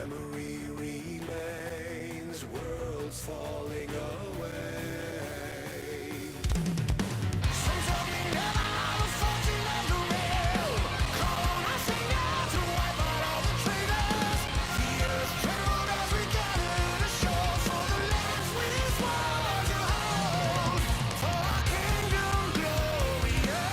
memory remains, worlds falling away. Sons of me never are the fortune of the real. Come on, I sing out to wipe out all the traitors. The earth trembled as we gathered ashore for the lands we swore to hold, for our kingdom glorious.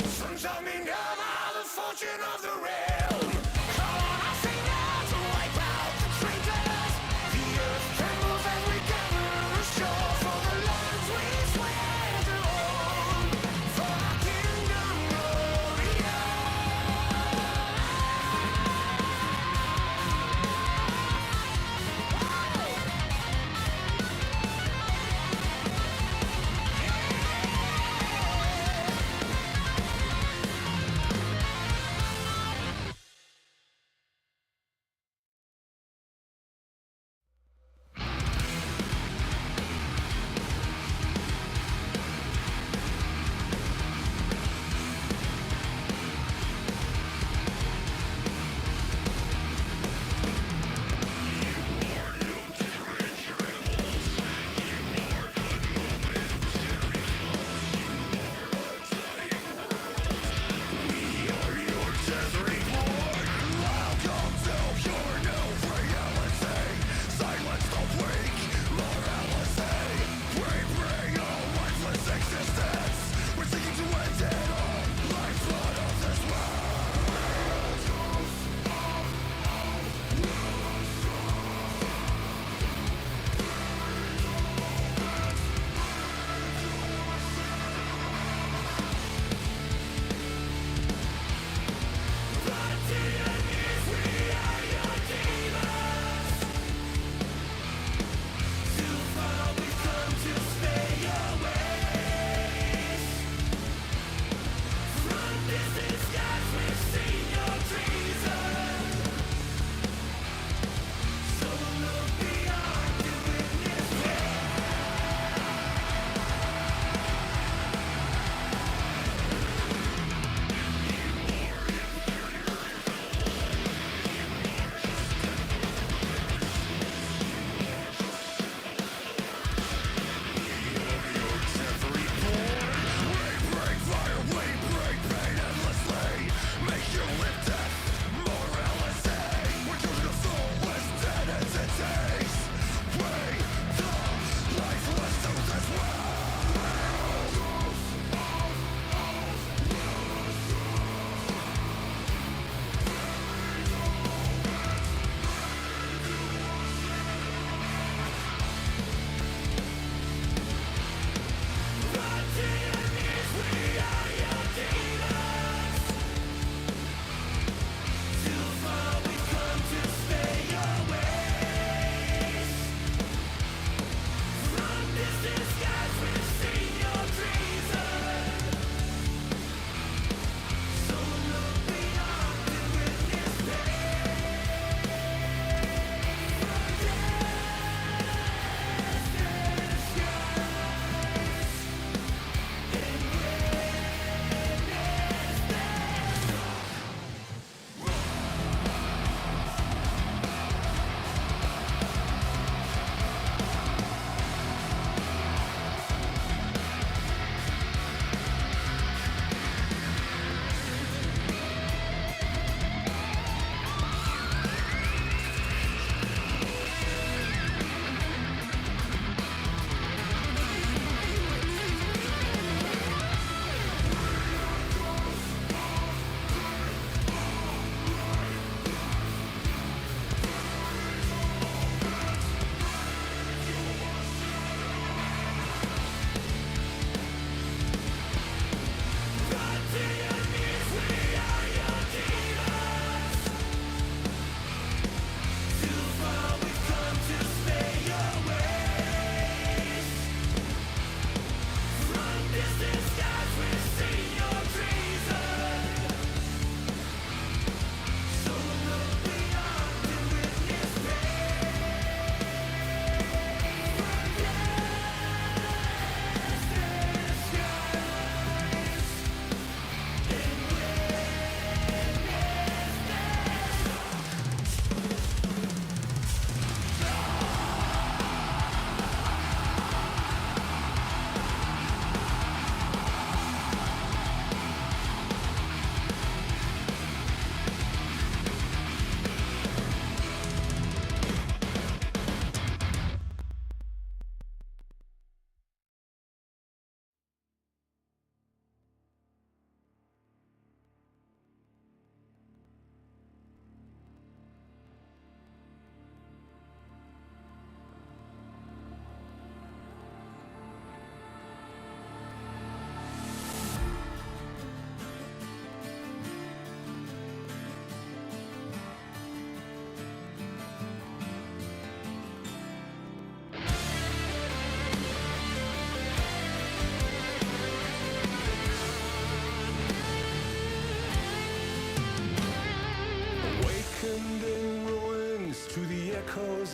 Sons of me never the fortune of the realm. Come on, I sing out to wipe out the traitors. The earth trembles as we gather ashore for the lands we swear to hold, for our kingdom glorious.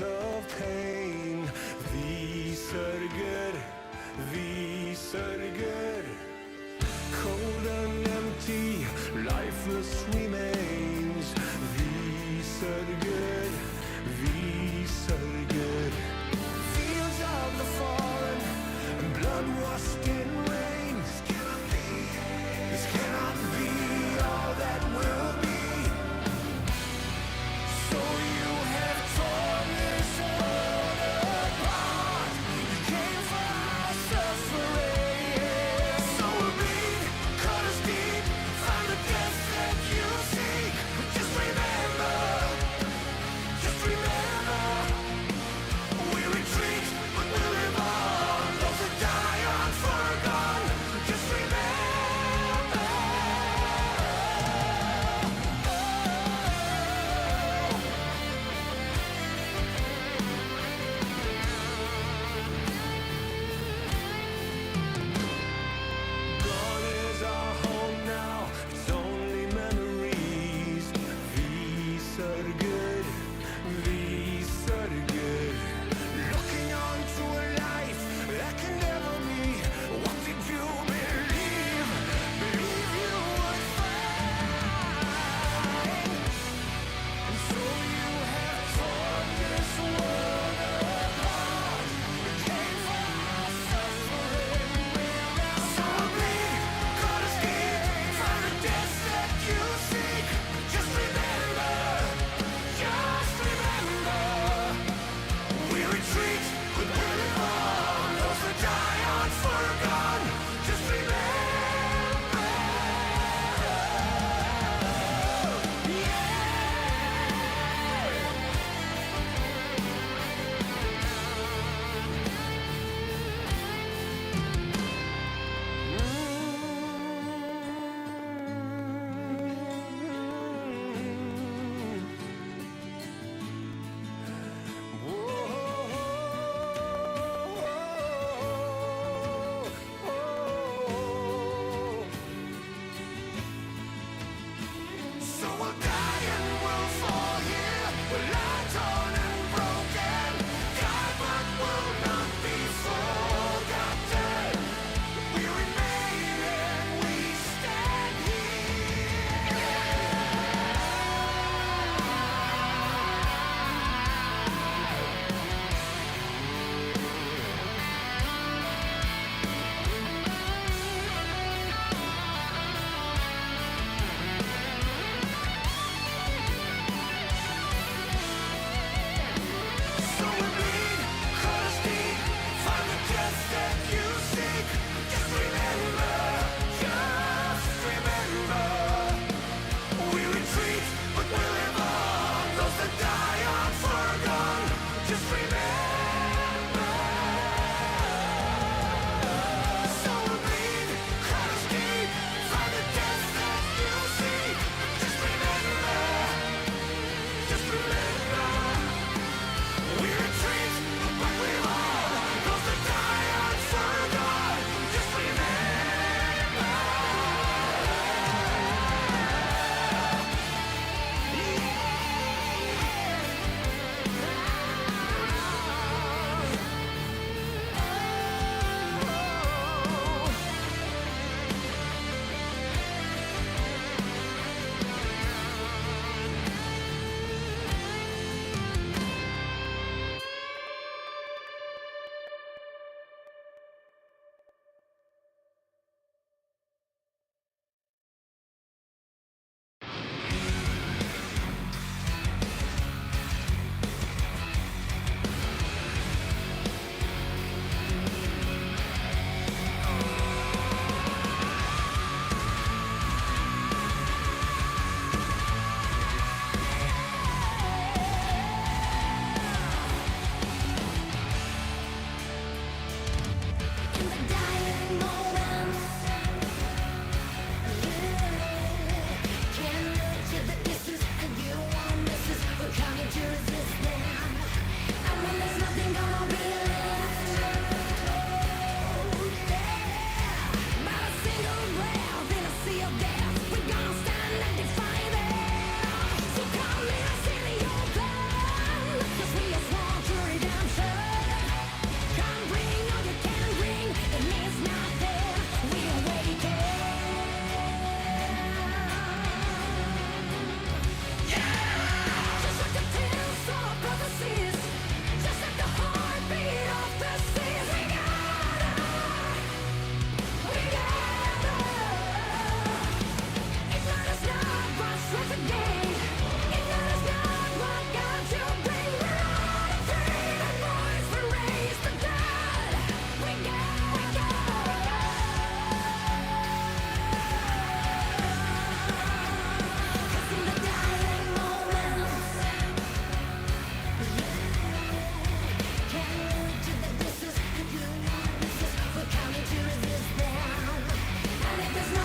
of pain. Vi sörger, vi sörger. Cold and empty, lifeless remains. Vi sörger, vi sörger. Fields of the fallen, blood-washed in rain. This cannot be all that will be. So you have torn this world apart. You came for our suffering.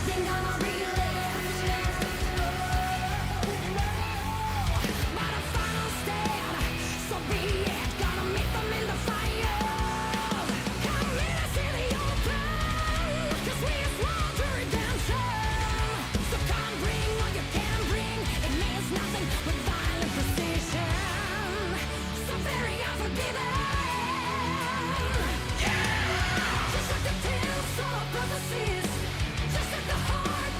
nothing gonna relive. But a final stand, so be it. Gonna meet them in the fire. Come meet us in the open, 'cause we sworn to redemption. So come bring what you can bring. It means nothing but violent precision. So very unforgiving. Just like the tales of prophecies, just like the heart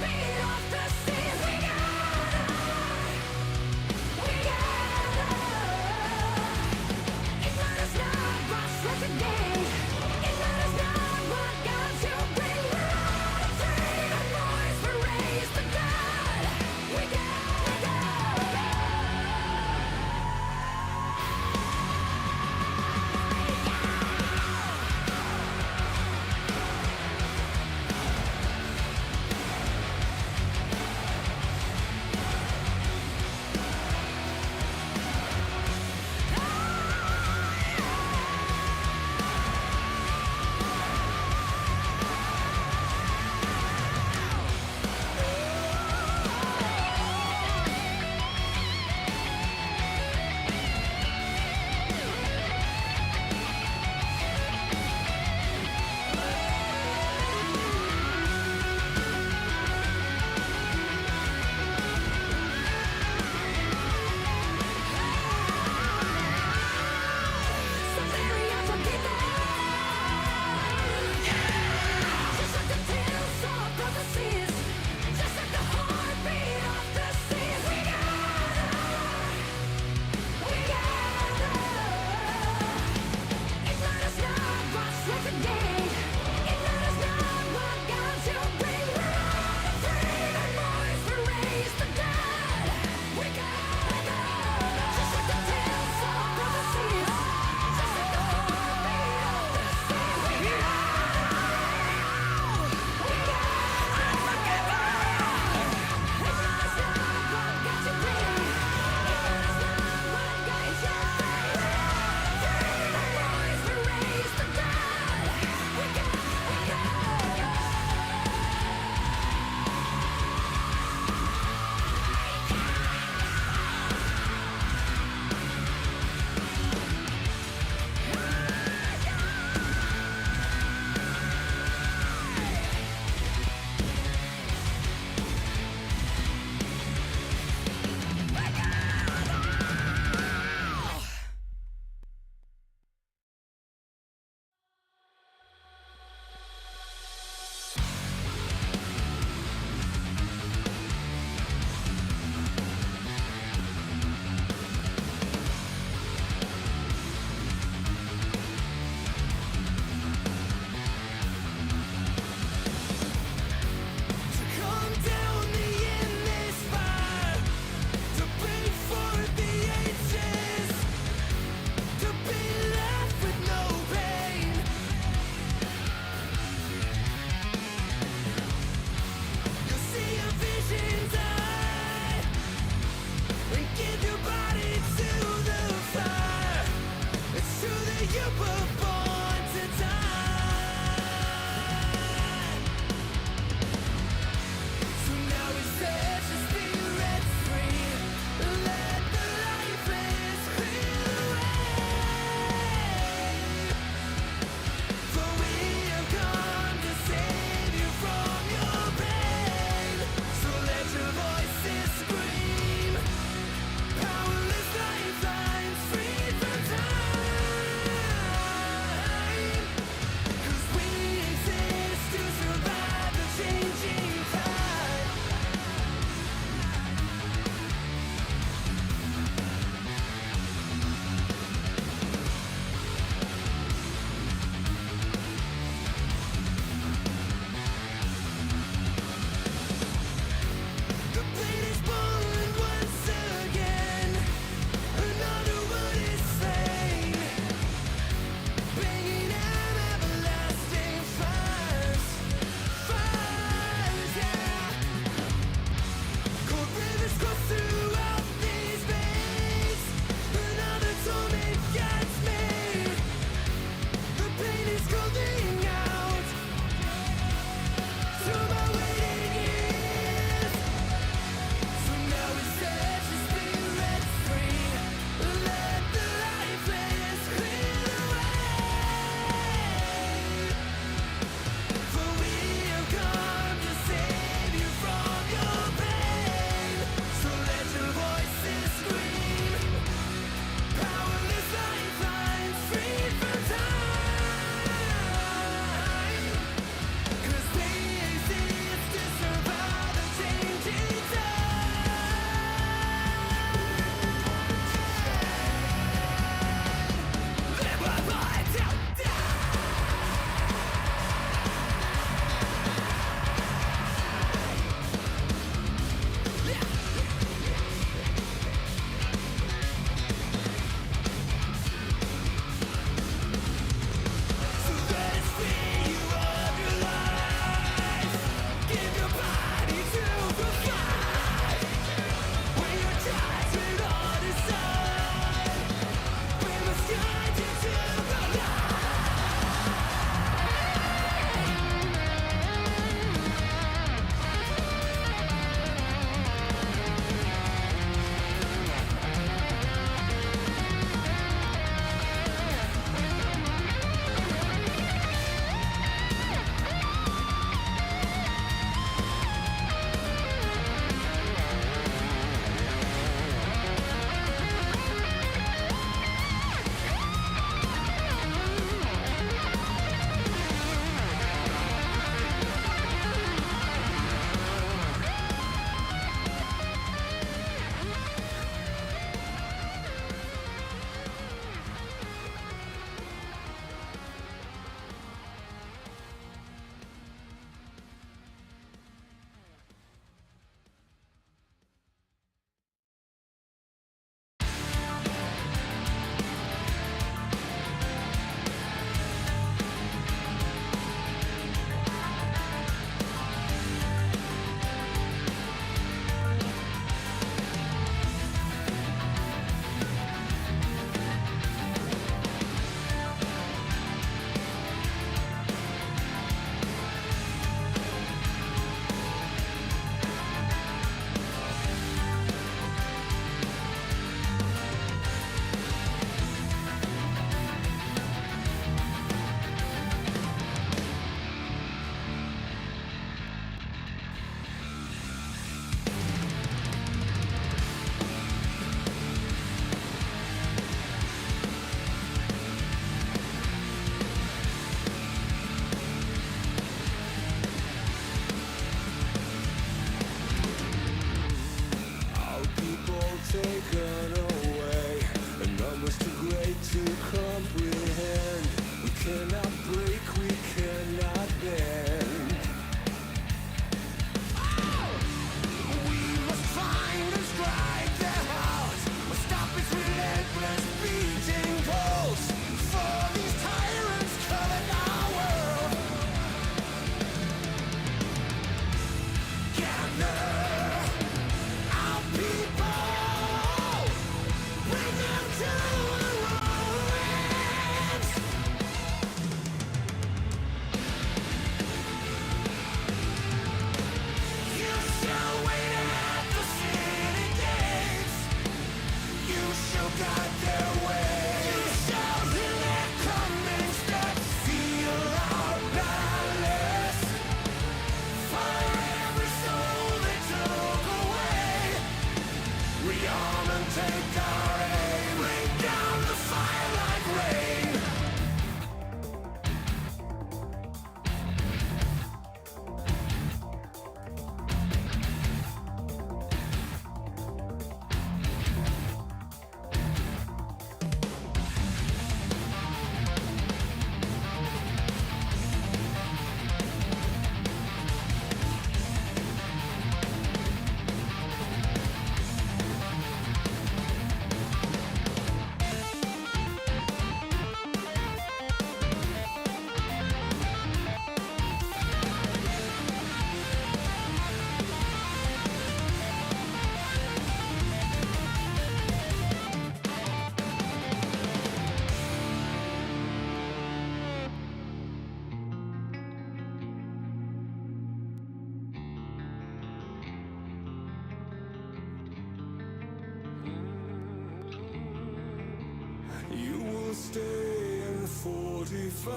stay and fortify.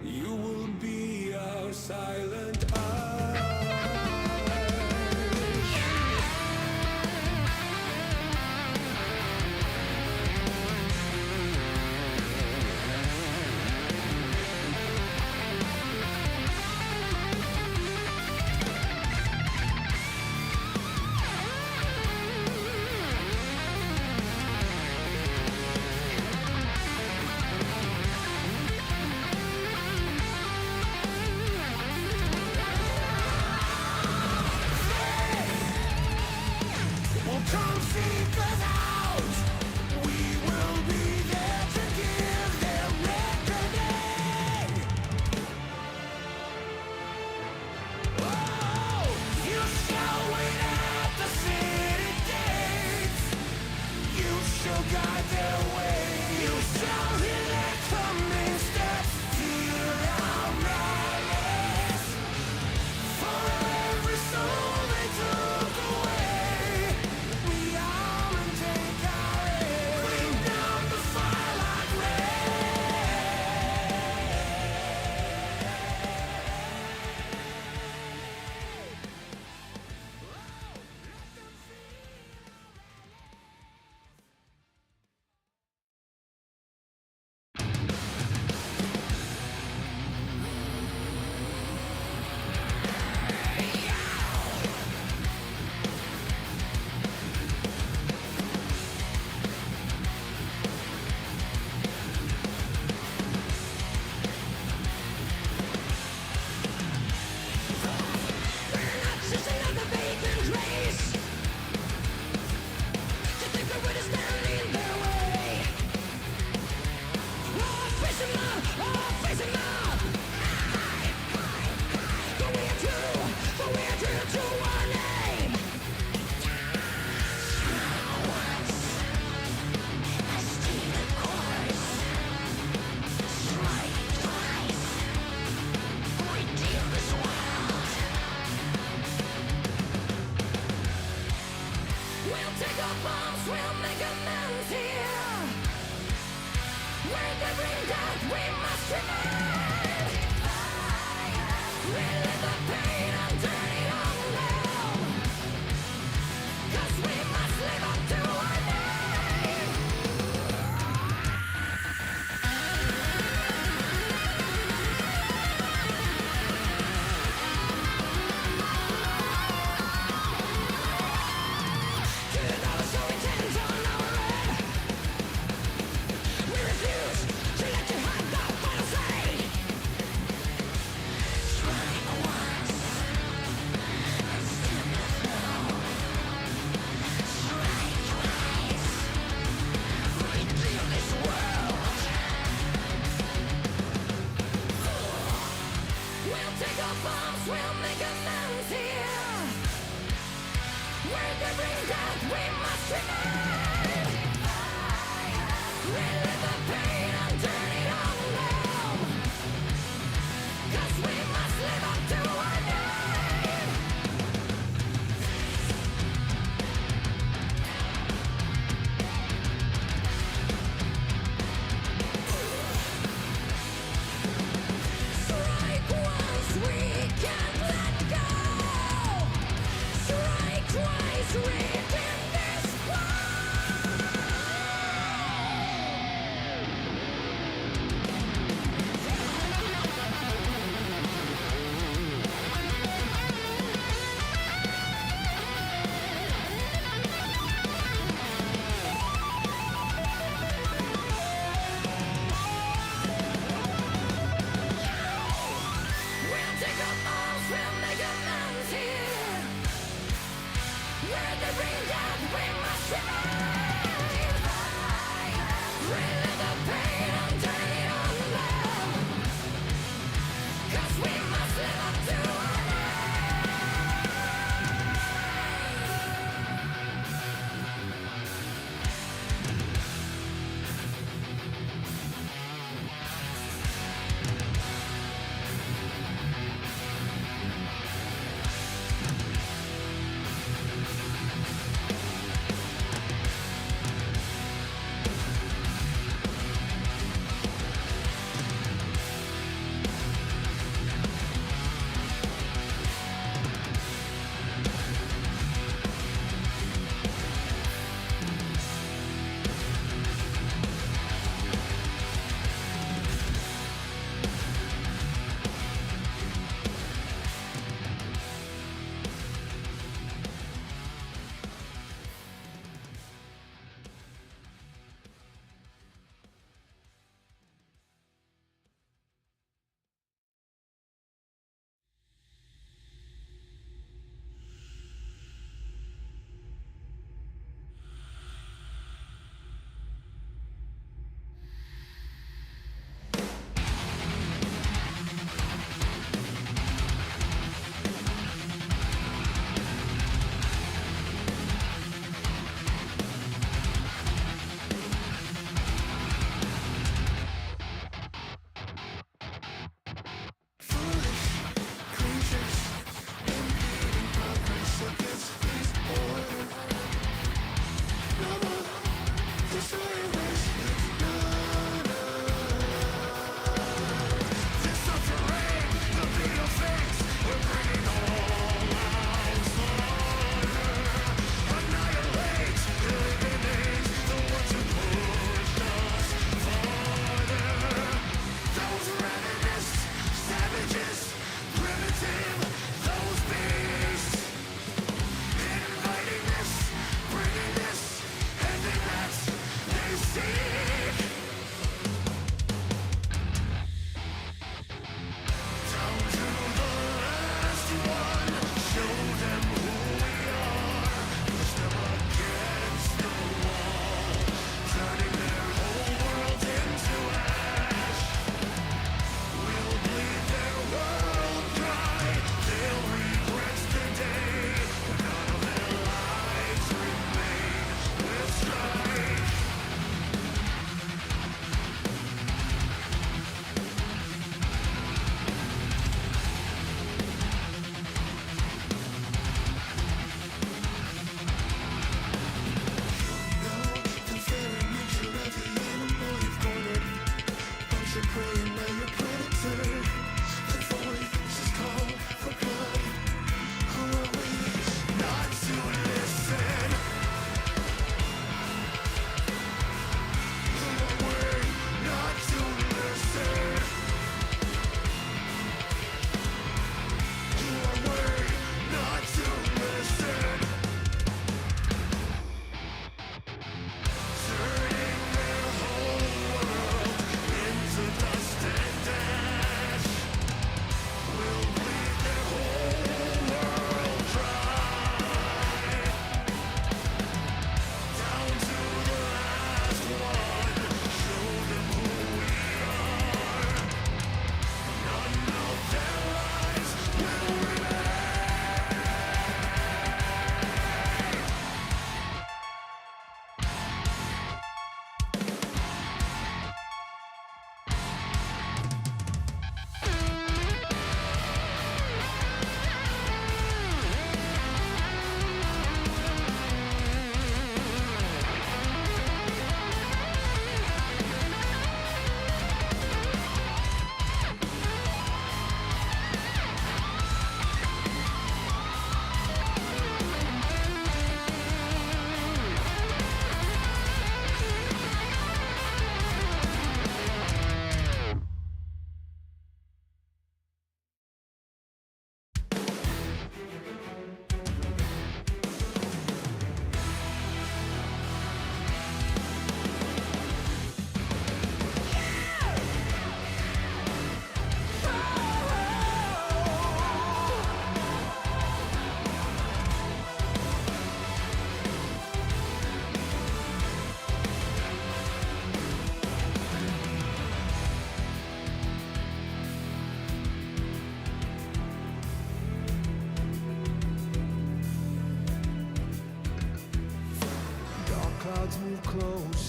You will be our silent eye. Come seek us out. We will be there to give them reckoning. Oh, you shall wait at the city gates. You shall guide their way. You shall hear their coming steps. Hear our madness. For every soul they took away, we arm and take our aim. Bring down the fire like just another vacant race. To think that we're standing in their way. Oh, face him up, for we are true to our name. Once, I steal the course. Strike twice, redeem this world. We'll take our bombs, we'll make amends here. Where they bring death, we must remain. Relive the pain and turn it on now. 'Cause we must live up to our name. $2 so intent on our red. We refuse to let you have the final say. Strike once, and still the flow. Strike twice, redeem this world. We'll take our bombs, we'll make amends here. Where they bring death, we must remain. Relive the pain and turn it on now. 'Cause we must live up to our name. Strike once, we can't let go. Strike twice, redeem.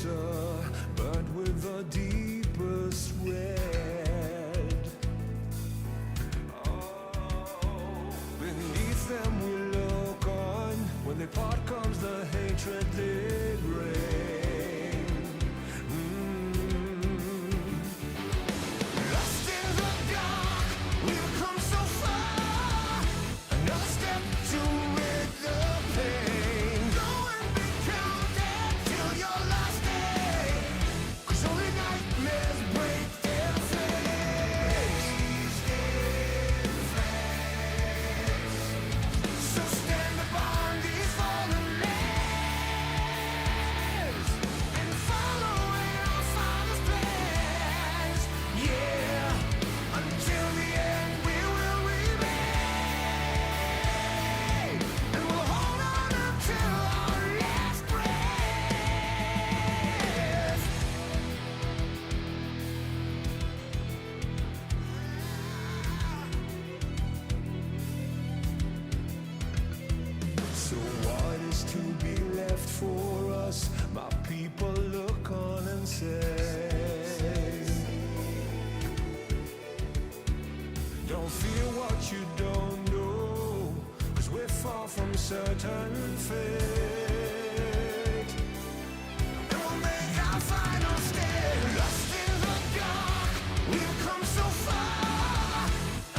closer, burnt with the deepest red. Beneath them we look on. When they part comes the hatred they bring. Lost in the dark, we've come so far. Another step to rid the pain. Go and be counted till your last day. 'Cause only nightmares break their face. So stand upon these fallen lands and follow in our Father's plans. Yeah, until the end we will remain, and we'll hold on until our last breath. So what is to be left for us? My people look on and say, don't fear what you don't know, 'cause we're far from certain fate. And we'll make our final stand. Lost in the dark, we've come so far.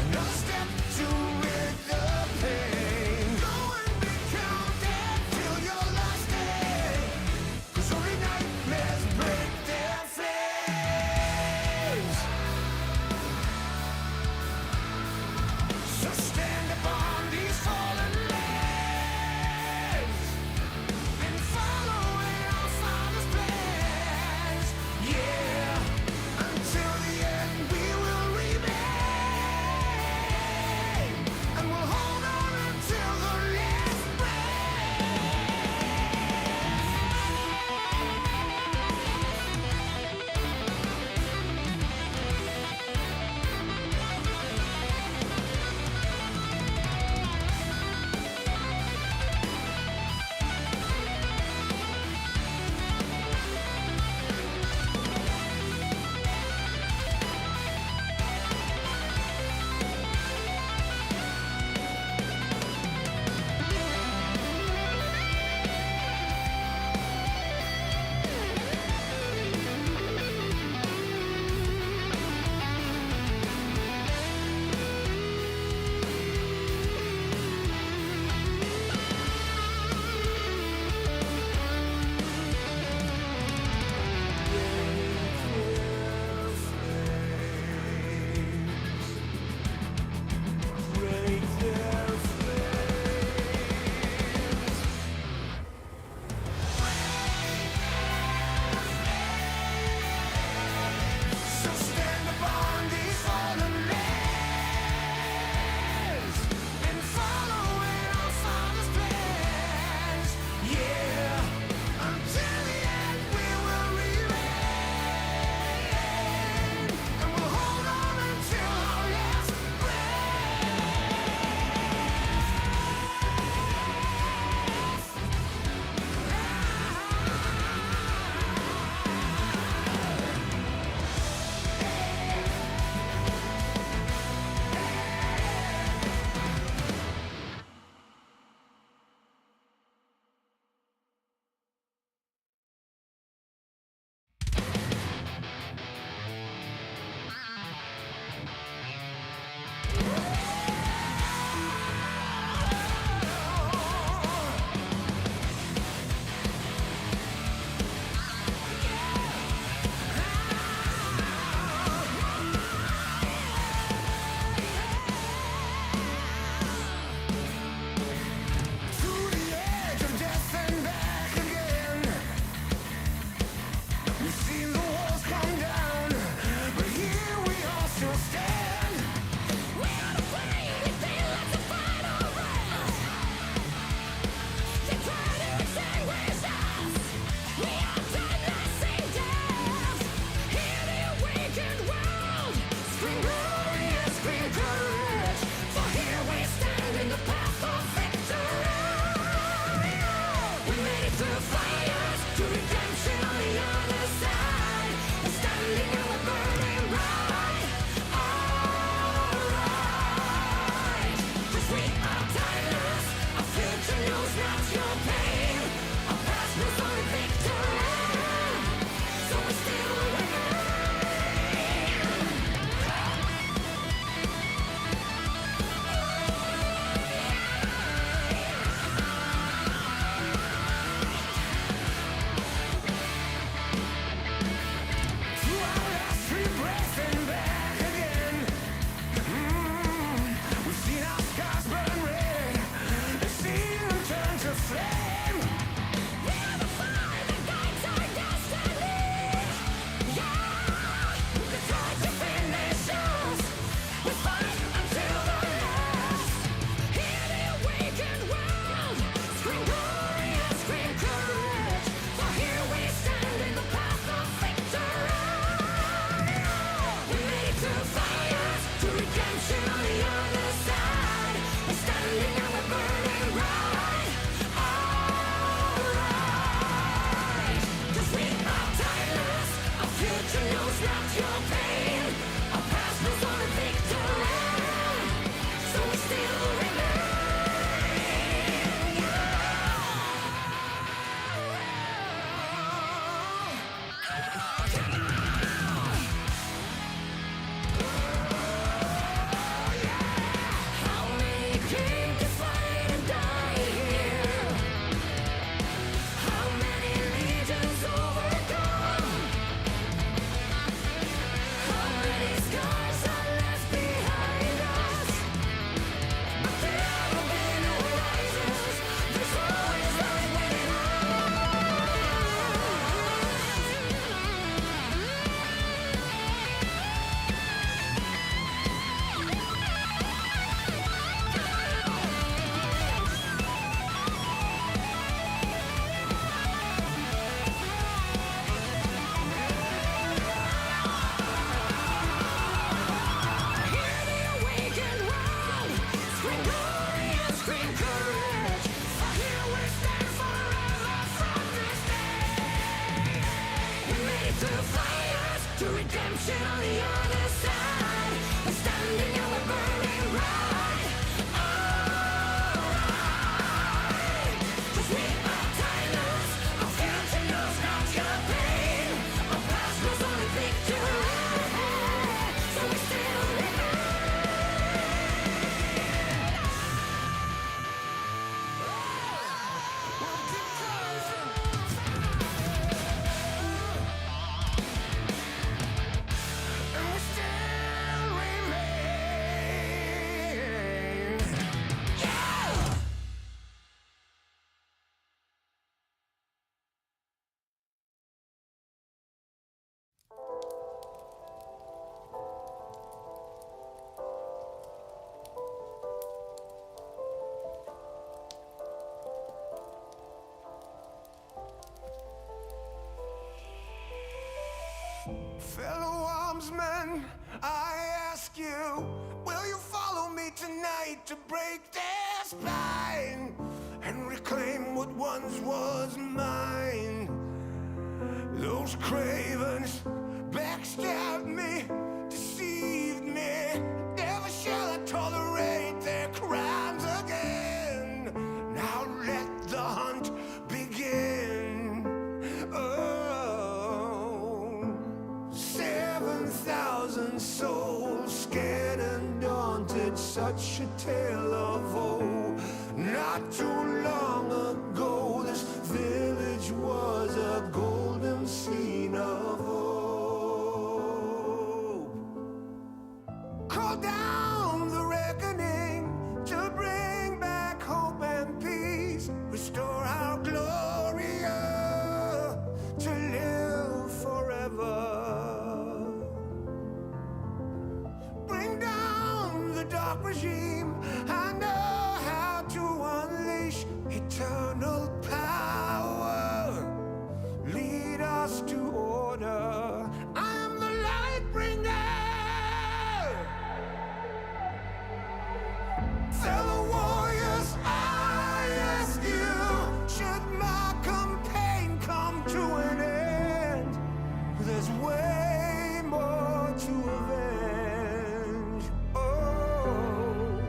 Another step to rid the pain. Go and be counted till your last day. 'Cause only nightmares break their flames. So stand upon these fallen lands and follow in our Father's plans. Yeah, until the end we will remain, and we'll hold on until the last So stand upon these fallen lands and follow in our Father's plans. Yeah, until the end we will remain, and we'll hold on until our last to the edge of death and back again. We've seen the walls come down, but here we all still stand. We're not afraid, we feel like the final breath. They try to extinguish us. We are done nothing death. Hear the awakened world scream glorious, scream courage. For here we stand in the path of victory. We made it through fires to redemption on the earth. on the other side. We're standing and we're burning bright. Alright, 'cause we are timeless. Our future knows not your pain. Our past knows only victory. So we still remain. How many came to fight and die here? How many legions overcome? How many scars are left behind us? But there will be no rises. There's always light waiting on. Hear the awakened world. Scream glory and scream courage. For here we stand forever from this day. We made it through fires to redemption on the other side. We're standing and we're burning bright. Alright, 'cause we are timeless. Our future knows not your pain. Our past knows only victory. So we still remain. We'll keep rising. And we still remain. Yeah! Fellow armsmen, I ask you, will you follow me tonight to break their spine and reclaim what once was mine? Those cravens backstabbed me, deceived me. Never shall I tolerate their crimes again. Now let the hunt begin. Oh, 7,000 souls scared and daunted, such a tale of woe. Not too long ago, this village was a golden scene of hope. Call down the reckoning to bring back hope and peace. Restore our Gloria to live forever. Bring down the dark regime. I know how to unleash eternal power. Lead us to order. I am the light bringer. Fellow warriors, I ask you, should my campaign come to an end? There's way more to avenge. Oh,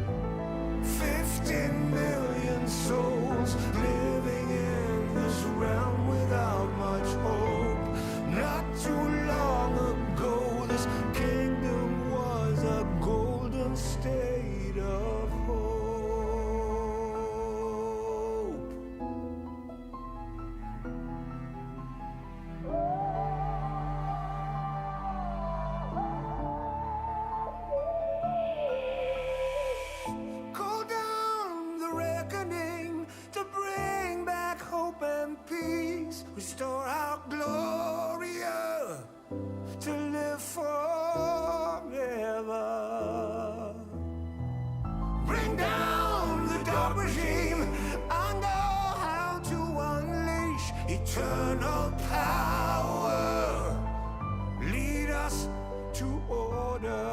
15 million souls living in this realm without much hope. Not too long ago, this kingdom was a golden state of hope. Call down the reckoning to bring back hope and peace. Restore our Gloria to live forever. Bring down the dark regime. I know how to unleash eternal power. Lead us to order.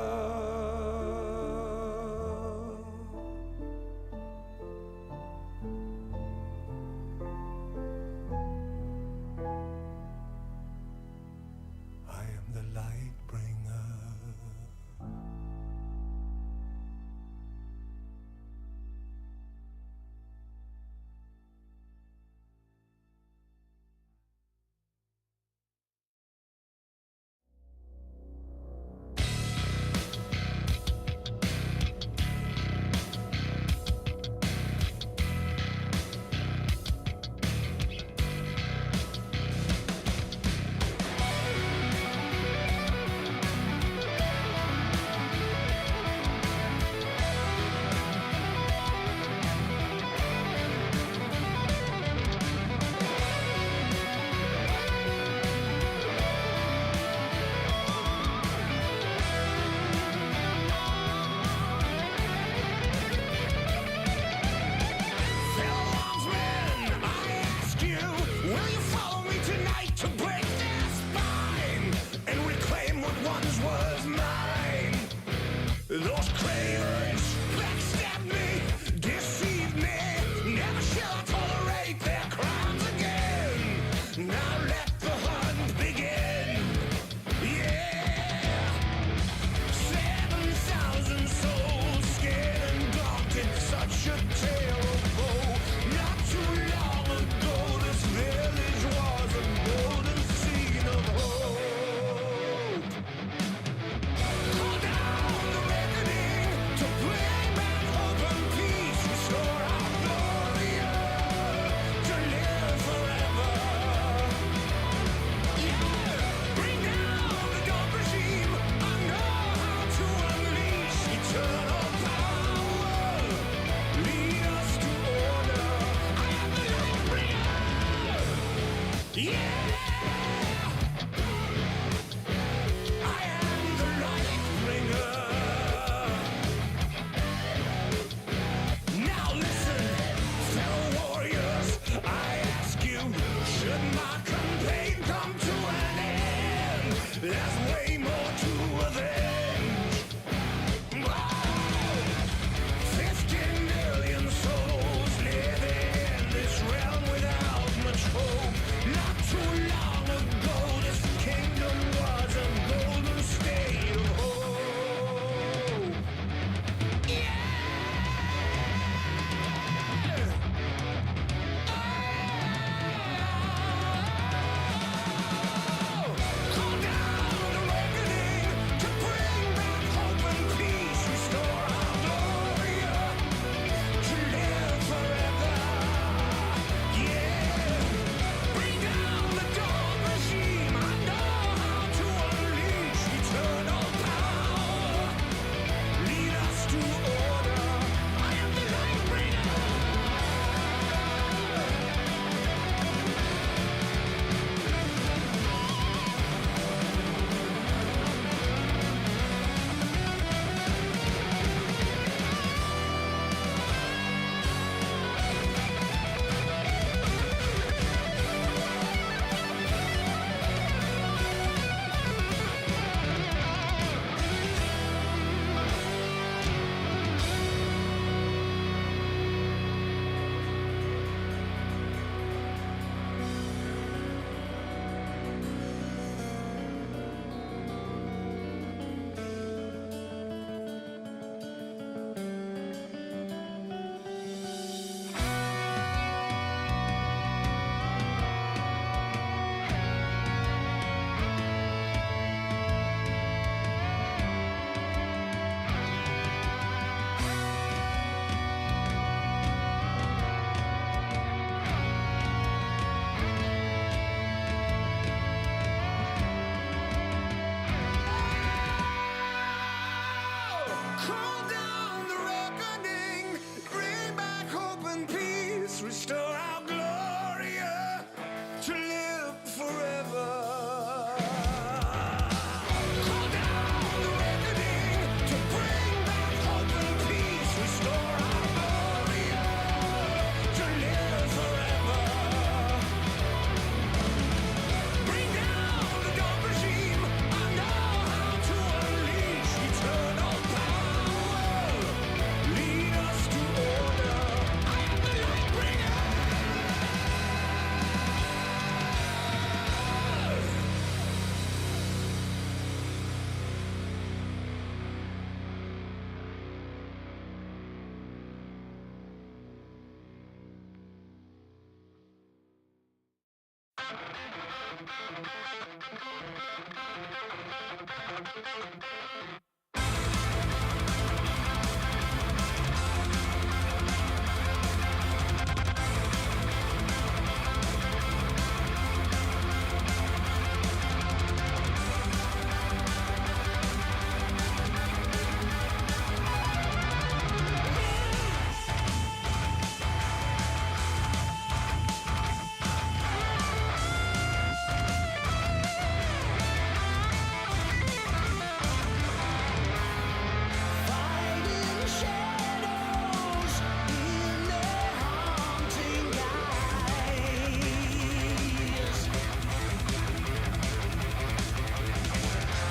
Fighting shadows in their haunting eyes,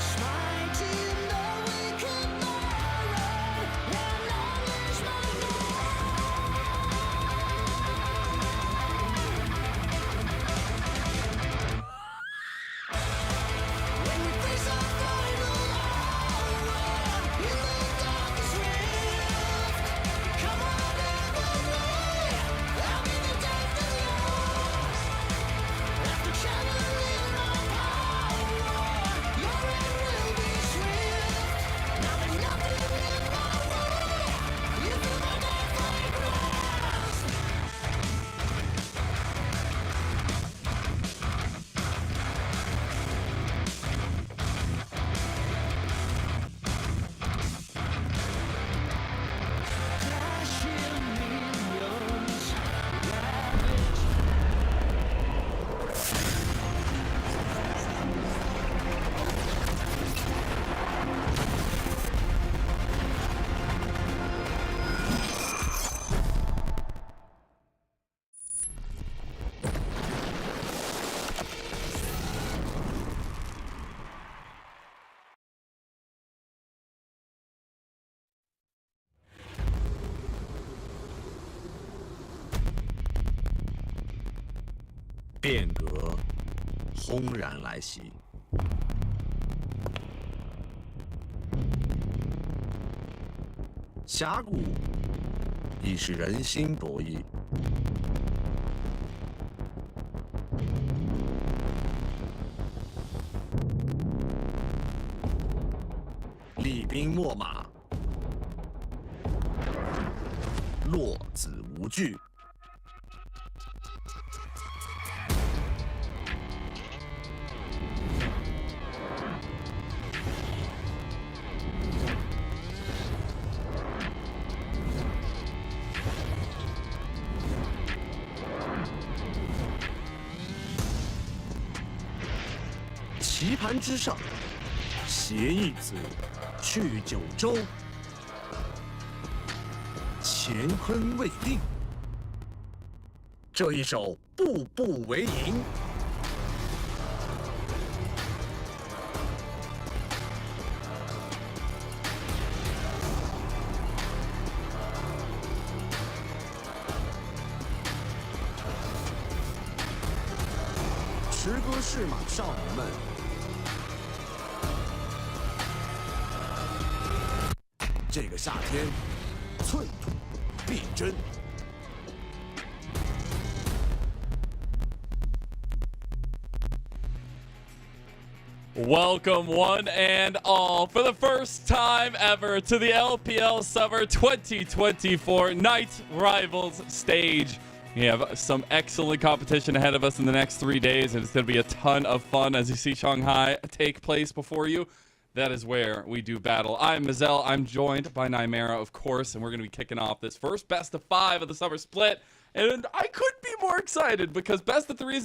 smiting the wicked morrow when knowledge might when we face our final hour in the darkest rift. Come on, everybody, I'll be the death of you. After channeling our power, your end will be swift. Now there's nothing in my way. You feel my deathly grasp. Crashing minions, ravage. 变革轰然来袭。峡谷已是人心博弈，厉兵秣马，落子无惧。棋盘之上，携一子去九州，乾坤未定。这一手步步为营，驰歌试马少年们，这个夏天，寸土必争。Welcome one and all for the first time ever to the LPL Summer 2024 Night Rivals stage. We have some excellent competition ahead of us in the next 3 days, and it's going to be a ton of fun as you see Shanghai take place before you. That is where we do battle. I'm Mazel. I'm joined by Nymera, of course, and we're going to be kicking off this first best of 5 of the summer split. And I couldn't be more excited because best of 3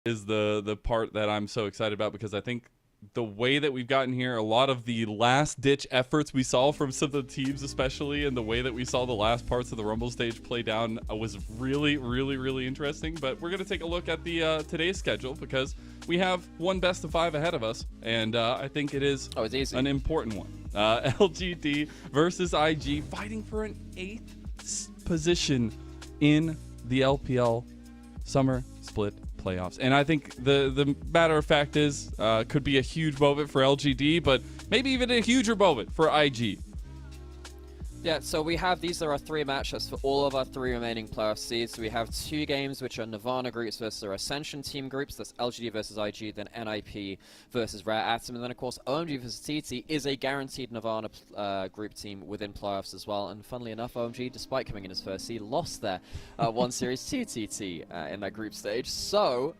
is the part that I'm so excited about, because I think the way that we've gotten here, a lot of the last ditch efforts we saw from some of the teams especially, and the way that we saw the last parts of the Rumble stage play down was really interesting. But we're going to take a look at the today's schedule, because we have one best of 5 ahead of us, and I think it is it's easy. an important one. LGD versus IG, fighting for an 8th position in the LPL Summer Split playoffs. And I think the matter of fact is, could be a huge moment for LGD, but maybe even a huger moment for IG. Yeah, so we have, these are our 3 matchups for all of our 3 remaining playoff seeds. We have 2 games which are Nirvana groups versus our Ascension team groups. That's LGD versus IG, then NIP versus Rare Atom. And then, of course, OMG versus TT is a guaranteed Nirvana group team within playoffs as well. And funnily enough, OMG, despite coming in as first seed, lost their 1 series to TT in that group stage. So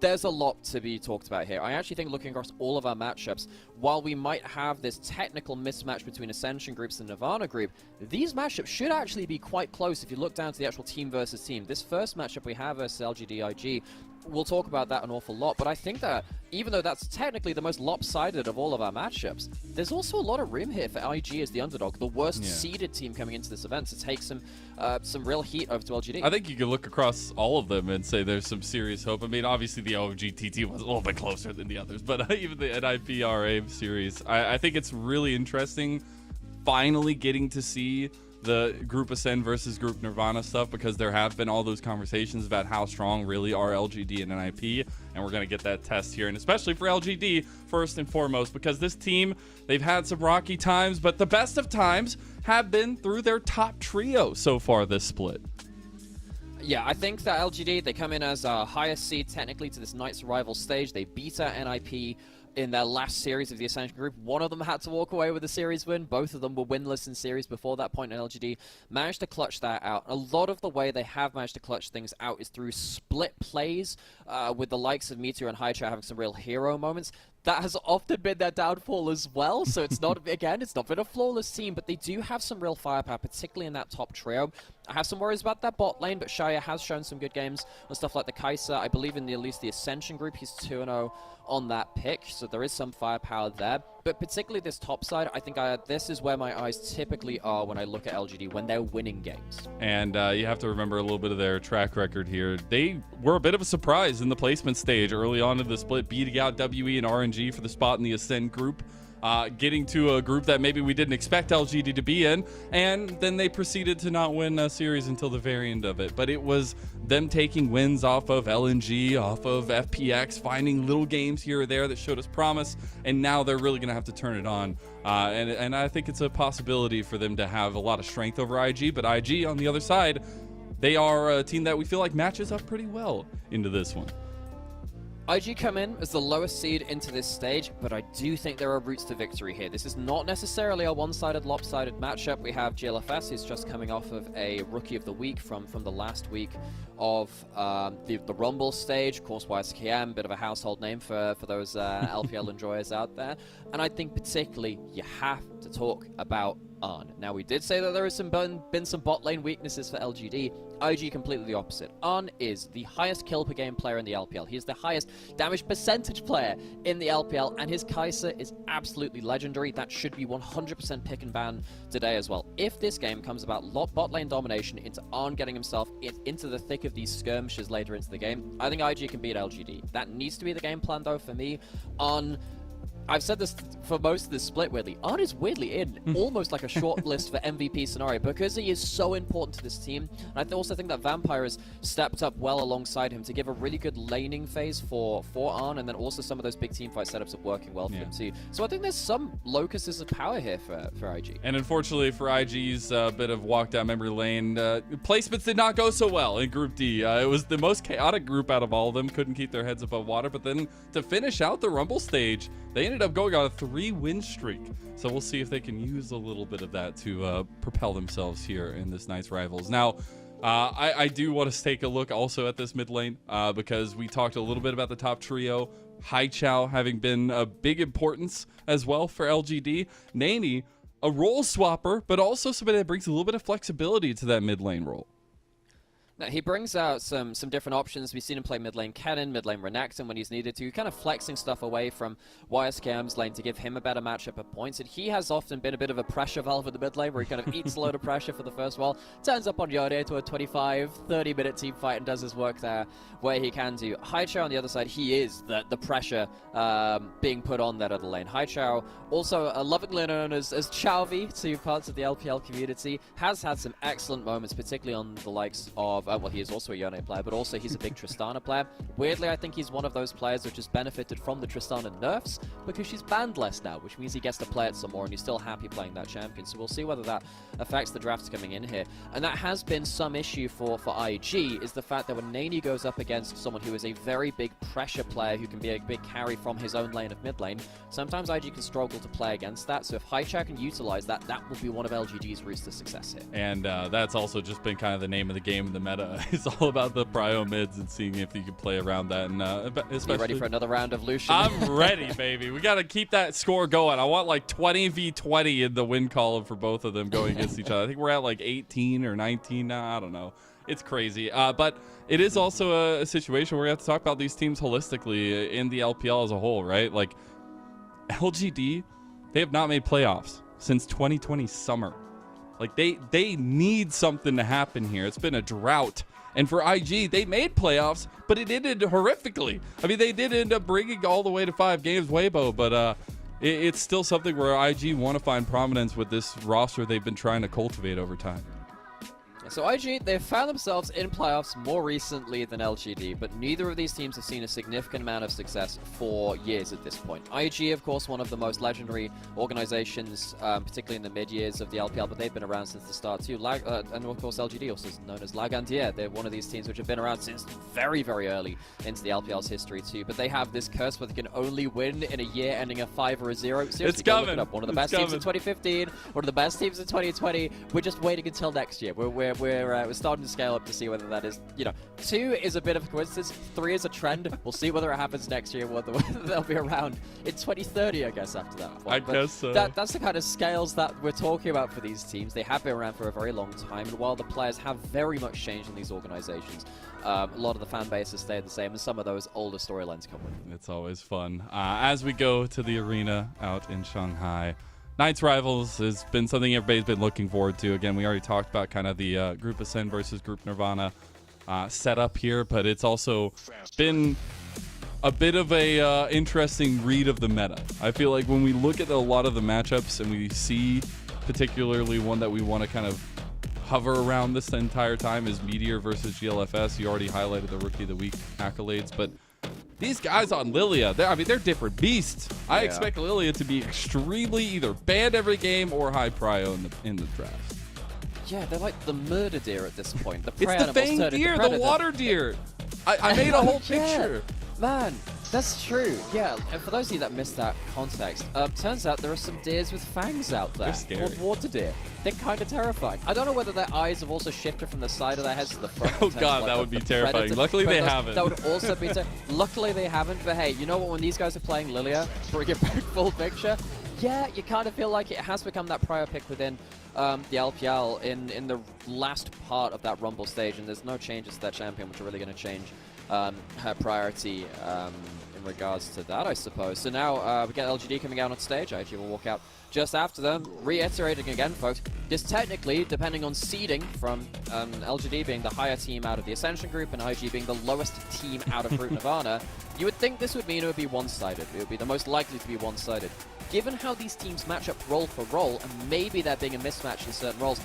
there's a lot to be talked about here. I actually think looking across all of our matchups, while we might have this technical mismatch between Ascension groups and Nirvana group, these matchups should actually be quite close if you look down to the actual team versus team. This first matchup we have versus LGD IG, we'll talk about that an awful lot, but I think that even though that's technically the most lopsided of all of our matchups, there's also a lot of room here for IG as the underdog, the worst seeded team coming into this event, to take some real heat over to LGD. I think you could look across all of them and say there's some serious hope. I mean, obviously the OGTT was a little bit closer than the others, but even the NIPRA series, I think it's really interesting finally getting to see the Group Ascend versus Group Nirvana stuff, because there have been all those conversations about how strong really are LGD and NIP, and we're going to get that test here, and especially for LGD first and foremost, because this team, they've had some rocky times, but the best of times have been through their top trio so far this split. Yeah, I think that LGD, they come in as our highest seed technically to this Night's Arrival stage. They beat our NIP in their last series of the Ascension group. One of them had to walk away with a series win. Both of them were winless in series before that point in LGD. Managed to clutch that out. A lot of the way they have managed to clutch things out is through split plays, with the likes of Meteor and Hydra having some real hero moments. That has often been their downfall as well, so it's not, again, it's not been a flawless team, but they do have some real firepower, particularly in that top trio. I have some worries about that bot lane, but Shaya has shown some good games on stuff like the Kai'Sa. I believe in at least the Ascension group, he's 2-0 on that pick, so there is some firepower there. But particularly this top side, I think this is where my eyes typically are when I look at LGD, when they're winning games. And you have to remember a little bit of their track record here. They were a bit of a surprise in the placement stage early on in the split, beating out WE and RNG for the spot in the Ascend group. Getting to a group that maybe we didn't expect LGD to be in, and then they proceeded to not win a series until the very end of it. But it was them taking wins off of LNG, off of FPX, finding little games here or there that showed us promise, and now they're really going to have to turn it on. And I think it's a possibility for them to have a lot of strength over IG, but IG, on the other side, they are a team that we feel like matches up pretty well into this one. IG come in as the lowest seed into this stage, but I do think there are routes to victory here. This is not necessarily a one-sided, lopsided matchup. We have GLFS, who's just coming off of a Rookie of the Week from the last week of the Rumble stage. Of course, YSKM, bit of a household name for those LPL enjoyers out there. And I think particularly you have to talk about Arn. Now, we did say that there has been some bot lane weaknesses for LGD. IG completely the opposite. Arn is the highest kill per game player in the LPL. He is the highest damage percentage player in the LPL, and his Kai'Sa is absolutely legendary. That should be 100% pick and ban today as well. If this game comes about bot lane domination into Arn getting himself into the thick of these skirmishes later into the game, I think IG can beat LGD. That needs to be the game plan, though, for me. Arn, I've said this for most of this split, weirdly. Arn is weirdly in almost like a short list for MVP scenario because he is so important to this team. And I also think that Vampire has stepped up well alongside him to give a really good laning phase for Arn, and then also some of those big team fight setups are working well for him too. So I think there's some locuses of power here for IG. And unfortunately for IG's bit of walk down memory lane, placements did not go so well in Group D. It was the most chaotic group out of all of them, couldn't keep their heads above water, but then to finish out the Rumble stage, they ended up going on a 3-win streak. So we'll see if they can use a little bit of that to propel themselves here in this night's Rivals. Now, I do want to take a look also at this mid lane because we talked a little bit about the top trio. Haichao having been a big importance as well for LGD. Nani, a role swapper, but also somebody that brings a little bit of flexibility to that mid lane role. Now, he brings out some different options. We've seen him play mid lane Kennen, mid lane Renekton when he's needed to, kind of flexing stuff away from YSKM's lane to give him a better matchup at points. And he has often been a bit of a pressure valve at the mid lane where he kind of eats a load of pressure for the first while, turns up on Yone to a 25, 30-minute team fight and does his work there where he can do. Haichao on the other side, he is the pressure being put on that other lane. Haichao, also lovingly known as Chaovi to parts of the LPL community, has had some excellent moments, particularly on the likes of well, he is also a Yone player, but also he's a big Tristana player. Weirdly, I think he's one of those players which has benefited from the Tristana nerfs because she's banned less now, which means he gets to play it some more, and he's still happy playing that champion. So we'll see whether that affects the drafts coming in here. And that has been some issue for IG, is the fact that when Nani goes up against someone who is a very big pressure player who can be a big carry from his own lane of mid lane, sometimes IG can struggle to play against that. So if Haichao can utilize that, that will be one of LGD's routes to success here. And that's also just been kind of the name of the game in the meta. It's all about the prio mids and seeing if you can play around that. And especially, you ready for another round of Lucian? I'm ready, baby. We got to keep that score going. I want like 20v20 in the win column for both of them going against each other. I think we're at like 18 or 19 now. I don't know. It's crazy. But it is also a situation where we have to talk about these teams holistically in the LPL as a whole, right? Like LGD, they have not made playoffs since 2020 summer. Like they need something to happen here. It's been a drought. And for IG, they made playoffs, but it ended horrifically. I mean, they did end up bringing all the way to 5 games, Weibo, but it's still something where IG want to find prominence with this roster they've been trying to cultivate over time. So IG, they've found themselves in playoffs more recently than LGD, but neither of these teams have seen a significant amount of success for years at this point. IG, of course, one of the most legendary organizations, particularly in the mid-years of the LPL, but they've been around since the start too. And of course, LGD, also known as Lagandier. They're one of these teams which have been around since very, very early into the LPL's history too. But they have this curse where they can only win in a year ending a 5 or a 0. Seriously, it's go coming. look it up. One of the best teams in 2015, one of the best teams in 2020. We're just waiting until next year. We're starting to scale up to see whether that is, 2 is a bit of a coincidence, 3 is a trend. We'll see whether it happens next year, whether they'll be around in 2030, I guess, after that one. I guess so. That's the kind of scales that we're talking about for these teams. They have been around for a very long time, and while the players have very much changed in these organizations, a lot of the fan base has stayed the same, and some of those older storylines come with it. It's always fun. As we go to the arena out in Shanghai, Knights Rivals has been something everybody's been looking forward to. Again, we already talked about kind of the Group Ascend versus Group Nirvana setup here, but it's also been a bit of a interesting read of the meta. I feel like when we look at a lot of the matchups and we see particularly one that we want to kind of hover around this entire time is Meteor versus GLFS. You already highlighted the Rookie of the Week accolades, but these guys on Lilia, they're different beasts. I expect Lilia to be extremely either banned every game or high prio in the draft. Yeah, they're like the murder deer at this point. The It's the fanged deer, the water deer. I made a whole picture. Man, that's true. Yeah, and for those of you that missed that context, turns out there are some deers with fangs out there. They're scary. Called water deer. They're kind of terrifying. I don't know whether their eyes have also shifted from the side of their heads to the front. Oh god, that would be terrifying. Luckily they haven't. That would also be luckily they haven't, but hey, you know what, when these guys are playing Lilia, bring it back full picture, yeah, you kind of feel like it has become that prior pick within the LPL in the last part of that Rumble stage, and there's no changes to that champion which are really going to change her priority in regards to that, I suppose. So now we get LGD coming out on stage. IG will walk out just after them. Reiterating again, folks, this technically, depending on seeding from LGD being the higher team out of the Ascension group and IG being the lowest team out of Group Nirvana, you would think this would mean it would be one-sided. It would be the most likely to be one-sided. Given how these teams match up role for role, and maybe there being a mismatch in certain roles,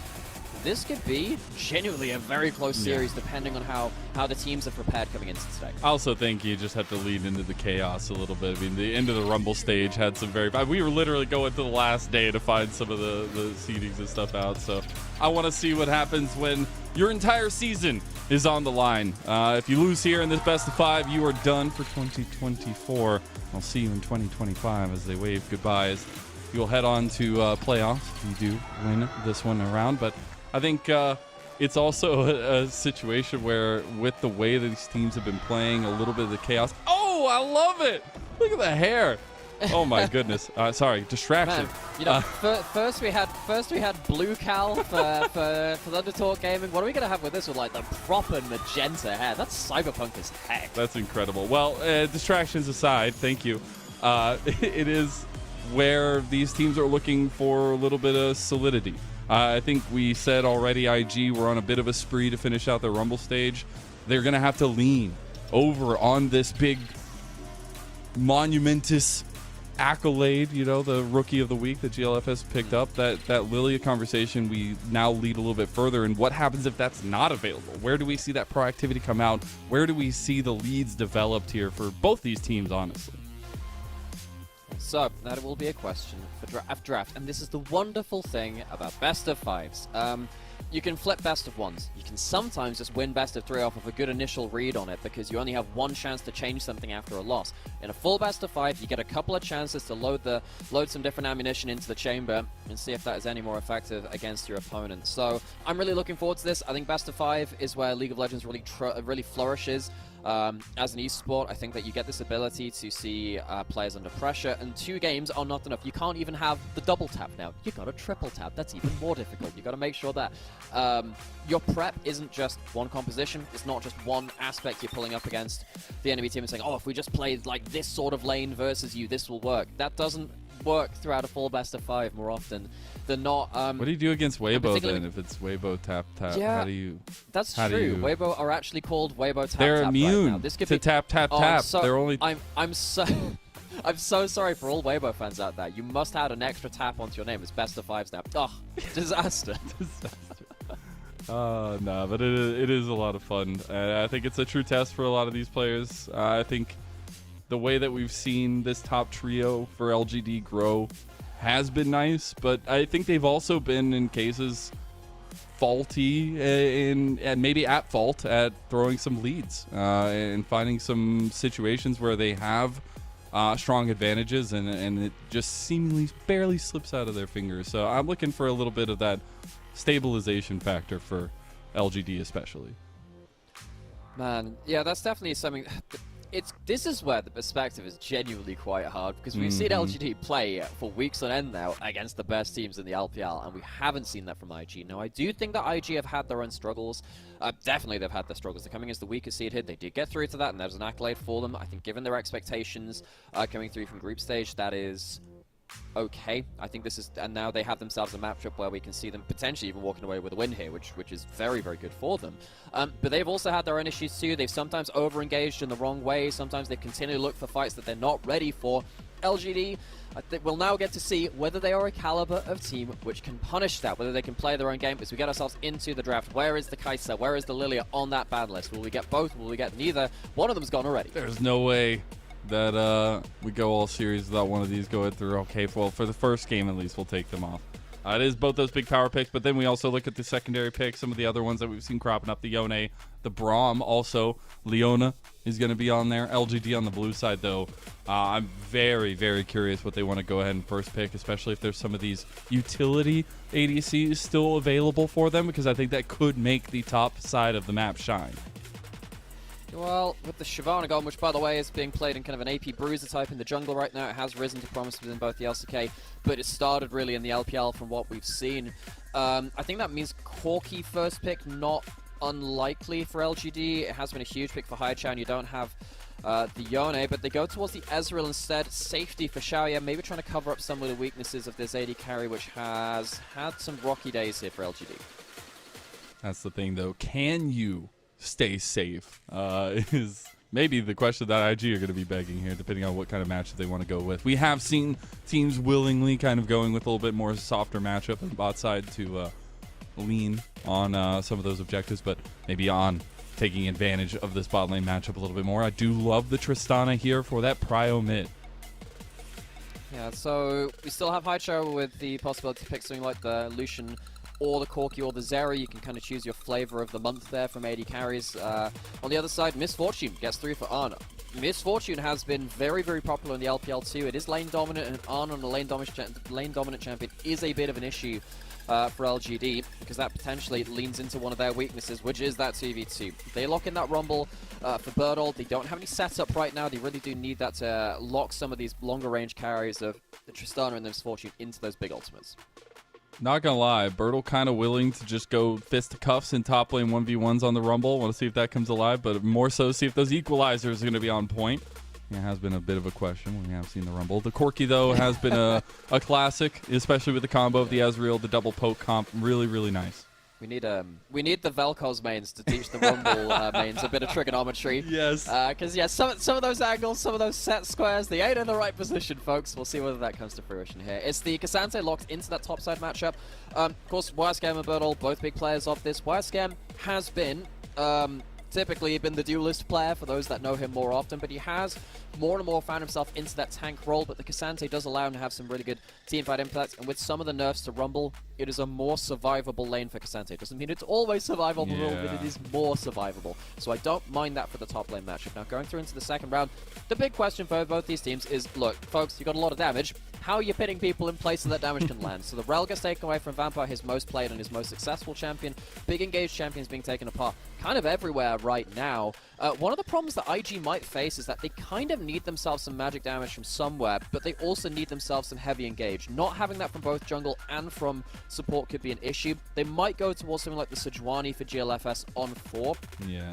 this could be genuinely a very close series depending on how the teams are prepared coming into today. I also think you just have to lead into the chaos a little bit. I mean, the end of the Rumble stage had some very... We were literally going to the last day to find some of the seedings and stuff out, so I want to see what happens when your entire season is on the line. If you lose here in this best of 5, you are done for 2024. I'll see you in 2025 as they wave goodbyes. You'll head on to playoffs if you do win this one around, but I think it's also a situation where with the way that these teams have been playing, a little bit of the chaos. Oh, I love it. Look at the hair. Oh my goodness. Sorry, distraction. Man, you know, first we had Blue Cal for Thundertalk Gaming. What are we gonna have with this with like the proper magenta hair? That's cyberpunk as heck. That's incredible. Well, distractions aside, thank you. It is where these teams are looking for a little bit of solidity. I think we said already IG were on a bit of a spree to finish out their Rumble stage. They're going to have to lean over on this big monumentous accolade, you know, the Rookie of the Week that GLF has picked up. That Lilia conversation, we now lead a little bit further. And what happens if that's not available? Where do we see that proactivity come out? Where do we see the leads developed here for both these teams, honestly? So, that will be a question for draft, and this is the wonderful thing about best of fives. You can flip best of ones. You can sometimes just win best of three off of a good initial read on it because you only have one chance to change something after a loss. In a full best of five, you get a couple of chances to load some different ammunition into the chamber and see if that is any more effective against your opponent. So I'm really looking forward to this. I think best of five is where League of Legends really flourishes. As an esport, I think that you get this ability to see players under pressure, and 2 games are not enough. You can't even have the double tap now. You got a triple tap. That's even more difficult. You got to make sure that your prep isn't just one composition. It's not just one aspect you're pulling up against the enemy team and saying, oh, if we just played like this sort of lane versus you, this will work. That doesn't work throughout a full best of 5 more often than not. What do you do against Weibo then if it's Weibo tap? Yeah, how do you? That's true. Weibo are actually called Weibo tap. They're tap immune right now. This could to be... tap. So, They're only. I'm so. I'm so sorry for all Weibo fans out there. You must add an extra tap onto your name. It's best of 5 snap. Oh, disaster. No, but it is a lot of fun. I think it's a true test for a lot of these players. I think the way that we've seen this top trio for LGD grow has been nice, but I think they've also been in cases faulty and maybe at fault at throwing some leads and finding some situations where they have strong advantages and it just seemingly barely slips out of their fingers. So I'm looking for a little bit of that stabilization factor for LGD especially. Man, yeah, that's definitely something. This is where the perspective is genuinely quite hard because we've seen LGD play for weeks on end now against the best teams in the LPL, and we haven't seen that from IG. Now, I do think that IG have had their own struggles. Definitely, they've had their struggles. They're coming as the weakest seed here. They did get through to that, and there's an accolade for them. I think, given their expectations coming through from group stage, that is okay. I think this is, and now they have themselves a matchup where we can see them potentially even walking away with a win here, which is very, very good for them. But they've also had their own issues too. They've sometimes over-engaged in the wrong way. Sometimes they continually look for fights that they're not ready for. LGD, I think we'll now get to see whether they are a caliber of team which can punish that, whether they can play their own game as we get ourselves into the draft. Where is the Kai'Sa? Where is the Lilia on that ban list? Will we get both? Will we get neither? One of them's gone already. There's no way that we go all series without one of these going through. Okay, well, for the first game at least, we'll take them off. It is both those big power picks, but then we also look at the secondary picks, some of the other ones that we've seen cropping up, the Yone, the Braum, also Leona is going to be on there. LGD on the blue side, though, I'm very, very curious what they want to go ahead and first pick, especially if there's some of these utility ADCs still available for them, because I think that could make the top side of the map shine. Well, with the Shyvana Golem, which by the way is being played in kind of an AP Bruiser type in the jungle right now, it has risen to promise within both the LCK, but it started really in the LPL from what we've seen. I think that means Corki first pick, not unlikely for LGD. It has been a huge pick for Haichan. You don't have the Yone, but they go towards the Ezreal instead. Safety for Xiaoya, maybe trying to cover up some of the weaknesses of this AD carry, which has had some rocky days here for LGD. That's the thing, though. Can you stay safe is maybe the question that IG are going to be begging here, depending on what kind of matchup they want to go with. We have seen teams willingly kind of going with a little bit more softer matchup on the bot side to lean on some of those objectives, but maybe on taking advantage of this bot lane matchup a little bit more. I do love the Tristana here for that prio mid. Yeah, so we still have Haicho with the possibility to pick something like the Lucian or the Corki or the Zeri. You can kind of choose your flavor of the month there from AD carries. On the other side, Misfortune gets through for Arn. Misfortune has been very, very popular in the LPL too. It is lane dominant, and Arn on a lane dominant champion is a bit of an issue for LGD, because that potentially leans into one of their weaknesses, which is that 2v2. They lock in that Rumble for Birdall. They don't have any setup right now. They really do need that to lock some of these longer range carries of the Tristana and the Misfortune into those big ultimates. Not gonna lie, Birdall kind of willing to just go fisticuffs in top lane 1v1s on the Rumble. Want to see if that comes alive, but more so see if those equalizers are going to be on point. It has been a bit of a question when we have seen the Rumble. The Corki, though, has been a classic, especially with the combo of the Ezreal, the double poke comp. Really, really nice. We need the Vel'Koz mains to teach the Rumble mains a bit of trigonometry. Yes. Because yeah, some of those angles, some of those set squares, they ain't in the right position, folks. We'll see whether that comes to fruition here. It's the Cassante locked into that topside matchup. Of course, Wirescam and Birdall, both big players of this. Wirescam has been typically been the duelist player for those that know him more often, but he has more and more found himself into that tank role. But the Cassante does allow him to have some really good teamfight impacts, and with some of the nerfs to Rumble, it is a more survivable lane for Cassante. Doesn't mean it's always survivable, but it is more survivable. So I don't mind that for the top lane matchup. Now, going through into the second round, the big question for both these teams is, look, folks, you got a lot of damage. How are you pitting people in place so that damage can land? So the Rel gets taken away from Vampire, his most played and his most successful champion. Big engaged champions being taken apart kind of everywhere right now. One of the problems that IG might face is that they kind of need themselves some magic damage from somewhere, but they also need themselves some heavy engage. Not having that from both jungle and from support could be an issue. They might go towards something like the Sejuani for GLFS on 4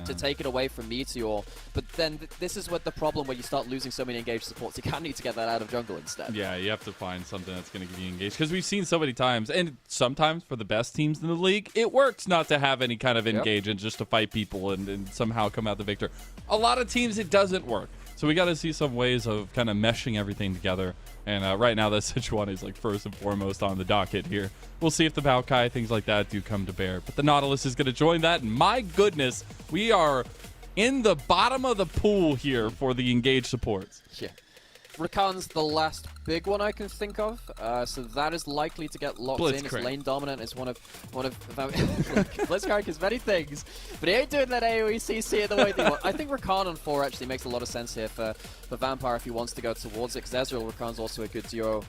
to take it away from Meteor, but then this is what the problem where you start losing so many engaged supports. You kind of need to get that out of jungle instead. Yeah, you have to find something that's going to give you engaged, because we've seen so many times, and sometimes for the best teams in the league, it works not to have any kind of engage and just to fight people and somehow come out the victor. A lot of teams, it doesn't work. So we got to see some ways of kind of meshing everything together. And right now, that Sejuani is like first and foremost on the docket here. We'll see if the Maokai, things like that, do come to bear. But the Nautilus is going to join that. And my goodness, we are in the bottom of the pool here for the engaged supports. Yeah. Rakan's the last big one I can think of, so that is likely to get locked in. It's lane dominant. It's one of Blitzcrank is many things, but he ain't doing that AoE CC in the way they want. I think Rakan on 4 actually makes a lot of sense here for Vampire if he wants to go towards it, because Ezreal Rakan's also a good duo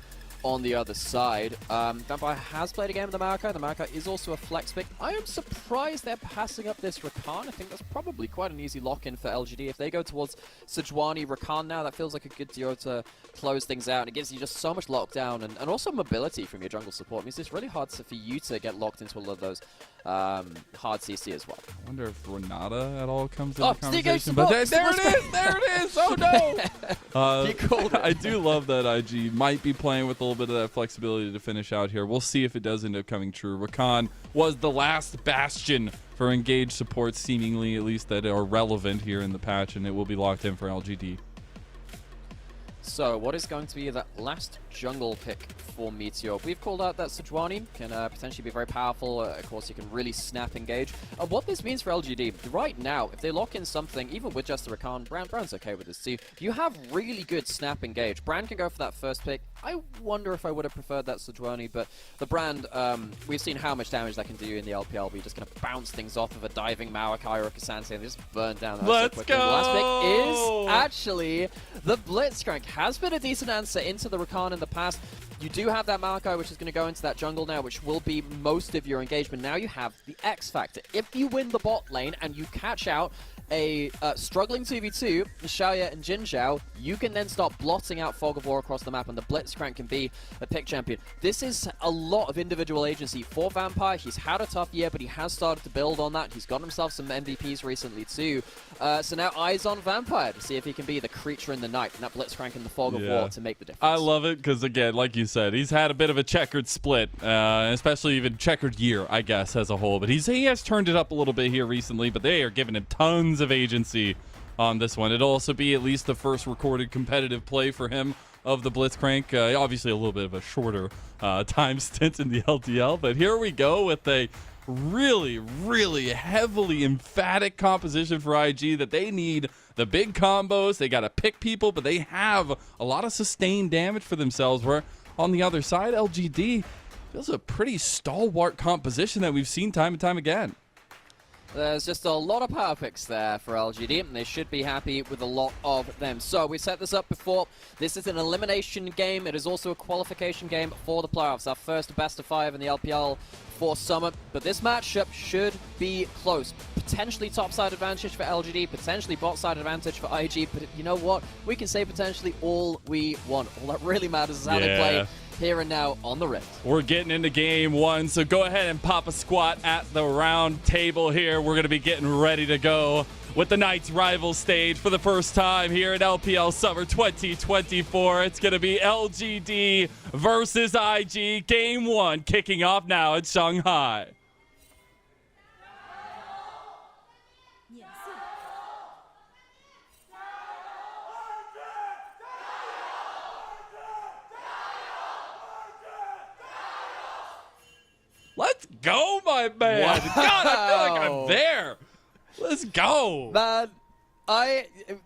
on the other side. Vampire has played a game with the Maokai. The Maokai is also a flex pick. I am surprised they're passing up this Rakan. I think that's probably quite an easy lock-in for LGD. If they go towards Sejuani, Rakan now, that feels like a good duo to close things out. And it gives you just so much lockdown and also mobility from your jungle support. It means it's really hard for you to get locked into a lot of those hard CC as well. I wonder if Renata at all comes into the conversation. Support. But there it is! There it is! Oh no! You called it. I do love that IG might be playing with a little bit of that flexibility to finish out here. We'll see if it does end up coming true. Rakan was the last bastion for engaged supports, seemingly at least, that are relevant here in the patch, and it will be locked in for LGD. So, what is going to be the last jungle pick for Meteor? We've called out that Sejuani can potentially be very powerful. Of course, you can really snap engage. What this means for LGD, right now, if they lock in something, even with just the Rakan, Brand's okay with this too. You have really good snap engage. Brand can go for that first pick. I wonder if I would have preferred that Sejuani, but the Brand, we've seen how much damage that can do in the LPL, but you just kind of bounce things off of a diving Maokai or a Cassante and just burn down that Let's so go! The last pick is actually the Blitzcrank. Has been a decent answer into the Rakan in the past. You do have that Maokai, which is going to go into that jungle now, which will be most of your engagement. Now you have the X Factor. If you win the bot lane and you catch out a struggling 2v2, Xiaoya and Jin Zhao, you can then start blotting out Fog of War across the map, and the Blitzcrank can be a pick champion. This is a lot of individual agency for Vampire. He's had a tough year, but he has started to build on that. He's got himself some MVPs recently too. So now eyes on Vampire to see if he can be the creature in the night, and that Blitzcrank in the Fog of War to make the difference. I love it because, again, like you said, he's had a bit of a checkered split, especially even checkered year, I guess, as a whole. But he has turned it up a little bit here recently, but they are giving him tons of agency on this one. It'll also be at least the first recorded competitive play for him of the Blitzcrank. Obviously a little bit of a shorter time stint in the LDL, but here we go with a really, really heavily emphatic composition for IG that they need the big combos. They got to pick people, but they have a lot of sustained damage for themselves, where on the other side, LGD feels a pretty stalwart composition that we've seen time and time again. There's just a lot of power picks there for LGD, and they should be happy with a lot of them. So we set this up before. This is an elimination game. It is also a qualification game for the playoffs. Our first best of 5 in the LPL for summer. But this matchup should be close. Potentially top-side advantage for LGD, potentially bot-side advantage for IG. But you know what? We can say potentially all we want. All that really matters is how they play here and now on the Rift. We're getting into game 1, so go ahead and pop a squat at the round table here. We're going to be getting ready to go with the Knights rival stage for the first time here at LPL Summer 2024. It's going to be LGD versus IG. Game 1 kicking off now in Shanghai. Let's go, my man. Wow. God, I feel like I'm there. Let's go. Man,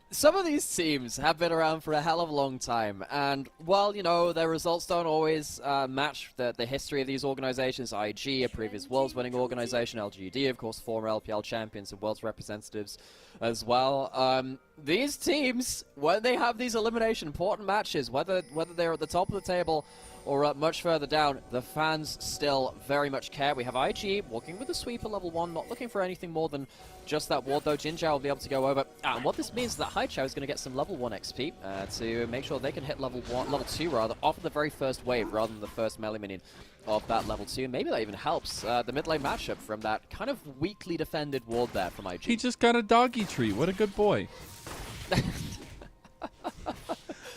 some of these teams have been around for a hell of a long time, and while, you know, their results don't always match the history of these organizations, IG, a previous Worlds winning organization, LGD, of course, former LPL champions and Worlds representatives as well. These teams, when they have these elimination important matches, whether they're at the top of the table or much further down, the fans still very much care. We have IG walking with a sweeper level 1, not looking for anything more than just that ward, though. Jinjiao will be able to go over. And what this means is that Haichao is going to get some level 1 XP to make sure they can hit level 2 rather, off of the very first wave rather than the first melee minion of that level 2. And maybe that even helps the mid lane matchup from that kind of weakly defended ward there from IG. He just got a doggy treat. What a good boy.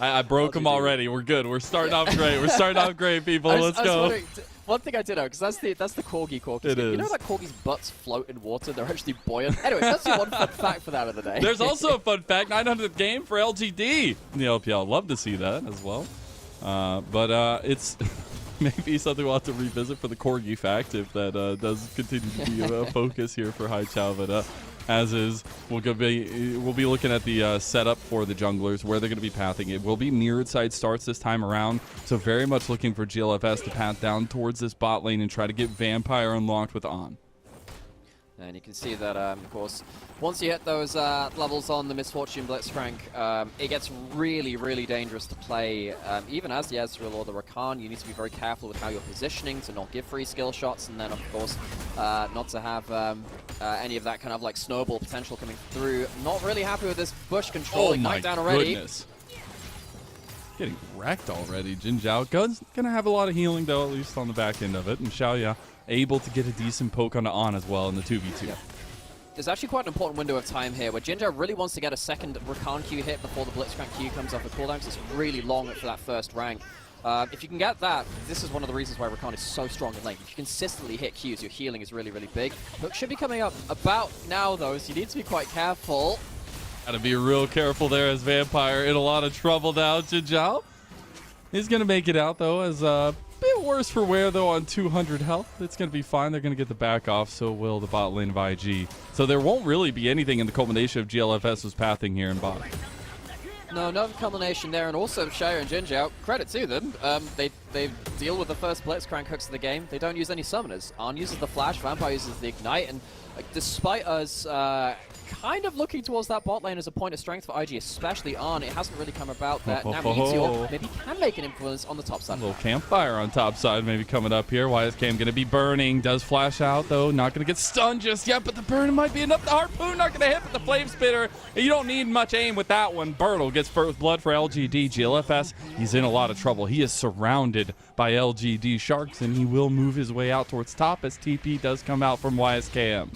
I broke him already. We're good. We're starting off great. We're starting off great, people. Let's go. One thing I did know, because that's the corgi skin. You know that corgi's butts float in water? They're actually buoyant. Anyway, that's one fun fact for that of the day. There's also a fun fact, 900th game for LGD in the LPL. Love to see that as well. But it's maybe something we'll have to revisit for the corgi fact if that does continue to be a focus here for Haichao. But as is, we'll be looking at the setup for the junglers, where they're going to be pathing. It will be mirrored side starts this time around, so very much looking for GLFS to path down towards this bot lane and try to get Vampire unlocked with On. And you can see that, of course, once you hit those levels on the Misfortune Blitzcrank, it gets really, really dangerous to play. Even as the Ezreal or the Rakan, you need to be very careful with how you're positioning to not give free skill shots, and then, of course, not to have any of that kind of like snowball potential coming through. Not really happy with this bush controlling Knight down already. Goodness. Getting wrecked already. Jin Zhao gonna have a lot of healing, though, at least on the back end of it. And Xiaoya able to get a decent poke onto On as well in the 2v2. Yep. There's actually quite an important window of time here where Jinja really wants to get a second Rakan Q hit before the Blitzcrank Q comes off the cooldown, because it's really long for that first rank. If you can get that, this is one of the reasons why Rakan is so strong in lane. If you consistently hit Qs, your healing is really, really big. Hook should be coming up about now, though, so you need to be quite careful. Gotta be real careful there, as Vampire in a lot of trouble now. Jin Zhao is gonna make it out, though, as bit worse for wear, though, on 200 health. It's going to be fine. They're going to get the back off, so will the bot lane of IG. So there won't really be anything in the culmination of GLFS's pathing here in bot. No, no culmination there, and also Xiao and Jinjiao, credit to them. They deal with the first Blitzcrank hooks of the game. They don't use any summoners. Arn uses the flash, Vampire uses the ignite, and despite us kind of looking towards that bot lane as a point of strength for IG, especially Arn, it hasn't really come about that. Now Meteor maybe can make an influence on the top side. A little campfire on top side maybe coming up here. YSKM going to be burning. Does flash out, though. Not going to get stunned just yet, but the burn might be enough. The Harpoon not going to hit, but the Flame Spitter, you don't need much aim with that one. Birtle gets first blood for LGD. GLFS, he's in a lot of trouble. He is surrounded by LGD Sharks, and he will move his way out towards top as TP does come out from YSKM.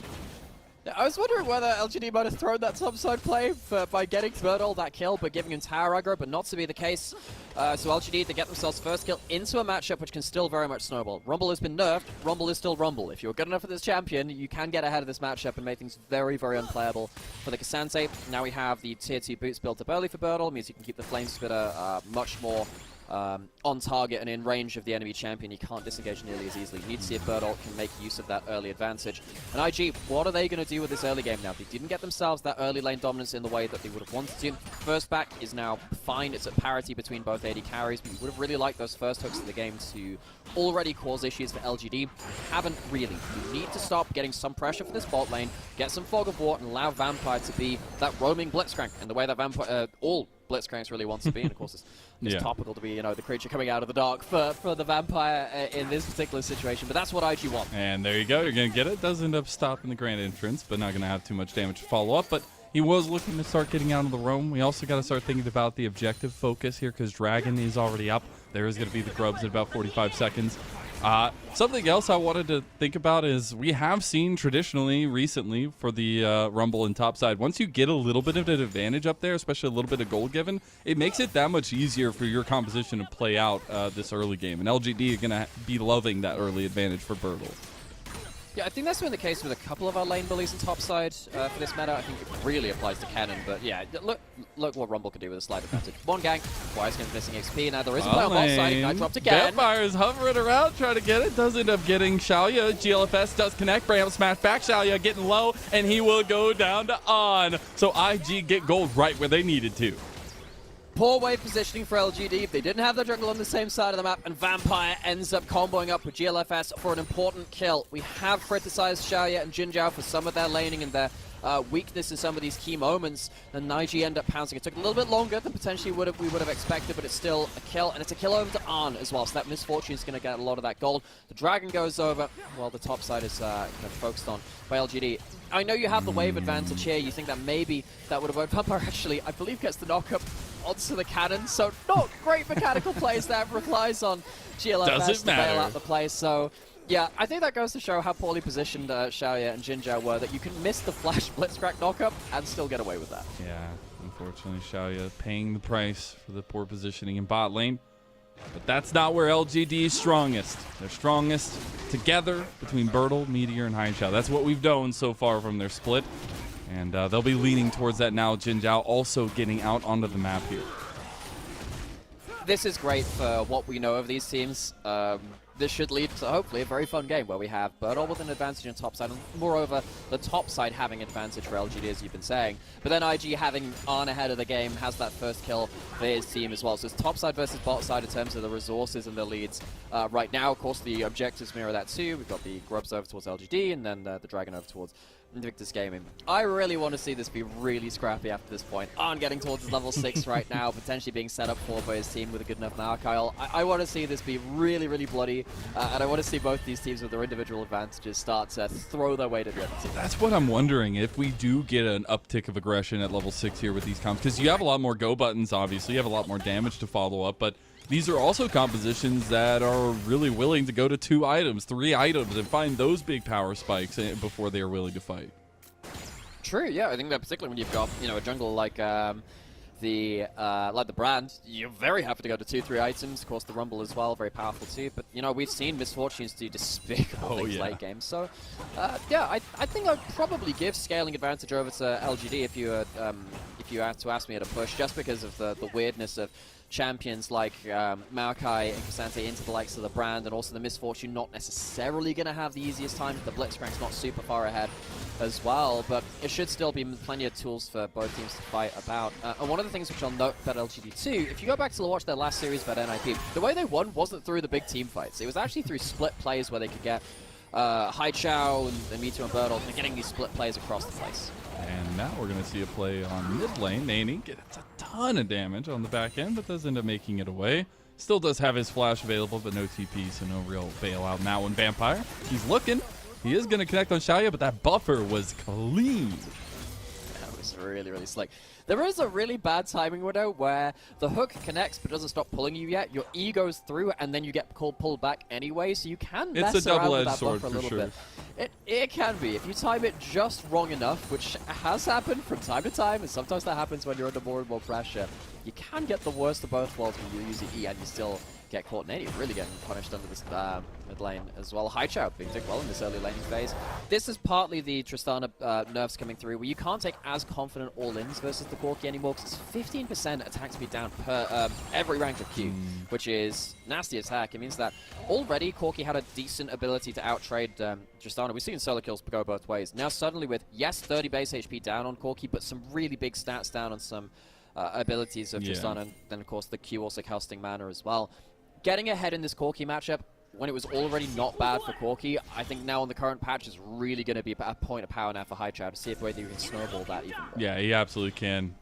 I was wondering whether LGD might have thrown that topside play by getting Birtle that kill, but giving him tower aggro, but not to be the case. So LGD, they get themselves first kill into a matchup which can still very much snowball. Rumble has been nerfed. Rumble is still Rumble. If you're good enough for this champion, you can get ahead of this matchup and make things very, very unplayable for the Cassante. Now we have the tier 2 boots built up early for Birtle. Means you can keep the Flame Spitter much more on target and in range of the enemy champion, you can't disengage nearly as easily. You need to see if Birdalt can make use of that early advantage. And IG, what are they going to do with this early game now? They didn't get themselves that early lane dominance in the way that they would have wanted to. First back is now fine. It's at parity between both AD carries, but you would have really liked those first hooks of the game to already cause issues for LGD. Haven't really. You need to stop getting some pressure for this bot lane, get some Fog of War, and allow Vampire to be that roaming Blitzcrank in the way that Vampire, all Blitzcranks really wants to be, and of course it's topical to be, you know, the creature coming out of the dark for the Vampire in this particular situation, but that's what IG want. And there you go, you're going to get it. Does end up stopping the Grand Entrance, but not going to have too much damage to follow up, but he was looking to start getting out of the roam. We also got to start thinking about the objective focus here, because Dragon is already up. There is going to be the grubs in about 45 seconds. Something else I wanted to think about is we have seen traditionally recently for the Rumble and topside, once you get a little bit of an advantage up there, especially a little bit of gold given, it makes it that much easier for your composition to play out this early game. And LGD are going to be loving that early advantage for Birdle. Yeah, I think that's been the case with a couple of our lane bullies in topside for this meta. I think it really applies to Cannon, but yeah, look what Rumble can do with a slight advantage. One gang, Wiseman's missing XP, now there is a play on bot side, Ignite dropped again. Vampire is hovering around trying to get it, does end up getting Xiaoya. GLFS does connect, Bram smash back, Xiaoya getting low, and he will go down to On. So IG get gold right where they needed to. Poor wave positioning for LGD. They didn't have the jungle on the same side of the map, and Vampire ends up comboing up with GLFS for an important kill. We have criticized Xiaoya and Jinzhao for some of their laning and their weakness in some of these key moments, and Nige end up pouncing. It took a little bit longer than potentially we would have expected, but it's still a kill, and it's a kill over to Arn as well, so that Misfortune is going to get a lot of that gold. The Dragon goes over, while the top side is kind of focused on by LGD. I know you have the wave advantage here. You think that maybe that would have worked. Vampire actually, I believe, gets the knock-up onto the cannon, so not great mechanical plays there. Relies on GLFS to bail out the play, so yeah, I think that goes to show how poorly positioned Xiaoya and Jinzhao were, that you can miss the flash Blitzcrank knock-up and still get away with that. Yeah, unfortunately, Xiaoya paying the price for the poor positioning in bot lane. But that's not where LGD is strongest. They're strongest together between Birdle, Meteor, and Haichao. That's what we've known so far from their split. And they'll be leaning towards that now. Jinzhao also getting out onto the map here. This is great for what we know of these teams. This should lead to hopefully a very fun game where we have Birdle with an advantage on top side, and moreover, the top side having advantage for LGD, as you've been saying. But then IG having on ahead of the game has that first kill for his team as well. So it's top side versus bot side in terms of the resources and the leads right now. Of course, the objectives mirror that too. We've got the Grubs over towards LGD, and then the Dragon over towards Invictus Gaming. I really want to see this be really scrappy after this point. Arn getting towards his level 6 right now, potentially being set up for by his team with a good enough Narkile. I want to see this be really, really bloody, and I want to see both these teams with their individual advantages start to throw their weight at the other team. That's what I'm wondering, if we do get an uptick of aggression at level 6 here with these comps, because you have a lot more go buttons, obviously, you have a lot more damage to follow up, but these are also compositions that are really willing to go to 2 items, 3 items, and find those big power spikes before they are willing to fight. True, yeah, I think that particularly when you've got, you know, a jungle like the brand, you're very happy to go to 2-3 items. Of course, the Rumble as well, very powerful too. But you know, we've seen Misfortunes do despicable things late game. So yeah, I think I'd probably give scaling advantage over to LGD if you had to ask me at a push, just because of the weirdness of champions like Maokai and Cassante into the likes of the brand, and also the Misfortune not necessarily going to have the easiest time. The Blitzcrank's not super far ahead as well, but it should still be plenty of tools for both teams to fight about. And one of the things which I'll note about LGD too, if you go back to watch their last series about NIP, the way they won wasn't through the big team fights. It was actually through split plays where they could get Haichao and Meteor and Birdle, and getting these split plays across the place. And now we're going to see a play on mid lane. Nani gets a ton of damage on the back end, but does end up making it away. Still does have his flash available, but no TP, so no real bailout. Now one Vampire, he's looking. He is going to connect on Xiaoya, but that buffer was clean. That was really, really slick. There is a really bad timing window where the hook connects but doesn't stop pulling you yet. Your E goes through and then you get pulled back anyway, so you can mess around with that buffer a little bit. It can be. If you time it just wrong enough, which has happened from time to time, and sometimes that happens when you're under more and more pressure, you can get the worst of both worlds when you use the E and you still get caught. Nady really getting punished under this mid lane as well. Haichao being doing well in this early laning phase. This is partly the Tristana nerfs coming through, where you can't take as confident all-ins versus the Corki anymore, because it's 15% attack speed down per every rank of Q, which is nasty attack. It means that already Corki had a decent ability to outtrade Tristana. We've seen solo kills go both ways. Now suddenly with, yes, 30 base HP down on Corki, but some really big stats down on some abilities of Tristana, and then of course the Q also casting mana as well. Getting ahead in this Corki matchup, when it was already not bad for Corki, I think now on the current patch is really going to be a point of power now for Haichao to see if whether you can snowball that even more. Yeah, he absolutely can.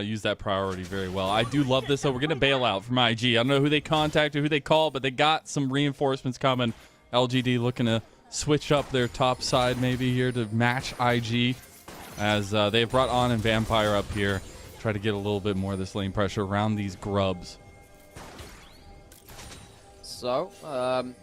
Use that priority very well. I do love this, though. We're going to bail out from IG. I don't know who they contacted, who they called, but they got some reinforcements coming. LGD looking to switch up their top side maybe here to match IG, as they've brought on and Vampire up here. Try to get a little bit more of this lane pressure around these grubs. So,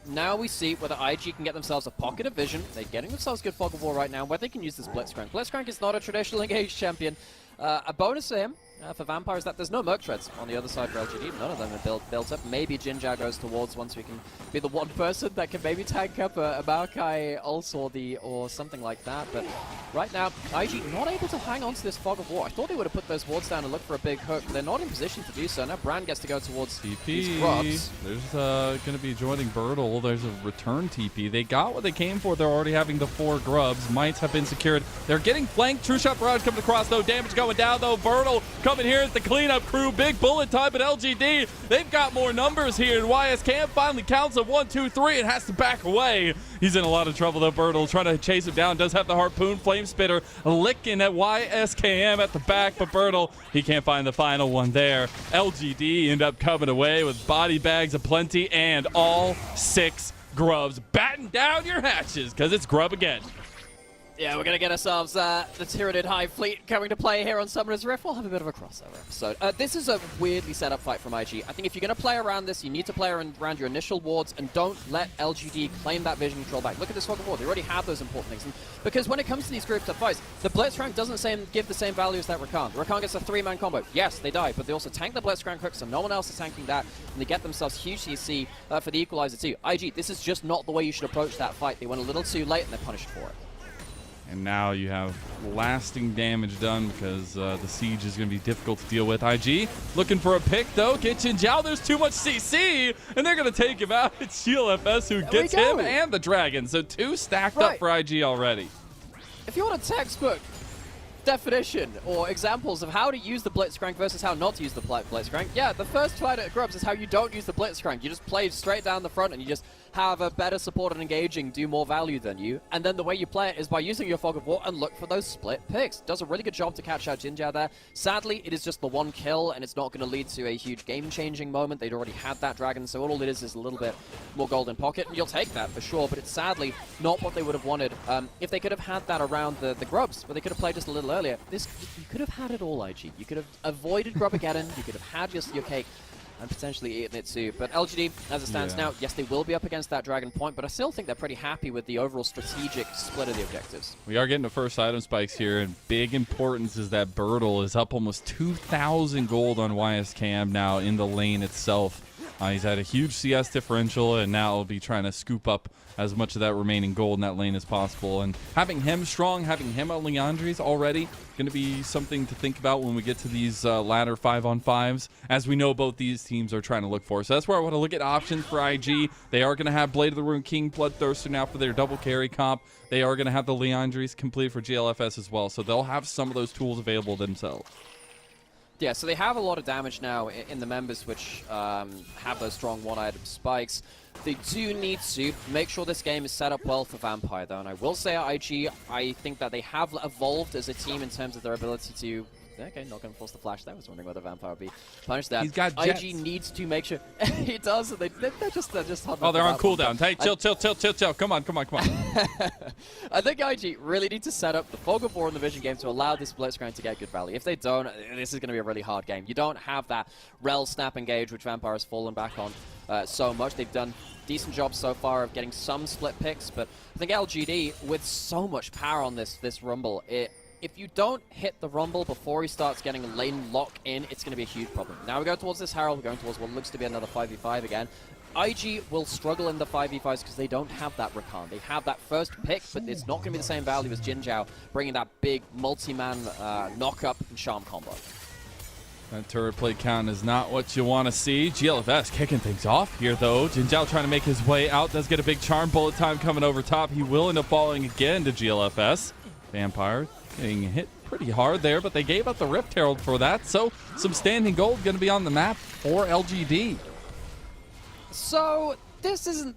now we see whether IG can get themselves a pocket of vision. They're getting themselves good fog of war right now, where they can use this Blitzcrank. Blitzcrank is not a traditional engaged champion. A bonus for him, for Vampire, is that there's no Merc Treads on the other side for LGD. None of them are built up. Maybe Jinja goes towards once we can be the one person that can maybe tank up a Maokai also or something like that. But right now, IG not able to hang on to this fog of war. I thought they would have put those wards down and looked for a big hook. They're not in position to do so. Now Brand gets to go towards these grubs. There's going to be joining Birdle. There's a return TP. They got what they came for. They're already having the 4 grubs. Mites have been secured. They're getting flanked. True Shot Barrage coming across, though. Damage going down, though. Birdle coming here as the cleanup crew. Big bullet time, but LGD, they've got more numbers here. And YSKM finally counts of 1, 2, 3 and has to back away. He's in a lot of trouble, though. Birdle trying to chase him down. Does have the Harpoon Flame Spitter licking at YSKM at the back, but Birdle, he can't find the final one there. LGD end up coming away with body bags aplenty and all 6 grubs. Batten down your hatches, because it's grub again. Yeah, we're going to get ourselves the Tyranid Hive fleet coming to play here on Summoner's Rift. We'll have a bit of a crossover episode. This is a weirdly set up fight from IG. I think if you're going to play around this, you need to play around your initial wards and don't let LGD claim that vision control back. Look at this fog of war. They already have those important things. And because when it comes to these grouped up fights, the Blitzcrank doesn't give the same value as that Rakan. The Rakan gets a 3-man combo. Yes, they die, but they also tank the Blitzcrank hook, so no one else is tanking that, and they get themselves huge CC for the equalizer too. IG, this is just not the way you should approach that fight. They went a little too late and they're punished for it. And now you have lasting damage done because the siege is going to be difficult to deal with. IG looking for a pick, though. Kitchen Jiao, there's too much CC, and they're going to take him out. It's GLFS who gets him and the Dragon. So 2 stacked up for IG already. If you want a textbook definition or examples of how to use the Blitzcrank versus how not to use the Blitzcrank, yeah, the first fight at Grubs is how you don't use the Blitzcrank. You just play straight down the front and you just have a better support and engaging do more value than you. And then the way you play it is by using your Fog of War and look for those split picks. Does a really good job to catch out Jinja there. Sadly, it is just the 1 kill and it's not going to lead to a huge game-changing moment. They'd already had that Dragon, so all it is a little bit more golden pocket. And you'll take that for sure, but it's sadly not what they would have wanted. If they could have had that around the Grubs, where they could have played just a little earlier, you could have had it all, IG. You could have avoided Grubageddon, you could have had your cake, and potentially eaten it too. But LGD, as it stands now, yes, they will be up against that Dragon Point, but I still think they're pretty happy with the overall strategic split of the objectives. We are getting the first item spikes here, and big importance is that Birdle is up almost 2,000 gold on YSKM now in the lane itself. He's had a huge CS differential, and now will be trying to scoop up as much of that remaining gold in that lane as possible. And having him strong, having him on Leandri's already going to be something to think about when we get to these latter 5-on-5s, as we know both these teams are trying to look for. So that's where I want to look at options for IG. They are going to have Blade of the Rune King, Bloodthirster now for their double carry comp. They are going to have the Leandri's complete for GLFS as well, so they'll have some of those tools available themselves. Yeah, so they have a lot of damage now in the members, which have those strong 1-item spikes. They do need to make sure this game is set up well for Vampire, though. And I will say at IG, I think that they have evolved as a team in terms of their ability to... Okay, not going to force the flash there. I was wondering whether Vampire would be punished there. He's got jets. IG needs to make sure... he does, and they're just oh, they're on cooldown. Hey, chill. Come on. I think IG really need to set up the Fog of War in the Vision game to allow this Blitzcrank to get good value. If they don't, this is going to be a really hard game. You don't have that Rel Snap Engage, which Vampire has fallen back on so much. They've done decent job so far of getting some split picks, but I think LGD, with so much power on this Rumble, if you don't hit the Rumble before he starts getting a lane lock in, it's going to be a huge problem. Now we go towards this Herald, we're going towards what looks to be another 5v5 again. IG will struggle in the 5v5s because they don't have that Rakan. They have that first pick, but it's not going to be the same value as Jin Zhao, bringing that big multi-man knock-up and charm combo. That turret play count is not what you want to see. GLFS kicking things off here, though. Jin Zhao trying to make his way out. Does get a big charm. Bullet time coming over top. He will end up falling again to GLFS. Vampire getting hit pretty hard there, but they gave up the Rift Herald for that. So some standing gold going to be on the map for LGD. So this isn't,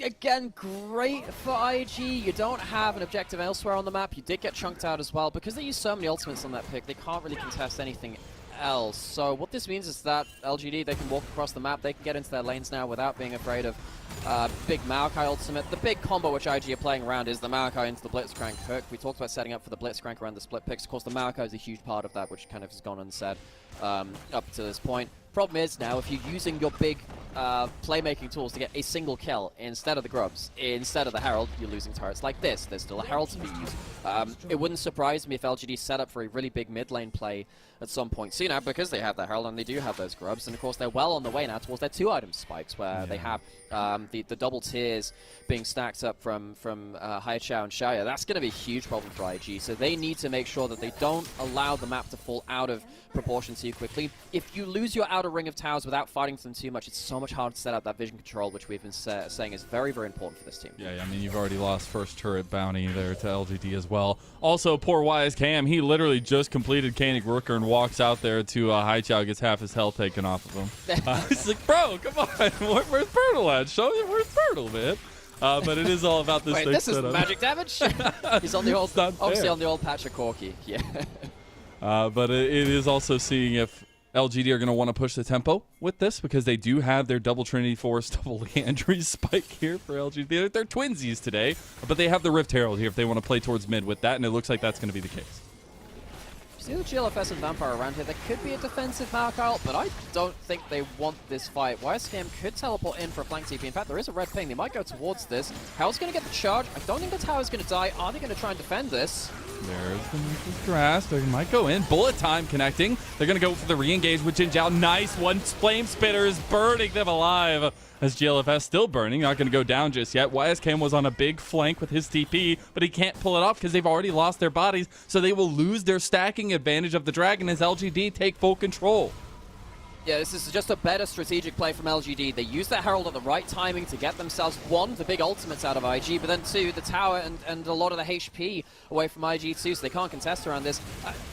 again, great for IG. You don't have an objective elsewhere on the map. You did get chunked out as well. Because they use so many ultimates on that pick, they can't really contest anything else. So what this means is that LGD, they can walk across the map, they can get into their lanes now without being afraid of big Maokai ultimate. The big combo which IG are playing around is the Maokai into the Blitzcrank hook. We talked about setting up for the Blitzcrank around the split picks. Of course, the Maokai is a huge part of that, which kind of has gone unsaid up to this point. Problem is now, if you're using your big playmaking tools to get a single kill instead of the grubs, instead of the Herald, you're losing turrets like this. There's still a Herald to be used. It wouldn't surprise me if LGD set up for a really big mid lane play at some point. So, you know, because they have the Herald and they do have those grubs, and of course they're well on the way now towards their 2-item spikes, where they have the double tiers being stacked up from Haichao and Shaya. That's going to be a huge problem for IG, so they need to make sure that they don't allow the map to fall out of proportion too quickly. If you lose your outer ring of towers without fighting them too much, it's so much harder to set up that vision control, which we've been saying is very, very important for this team. Yeah, I mean, you've already lost first turret bounty there to LGD as well. Also, poor Wise Cam, he literally just completed Koenig Rooker and walks out there to Haichao, gets half his health taken off of him. He's like, bro, come on, where's Fertile at? Show me where's Fertile, man. But it is all about this. Wait, this is magic damage? He's on the old, obviously on the old patch of Corki. Yeah. But it is also seeing if LGD are going to want to push the tempo with this, because they do have their double Trinity Force, double Leandry spike here for LGD. They're twinsies today, but they have the Rift Herald here if they want to play towards mid with that, and it looks like that's going to be the case. See the GLFS and Vampire around here. There could be a defensive Maokai, but I don't think they want this fight. YSKM could teleport in for a flank TP. In fact, there is a red ping. They might go towards this. How's going to get the charge? I don't think the tower's going to die. Are they going to try and defend this? There's the grass. They might go in. Bullet time connecting. They're going to go for the re-engage with Jin Zhao. Nice one. Flame Spitter is burning them alive. As GLFS still burning, not going to go down just yet. YSKM was on a big flank with his TP, but he can't pull it off because they've already lost their bodies, so they will lose their stacking advantage of the Dragon as LGD take full control. Yeah, this is just a better strategic play from LGD. They use that Herald at the right timing to get themselves, one, the big ultimates out of IG, but then two, the tower and a lot of the HP away from IG too, so they can't contest around this.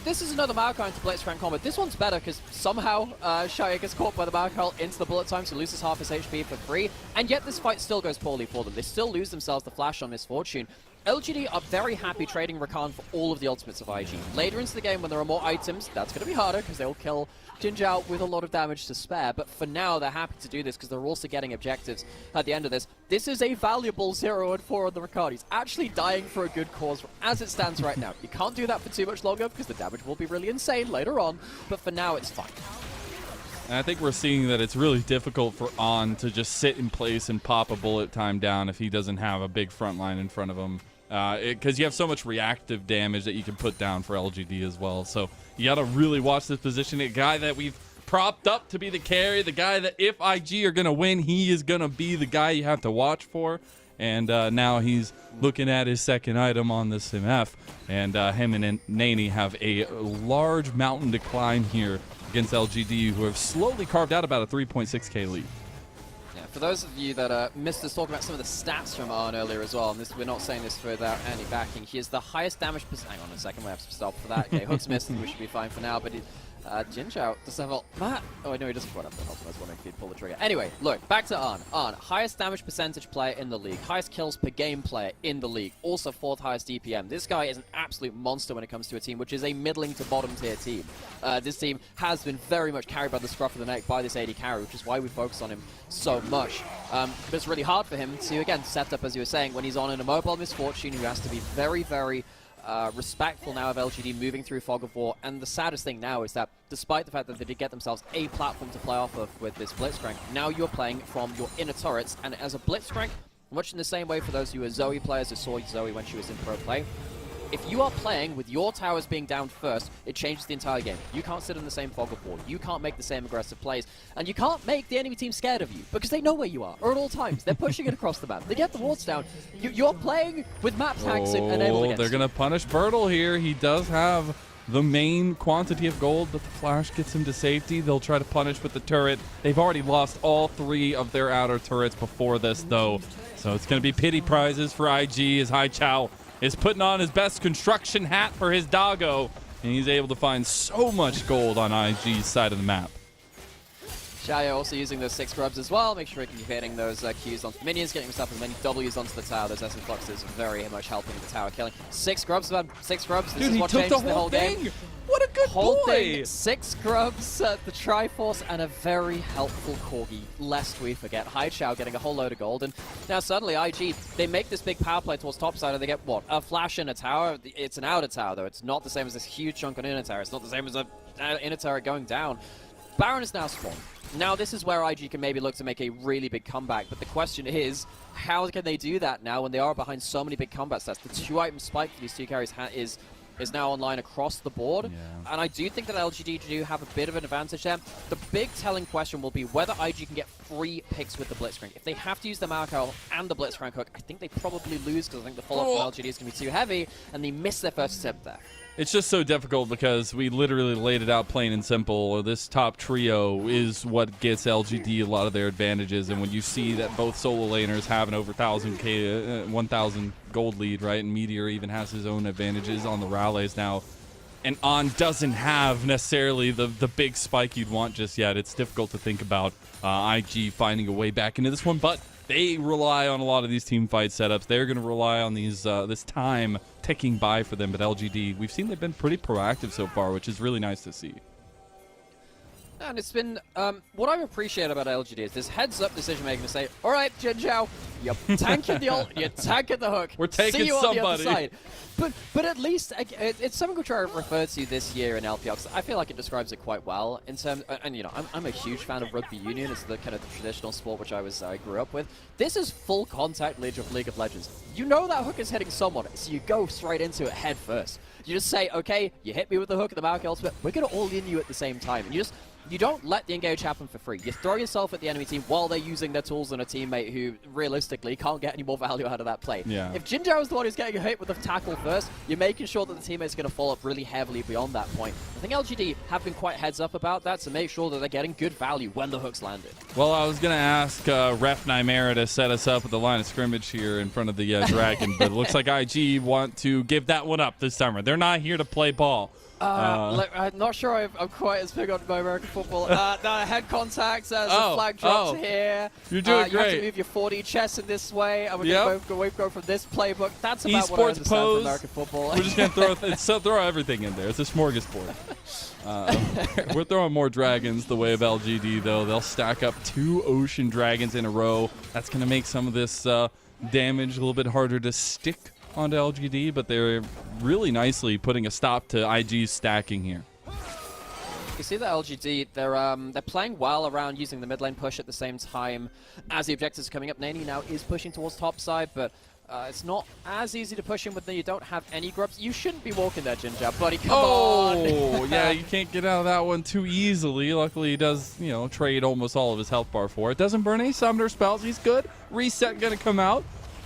This is another Maokai into Blitzcrank combo. This one's better because somehow Shaya gets caught by the Maokai into the bullet time, so loses half his HP for free, and yet this fight still goes poorly for them. They still lose themselves the flash on Misfortune. LGD are very happy trading Rakan for all of the ultimates of IG. Later into the game, when there are more items, that's going to be harder because they will kill Jin Zhao with a lot of damage to spare. But for now, they're happy to do this because they're also getting objectives at the end of this. This is a valuable 0-4 on the Rakan. He's actually dying for a good cause as it stands right now. You can't do that for too much longer because the damage will be really insane later on. But for now, it's fine. And I think we're seeing that it's really difficult for On to just sit in place and pop a bullet time down if he doesn't have a big front line in front of him. Because you have so much reactive damage that you can put down for LGD as well. So you got to really watch this position. A guy that we've propped up to be the carry, the guy that if IG are going to win, he is going to be the guy you have to watch for. And now he's looking at his second item on the SimF. And him and Nani have a large mountain decline here against LGD, who have slowly carved out about a 3.6k lead. For those of you that missed us talking about some of the stats from Arn earlier as well, and we're not saying this without any backing, he is the highest damage percent. Hang on a second, we have to stop for that. Okay, Hook's missed, we should be fine for now, but Jin Zhao does have oh no, he doesn't put up the ultimate. I was wondering if he'd pull the trigger. Anyway, look, back to Arn. Arn, highest damage percentage player in the league, highest kills per game player in the league, also 4th highest DPM. This guy is an absolute monster when it comes to a team, which is a middling to bottom tier team. This team has been very much carried by the scruff of the neck by this AD carry, which is why we focus on him so much. But it's really hard for him to, again, set up, as you were saying, when he's on an immobile Misfortune, who has to be very, very respectful now of LGD moving through Fog of War. And the saddest thing now is that despite the fact that they did get themselves a platform to play off of with this Blitzcrank, now you're playing from your inner turrets. And as a Blitzcrank, much in the same way for those who are Zoe players who saw Zoe when she was in pro play, If you are playing with your towers being down first, it changes the entire game. You can't sit in the same fog of war. You can't make the same aggressive plays. And you can't make the enemy team scared of you because they know where you are, or at all times. They're pushing it across the map. They get the wards down. You're playing with map tanks enabled against they're going to punish Bertle here. He does have the main quantity of gold, but the flash gets him to safety. They'll try to punish with the turret. They've already lost all 3 of their outer turrets before this, though. So it's going to be pity prizes for IG as Hai Chao is putting on his best construction hat for his doggo, and he's able to find so much gold on IG's side of the map. Xiaoyu also using those 6 grubs as well. Make sure he can keep hitting those Qs onto minions, getting himself as many Ws onto the tower. Those essence fluxes very much helping the tower killing. 6 grubs, man. 6 grubs. This Dude, is what he took changes the whole thing. game. What a good Whole boy. thing, 6 grubs, the Triforce, and a very helpful Corgi, lest we forget. Hai Chao getting a whole load of gold, and now suddenly IG, they make this big power play towards topside, and they get, what, a flash in a tower? It's an outer tower, though. It's not the same as this huge chunk on inner tower. It's not the same as a inner tower going down. Baron is now spawned. Now this is where IG can maybe look to make a really big comeback, but the question is, how can they do that now when they are behind so many big combat sets? The 2-item spike for these 2 carries is now online across the board, and I do think that LGD do have a bit of an advantage there. The big telling question will be whether IG can get free picks with the Blitzcrank. If they have to use the Marco and the Blitzcrank hook, I think they probably lose because I think the follow-up from LGD is going to be too heavy, and they miss their first attempt there. It's just so difficult because we literally laid it out plain and simple. This top trio is what gets LGD a lot of their advantages, and when you see that both solo laners have an over 1,000 gold lead, right, and Meteor even has his own advantages on the rallies now, and On doesn't have necessarily the big spike you'd want just yet, it's difficult to think about IG finding a way back into this one, but they rely on a lot of these team fight setups. They're going to rely on these this time ticking by for them. But LGD, we've seen they've been pretty proactive so far, which is really nice to see. And it's been, what I appreciate about LGD is this heads-up decision-making to say, all right, Jin Zhao, you're tanking the ult, you're tanking the hook. We're taking See you somebody. on the other side. But at least, it's something which I referred to this year in LPL, because I feel like it describes it quite well in terms, and you know, I'm a huge fan of rugby union. It's the kind of the traditional sport which I grew up with. This is full contact League of Legends. You know that hook is hitting someone, so you go straight into it head first. You just say, okay, you hit me with the hook at the Mark Ultimate, we're going to all-in you at the same time. And you don't let the engage happen for free. You throw yourself at the enemy team while they're using their tools on a teammate who, realistically, can't get any more value out of that play. Yeah. If Jin Zhao is the one who's getting hit with the tackle first, you're making sure that the teammate's going to fall up really heavily beyond that point. I think LGD have been quite heads up about that to make sure that they're getting good value when the hook's landed. Well, I was going to ask Ref Nymera to set us up at the line of scrimmage here in front of the Dragon, but it looks like IG want to give that one up this summer. They're not here to play ball. I'm not sure I'm quite as big on my American football. The head contact as the flag drops here. You're doing You great. have to move your 4D chest in this way, and we're going to go from this playbook. That's about what I Esports understand pose. from American football. We're just going to throw everything in there. It's a smorgasbord. We're throwing more dragons the way of LGD, though. They'll stack up 2 ocean dragons in a row. That's going to make some of this damage a little bit harder to stick onto LGD, but they're really nicely putting a stop to IG's stacking here. You see that LGD, they're playing well around using the mid lane push at the same time as the objectives are coming up. Nani now is pushing towards top side, but it's not as easy to push him when you don't have any grubs. You shouldn't be walking there, Jin Zhao, buddy. Come on. Oh, yeah, you can't get out of that one too easily. Luckily, he does, trade almost all of his health bar for it. Doesn't burn any summoner spells. He's good. Reset gonna come out.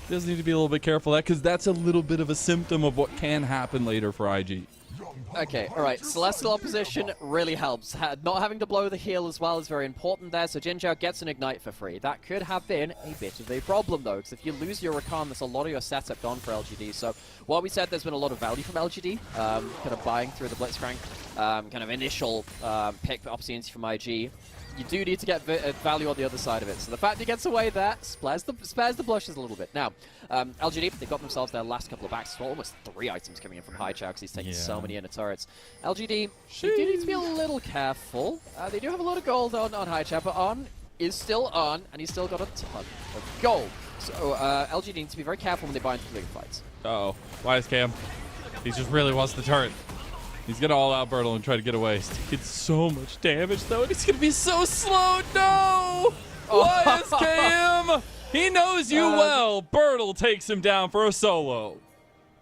Does need to be a little bit careful of that, because that's a little bit of a symptom of what can happen later for IG. Okay, alright, Celestial Opposition really helps. Not having to blow the heal as well is very important there, so Jin Zhao gets an Ignite for free. That could have been a bit of a problem, though, because if you lose your Rakan, there's a lot of your setup gone for LGD. So, while we said there's been a lot of value from LGD, kind of buying through the Blitzcrank, kind of initial pick opportunity from IG, you do need to get value on the other side of it. So the fact he gets away there spares the blushes a little bit. Now, LGD, they've got themselves their last couple of backs. Well, almost 3 items coming in from Hai Chao because he's taking so many inner turrets. LGD, they do need to be a little careful. They do have a lot of gold on Hai Chao, but On is still on, and he's still got a ton of gold. So LGD needs to be very careful when they buy into the big fights. Uh-oh. Why is Cam? He just really wants the turret. He's going to all-out Bertle and try to get away. He's taking so much damage, though, and he's going to be so slow. No! Why is Cam? He knows you well. Bertle takes him down for a solo.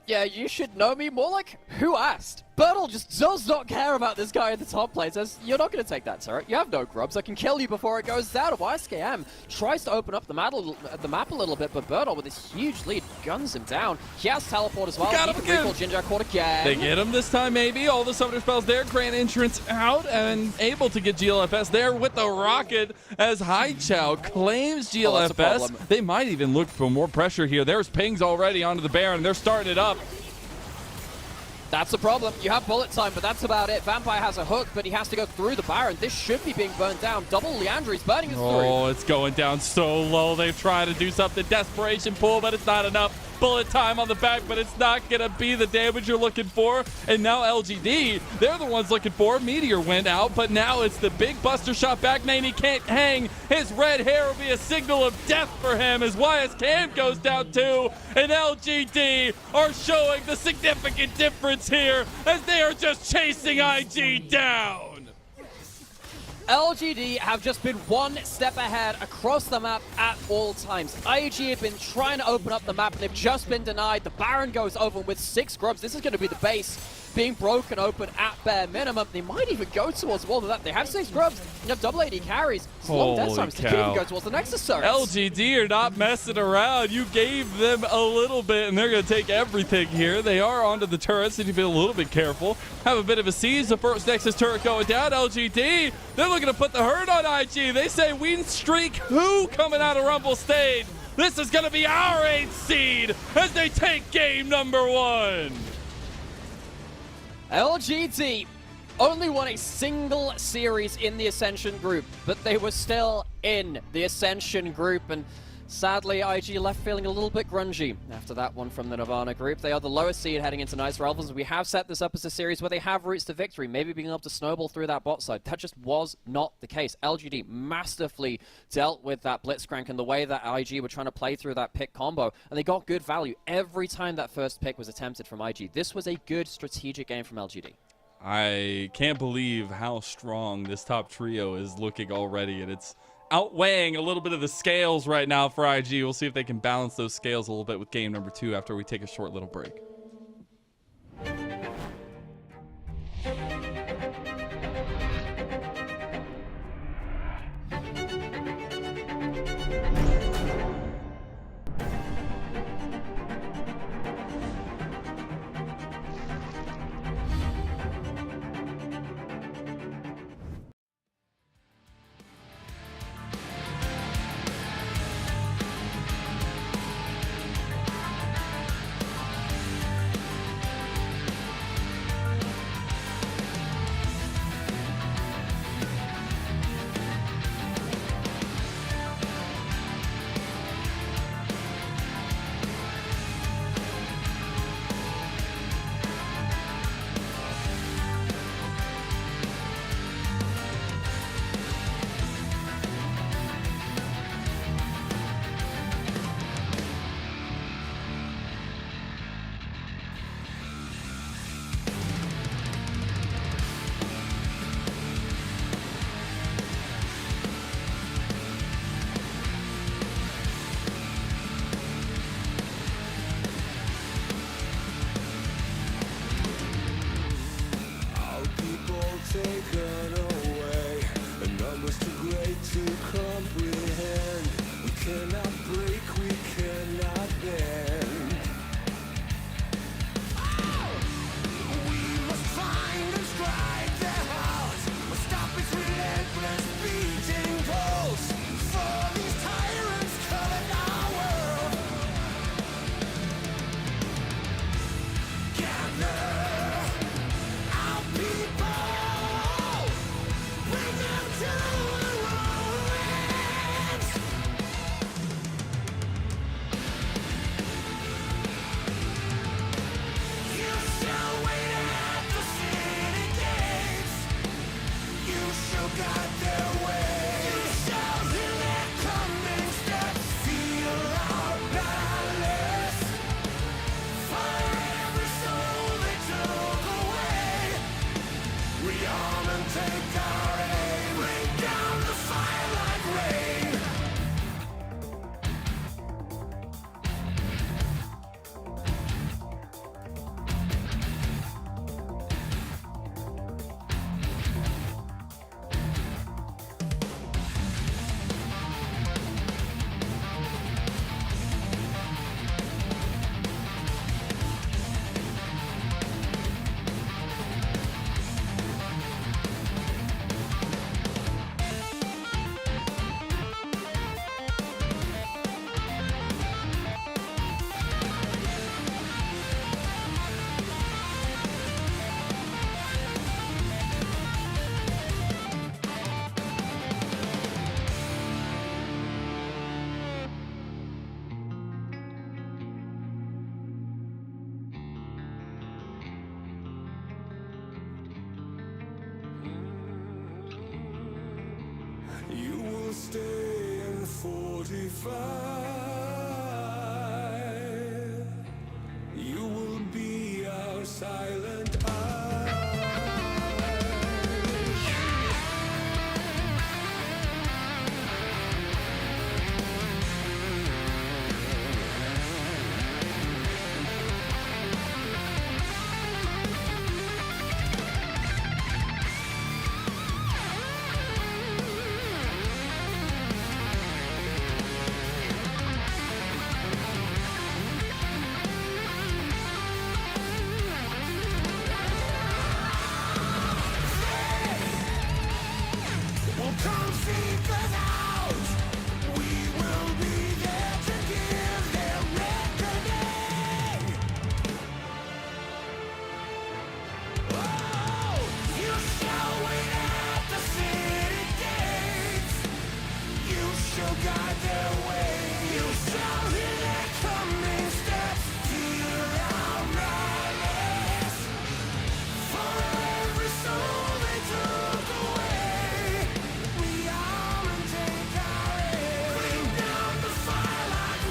Yeah, you should know me. More like, who asked? Bertle just does not care about this guy in the top lane. Says, you're not going to take that turret. You have no grubs. I can kill you before it goes down. YSKM tries to open up the map a little bit, but Bertle, with this huge lead, guns him down. He has teleport as well. Got He him can again. recall Ginger Court again. They get him this time, maybe. All the summoner spells there. Grand entrance out and able to get GLFS there with the rocket as Haichao claims that's a GLFS. problem. They might even look for more pressure here. There's pings already onto the Baron. They're starting it up. That's a problem. You have bullet time, but that's about it. Vampire has a hook, but he has to go through the Baron. This should be being burned down. Double Leandri's burning us through. Oh, it's going down so low. They've tried to do something. Desperation pull, but it's not enough. Bullet time on the back, but it's not going to be the damage you're looking for. And now LGD, they're the ones looking for. Meteor went out, but now it's the big buster shot back. Nane, he can't hang. His red hair will be a signal of death for him as YSKM goes down too. And LGD are showing the significant difference here as they are just chasing IG down. LGD have just been one step ahead across the map at all times. IG have been trying to open up the map and they've just been denied. The Baron goes over with 6 grubs. This is going to be the base being broken open at bare minimum. They might even go towards more than that. They have 6 grubs. You have double AD carries. It's long death Holy times. They can even cow. go towards the Nexus turrets. LGD are not messing around. You gave them a little bit, and they're going to take everything here. They are onto the turrets. Need to be a little bit careful. Have a bit of a siege. The first Nexus turret going down. LGD, they're looking to put the hurt on IG. They say win streak who coming out of Rumble stage. This is going to be our 8th seed as they take game number 1. LGD only won a single series in the Ascension group, but they were still in the Ascension group, and sadly, IG left feeling a little bit grungy after that one from the Nirvana group. They are the lowest seed heading into Nice Rivals. We have set this up as a series where they have routes to victory, maybe being able to snowball through that bot side. That just was not the case. LGD masterfully dealt with that Blitzcrank and the way that IG were trying to play through that pick combo, and they got good value every time that first pick was attempted from IG. This was a good strategic game from LGD. I can't believe how strong this top trio is looking already, and it's outweighing a little bit of the scales right now for IG. We'll see if they can balance those scales a little bit with game number 2 after we take a short little break. You will stay and fortify. You will be our silent eye. Come seek us out. We will be there to give them reckoning. Oh, you shall wait at the city gates. You shall guide their way. You shall hear their coming steps. Feel our malice. For every soul they took away. We arm and take our aim. Bring down the fire like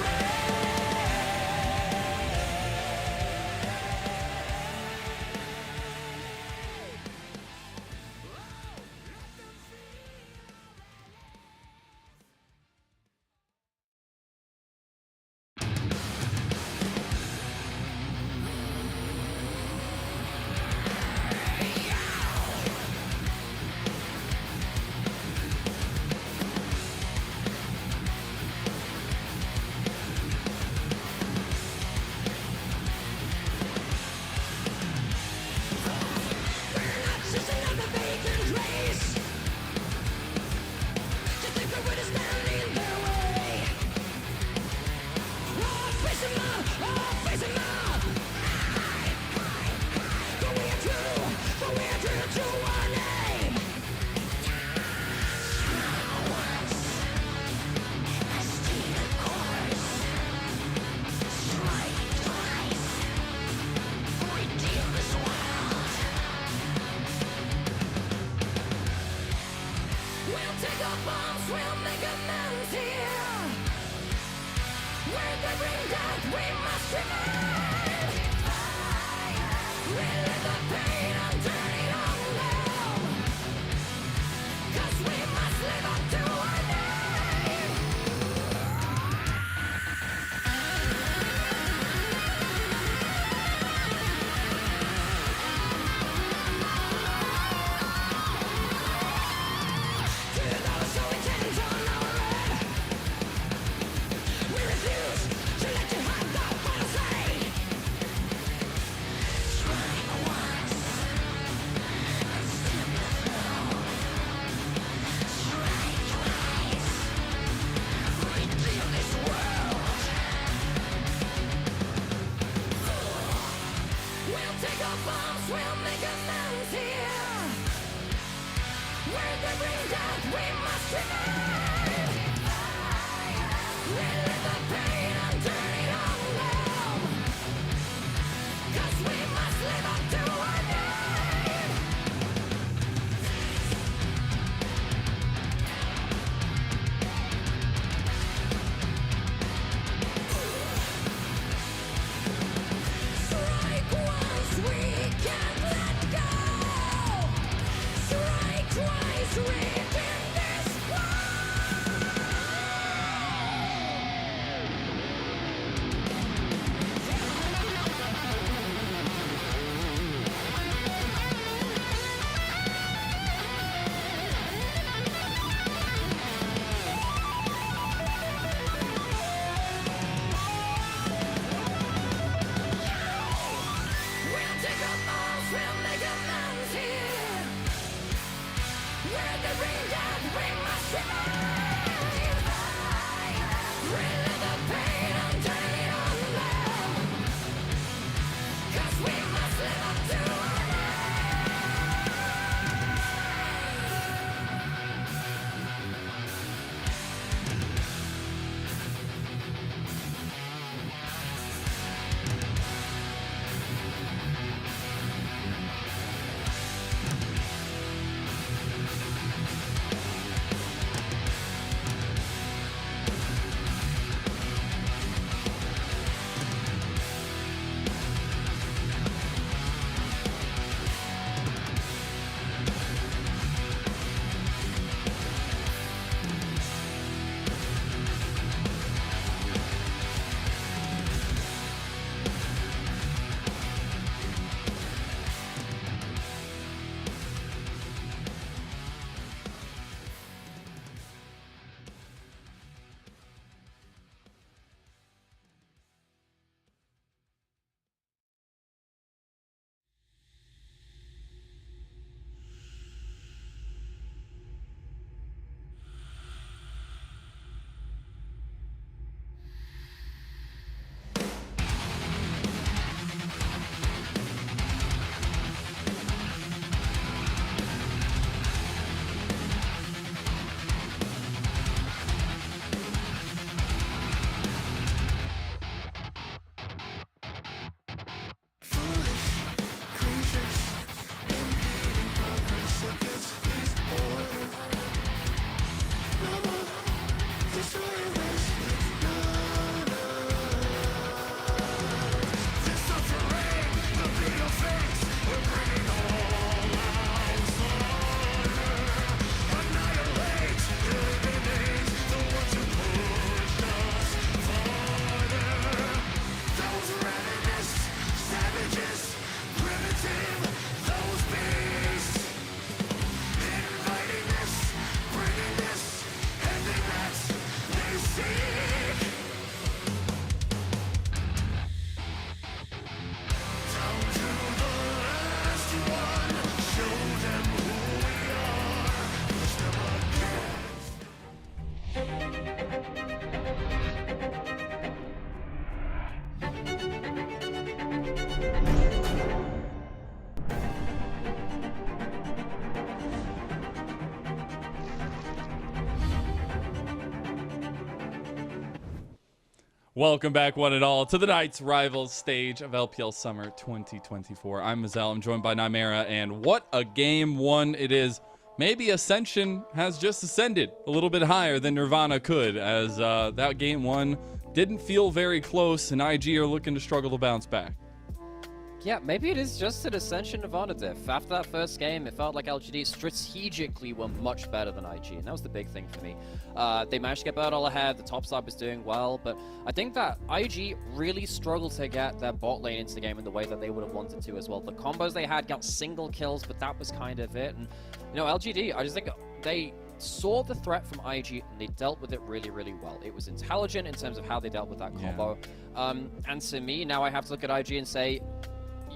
just another vacant race. To think we would stand in their way. Oh, face 'em up, for we are true to our name. Once, a steal course. Strike twice, redeem this world. We'll take our bombs, we'll make amends here. Where they bring death, we must remain. Relive the pain and turn it on now. 'Cause we must live up to our name. To those who intend on our red, we refuse to let you have the final say. Strike once, Welcome back, one and all, to the Knights Rivals stage of LPL Summer 2024. I'm Mazel. I'm joined by Nymera, and what a game one it is. Maybe Ascension has just ascended a little bit higher than Nirvana could, as that game one didn't feel very close, and IG are looking to struggle to bounce back. Yeah, maybe it is just an Ascension Nirvana diff. After that first game, it felt like LGD strategically were much better than IG, and that was the big thing for me. They managed to get Bird all ahead, the top side was doing well, but I think that IG really struggled to get their bot lane into the game in the way that they would have wanted to as well. The combos they had got single kills, but that was kind of it. And, you know, LGD, I just think they saw the threat from IG and they dealt with it really, really well. It was intelligent in terms of how they dealt with that combo. And to me, now I have to look at IG and say,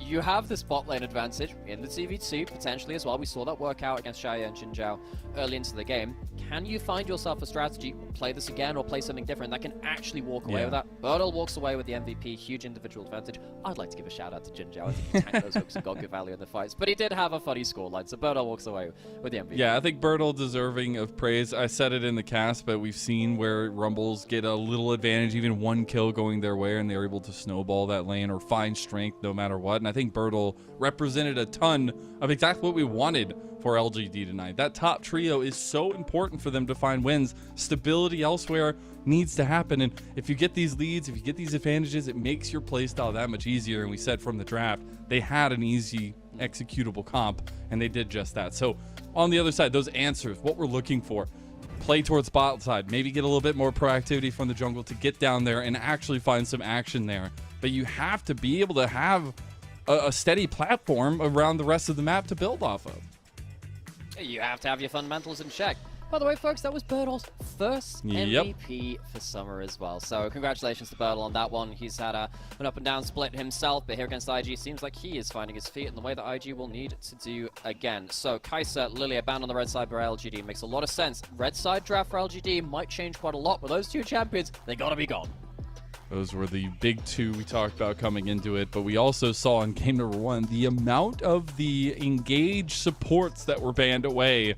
you have this bot lane advantage in the TV2, potentially as well. We saw that work out against Xayah and Jinzhao early into the game. Can you find yourself a strategy, play this again, or play something different that can actually walk away with that? Birdle walks away with the MVP, huge individual advantage. I'd like to give a shout out to Jinzhao. I think he tanked those hooks and got good value in the fights, but he did have a funny scoreline, so Birdle walks away with the MVP. Yeah, I think Birdle deserving of praise. I said it in the cast, but we've seen where Rumbles get a little advantage, even one kill going their way, and they're able to snowball that lane or find strength no matter what. And I think Birdle represented a ton of exactly what we wanted for LGD tonight. That top trio is so important for them to find wins. Stability elsewhere needs to happen, and if you get these leads, if you get these advantages, it makes your playstyle that much easier. And we said from the draft, they had an easy executable comp, and they did just that. So on the other side, those answers, what we're looking for, play towards bot side, maybe get a little bit more proactivity from the jungle to get down there and actually find some action there. But you have to be able to have a steady platform around the rest of the map to build off of. You have to have your fundamentals in check. By the way, folks, that was Birdle's first MVP for summer as well. So congratulations to Birdle on that one. He's had an up and down split himself, but here against IG, seems like he is finding his feet in the way that IG will need to do again. So Kai'Sa, Lilia banned on the red side by LGD. Makes a lot of sense. Red side draft for LGD might change quite a lot, but those two champions, they gotta be gone. Those were the big two we talked about coming into it, but we also saw in game number one the amount of the engaged supports that were banned away.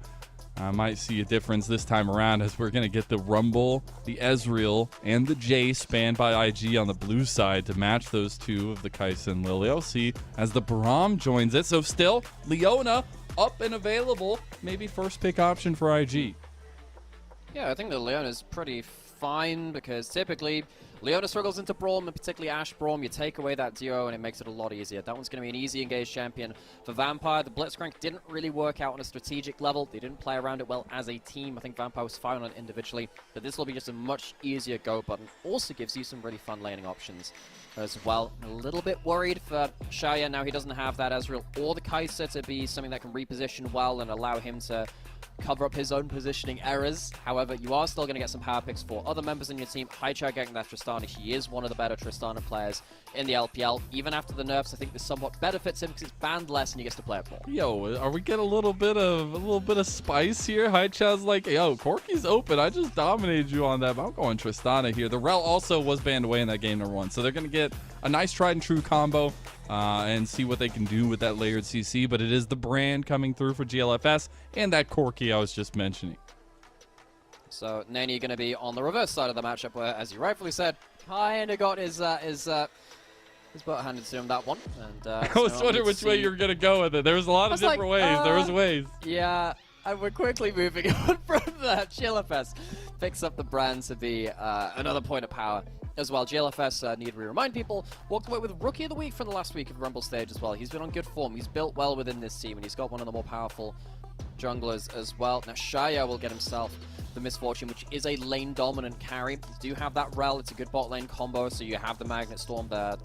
I might see a difference this time around, as we're going to get the Rumble, the Ezreal, and the Jace banned by IG on the blue side to match those two of the Kai'Sa and Lily. I'll see as the Braum joins it. So still, Leona up and available. Maybe first pick option for IG. Yeah, I think that Leona's pretty fine, because typically Leona struggles into Braum, and particularly Ashe Braum. You take away that duo and it makes it a lot easier. That one's going to be an easy engaged champion for Vampire. The Blitzcrank didn't really work out on a strategic level. They didn't play around it well as a team. I think Vampire was fine on it individually, but this will be just a much easier go button. Also gives you some really fun laning options as well. A little bit worried for Xayah. Now he doesn't have that Ezreal or the Kai'Sa to be something that can reposition well and allow him to cover up his own positioning errors. However, you are still going to get some power picks for other members in your team. Haichao getting that Tristana. He is one of the better Tristana players in the LPL. Even after the nerfs, I think this somewhat benefits him because it's banned less and he gets to play it more. Yo, are we getting a little bit of spice here? Haichao's like, yo, Corky's open. I just dominated you on that, but I'm going Tristana here. The Rel also was banned away in that game number one, so they're going to get a nice tried and true combo and see what they can do with that layered CC. But it is the brand coming through for GLFS and that Corky I was just mentioning. So Nani going to be on the reverse side of the matchup, where, as you rightfully said, kind of got his butt handed to him that one. And I was wondering which way you were going to go with it. There was a lot of different ways. There was ways. Yeah, and we're quickly moving on from that. GLFS picks up the brand to be another point of power as well. GLFS, need to remind people, walked away with Rookie of the Week from the last week of the Rumble stage as well. He's been on good form. He's built well within this team, and he's got one of the more powerful junglers as well. Now Xayah will get himself the Misfortune, which is a lane dominant carry. You do have that Rel, it's a good bot lane combo, so you have the Magnet Storm, the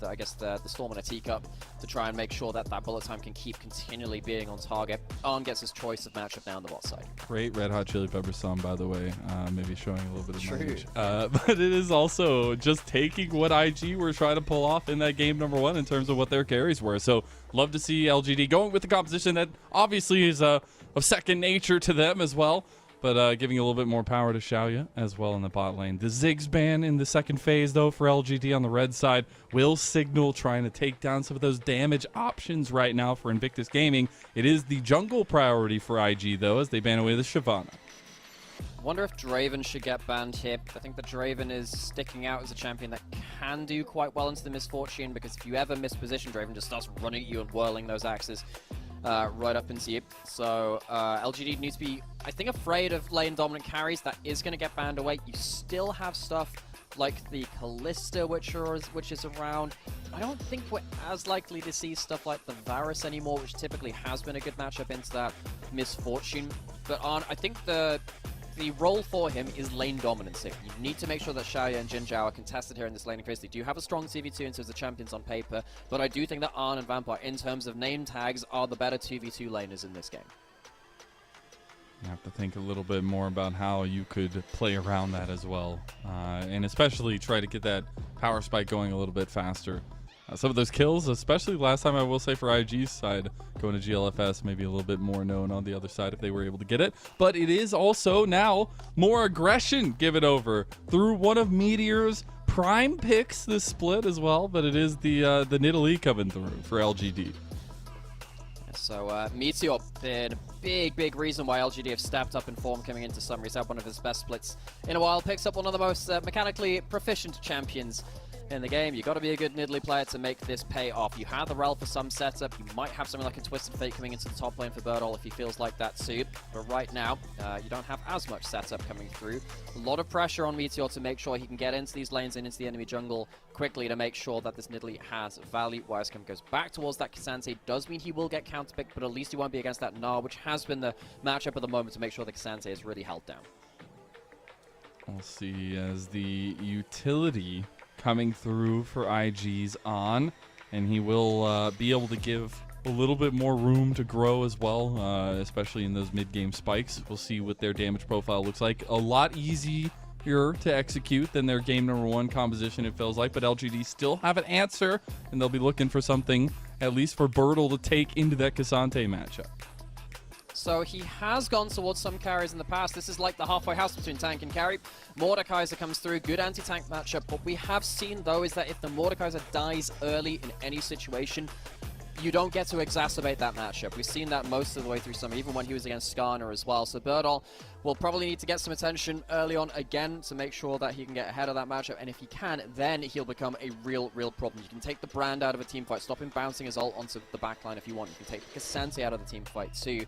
Storm in a teacup to try and make sure that that bullet time can keep continually being on target. Arn gets his choice of matchup down the bot side. Great Red Hot Chili Pepper song, by the way. Maybe showing a little bit of mileage. But it is also just taking what IG were trying to pull off in that game number one in terms of what their carries were. So love to see LGD going with the composition that obviously is of second nature to them as well. But giving a little bit more power to Xayah as well in the bot lane. The Ziggs ban in the second phase, though, for LGD on the red side will signal trying to take down some of those damage options right now for Invictus Gaming. It is the jungle priority for IG, though, as they ban away the Shyvana. Wonder if Draven should get banned here. I think that Draven is sticking out as a champion that can do quite well into the misfortune, because if you ever misposition, Draven just starts running at you and whirling those axes right up into you. So LGD needs to be, I think, afraid of lane dominant carries. That is going to get banned away. You still have stuff like the Kalista, which is around. I don't think we're as likely to see stuff like the Varus anymore, which typically has been a good matchup into that misfortune. But I think the role for him is lane dominance here. You need to make sure that Xiaoya and Jin Zhao are contested here in this laning phase. They do have a strong CV2 in terms of champions on paper, but I do think that Arn and Vampire, in terms of name tags, are the better 2v2 laners in this game. You have to think a little bit more about how you could play around that as well, and especially try to get that power spike going a little bit faster. Some of those kills, especially last time, I will say, for IG's side, going to GLFS, maybe a little bit more known on the other side if they were able to get it. But it is also now more aggression given over through one of Meteor's prime picks this split as well, but it is the Nidalee coming through for LGD. So Meteor, been a big reason why LGD have stepped up in form coming into summer. He's had one of his best splits in a while, picks up one of the most mechanically proficient champions in the game. You got to be a good Nidalee player to make this pay off. You have the Rel for some setup. You might have something like a Twisted Fate coming into the top lane for Birdall if he feels like that too. But right now, you don't have as much setup coming through. A lot of pressure on Meteor to make sure he can get into these lanes and into the enemy jungle quickly to make sure that this Nidalee has value. Wisecam goes back towards that K'Sante. Does mean he will get counterpicked, but at least he won't be against that Gnar, which has been the matchup at the moment to make sure the K'Sante is really held down. We'll see as the utility coming through for IG's on, and he will be able to give a little bit more room to grow as well, especially in those mid-game spikes. We'll see what their damage profile looks like. A lot easier to execute than their game number one composition, it feels like, but LGD still have an answer, and they'll be looking for something, at least for Birdall, to take into that K'Sante matchup. So he has gone towards some carries in the past. This is like the halfway house between tank and carry. Mordekaiser comes through, good anti-tank matchup. What we have seen, though, is that if the Mordekaiser dies early in any situation, you don't get to exacerbate that matchup. We've seen that most of the way through summer, even when he was against Skarner as well. So Birdall will probably need to get some attention early on again to make sure that he can get ahead of that matchup. And if he can, then he'll become a real problem. You can take the brand out of a team fight, stop him bouncing his ult onto the backline if you want. You can take the K'Sante out of the team fight too.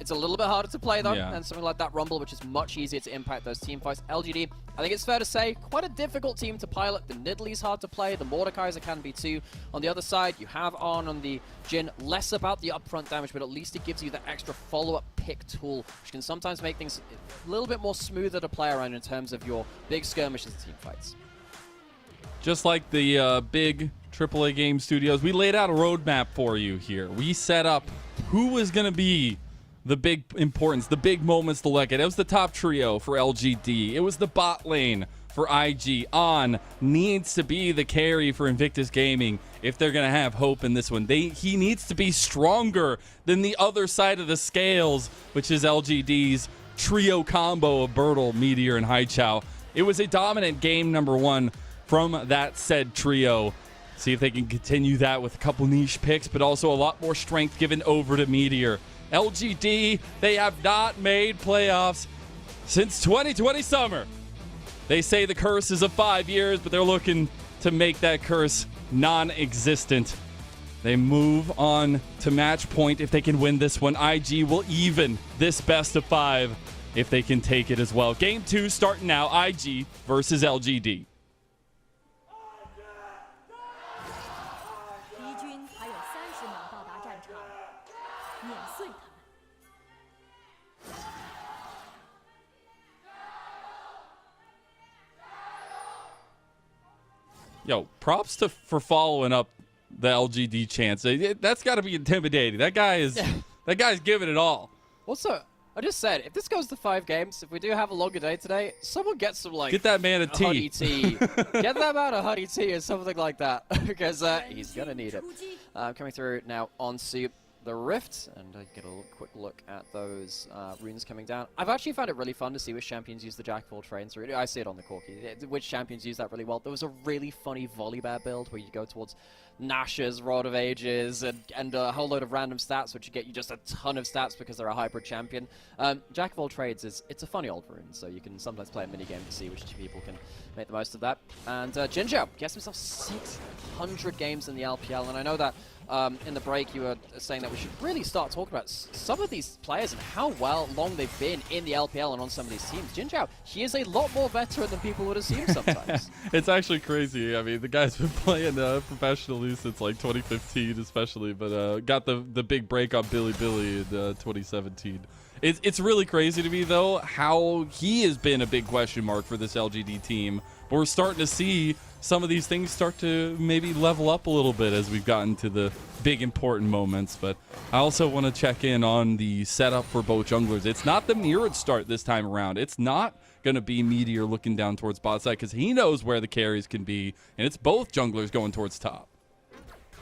It's a little bit harder to play, though, than something like that Rumble, which is much easier to impact those team fights. LGD, I think it's fair to say, quite a difficult team to pilot. The Nidalee's hard to play. The Mordekaiser can be too. On the other side, you have on the Jhin. Less about the upfront damage, but at least it gives you that extra follow-up pick tool, which can sometimes make things a little bit more smoother to play around in terms of your big skirmishes and team fights. Just like the big AAA game studios, we laid out a roadmap for you here. We set up who was going to be the big importance, the big moments to look at. It was the top trio for LGD. It was the bot lane for IG. On needs to be the carry for Invictus Gaming if they're going to have hope in this one. He needs to be stronger than the other side of the scales, which is LGD's trio combo of Birdall, Meteor, and Haichao. It was a dominant game number one from that said trio. See if they can continue that with a couple niche picks, but also a lot more strength given over to Meteor. LGD, they have not made playoffs since 2020 summer. They say the curse is of 5 years, but they're looking to make that curse non-existent. They move on to match point if they can win this one. IG will even this best of 5 if they can take it as well. Game 2 starting now. IG versus LGD. 敌军还有30秒到达战场，碾碎他们。 Yo, props for following up the LGD chance. That's got to be intimidating. That guy's giving it all. Also, I just said, if this goes to 5 games, if we do have a longer day today, someone get some, like, Get that man a tea. honey tea. Get that man a honey tea or something like that, because he's going to need it. Coming through now onto the Rift, and I get a quick look at those runes coming down. I've actually found it really fun to see which champions use the Jack of all trades. I see it on the Corki. Which champions use that really well. There was a really funny Volibear build where you go towards Nash's Rod of Ages and a whole load of random stats, which get you just a ton of stats because they're a hybrid champion. Jack of all trades it's a funny old rune, so you can sometimes play a minigame to see which two people can make the most of that. And Jinzhou gets himself 600 games in the LPL, and I know that in the break you were saying that we should really start talking about some of these players and how long they've been in the LPL and on some of these teams. Jinzhou, he is a lot more veteran than people would assume sometimes. It's actually crazy. I mean, the guy's been playing professionally since like 2015 especially, but got the big break on Billy in 2017. It's really crazy to me, though, how he has been a big question mark for this LGD team. But we're starting to see some of these things start to maybe level up a little bit as we've gotten to the big important moments. But I also want to check in on the setup for both junglers. It's not the mirrored start this time around. It's not going to be Meteor looking down towards bot side because he knows where the carries can be, and it's both junglers going towards top.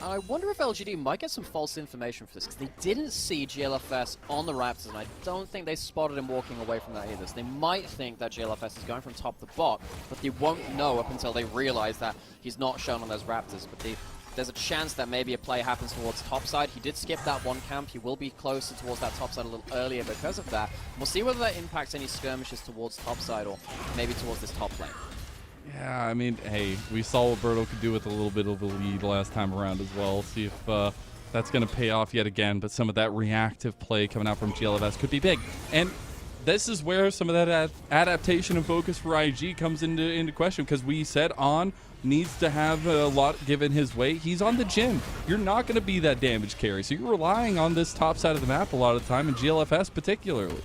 I wonder if LGD might get some false information for this, because they didn't see GLFS on the Raptors, and I don't think they spotted him walking away from that either. So they might think that GLFS is going from top to bot, but they won't know up until they realize that he's not shown on those Raptors. But there's a chance that maybe a play happens towards top side. He did skip that one camp. He will be closer towards that top side a little earlier because of that. We'll see whether that impacts any skirmishes towards top side or maybe towards this top lane. Yeah, I mean, hey, we saw what Berto could do with a little bit of a lead last time around as well. See if that's going to pay off yet again. But some of that reactive play coming out from GLFS could be big. And this is where some of that adaptation and focus for IG comes into question, because we said On needs to have a lot given his way. He's on the gym. You're not going to be that damage carry. So you're relying on this top side of the map a lot of the time, and GLFS particularly.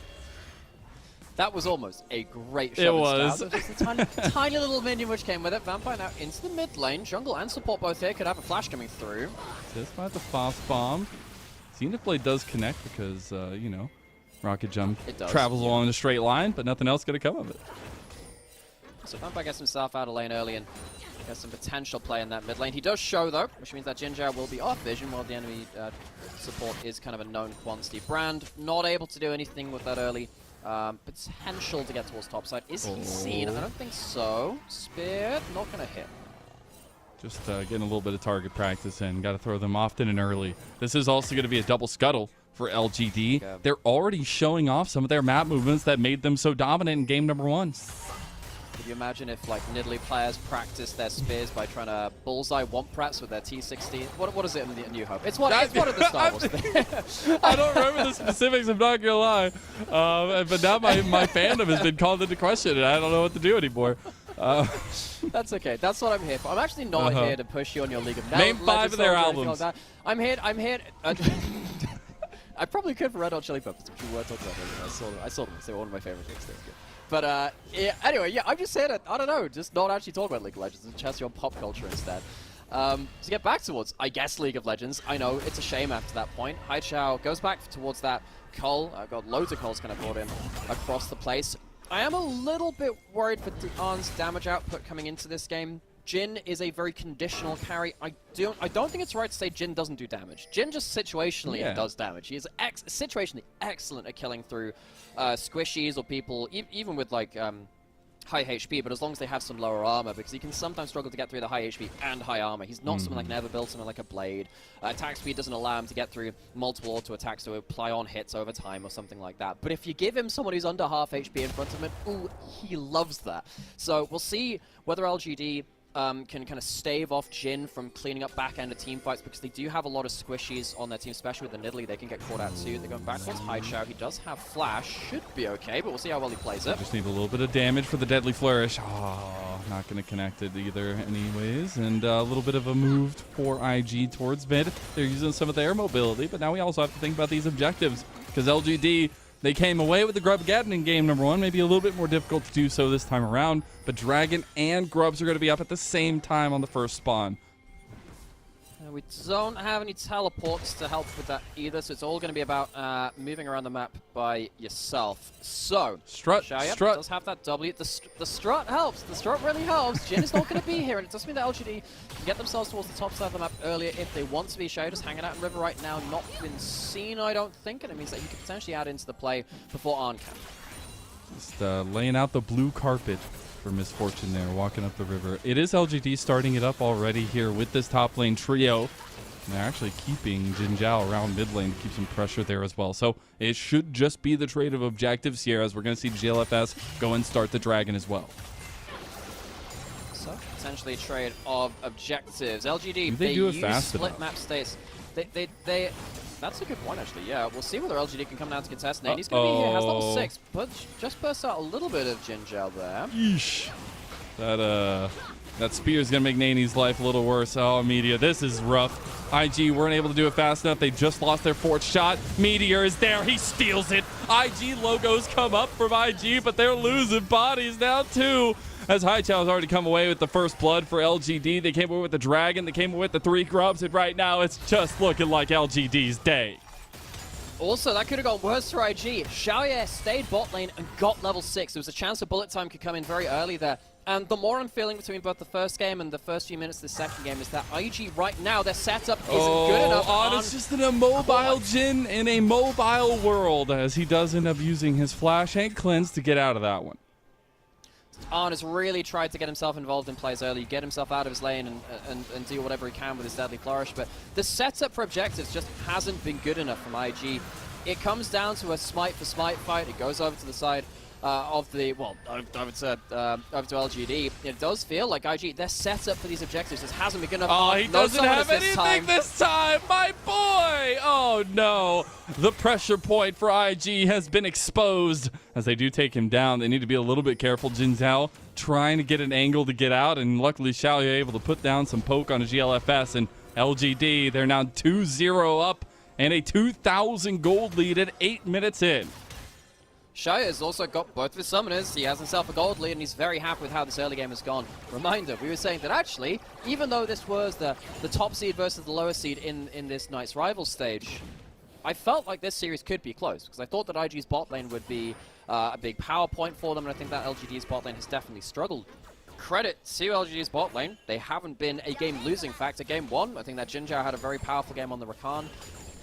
That was almost a great shot. It was. Just a tiny little minion which came with it. Vampire now into the mid lane. Jungle and support both here. Could have a flash coming through. Just by the fast bomb. Xenoblade does connect because, you know, Rocket Jump travels along in a straight line, but nothing else going to come of it. So Vampire gets himself out of lane early and has some potential play in that mid lane. He does show, though, which means that Jinzhou will be off vision while the enemy support is kind of a known quantity. Brand not able to do anything with that early. Potential to get towards topside. Is he seen? I don't think so. Spear, not going to hit. Just getting a little bit of target practice in. Got to throw them often and early. This is also going to be a double scuttle for LGD. Yeah. They're already showing off some of their map movements that made them so dominant in game number 1. Could you imagine if, like, Nidalee players practice their spears by trying to bullseye Womprats with their T16? What is it in the New Hope? It's one of the Star Wars things. I don't remember the specifics, I'm not going to lie. But now my fandom has been called into question, and I don't know what to do anymore. That's okay. That's what I'm here for. I'm actually not here to push you on your League of Name 5 of their albums. Like I'm here. I probably could for Red Hot Chili Peppers, which we were talking about. I saw them. They were one of my favorite things. But yeah, anyway, yeah, I'm just saying it. I don't know, just not actually talk about League of Legends and chest your pop culture instead. To get back towards, I guess, League of Legends. I know it's a shame after that point. Haichao goes back towards that Cull. Got loads of Culls kind of brought in across the place. I am a little bit worried for On's damage output coming into this game. Jhin is a very conditional carry. I don't think it's right to say Jhin doesn't do damage. Jhin just situationally does damage. He is situationally excellent at killing through squishies or people, even with like high HP, but as long as they have some lower armor, because he can sometimes struggle to get through the high HP and high armor. He's not something like Never built, something like a Blade. Attack speed doesn't allow him to get through multiple auto attacks to apply on hits over time or something like that. But if you give him someone who's under half HP in front of him, ooh, he loves that. So we'll see whether LGD can kind of stave off Jhin from cleaning up back-end of team fights, because they do have a lot of squishies on their team, especially with the Nidalee. They can get caught out too. They're going back towards Haichao. He does have Flash. Should be okay, but we'll see how well he plays it. Just need a little bit of damage for the Deadly Flourish. Oh, not going to connect it either anyways. And a little bit of a move for IG towards mid. They're using some of their mobility, but now we also have to think about these objectives, because LGD, they came away with the Grubgaddon in game number 1. Maybe a little bit more difficult to do so this time around. But Dragon and Grubs are going to be up at the same time on the first spawn. We don't have any teleports to help with that either, so it's all going to be about moving around the map by yourself. So, Strut does have that W. The Strut helps. The Strut really helps. Jhin is not going to be here, and it does mean that LGD can get themselves towards the top side of the map earlier if they want to be. Xiao just hanging out in River right now, not been seen, I don't think, and it means that he could potentially add into the play before Arn can. Just laying out the blue carpet for misfortune there, walking up the river. It is LGD starting it up already here with this top lane trio. And they're actually keeping Jin Zhao around mid lane to keep some pressure there as well. So it should just be the trade of objectives here, as we're going to see GLFS go and start the dragon as well. So potentially a trade of objectives. LGD, they do it use fast split enough. map states. They that's a good point, actually. Yeah, we'll see whether LGD can come down to contest. He's going to be here. Has level 6, but just bursts out a little bit of Jin Zhao there. Yeesh. That spear is going to make Nani's life a little worse. Oh, Meteor, this is rough. IG weren't able to do it fast enough. They just lost their fourth shot. Meteor is there. He steals it. IG logos come up from IG, but they're losing bodies now, too. As Haichao has already come away with the first blood for LGD. They came away with the dragon. They came away with the 3 grubs. And right now, it's just looking like LGD's day. Also, that could have gone worse for IG. Xiaoye stayed bot lane and got level 6. There was a chance the bullet time could come in very early there. And the more I'm feeling between both the first game and the first few minutes of the second game is that IG right now, their setup isn't good enough. It's just an immobile Jin in a mobile world, as he does end up using his flash and cleanse to get out of that one. Arn has really tried to get himself involved in plays early, get himself out of his lane and do whatever he can with his deadly flourish, but the setup for objectives just hasn't been good enough from IG. It comes down to a smite for smite fight. It goes over to the side of the, well, over to LGD. It does feel like IG, their setup for these objectives just hasn't been good enough. Oh, he doesn't have anything this time, my boy! Oh no, the pressure point for IG has been exposed. As they do take him down, they need to be a little bit careful. Jin Zhao trying to get an angle to get out, and luckily Xiaoye able to put down some poke on a GLFS, and LGD, they're now 2-0 up and a 2,000 gold lead at 8 minutes in. Xiaoye has also got both of his summoners. He has himself a gold lead, and he's very happy with how this early game has gone. Reminder, we were saying that actually, even though this was the top seed versus the lower seed in this night's rival stage, I felt like this series could be close, because I thought that IG's bot lane would be a big power point for them, and I think that LGD's bot lane has definitely struggled. Credit to LGD's bot lane. They haven't been a game-losing factor. Game 1, I think that Jin Zhao had a very powerful game on the Rakan.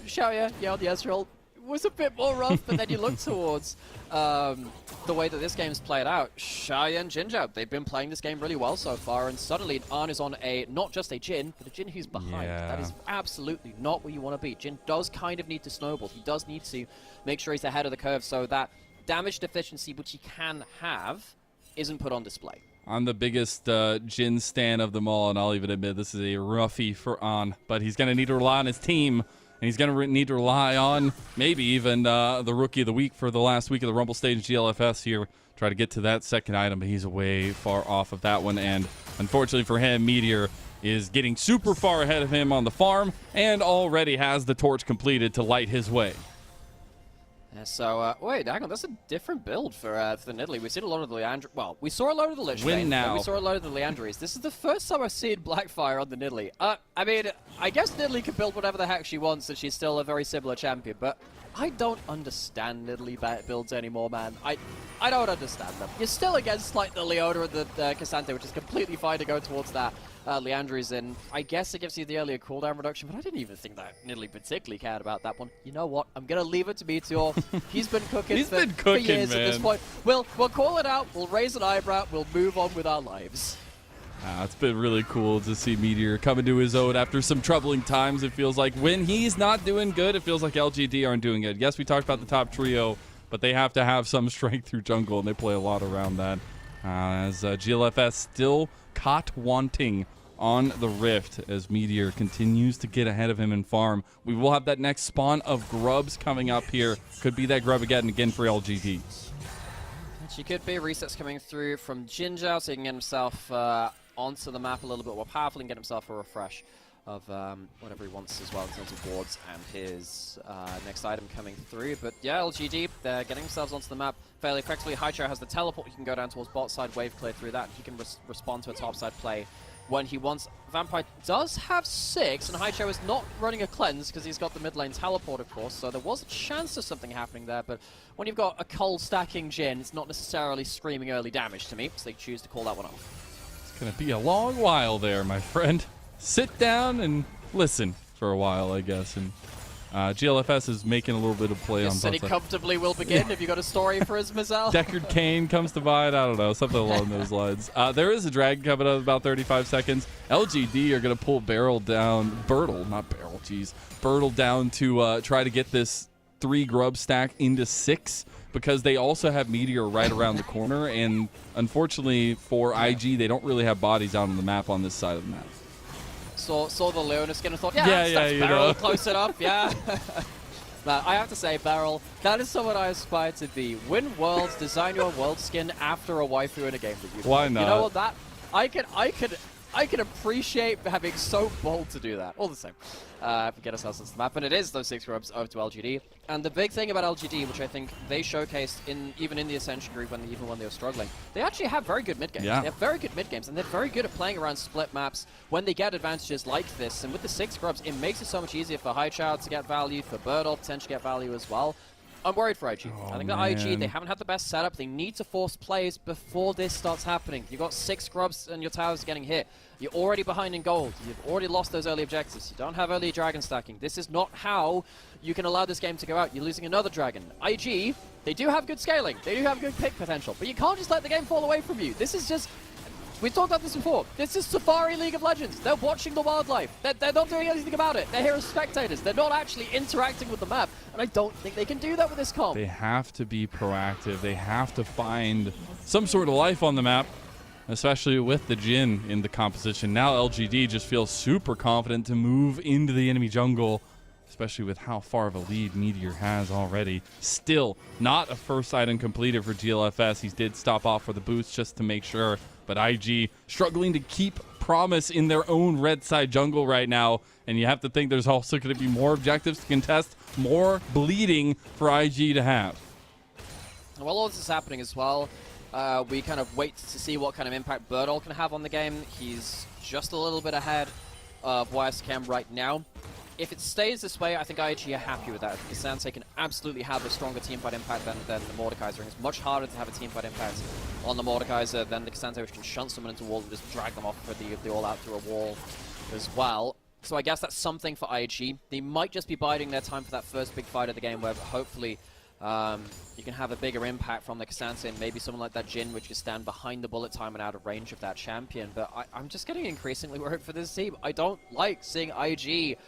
Xiaoye, on the Ezreal, was a bit more rough, but then you look towards the way that this game's played out. Xiaoye and Jin Zhao, they've been playing this game really well so far, and suddenly Arn is on not just a Jin, but a Jin who's behind. Yeah. That is absolutely not where you want to be. Jin does kind of need to snowball. He does need to make sure he's ahead of the curve so that damage deficiency, which he can have, isn't put on display. I'm the biggest Jin stan of them all, and I'll even admit this is a roughie for An, but he's going to need to rely on his team. And he's going to need to rely on maybe even the Rookie of the Week for the last week of the Rumble stage GLFS here. Try to get to that second item, but he's way far off of that one. And unfortunately for him, Meteor is getting super far ahead of him on the farm and already has the torch completed to light his way. So, wait, hang on, that's a different build for the Nidalee. We've seen a lot of the Leandri. Well, we saw a lot of the Lich Bane, now. then we saw a lot of the Leandries. This is the first time I've seen Blackfire on the Nidalee. I mean, I guess Nidalee can build whatever the heck she wants, and she's still a very similar champion, but I don't understand Nidalee builds anymore, man. I don't understand them. You're still against, like, the Leona and the Cassandra, which is completely fine to go towards that Leandries, and I guess it gives you the earlier cooldown reduction, but I didn't even think that Nidalee particularly cared about that one. You know what? I'm going to leave it to Meteor. He's been cooking for years man. at this point. We'll call it out, we'll raise an eyebrow, we'll move on with our lives. It's been really cool to see Meteor come into his own after some troubling times. It feels like when he's not doing good, it feels like LGD aren't doing good. Yes, we talked about the top trio, but they have to have some strength through jungle, and they play a lot around that. As GLFS still caught wanting on the Rift as Meteor continues to get ahead of him in farm. We will have that next spawn of grubs coming up here. Could be that grub again for LGD. She could be. Resets coming through from Jin Zhao, so he can get himself onto the map a little bit more powerfully and get himself a refresh of whatever he wants as well in terms of wards and his next item coming through. But yeah, LGD, they're getting themselves onto the map fairly effectively. Haichao has the teleport. He can go down towards bot side, wave clear through that. He can respond to a top side play when he wants. Vampire does have 6, and Haichao is not running a cleanse because he's got the mid lane teleport, of course, so there was a chance of something happening there, but when you've got a cold stacking Jin, it's not necessarily screaming early damage to me, so they choose to call that one off. It's going to be a long while there, my friend. Sit down and listen for a while, I guess. And GLFS is making a little bit of play on both City sides. comfortably will begin. Have you got a story for us, Mazel? Deckard Cain comes to mind. I don't know, something along those lines. There is a dragon coming up in about 35 seconds. LGD are going to pull Bertle down to try to get this 3 grub stack into 6 because they also have Meteor right around the corner. And unfortunately for IG, they don't really have bodies out on the map on this side of the map. Saw the Leona skin and thought, Yeah, that's you Beryl know. close enough, yeah. But I have to say, Beryl, that is someone I aspire to be. Win worlds, design your world skin after a waifu in a game that you play. Why not? You know what? That I could appreciate having so bold to do that. All the same, if we get ourselves into the map, and it is those 6 grubs over to LGD. And the big thing about LGD, which I think they showcased even in the Ascension group when they were struggling, they actually have very good mid games. Yeah. They have very good mid games, and they're very good at playing around split maps when they get advantages like this. And with the 6 grubs, it makes it so much easier for Highchild to get value, for Birdle potentially get value as well. I'm worried for IG. I think that IG, they haven't had the best setup. They need to force plays before this starts happening. You've got 6 grubs and your towers are getting hit. You're already behind in gold. You've already lost those early objectives. You don't have early dragon stacking. This is not how you can allow this game to go out. You're losing another dragon. IG, they do have good scaling. They do have good pick potential. But you can't just let the game fall away from you. This is just... We've talked about this before. This is Safari League of Legends. They're watching the wildlife. They're not doing anything about it. They're here as spectators. They're not actually interacting with the map. And I don't think they can do that with this comp. They have to be proactive. They have to find some sort of life on the map, especially with the Jhin in the composition. Now LGD just feels super confident to move into the enemy jungle, especially with how far of a lead Meteor has already. Still, not a first item completed for GLFS. He did stop off for the boost just to make sure. But IG struggling to keep promise in their own red side jungle right now. And you have to think there's also going to be more objectives to contest, more bleeding for IG to have. While all this is happening as well, we kind of wait to see what kind of impact Birdle can have on the game. He's just a little bit ahead of YSKM right now. If it stays this way, I think IG are happy with that. I think Kasante can absolutely have a stronger teamfight impact than the Mordekaiser. And it's much harder to have a teamfight impact on the Mordekaiser than the Kasante, which can shunt someone into a wall and just drag them off for the all-out through a wall as well. So I guess that's something for IG. They might just be biding their time for that first big fight of the game where hopefully you can have a bigger impact from the Kasante and maybe someone like that Jhin, which can stand behind the bullet time and out of range of that champion. But I'm just getting increasingly worried for this team. I don't like seeing IG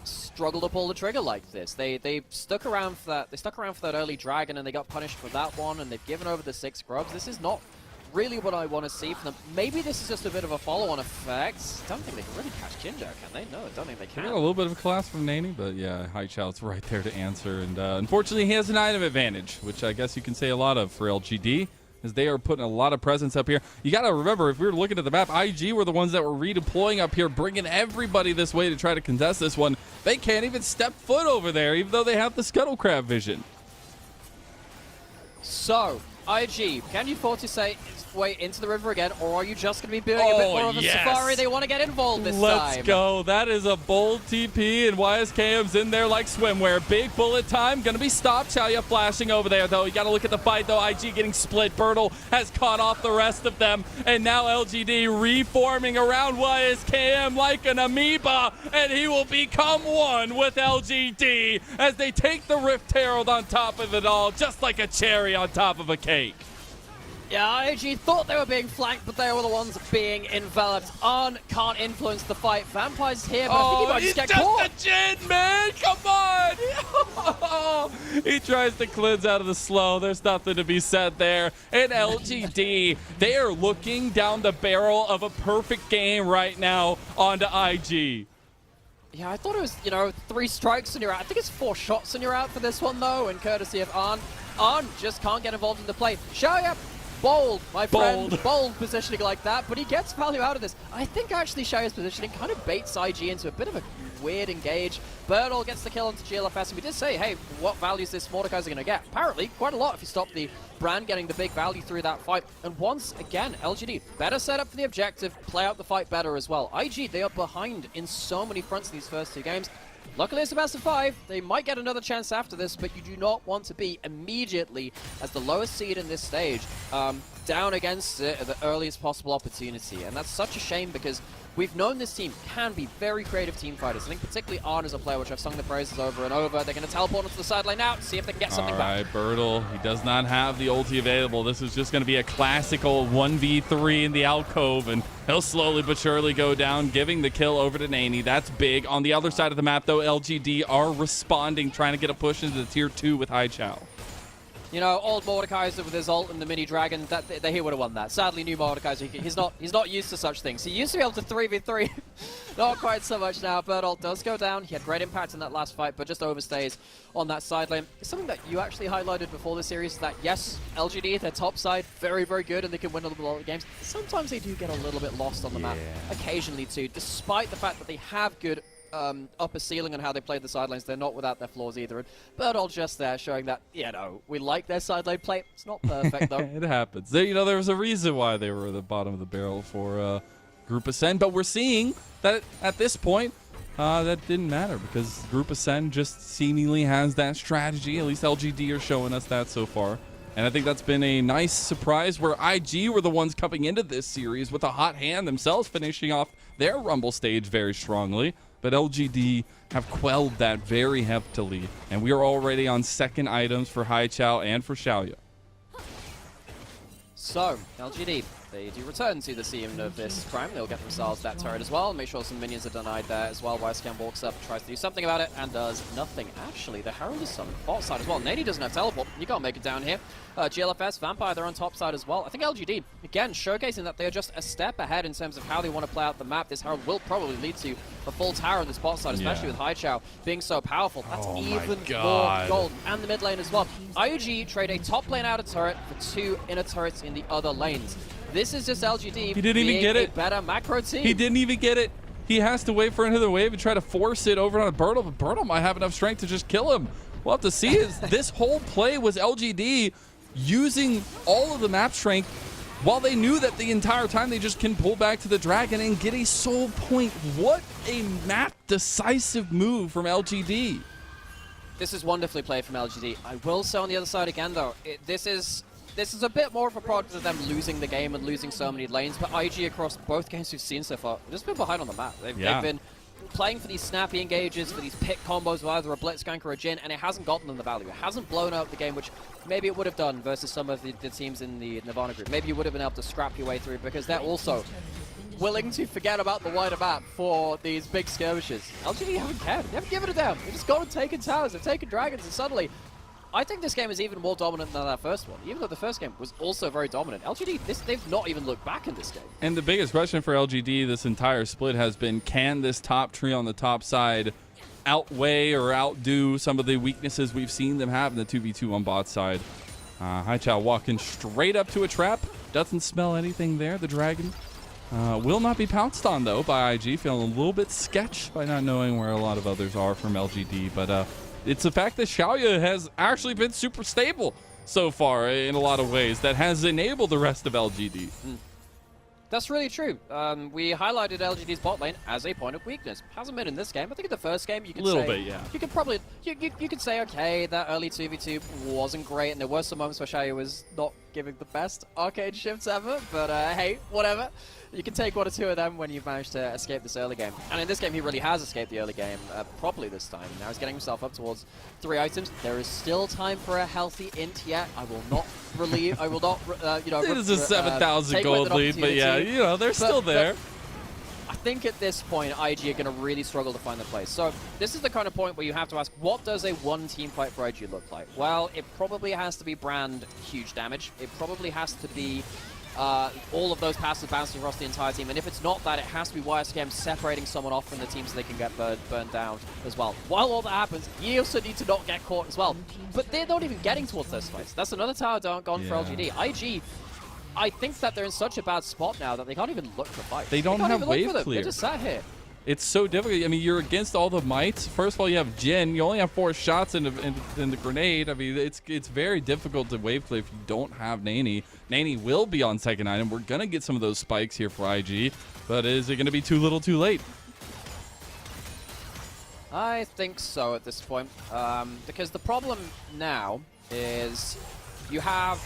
struggle to pull the trigger like this. They stuck around for that. They stuck around for that early dragon, and they got punished for that one. And they've given over the 6 grubs. This is not really what I want to see from them. Maybe this is just a bit of a follow-on effect. Don't think they can really catch Kinjo, can they? No, I don't think they can. They got a little bit of a class from Nani, but yeah, Highchild's right there to answer. And unfortunately, he has an item advantage, which I guess you can say a lot of for LGD. As they are putting a lot of presence up here. You got to remember, if we were looking at the map, IG were the ones that were redeploying up here, bringing everybody this way to try to contest this one. They can't even step foot over there, even though they have the Scuttle Crab vision. So, IG, can you force its way into the river again, or are you just going to be doing a bit more of a safari? They want to get involved this time. Let's go. That is a bold TP, and YSKM's in there like swimwear. Big bullet time. Going to be stopped. Chaoya flashing over there, though. You got to look at the fight, though. IG getting split. Birdle has caught off the rest of them, and now LGD reforming around YSKM like an amoeba, and he will become one with LGD as they take the Rift Herald on top of it all, just like a cherry on top of a cake. Yeah, IG thought they were being flanked, but they were the ones being enveloped. Arn can't influence the fight. Vampire's here, but I think he might just get caught. He's just a Jhin, man! Come on! He tries to cleanse out of the slow. There's nothing to be said there. And LGD, they are looking down the barrel of a perfect game right now onto IG. Yeah, I thought it was, 3 strikes and you're out. I think it's 4 shots and you're out for this one, though, and courtesy of Arn. Arn just can't get involved in the play. Xiaoya, bold, my friend. Bold positioning like that, but he gets value out of this. I think actually Xiaoya's positioning kind of baits IG into a bit of a weird engage. Birdle gets the kill onto GLFS, and we did say, hey, what value is this Mordekaiser going to get? Apparently, quite a lot if you stop the Brand getting the big value through that fight. And once again, LGD, better setup for the objective, play out the fight better as well. IG, they are behind in so many fronts in these first 2 games. Luckily, it's a best of 5. They might get another chance after this, but you do not want to be immediately, as the lowest seed in this stage, down against it at the earliest possible opportunity. And that's such a shame because We've known this team can be very creative team fighters. I think particularly Arn is a player which I've sung the praises over and over. They're going to teleport onto the side lane now, see if they can get something back. All right, Bertle, he does not have the ulti available. This is just going to be a classical 1v3 in the alcove, and he'll slowly but surely go down, giving the kill over to Nani. That's big. On the other side of the map, though, LGD are responding, trying to get a push into the tier 2 with Haichao. You know, old Mordekaiser with his ult and the mini dragon, he would have won that. Sadly, new Mordekaiser, he's not used to such things. He used to be able to 3v3, not quite so much now. Bertolt does go down. He had great impact in that last fight, but just overstays on that side lane. It's something that you actually highlighted before the series, that yes, LGD, their top side, very, very good, and they can win a lot of games. Sometimes they do get a little bit lost on the map, occasionally too, despite the fact that they have good upper ceiling on how they play the side lanes. They're not without their flaws either. And Bertolt just there showing that, you know, we like their side lane play. It's not perfect though. It happens. There was a reason why they were at the bottom of the barrel for Group Ascend, but we're seeing that at this point that didn't matter because Group Ascend just seemingly has that strategy. At least LGD are showing us that so far. And I think that's been a nice surprise where IG were the ones coming into this series with a hot hand themselves, finishing off their Rumble stage very strongly. But LGD have quelled that very heftily, and we are already on second items for Haichao and for Xiaoya. So, LGD, they do return to the scene of this crime. They'll get themselves that turret as well. Make sure some minions are denied there as well. Yscam walks up, tries to do something about it, and does nothing. Actually, the Herald is summoned bot side as well. Nady doesn't have teleport. You can't make it down here. GLFS, Vampire, they're on top side as well. I think LGD, again, showcasing that they're just a step ahead in terms of how they want to play out the map. This Herald will probably lead to a full tower on this bot side, especially with Haichao being so powerful. That's even more gold. And the mid lane as well. IUG trade a top lane outer turret for 2 inner turrets in the other lanes. This is just LGD. He didn't even get it. Better macro team. He didn't even get it. He has to wait for another wave and try to force it over on Bertle, but Bertle might have enough strength to just kill him. We'll have to see. This whole play was LGD using all of the map strength while they knew that the entire time they just can pull back to the dragon and get a soul point. What a map decisive move from LGD. This is wonderfully played from LGD. I will say on the other side again though, this is a bit more of a product of them losing the game and losing so many lanes, but IG across both games we've seen so far, they've just been behind on the map. They've been playing for these snappy engages, for these pick combos with either a Blitzcrank or a Jhin, and it hasn't gotten them the value. It hasn't blown up the game, which maybe it would have done versus some of the teams in the Nirvana group. Maybe you would have been able to scrap your way through because they're also willing to forget about the wider map for these big skirmishes. LGD haven't cared. They haven't given a damn. They've just gone and taken towers. They've taken dragons, and suddenly I think this game is even more dominant than that first one, even though the first game was also very dominant. LGD, they've not even looked back in this game. And the biggest question for LGD this entire split has been, can this top tree on the top side outweigh or outdo some of the weaknesses we've seen them have in the 2v2 on bot side? Haichao walking straight up to a trap. Doesn't smell anything there. The dragon will not be pounced on, though, by IG. Feeling a little bit sketched by not knowing where a lot of others are from LGD. But it's the fact that Xiaoya has actually been super stable so far in a lot of ways that has enabled the rest of LGD. That's really true. We highlighted LGD's bot lane as a point of weakness. Hasn't been in this game. I think in the first game you could say... You could probably... You could say, okay, that early 2v2 wasn't great, and there were some moments where Xiaoya was not giving the best arcade shifts ever, but hey, whatever. You can take 1 or 2 of them when you've managed to escape this early game. And in this game, he really has escaped the early game properly this time. Now he's getting himself up towards 3 items. There is still time for a healthy int yet. I will not relieve... I will not, you know... It is a 7,000 gold lead, but yeah, you know, they're still there. I think at this point, IG are going to really struggle to find their place. So this is the kind of point where you have to ask, what does a one-team fight for IG look like? Well, it probably has to be Brand huge damage. It probably has to be all of those passes bouncing across the entire team. And if it's not that, it has to be Yscam separating someone off from the team so they can get burned down as well. While all that happens, you also need to not get caught as well. But they're not even getting towards those fights. That's another tower gone for LGD. IG, I think that they're in such a bad spot now that they can't even look for fights. They don't have wave clear. They're just sat here. It's so difficult. I mean, you're against all the mites. First of all, you have Jhin. You only have 4 shots in the grenade. I mean, it's very difficult to wave clear if you don't have Nani. Nani will be on second item. We're going to get some of those spikes here for IG, but is it going to be too little too late? I think so at this point, because the problem now is you have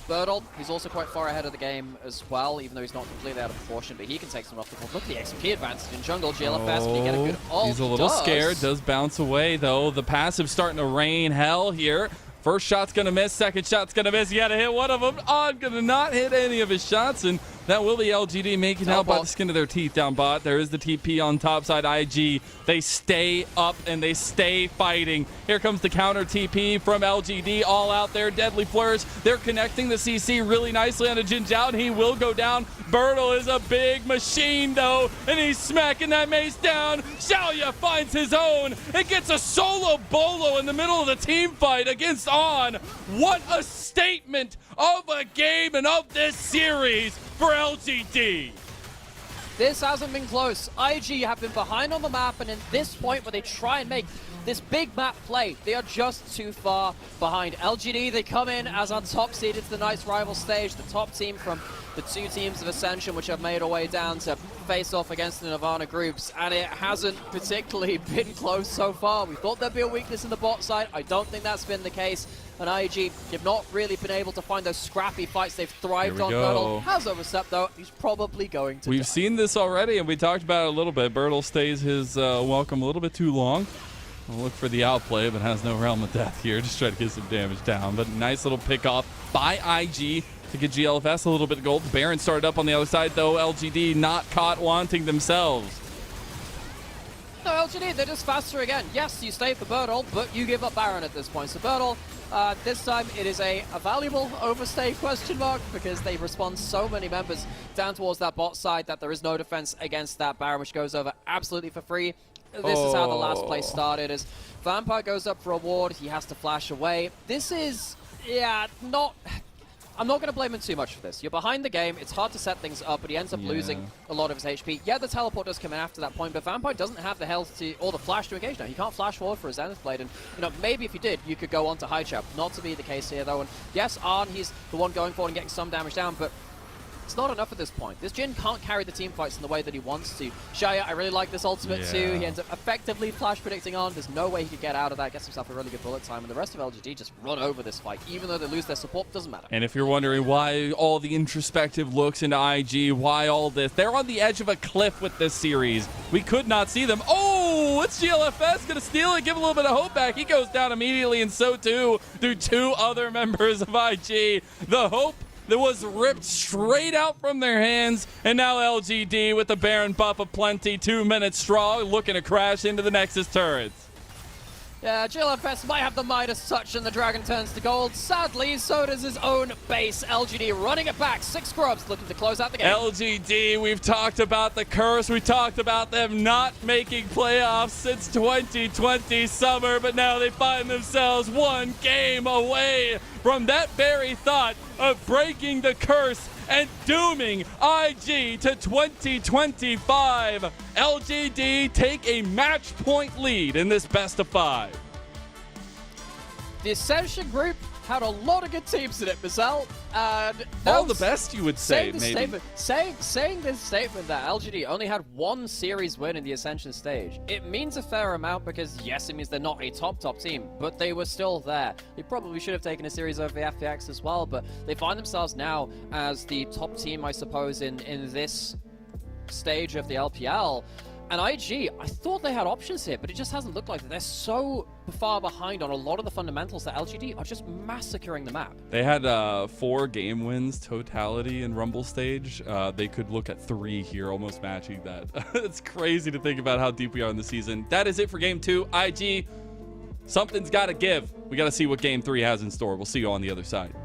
Bertle, he's also quite far ahead of the game as well, even though he's not completely out of proportion, but he can take some off the board. Look at the XP advantage in jungle. GLFS, can he get a good ult? He's a little scared, does bounce away though. The passive starting to rain hell here. First shot's gonna miss, second shot's gonna miss. He had to hit one of them. On gonna not hit any of his shots, and that will be LGD making out by the skin of their teeth down bot. There is the TP on top side. IG, they stay up and they stay fighting. Here comes the counter TP from LGD, all out there. Deadly Flourish. They're connecting the CC really nicely on a Jin Zhao, and he will go down. Bertle is a big machine though, and he's smacking that mace down. Xiaoya finds his own and gets a solo bolo in the middle of the team fight against On. What a statement of a game and of this series for LGD. This hasn't been close. IG have been behind on the map, and at this point where they try and make this big map play, they are just too far behind. LGD, they come in as our top seed into the Night's Rival stage, the top team from the two teams of Ascension, which have made our way down to face off against the Nirvana groups, and it hasn't particularly been close so far. We thought there'd be a weakness in the bot side. I don't think that's been the case. And IG have not really been able to find those scrappy fights they've thrived on. Bertle has overstepped though. He's probably going to die. We've seen this already, and we talked about it a little bit. Bertle stays his welcome a little bit too long. We'll look for the outplay, but has no Realm of Death here. Just try to get some damage down. But nice little pick off by IG to get GLFS a little bit of gold. Baron started up on the other side, though. LGD not caught wanting themselves. No, LGD, they're just faster again. Yes, you stay for Bertle, but you give up Baron at this point. So Bertle, this time it is a valuable overstay question mark, because they respond so many members down towards that bot side that there is no defense against that Baron, which goes over absolutely for free. This is how the last play started, as Vampire goes up for a ward, he has to flash away. This is, yeah, I'm not going to blame him too much for this. You're behind the game, it's hard to set things up, but he ends up losing a lot of his HP. Yeah, the teleport does come in after that point, but Vampire doesn't have the health to, or the flash to engage now. He can't flash forward for his Zenith Blade, and maybe if you did, you could go on to High Chop. Not to be the case here though, and yes, Arn, he's the one going forward and getting some damage down, but it's not enough at this point. This Jhin can't carry the team fights in the way that he wants to. Xiaoya, I really like this ultimate too. He ends up effectively flash predicting on. There's no way he could get out of that. Gets himself a really good bullet time, and the rest of LGD just run over this fight. Even though they lose their support, doesn't matter. And if you're wondering why all the introspective looks into IG, why all this, they're on the edge of a cliff with this series. We could not see them. Oh, it's GLFS gonna steal it, give a little bit of hope back. He goes down immediately, and so too do two other members of IG. The hope that was ripped straight out from their hands, and now LGD with the Baron buff of plenty, 2 minutes strong, looking to crash into the Nexus turrets. Yeah, GLFS might have the Midas touch, and the Dragon turns to gold. Sadly, so does his own base. LGD running it back. 6 scrubs looking to close out the game. LGD, we've talked about the curse. We talked about them not making playoffs since 2020 summer, but now they find themselves one game away from that very thought of breaking the curse and dooming IG to 2025. LGD take a match point lead in this best of 5. The Ascension group had a lot of good teams in it, Marcel. And all the best, you would say, maybe. Saying this statement that LGD only had 1 series win in the Ascension stage, it means a fair amount, because yes, it means they're not a top team, but they were still there. They probably should have taken a series over the FPX as well, but they find themselves now as the top team, I suppose, in this stage of the LPL. And IG, I thought they had options here, but it just hasn't looked like it. They're so far behind on a lot of the fundamentals that LGD are just massacring the map. They had 4 game wins totality in Rumble stage. They could look at 3 here, almost matching that. It's crazy to think about how deep we are in the season. That is it for game 2. IG, something's got to give. We got to see what game 3 has in store. We'll see you on the other side.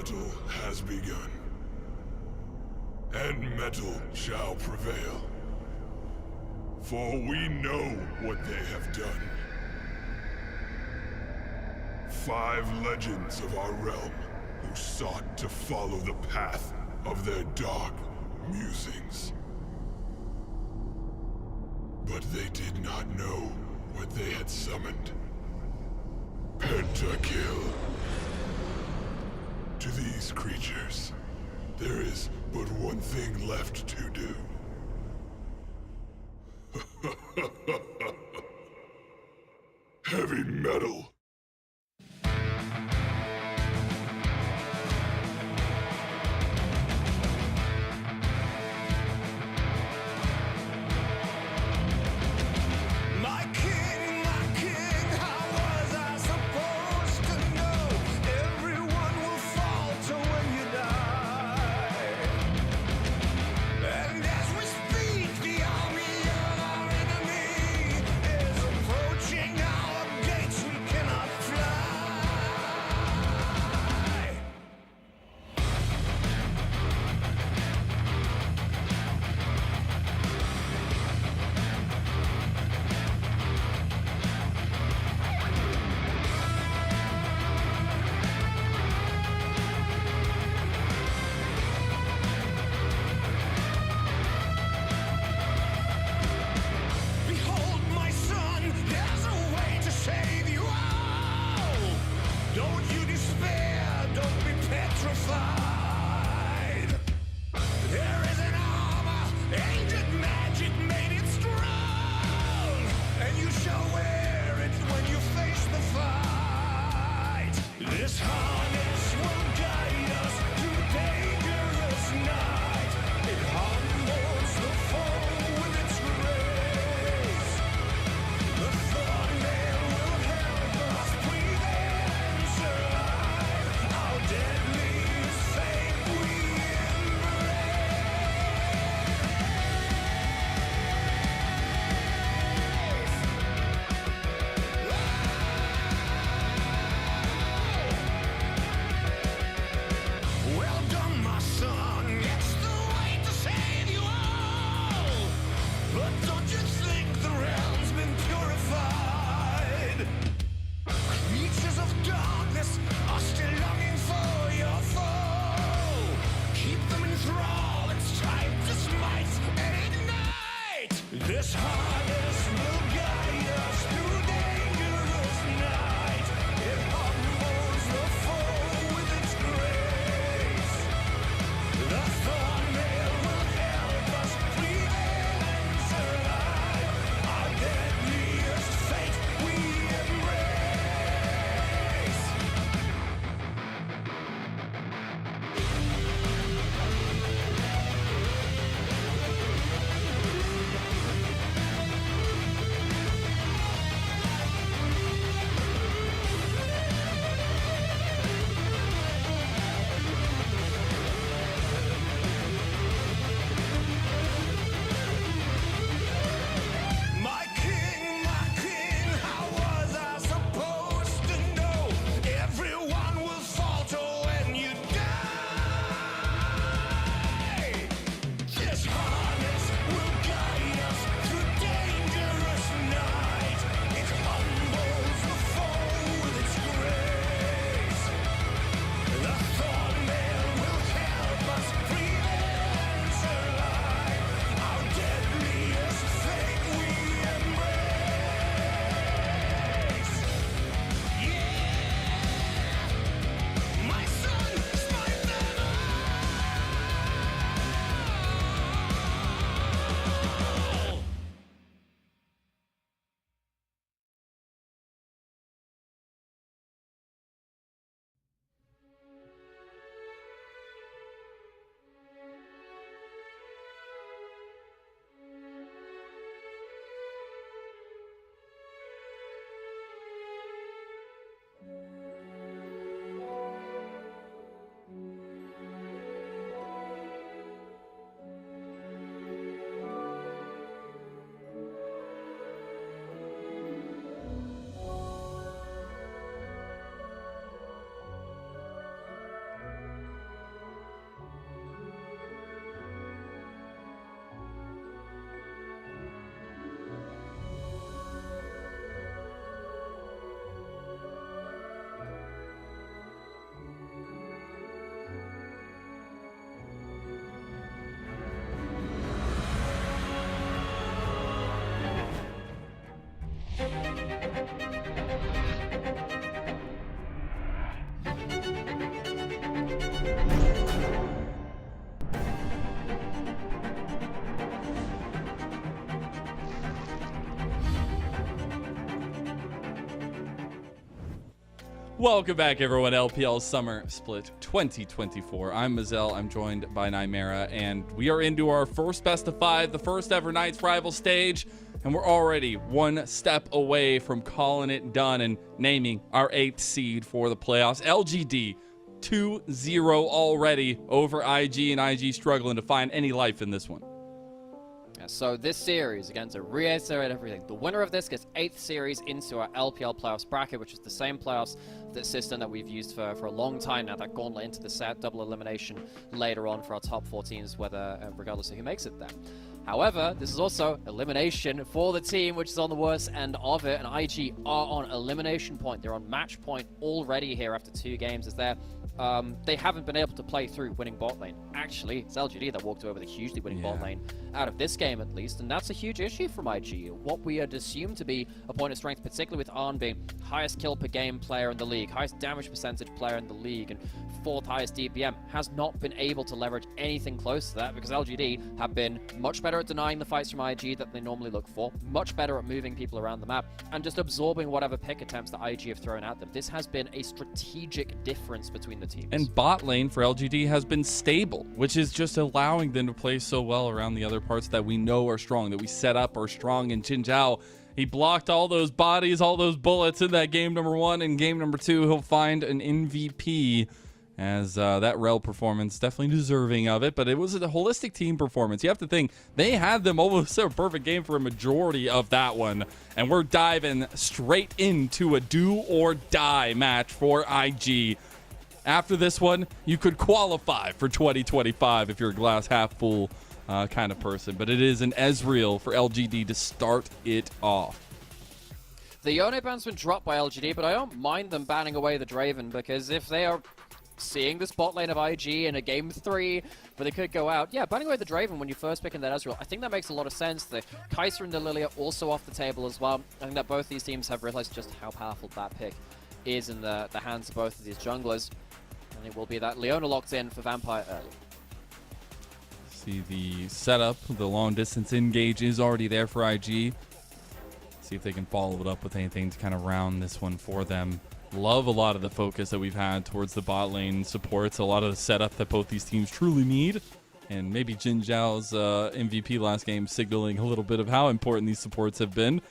battle has begun, and metal shall prevail. For we know what they have done. 5 legends of our realm who sought to follow the path of their dark musings. But they did not know what they had summoned. Pentakill. To these creatures, there is but one thing left to do. Heavy metal. My king, how was I supposed to know? Everyone will falter when you die. And as we speak, the army of our enemy is approaching our gates. We cannot fly. Behold, my son, there's a way to save you all. Don't you despair, don't be petrified. There is an armor, ancient magic made it strong, and you shall wear it when you face the fight. This harness will guide us through dangerous night. It humbles the foe with its grace. The thorn nail will help us prevail and survive. Our deadliest fate we embrace. Well done, my son. It's the way to save you all. But don't you think the realm's been purified? Creatures of darkness are still longing for your foe. Keep them in thrall. It's time to smite and ignite. This harness will guide us through dangerous night. It humbles the foe with its grace. The thorn nail will help us prevail and survive. Our deadliest fate we embrace. Welcome back, everyone. LPL Summer Split 2024. I'm Mazel. I'm joined by Nymera, and we are into our first best of 5, the first ever Knights Rival stage, and we're already one step away from calling it done and naming our 8th seed for the playoffs. LGD 2-0 already over IG, and IG struggling to find any life in this one. So this series, again, to reiterate everything, the winner of this gets 8th series into our LPL playoffs bracket, which is the same playoffs system that we've used for a long time now, that gauntlet into the set, double elimination later on for our top 4 teams, whether regardless of who makes it there. However, this is also elimination for the team, which is on the worst end of it, and IG are on elimination point. They're on match point already here after 2 games, as they haven't been able to play through winning bot lane. Actually, it's LGD that walked over the hugely winning bot lane out of this game, at least, and that's a huge issue from IG. What we had assumed to be a point of strength, particularly with Arn being highest kill per game player in the league, highest damage percentage player in the league, and 4th highest DPM, has not been able to leverage anything close to that, because LGD have been much better at denying the fights from IG that they normally look for, much better at moving people around the map, and just absorbing whatever pick attempts that IG have thrown at them. This has been a strategic difference between the teams. And bot lane for LGD has been stable, which is just allowing them to play so well around the other parts that we know are strong, that we set up are strong. And Jin Zhao, he blocked all those bodies, all those bullets in that game number 1. And game number 2, he'll find an MVP, as that Rel performance definitely deserving of it. But it was a holistic team performance. You have to think, they had them almost a perfect game for a majority of that one. And we're diving straight into a do or die match for IG. After this one, you could qualify for 2025 if you're a glass half full kind of person. But it is an Ezreal for LGD to start it off. The Yone ban's been dropped by LGD, but I don't mind them banning away the Draven, because if they are seeing this bot lane of IG in a game 3, but they could go out, banning away the Draven when you first pick in that Ezreal, I think that makes a lot of sense. The Kai'Sa and the Lily are also off the table as well. I think that both these teams have realized just how powerful that pick is in the hands of both of these junglers. And it will be that Leona locked in for Vampire early. See the setup, the long distance engage is already there for IG. See if they can follow it up with anything to kind of round this one for them. Love a lot of the focus that we've had towards the bot lane supports, a lot of the setup that both these teams truly need. And maybe Jin Zhao's MVP last game signaling a little bit of how important these supports have been.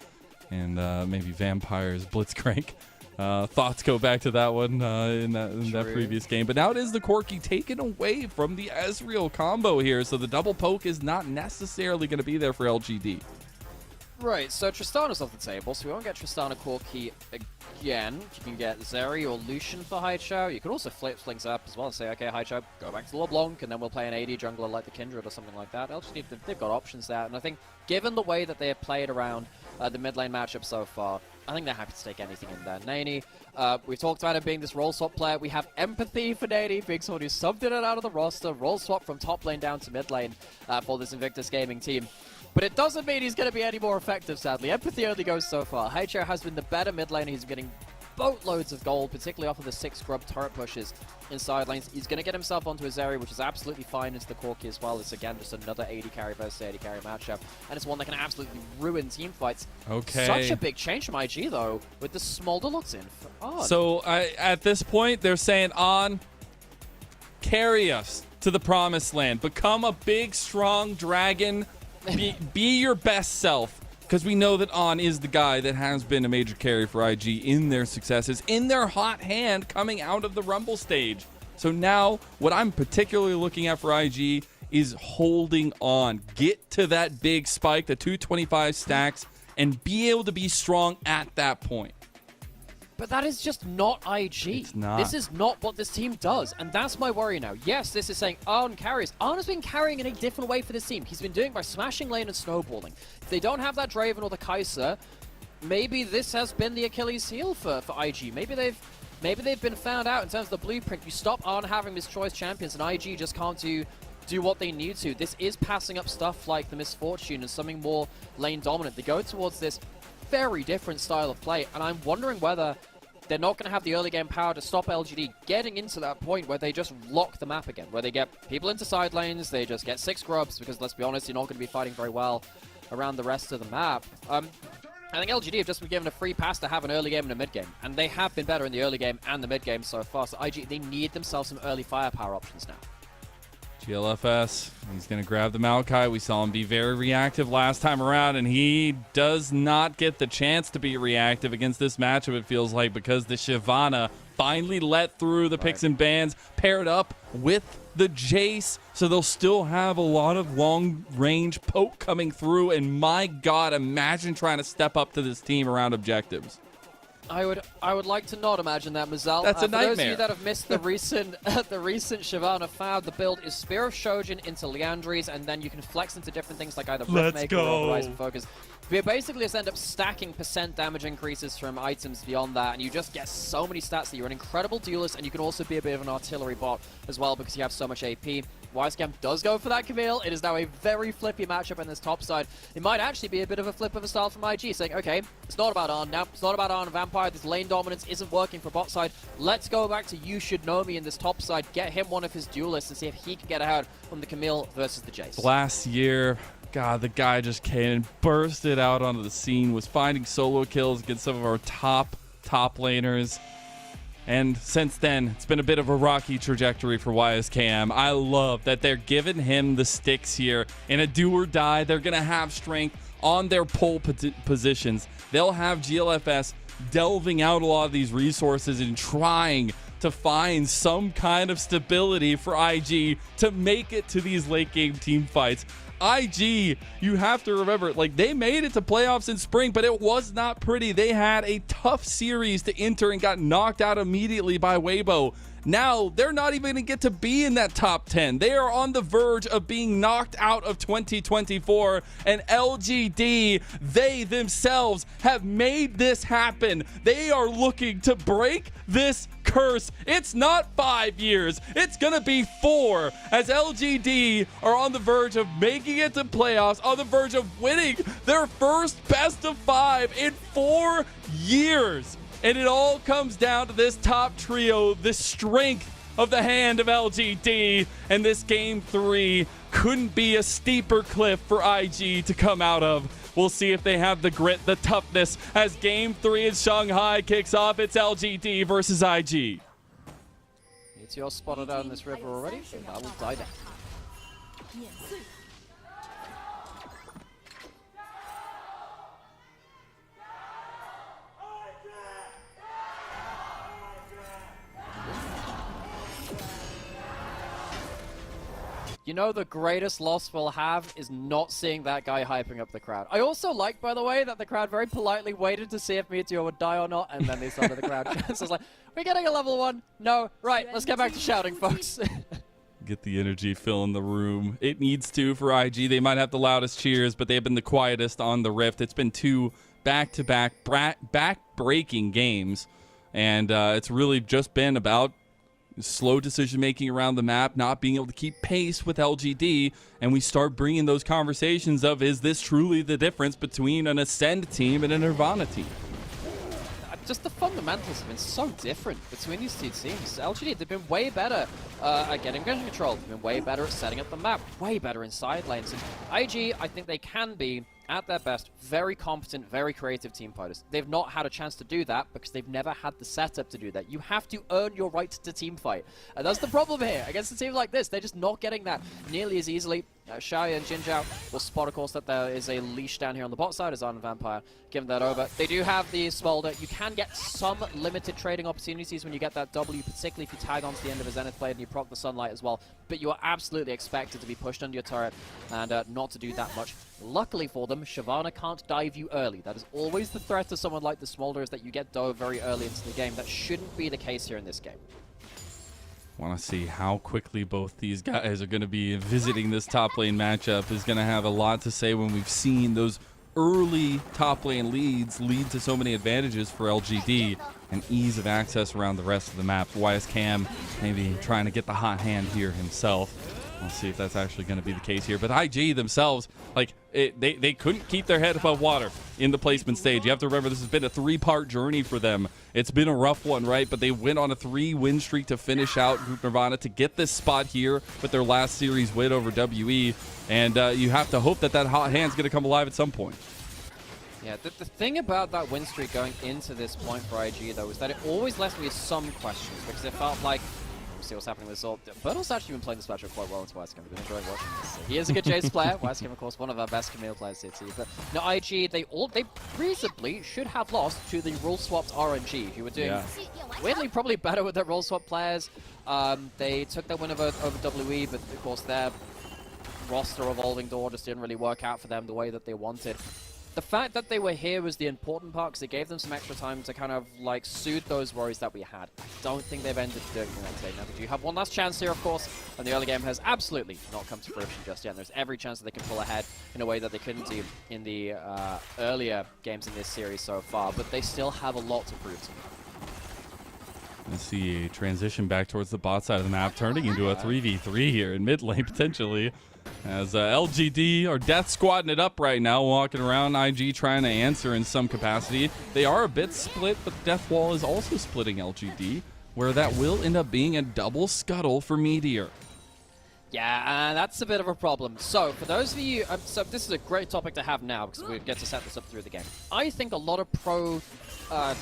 And maybe Vampire's Blitzcrank. Thoughts go back to that one in that previous game. But now it is the Corki taken away from the Ezreal combo here. So the double poke is not necessarily going to be there for LGD. Right, so Tristana's off the table, so we won't get Tristana Corki again. You can get Zeri or Lucian for Haichao. You could also flip things up as well and say, okay, Haichao, go back to LeBlanc, and then we'll play an AD jungler like the Kindred or something like that. LGD, they've got options there, and I think given the way that they have played around the mid lane matchup so far, I think they're happy to take anything in there. Nani, we talked about him being this role swap player. We have empathy for Nani, being someone who subbed in and out of the roster, role swap from top lane down to mid lane for this Invictus Gaming team. But it doesn't mean he's going to be any more effective, sadly. Empathy only goes so far. Haichao has been the better mid laner. He's getting boatloads of gold, particularly off of the 6 scrub turret pushes inside lanes. He's going to get himself onto his area, which is absolutely fine into the Corki as well. It's, again, just another 80 carry versus 80 carry matchup. And it's one that can absolutely ruin team fights. Okay. Such a big change from IG, though, with the Smolder locked in. So at this point, they're saying, On, carry us to the promised land. Become a big, strong dragon. Be your best self, because we know that On is the guy that has been a major carry for IG in their successes, in their hot hand coming out of the Rumble stage. So now what I'm particularly looking at for IG is holding on. Get to that big spike, the 225 stacks, and be able to be strong at that point. But that is just not IG. It's not. This is not what this team does, and that's my worry now. Yes, this is saying Arn carries. Arn has been carrying in a different way for this team. He's been doing it by smashing lane and snowballing. If they don't have that Draven or the Kai'Sa, maybe this has been the Achilles heel for IG. Maybe they've been found out in terms of the blueprint. You stop Arn having this choice champions, and IG just can't do what they need to. This is passing up stuff like the Misfortune and something more lane dominant. They go towards this very different style of play, and I'm wondering whether they're not going to have the early game power to stop LGD getting into that point where they just lock the map again, where they get people into side lanes, they just get 6 grubs, because let's be honest, you're not going to be fighting very well around the rest of the map. I think LGD have just been given a free pass to have an early game and a mid game, and they have been better in the early game and the mid game so far. So IG, they need themselves some early firepower options now. GLFS, he's going to grab the Maokai. We saw him be very reactive last time around, and he does not get the chance to be reactive against this matchup, it feels like, because the Shyvana finally let through the picks and bans, paired up with the Jace, so they'll still have a lot of long-range poke coming through, and my God, imagine trying to step up to this team around objectives. I would like to not imagine that, Mazal. That's a For those of nightmare. you that have missed the recent Shyvana fab, the build is Spear of Shojin into Liandry's, and then you can flex into different things like either Riftmaker or Horizon Focus. We basically just end up stacking % damage increases from items beyond that, and you just get so many stats that you're an incredible duelist, and you can also be a bit of an artillery bot as well because you have so much AP. Wisecam does go for that Camille. It is now a very flippy matchup in this top side. It might actually be a bit of a flip of a style from IG, saying, okay, it's not about Arn now. It's not about Arn and Vampire. This lane dominance isn't working for bot side. Let's go back to You Should Know Me in this top side. Get him one of his duelists and see if he can get ahead from the Camille versus the Jace. Last year, God, the guy just came and bursted out onto the scene, was finding solo kills against some of our top laners. And since then, it's been a bit of a rocky trajectory for YSKM. I love that they're giving him the sticks here. In a do or die, they're going to have strength on their pole positions. They'll have GLFS delving out a lot of these resources and trying to find some kind of stability for IG to make it to these late game team fights. IG, you have to remember, like, they made it to playoffs in spring, but it was not pretty. They had a tough series to enter and got knocked out immediately by Weibo. Now, they're not even going to get to be in that top 10. They are on the verge of being knocked out of 2024. And LGD, they themselves have made this happen. They are looking to break this curse. It's not 5 years. It's going to be 4 as LGD are on the verge of making it to playoffs, on the verge of winning their first best of 5 in 4 years. And it all comes down to this top trio, the strength of the hand of LGD. And this game 3 couldn't be a steeper cliff for IG to come out of. We'll see if they have the grit, the toughness, as game 3 in Shanghai kicks off. It's LGD versus IG. It's your spotted out in this river already, and that will die down. 碾碎。 You know, the greatest loss we'll have is not seeing that guy hyping up the crowd. I also like, by the way, that the crowd very politely waited to see if Meteor would die or not, and then they started the crowd. So it's like, we're getting a level 1. No, right, let's get back to shouting, folks. Get the energy filling the room. It needs to for IG. They might have the loudest cheers, but they've been the quietest on the Rift. It's been 2 back-to-back back-breaking games, and it's really just been about slow decision-making around the map, not being able to keep pace with LGD, and we start bringing those conversations of, is this truly the difference between an Ascend team and a Nirvana team? Just the fundamentals have been so different between these two teams. LGD, they've been way better at getting vision control. They've been way better at setting up the map, way better in side lanes. And IG, I think they can be, at their best, very competent, very creative team fighters. They've not had a chance to do that because they've never had the setup to do that. You have to earn your right to team fight. And that's the problem here. Against a team like this, they're just not getting that nearly as easily. Shaya and Jinzhao will spot, of course, that there is a leash down here on the bot side as Arn and Vampire giving that over. They do have the Smolder. You can get some limited trading opportunities when you get that W, particularly if you tag onto the end of a Zenith blade and you proc the Sunlight as well. But you are absolutely expected to be pushed under your turret and not to do that much. Luckily for them, Shyvana can't dive you early. That is always the threat to someone like the Smolder, is that you get dove very early into the game. That shouldn't be the case here in this game. Want to see how quickly both these guys are going to be visiting this top lane matchup. Is going to have a lot to say when we've seen those early top lane leads lead to so many advantages for LGD and ease of access around the rest of the map. YSKM maybe trying to get the hot hand here himself. We'll see if that's actually going to be the case here. But IG themselves, like, they couldn't keep their head above water in the placement stage. You have to remember, this has been a 3-part journey for them. It's been a rough one, right? But they went on a 3-win streak to finish out Group Nirvana to get this spot here with their last series win over WE. And you have to hope that that hot hand's going to come alive at some point. Yeah, the thing about that win streak going into this point for IG, though, is that it always left me with some questions, because it felt like, see what's happening with Zol. Bertle's actually been playing this matchup quite well into Wisecam. I've been enjoying watching this. He is a good Jace player. Wisecam, of course, one of our best Camille players here too. But no, IG, they reasonably should have lost to the rule swapped RNG, who were doing weirdly probably better with their rule swap players. They took their win over WE, but of course their roster evolving door just didn't really work out for them the way that they wanted. The fact that they were here was the important part, because it gave them some extra time to kind of like soothe those worries that we had. I don't think they've ended doing that today. Now they do have one last chance here, of course, and the early game has absolutely not come to fruition just yet. And there's every chance that they can pull ahead in a way that they couldn't do in the earlier games in this series so far, but they still have a lot to prove to me. Let's see a transition back towards the bot side of the map, turning into a 3v3 here in mid lane, potentially. As LGD are death squadding it up right now, walking around. IG trying to answer in some capacity. They are a bit split, but Death Wall is also splitting LGD, where that will end up being a double scuttle for Meteor. Yeah, that's a bit of a problem. So, for those of you, so this is a great topic to have now, because we get to set this up through the game. I think a lot of pro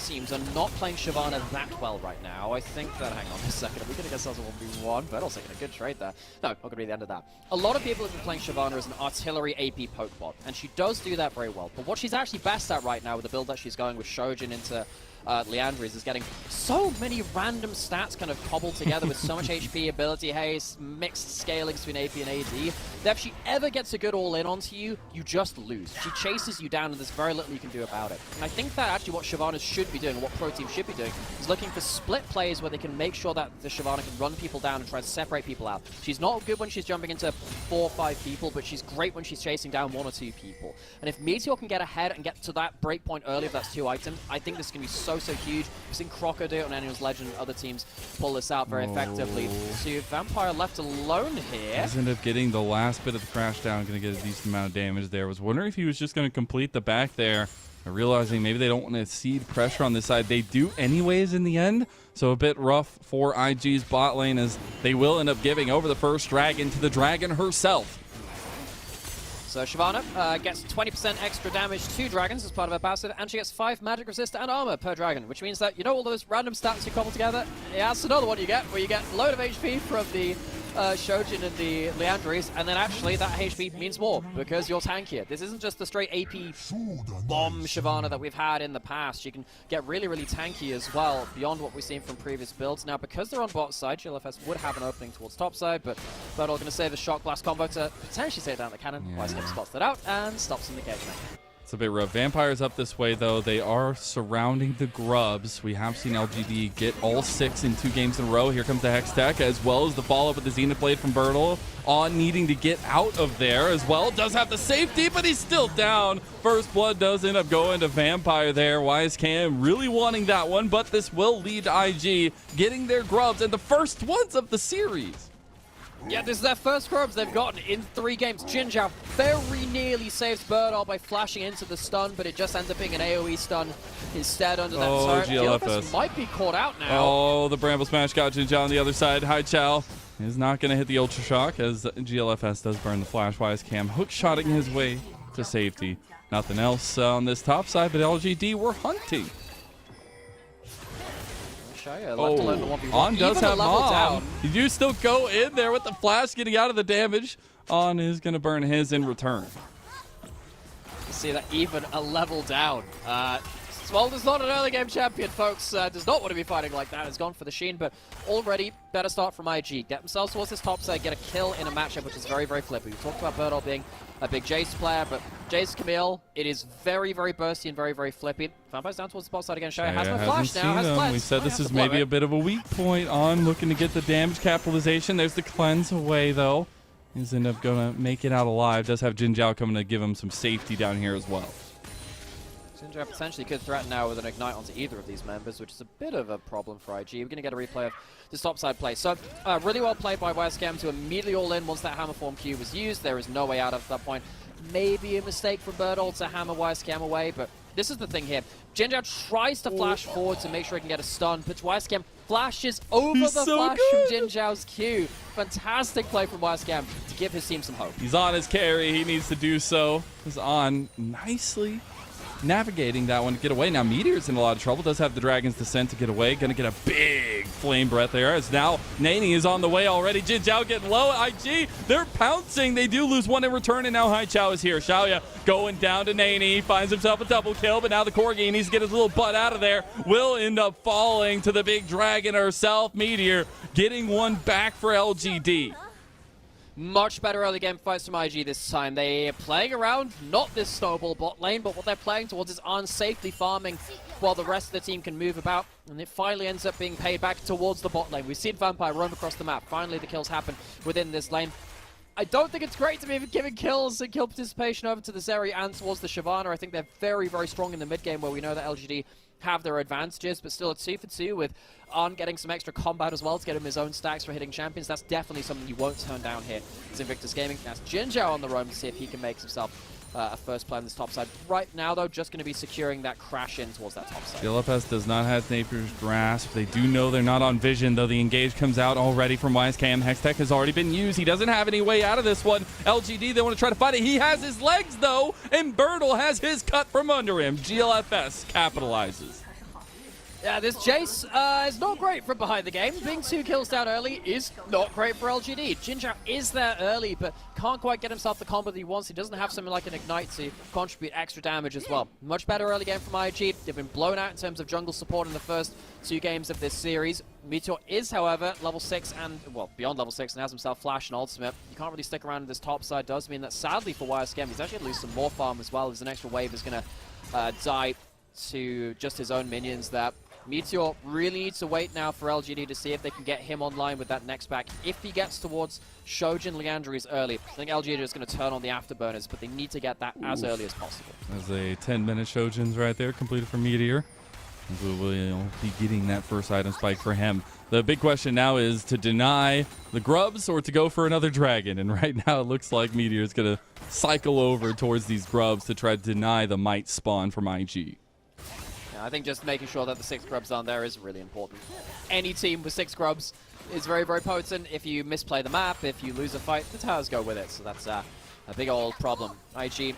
teams are not playing Shyvana that well right now. I think that, hang on a second, are we going to get ourselves a 1v1? But also taking a good trade there. No, not going to be the end of that. A lot of people have been playing Shyvana as an artillery AP poke bot, and she does do that very well. But what she's actually best at right now with the build that she's going with Shojin into Leandries is getting so many random stats kind of cobbled together with so much HP, ability haste, mixed scaling between AP and AD, that if she ever gets a good all-in onto you, you just lose. She chases you down and there's very little you can do about it. And I think that actually what Shyvana should be doing, what pro teams should be doing, is looking for split plays where they can make sure that the Shyvana can run people down and try to separate people out. She's not good when she's jumping into 4 or 5 people, but she's great when she's chasing down 1 or 2 people. And if Meteor can get ahead and get to that break point early, if that's 2 items, I think this is going to be so huge. We've seen Croco do it on Annual's Legend, other teams pull this out very effectively. So Vampire left alone here. He's ended up getting the last bit of the crash down, going to get a decent amount of damage there. Was wondering if he was just going to complete the back there, realizing maybe they don't want to cede pressure on this side. They do anyways in the end, so a bit rough for IG's bot lane, as they will end up giving over the first dragon to the dragon herself. So Shyvana gets 20% extra damage to dragons as part of her passive, and she gets 5 magic resist and armor per dragon, which means that, you know, all those random stats you cobble together, yeah, that's another one you get, where you get a load of HP from the Shojin and the Leandries, and then actually that HP means more because you're tankier. This isn't just the straight AP bomb Shyvana that we've had in the past. She can get really, really tanky as well, beyond what we've seen from previous builds. Now, because they're on bot side, GLFS would have an opening towards top side, but Bertle going to save the Shock Blast combo to potentially save down the cannon. Wisecam spots that out and stops in the game. It's a bit rough. Vampires up this way, though. They are surrounding the grubs. We have seen LGD get all 6 in 2 games in a row. Here comes the Hex Tech, as well as the follow-up with the Zenith Blade from Bertle. On needing to get out of there as well. Does have the safety, but he's still down. First blood does end up going to Vampire there. Wisecam really wanting that one, but this will lead to IG getting their grubs and the first ones of the series. Yeah, this is their first grubs they've gotten in 3 games. Jinzhao very nearly saves Bertle by flashing into the stun, but it just ends up being an AoE stun instead under that turret. GLFS might be caught out now. Oh, the Bramble Smash got Jinzhao on the other side. Hai Chao is not going to hit the Ultra Shock, as GLFS does burn the flash. Wisecam hook-shotting his way to safety. Nothing else on this top side, but LGD were hunting. On does have Mom. You do still go in there with the flash, getting out of the damage. On is going to burn his in return. See that even a level down. Smolder's is not an early game champion, folks. Does not want to be fighting like that. Has gone for the Sheen, but already better start from IG. Get themselves towards this top side, get a kill in a matchup which is very, very flippy. We talked about Bertle being a big Jace player, but Jace Camille, it is very, very bursty and very, very flippy. Vampire's down towards the bot side again. Shoya has no flash now. Has cleanse. We said this is maybe a bit of a weak point. On looking to get the damage capitalization. There's the cleanse away, though. He's end up going to make it out alive. Does have Jinzhao coming to give him some safety down here as well. Jinzhao potentially could threaten now with an ignite onto either of these members, which is a bit of a problem for IG. We're going to get a replay of this topside play. So, really well played by Wisecam to immediately all in once that hammer form Q was used. There is no way out of that point. Maybe a mistake from Bertle to hammer Wisecam away, but this is the thing here. Jinzhao tries to flash forward to make sure he can get a stun, but Wisecam flashes over the flash from Jinzhao's Q. Fantastic play from Wisecam to give his team some hope. He's on his carry. He needs to do so. He's on nicely. navigating that one to get away. Now Meteor's in a lot of trouble. Does have the Dragon's Descent to get away. Gonna get a big flame breath there, as now Nani is on the way already. Jin Zhao getting low. IG, they're pouncing. They do lose one in return, and now Hai Chao is here. Xiaoya going down to Nani. Finds himself a double kill, but now the Corgi needs to get his little butt out of there. Will end up falling to the big dragon herself. Meteor getting one back for LGD. Much better early game fights from IG this time. They're playing around, not this snowball bot lane, but what they're playing towards is unsafely farming while the rest of the team can move about, and it finally ends up being paid back towards the bot lane. We've seen Vampire roam across the map. Finally, the kills happen within this lane. I don't think it's great to be giving kills and kill participation over to the Zeri and towards the Shyvana. I think they're very, very strong in the mid game, where we know that LGD have their advantages, but still it's 2 for 2 with Arn getting some extra combat as well to get him his own stacks for hitting champions. That's definitely something you won't turn down here. It's Invictus Gaming. That's Jin Zhao on the roam to see if he can make himself a first play on this top side. Right now, though, just going to be securing that crash in towards that top side. LFS does not have Napier's Grasp. They do know they're not on Vision, though the engage comes out already from YSKM. Hextech has already been used. He doesn't have any way out of this one. LGD, they want to try to fight it. He has his legs, though, and Bertle has his cut from under him. GLFS capitalizes. Yeah, this Jace is not great from behind the game. Being 2 kills down early is not great for LGD. Jin Zhao is there early, but can't quite get himself the combo that he wants. He doesn't have something like an Ignite to contribute extra damage as well. Much better early game from IG. They've been blown out in terms of jungle support in the first 2 games of this series. Meteor is, however, level 6 and, well, beyond level 6 and has himself Flash and Ultimate. You can't really stick around in this top side. Does mean that, sadly, for YSKM, he's actually going to lose some more farm as well, as an extra wave is going to die to just his own minions there. Meteor really needs to wait now for LGD to see if they can get him online with that next back. If he gets towards Shojin Liandry's early, I think LGD is going to turn on the afterburners, but they need to get that as early as possible. There's a 10-minute Shojin's right there, completed for Meteor. We will be getting that first item spike for him. The big question now is to deny the grubs or to go for another dragon. And right now it looks like Meteor is going to cycle over towards these grubs to try to deny the might spawn from IG. I think just making sure that the 6 grubs on there is really important. Any team with 6 grubs is very, very potent. If you misplay the map, if you lose a fight, the towers go with it. So that's a big old problem. IG,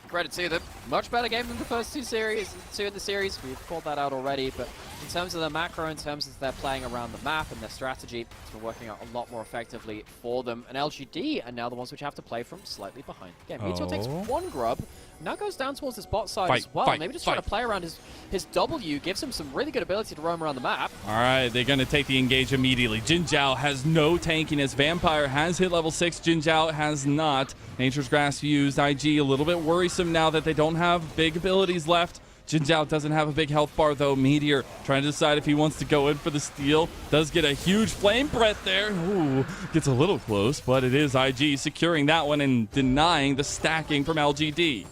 credit to them. Much better game than the first 2 in the series. We've called that out already, but in terms of the macro, in terms of their playing around the map and their strategy, it's been working out a lot more effectively for them. And LGD are now the ones which have to play from slightly behind. Again, Meteor takes 1 grub, now goes down towards his bot side as well. Maybe just trying to play around his W, gives him some really good ability to roam around the map. All right, they're going to take the engage immediately. Jin Zhao has no tankiness. Vampire has hit level 6. Jin Zhao has not. Nature's Grasp used. IG a little bit worrisome now that they don't have big abilities left. Jin Zhao doesn't have a big health bar, though. Meteor trying to decide if he wants to go in for the steal. Does get a huge flame breath there. Ooh, gets a little close, but it is IG securing that one and denying the stacking from LGD.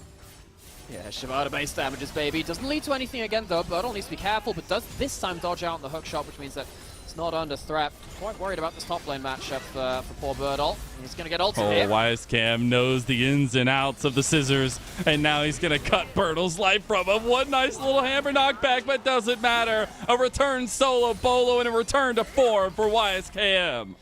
Yeah, Shyvana base damages, baby. Doesn't lead to anything again, though. Bertle needs to be careful, but does this time dodge out on the hook shot, which means that it's not under threat. Quite worried about this top lane matchup for poor Bertle. He's going to get ulted here. YSKM knows the ins and outs of the scissors, and now he's going to cut Bertle's life from him. One nice little hammer knockback, but doesn't matter. A return solo bolo and a return to form for YSKM.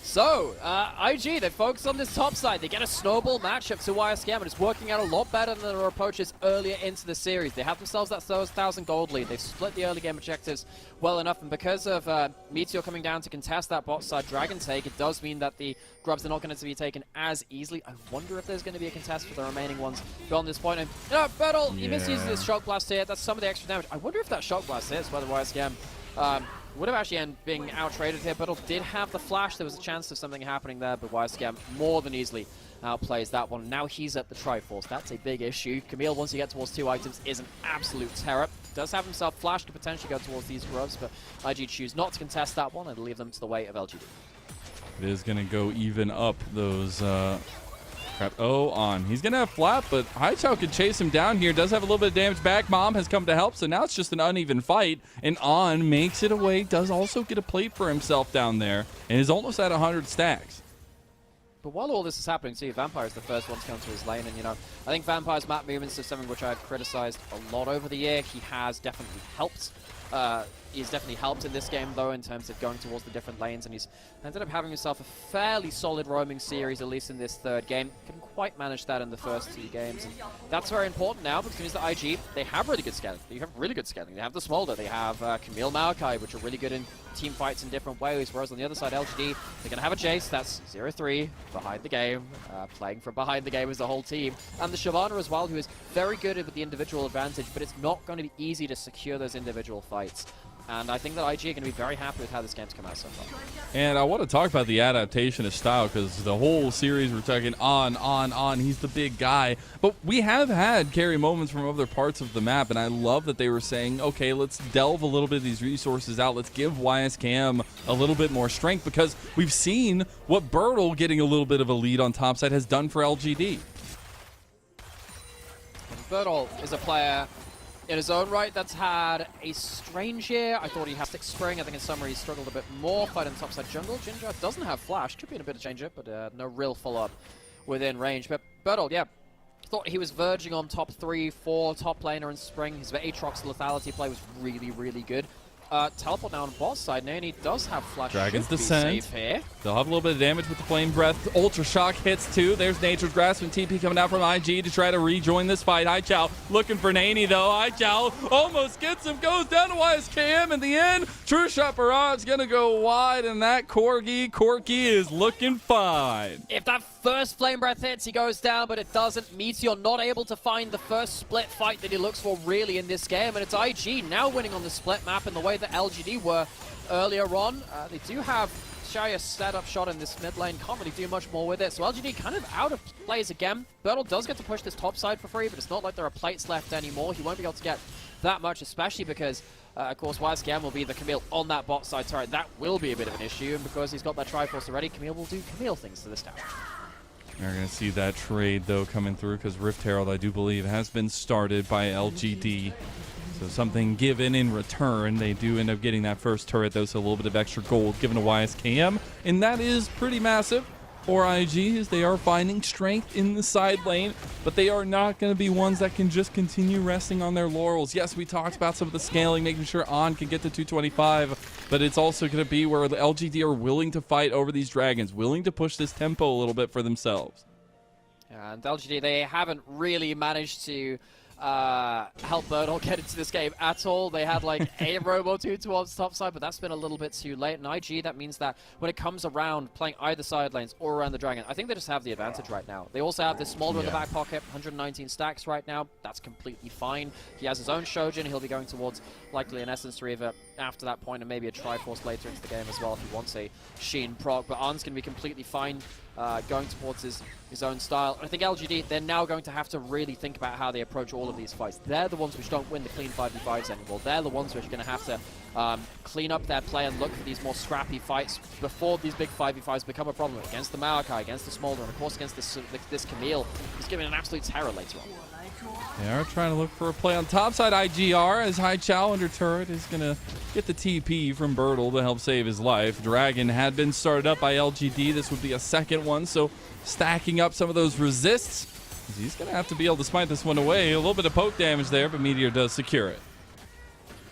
So, IG, they focus on this top side. They get a snowball matchup to YSKM, and it's working out a lot better than their approaches earlier into the series. They have themselves that 1,000 gold lead. They've split the early game objectives well enough, and because of Meteor coming down to contest that bot side Dragon take, it does mean that the grubs are not going to be taken as easily. I wonder if there's going to be a contest for the remaining ones beyond this point. And, you know, Bertle, he misuses his Shock Blast here. That's some of the extra damage. I wonder if that Shock Blast hits whether YSKM would have actually ended being out-traded here. Bertle did have the flash. There was a chance of something happening there, but YSKM more than easily outplays that one. Now he's at the Triforce. That's a big issue. Camille, once you get towards 2 items, is an absolute terror. Does have himself flash to potentially go towards these grubs, but IG choose not to contest that one and leave them to the weight of LGD. It is going to go even up those... on. He's going to have flap, but Hai Chao could chase him down here. Does have a little bit of damage back. Mom has come to help, so now it's just an uneven fight. And On makes it away. Does also get a plate for himself down there. And is almost at 100 stacks. But while all this is happening, too, Vampire is the first one to come to his lane. And, you know, I think Vampire's map movements is something which I've criticized a lot over the year. He has definitely helped. He's definitely helped in this game, though, in terms of going towards the different lanes, and he's ended up having himself a fairly solid roaming series, at least in this 3rd game. Couldn't quite managed that in the first 2 games. And that's very important now because it means that IG, they have really good scaling. They have really good scaling. They have the Smolder, they have Camille Maokai, which are really good in team fights in different ways, whereas on the other side, LGD, they're going to have a Jace. That's 0-3 behind the game. Playing from behind the game as the whole team. And the Shyvana as well, who is very good with the individual advantage, but it's not going to be easy to secure those individual fights. And I think that IG are going to be very happy with how this game's come out so far. And I want to talk about the adaptation of style, because the whole series we're talking on. He's the big guy. But we have had carry moments from other parts of the map, and I love that they were saying, okay, let's delve a little bit of these resources out. Let's give YSKM a little bit more strength, because we've seen what Bertle getting a little bit of a lead on topside has done for LGD. And Bertle is a player in his own right that's had a strange year. I thought he had 6 spring. I think in summer he struggled a bit more fighting topside jungle. Ginger doesn't have flash. Could be in a bit of change up, but no real follow-up within range. But Bertle, yeah, thought he was verging on top 3, 4 top laner in spring. His Aatrox lethality play was really, really good. Teleport now on bot side. Nani does have flash. Dragon's Should be Descent. safe here. They'll have a little bit of damage with the Flame Breath. Ultra Shock hits too. There's Nature's Grasp and TP coming out from IG to try to rejoin this fight. Ichao looking for Nani though. Ichao almost gets him. Goes down to YSKM in the end. True Shot Barrage gonna go wide, and that Corgi is looking fine. If that first Flame Breath hits, he goes down, but it doesn't. Meteor not able to find the first split fight that he looks for really in this game, and it's IG now winning on the split map in the way that LGD were earlier on. They do have Shaya setup shot in this mid lane, can't really do much more with it, so LGD kind of out of plays again. Bertle does get to push this top side for free, but it's not like there are plates left anymore. He won't be able to get that much, especially because of course, YSKM will be the Camille on that bot side turret. That will be a bit of an issue, and because he's got that Triforce already, Camille will do Camille things to this tower. You're going to see that trade, though, coming through, because Rift Herald, I do believe, has been started by LGD. So something given in return. They do end up getting that first turret, though, so a little bit of extra gold given to YSKM. And that is pretty massive for IG, as they are finding strength in the side lane, but they are not going to be ones that can just continue resting on their laurels. Yes, we talked about some of the scaling, making sure On can get to 225, but it's also going to be where the LGD are willing to fight over these dragons, willing to push this tempo a little bit for themselves. And LGD, they haven't really managed to help Bertle get into this game at all. They had like a robo 2 towards top side, but that's been a little bit too late. And IG, that means that when it comes around playing either side lanes or around the dragon, I think they just have the advantage right now. They also have this Smolder in the back pocket, 119 stacks right now. That's completely fine. He has his own Shojin. He'll be going towards likely an Essence Reaver after that point, and maybe a Triforce later into the game as well if he wants a Sheen proc. But Arn's going to be completely fine going towards his own style. And I think LGD, they're now going to have to really think about how they approach all of these fights. They're the ones which don't win the clean 5v5s anymore. They're the ones which are going to have to clean up their play and look for these more scrappy fights before these big 5v5s become a problem. Against the Maokai, against the Smolder, and of course against this Camille, who's giving an absolute terror later on. They are trying to look for a play on topside. IGR, as High Chow under turret, is going to get the TP from Bertle to help save his life. Dragon had been started up by LGD. This would be a second one, so stacking up some of those resists. He's going to have to be able to smite this one away. A little bit of poke damage there, but Meteor does secure it.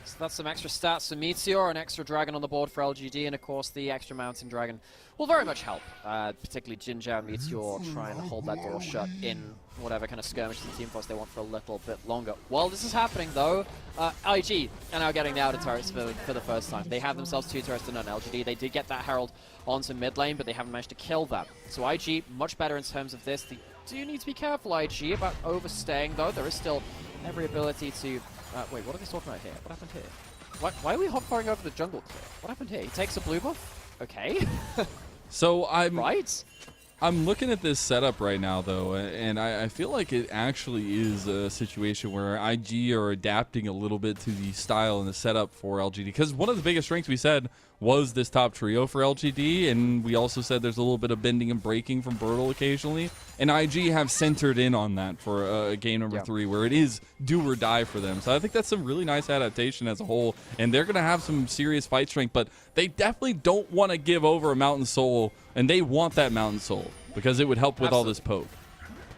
So that's some extra stats for Meteor, an extra Dragon on the board for LGD, and of course the extra Mountain Dragon will very much help. Particularly Ginger and Meteor trying to hold that door shut in whatever kind of skirmish and team force they want for a little bit longer. While this is happening though, IG are now getting the outer turrets for the first time. They have themselves 2 turrets to none. LGD, they did get that Herald onto mid lane, but they haven't managed to kill that. So IG, much better in terms of this. They do need to be careful, IG, about overstaying though. There is still every ability to... wait, what are they talking about here? What happened here? Why are we hop-firing over the jungle clear? What happened here? He takes a blue buff? Okay. So Right? I'm looking at this setup right now, though, and I feel like it actually is a situation where IG are adapting a little bit to the style and the setup for LGD. Because one of the biggest strengths we said was this top trio for LGD, and we also said there's a little bit of bending and breaking from Bertle occasionally. And IG have centered in on that for game number 3, where it is do or die for them. So I think that's a really nice adaptation as a whole, and they're going to have some serious fight strength, but they definitely don't want to give over a Mountain Soul, and they want that Mountain Soul, because it would help with all this poke.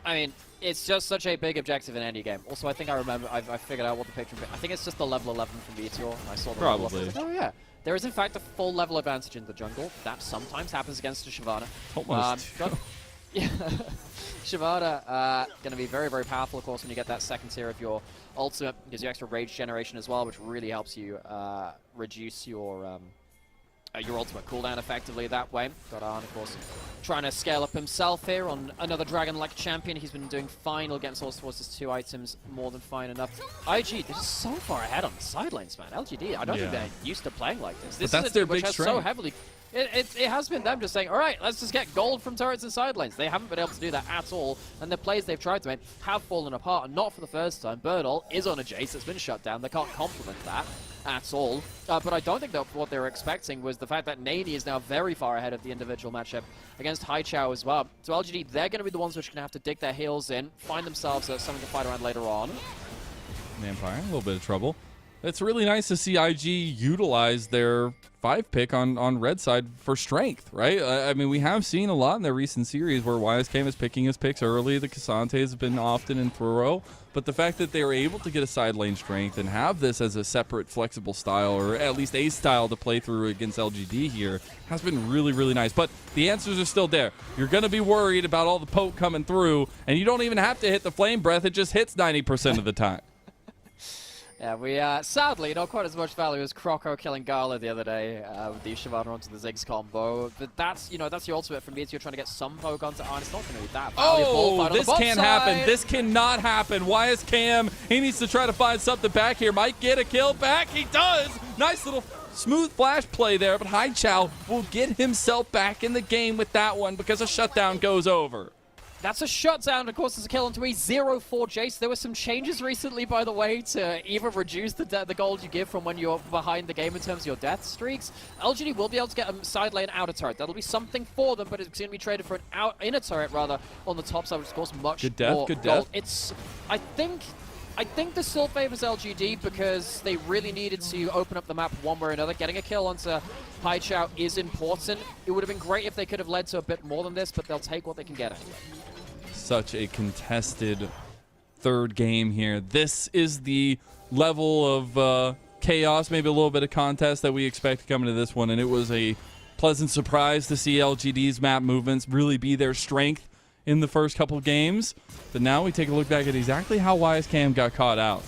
I mean, it's just such a big objective in any game. Also, I think I remember, I figured out what the picture... I think it's just the level 11 from Meteor. I saw the Probably. level. Oh, yeah. There is, in fact, a full level advantage in the jungle. That sometimes happens against a Shyvana. Almost. Yeah. Shivada going to be very, very powerful, of course, when you get that second tier of your ultimate. Gives you extra rage generation as well, which really helps you reduce your ultimate cooldown effectively that way. Got Arn, of course, trying to scale up himself here on another dragon-like champion. He's been doing fine against all towards his 2 items, more than fine enough. IG, they're just so far ahead on the side lanes, man. LGD, I don't think they're used to playing like this. This But that's is a their team which big has so strength. heavily... It has been them just saying, all right, let's just get gold from turrets and side lanes. They haven't been able to do that at all, and the plays they've tried to make have fallen apart, and not for the first time. Birdle is on a Jace that's been shut down. They can't complement that at all. But I don't think that what they were expecting was the fact that Nani is now very far ahead of the individual matchup against Haichao as well. So LGD, they're going to be the ones which are going to have to dig their heels in, find themselves something to fight around later on. Vampire, a little bit of trouble. It's really nice to see IG utilize their 5-pick on red side for strength, right? I mean, we have seen a lot in their recent series where YSKM is picking his picks early. The Casantes have been often in throw. But the fact that they were able to get a side lane strength and have this as a separate flexible style, or at least a style to play through against LGD here, has been really, really nice. But the answers are still there. You're going to be worried about all the poke coming through, and you don't even have to hit the flame breath. It just hits 90% of the time. Yeah, we sadly not quite as much value as Croco killing Gala the other day with the Shivada onto the Ziggs combo. But that's that's your ultimate from me. You're trying to get some poke onto Arn. It's not going to be that valuable. Oh, this can't happen. This cannot happen. YSKM, he needs to try to find something back here. Might get a kill back. He does. Nice little smooth flash play there. But Haichao will get himself back in the game with that one because a shutdown goes over. That's a shutdown. Of course, it's a kill onto a 0-4 Jace. There were some changes recently, by the way, to even reduce the gold you give from when you're behind the game in terms of your death streaks. LGD will be able to get a side lane outer turret. That'll be something for them, but it's going to be traded for an inner turret, rather, on the top side, which, of course, much Good death, more good gold. death. I think this still favors LGD because they really needed to open up the map one way or another. Getting a kill onto Haichao is important. It would have been great if they could have led to a bit more than this, but they'll take what they can get anyway. Such a contested third game here. This is the level of chaos, maybe a little bit of contest that we expect coming to this one, and it was a pleasant surprise to see LGD's map movements really be their strength in the first couple of games. But now we take a look back at exactly how YSKM got caught out.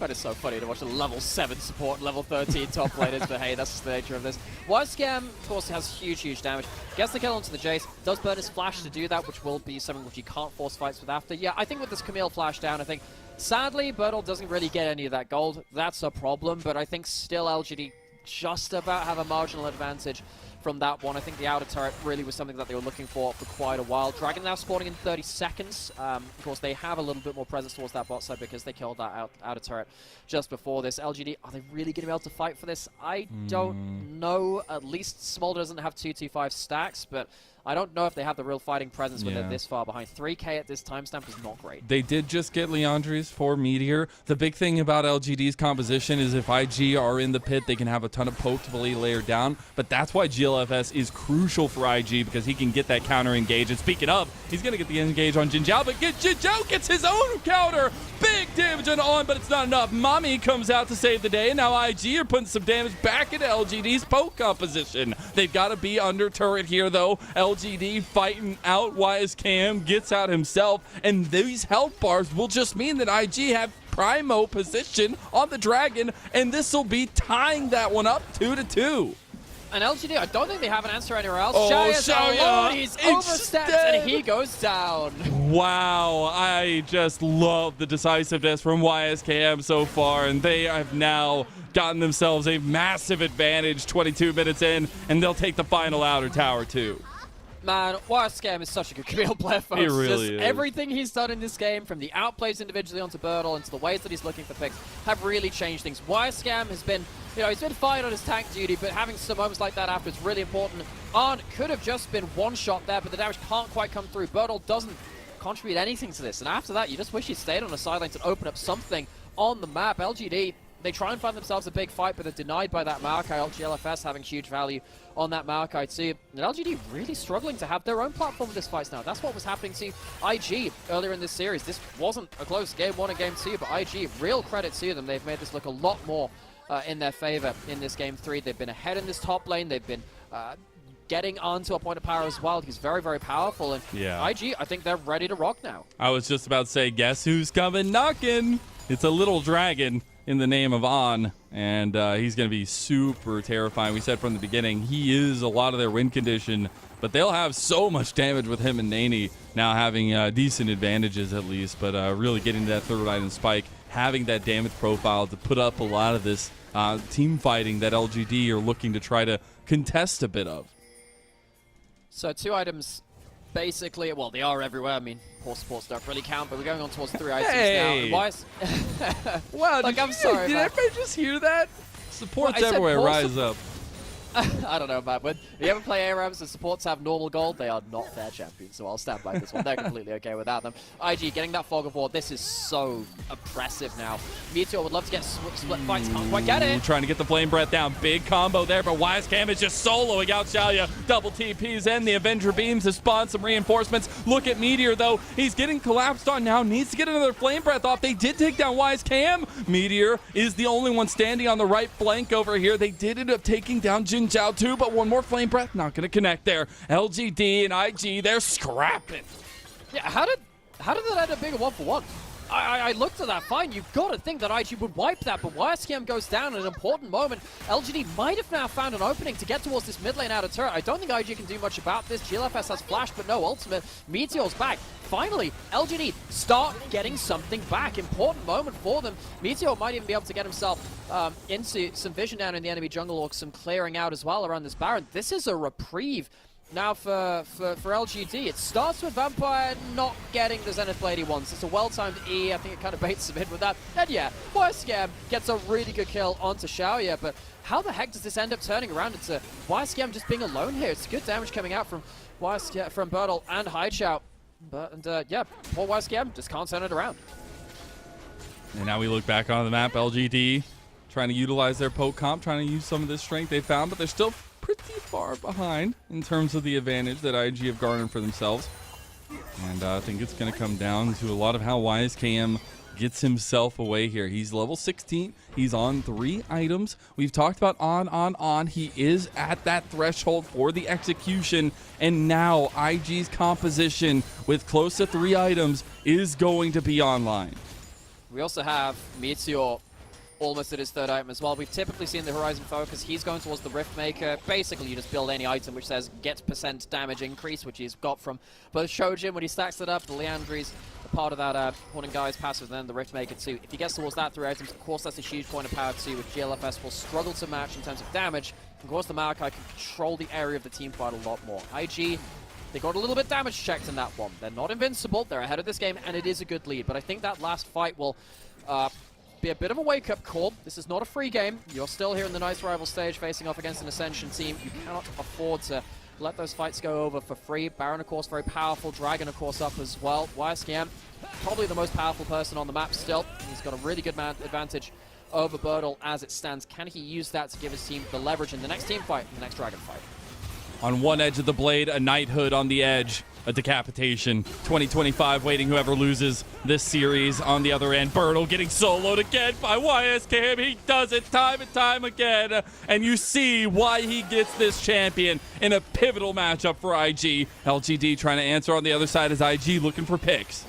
That is so funny to watch a level 7 support, level 13 top laners, but hey, that's just the nature of this. YSKM, of course, has huge damage. Gets the kill onto the Jace, does burn his flash to do that, which will be something which you can't force fights with after. Yeah, I think with this Camille flash down, I think, sadly, Birdle doesn't really get any of that gold. That's a problem, but I think still LGD just about have a marginal advantage from that one. I think the outer turret really was something that they were looking for quite a while. Dragon now spawning in 30 seconds. Of course, they have a little bit more presence towards that bot side because they killed that outer turret just before this. LGD, are they really going to be able to fight for this? I don't know. At least Smolder doesn't have 225 stacks, but I don't know if they have the real fighting presence when they're this far behind. 3k at this timestamp is not great. They did just get Leandres for Meteor. The big thing about LGD's composition is if IG are in the pit, they can have a ton of poke to be layered down. But that's why GLFS is crucial for IG because he can get that counter engage. And speaking of, he's going to get the engage on Jinjiao, but Jinjiao gets his own counter. Big damage on, but it's not enough. Mami comes out to save the day. And now IG are putting some damage back into LGD's poke composition. They've got to be under turret here, though. LGD fighting out YSKM, gets out himself, and these health bars will just mean that IG have primo position on the dragon, and this will be tying that one up 2-2. And LGD, I don't think they have an answer anywhere else. Oh, Shaya's Shaya alone. He's overstepped instead. and he goes down. Wow, I just love the decisiveness from YSKM so far, and they have now gotten themselves a massive advantage 22 minutes in, and they'll take the final outer tower too. Man, YSKM is such a good Camille player, folks. He really Just is. Everything he's done in this game, from the outplays individually onto Birdle and to the ways that he's looking for picks, have really changed things. YSKM has been, he's been fine on his tank duty, but having some moments like that after is really important. Arn could have just been one shot there, but the damage can't quite come through. Birdle doesn't contribute anything to this, and after that, you just wish he stayed on the sidelines and opened up something on the map. LGD, they try and find themselves a big fight, but they're denied by that Maokai. GLFS having huge value on that Maokai too. And LGD really struggling to have their own platform in this fight now. That's what was happening to IG earlier in this series. This wasn't a close game 1 and game 2, but IG, real credit to them. They've made this look a lot more in their favor in this game 3. They've been ahead in this top lane. They've been getting onto a point of power as well. He's very, very powerful. And Yeah. IG, I think they're ready to rock now. I was just about to say, guess who's coming knocking? It's a little dragon in the name of On, and he's going to be super terrifying. We said from the beginning, he is a lot of their win condition, but they'll have so much damage with him and Nani now having decent advantages at least, but really getting to that third item spike, having that damage profile to put up a lot of this team fighting that LGD are looking to try to contest a bit of. So 2 items, basically, well, they are everywhere. I mean, poor supports don't really count, but we're going on towards 3 items now. And why is... Wow, Like, I'm sorry, did man. everybody just hear that? Supports Well, I said everywhere, more rise up. I don't know, man. When you ever play ARAMs and supports have normal gold, they are not fair champions, so I'll stand by this one. They're completely okay without them. IG getting that Fog of War, this is so oppressive now. Meteor would love to get split fights, can't quite get it. Trying to get the Flame Breath down. Big combo there, but Wisecam is just soloing out Xiaoya. Double TPs in. The Avenger Beams have spawned some reinforcements. Look at Meteor, though. He's getting collapsed on now. Needs to get another Flame Breath off. They did take down Wisecam. Meteor is the only one standing on the right flank over here. They did end up taking down Jin Zhao too, but one more Flame Breath. Not going to connect there. LGD and IG, they're scrapping. Yeah, how did that end up being a 1-for-1? I looked at that, fine, you've got to think that IG would wipe that, but YSKM goes down at an important moment. LGD might have now found an opening to get towards this mid lane out of turret. I don't think IG can do much about this. GLFS has flash, but no ultimate. Meteor's back. Finally, LGD start getting something back. Important moment for them. Meteor might even be able to get himself into some vision down in the enemy jungle or some clearing out as well around this Baron. This is a reprieve. Now for LGD, it starts with Vampire not getting the Zenith Blade he wants. It's a well-timed E. I think it kind of baits him in with that. And yeah, YSKM gets a really good kill onto Xiaoya, but how the heck does this end up turning around into YSKM just being alone here? It's good damage coming out from YSKM, from Bertel and Haichao. But yeah, poor YSKM just can't turn it around. And now we look back on the map. LGD trying to utilize their poke comp, trying to use some of this strength they found, but they're still pretty far behind in terms of the advantage that IG have garnered for themselves. And I think it's going to come down to a lot of how YSKM gets himself away here. He's level 16. He's on 3 items. We've talked about on. He is at that threshold for the execution. And now IG's composition with close to 3 items is going to be online. We also have Meteor almost at his 3rd item as well. We've typically seen the Horizon focus. He's going towards the Rift Maker. Basically, you just build any item which says get % damage increase, which he's got from both Shojin when he stacks it up, the Leandri's a part of that Horn and Guy's passive, and then the Rift Maker too. If he gets towards that 3 items, of course that's a huge point of power too, which GLFS will struggle to match in terms of damage. Of course, the Maokai can control the area of the team fight a lot more. IG, they got a little bit damage checked in that one. They're not invincible. They're ahead of this game, and it is a good lead. But I think that last fight will be a bit of a wake-up call. This is not a free game. You're still here in the Nice Rival stage facing off against an Ascension team. You cannot afford to let those fights go over for free. Baron, of course, very powerful. Dragon, of course, up as well. YSKM, probably the most powerful person on the map still. He's got a really good advantage over Bertel as it stands. Can he use that to give his team the leverage in the next team fight, in the next Dragon fight? On one edge of the blade, a knighthood. On the edge, a decapitation. 2025 waiting whoever loses this series. On the other end, Bertel getting soloed again by YSKM. He does it time and time again. And you see why he gets this champion in a pivotal matchup for IG. LGD trying to answer on the other side as IG looking for picks.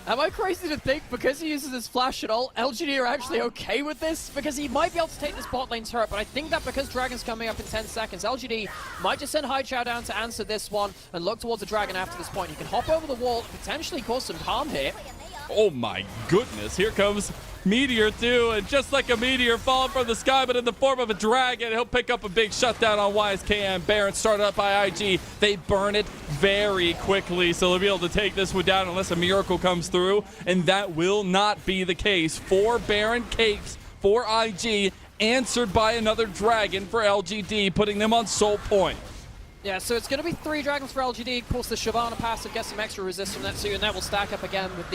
Am I crazy to think because he uses his flash at all, LGD are actually okay with this? Because he might be able to take this bot lane turret, but I think that because Dragon's coming up in 10 seconds, LGD might just send Haichao down to answer this one and look towards the Dragon after this point. He can hop over the wall, potentially cause some harm here. Oh my goodness, here comes Meteor too, and just like a meteor falling from the sky, but in the form of a dragon, he'll pick up a big shutdown on YSKM. Baron started up by IG. They burn it very quickly, so they'll be able to take this one down unless a miracle comes through, and that will not be the case. 4 Baron capes for IG, answered by another dragon for LGD, putting them on soul point. Yeah, so it's going to be 3 dragons for LGD. Of course, the Shyvana passive gets some extra resist from that too, and that will stack up again with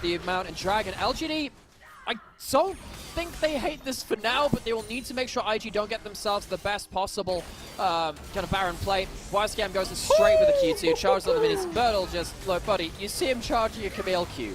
the Mountain Dragon. LGD, I don't think they hate this for now, but they will need to make sure IG don't get themselves the best possible kind of Baron play. YSKM goes in straight with the Q2, charges on the minis. Bertel just, look, buddy, you see him charging a Camille Q.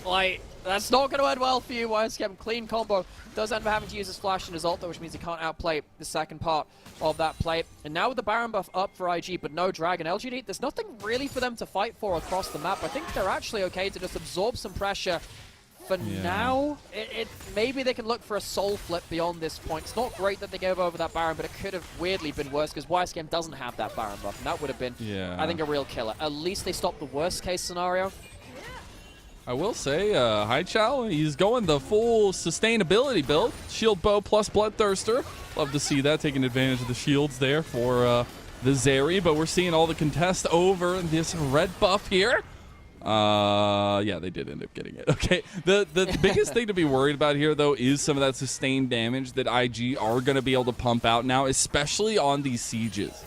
Like, That's not going to end well for you, YSKM. Clean combo. Does end up having to use his flash and his ult, though, which means he can't outplay the second part of that play. And now with the Baron buff up for IG, but no Dragon. LGD, there's nothing really for them to fight for across the map. I think they're actually okay to just absorb some pressure for now. Maybe they can look for a soul flip beyond this point. It's not great that they gave over that Baron, but it could have weirdly been worse because YSKM doesn't have that Baron buff, and that would have been, I think, a real killer. At least they stopped the worst case scenario. I will say, Haichao, he's going the full sustainability build. Shield bow plus Bloodthirster. Love to see that, taking advantage of the shields there for the Zeri. But we're seeing all the contest over this red buff here. Yeah, they did end up getting it. Okay, the biggest thing to be worried about here, though, is some of that sustained damage that IG are going to be able to pump out now, especially on these sieges.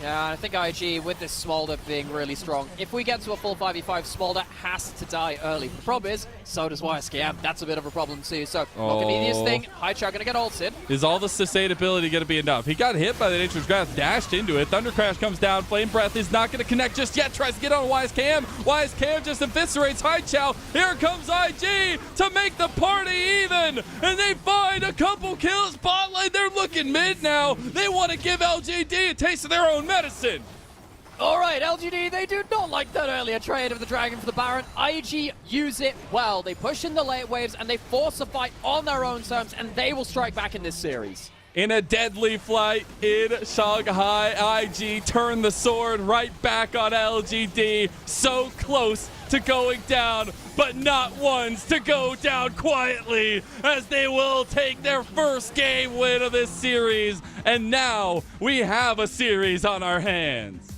Yeah, I think IG, with this Smolder being really strong, if we get to a full 5v5, Smolder has to die early. The problem is, so does YSKM. That's a bit of a problem too. So, not the easiest thing. Haichao going to get ulted. Is all the sustainability going to be enough? He got hit by the Nature's Grasp, dashed into it. Thunder Crash comes down. Flame Breath is not going to connect just yet. Tries to get on YSKM. YSKM just eviscerates Haichao. Here comes IG to make the party even. And they find a couple kills. Bot lane, they're looking mid now. They want to give LGD a taste of their own medicine. Alright, LGD, they do not like that earlier trade of the Dragon for the Baron. IG use it well. They push in the late waves and they force a fight on their own terms, and they will strike back in this series. In a deadly flight in Shanghai, IG turn the sword right back on LGD. So close to going down, but not once to go down quietly, as they will take their first game win of this series. And now we have a series on our hands.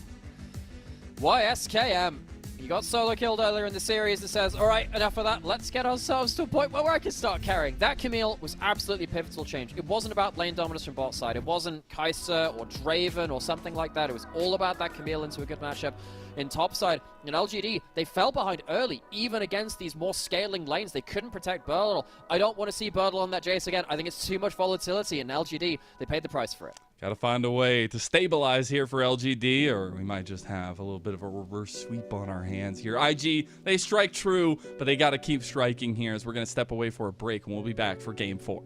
YSKM, you got solo killed earlier in the series and says, all right, enough of that. Let's get ourselves to a point where I can start carrying. That Camille was absolutely pivotal change. It wasn't about lane dominance from bot side. It wasn't Kai'Sa or Draven or something like that. It was all about that Camille into a good matchup in top side. In LGD, they fell behind early, even against these more scaling lanes. They couldn't protect Birdle. I don't want to see Birdle on that Jace again. I think it's too much volatility in LGD. They paid the price for it. Gotta find a way to stabilize here for LGD, or we might just have a little bit of a reverse sweep on our hands here. IG, they strike true, but they gotta keep striking here as we're gonna step away for a break, and we'll be back for Game 4.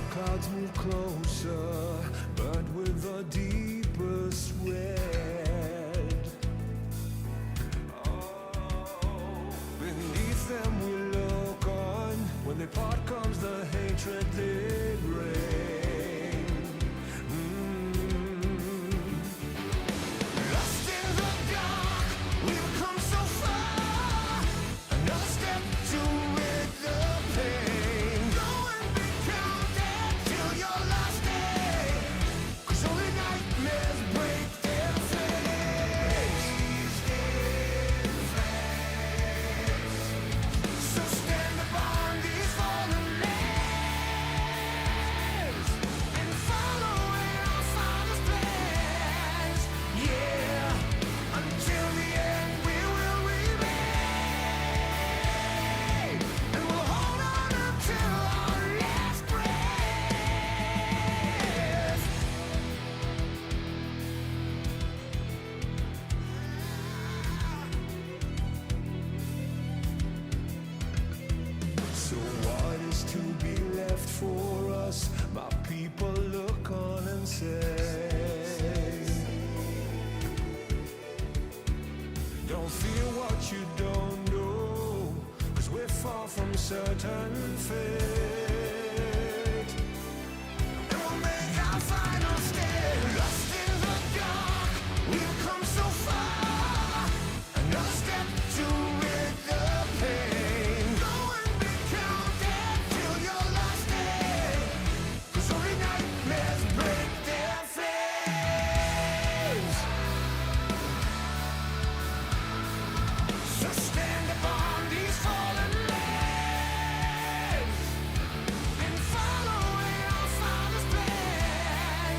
Clouds move closer, but with a deeper sweat. Oh, beneath them we look on. When they part comes the hatred they bring. Lost in the dark, we've come so far. Another step to rid the pain. Go and be counted till your last day. 'Cause only nightmares break their face. So stand upon these fallen lands and follow in our Father's plans. Yeah, until the end we will remain, and we'll hold on until our last breath. So what is to be left for us? My people look on and say, don't fear what you don't know, 'cause we're far from certain fate. our final stand. Lost in the dark, we've come so far. Another step to rid the pain. Go and be counted till your last day. 'Cause only nightmares break their flames. So stand upon these fallen lands and follow our Father's plan.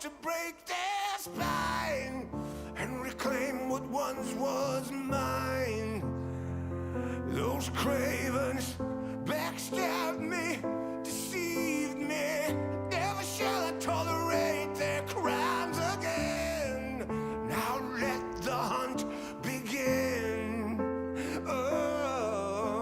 to break their spine and reclaim what once was mine. Those cravens backstabbed me, deceived me. Never shall I tolerate their crimes again. Now let the hunt begin. Oh,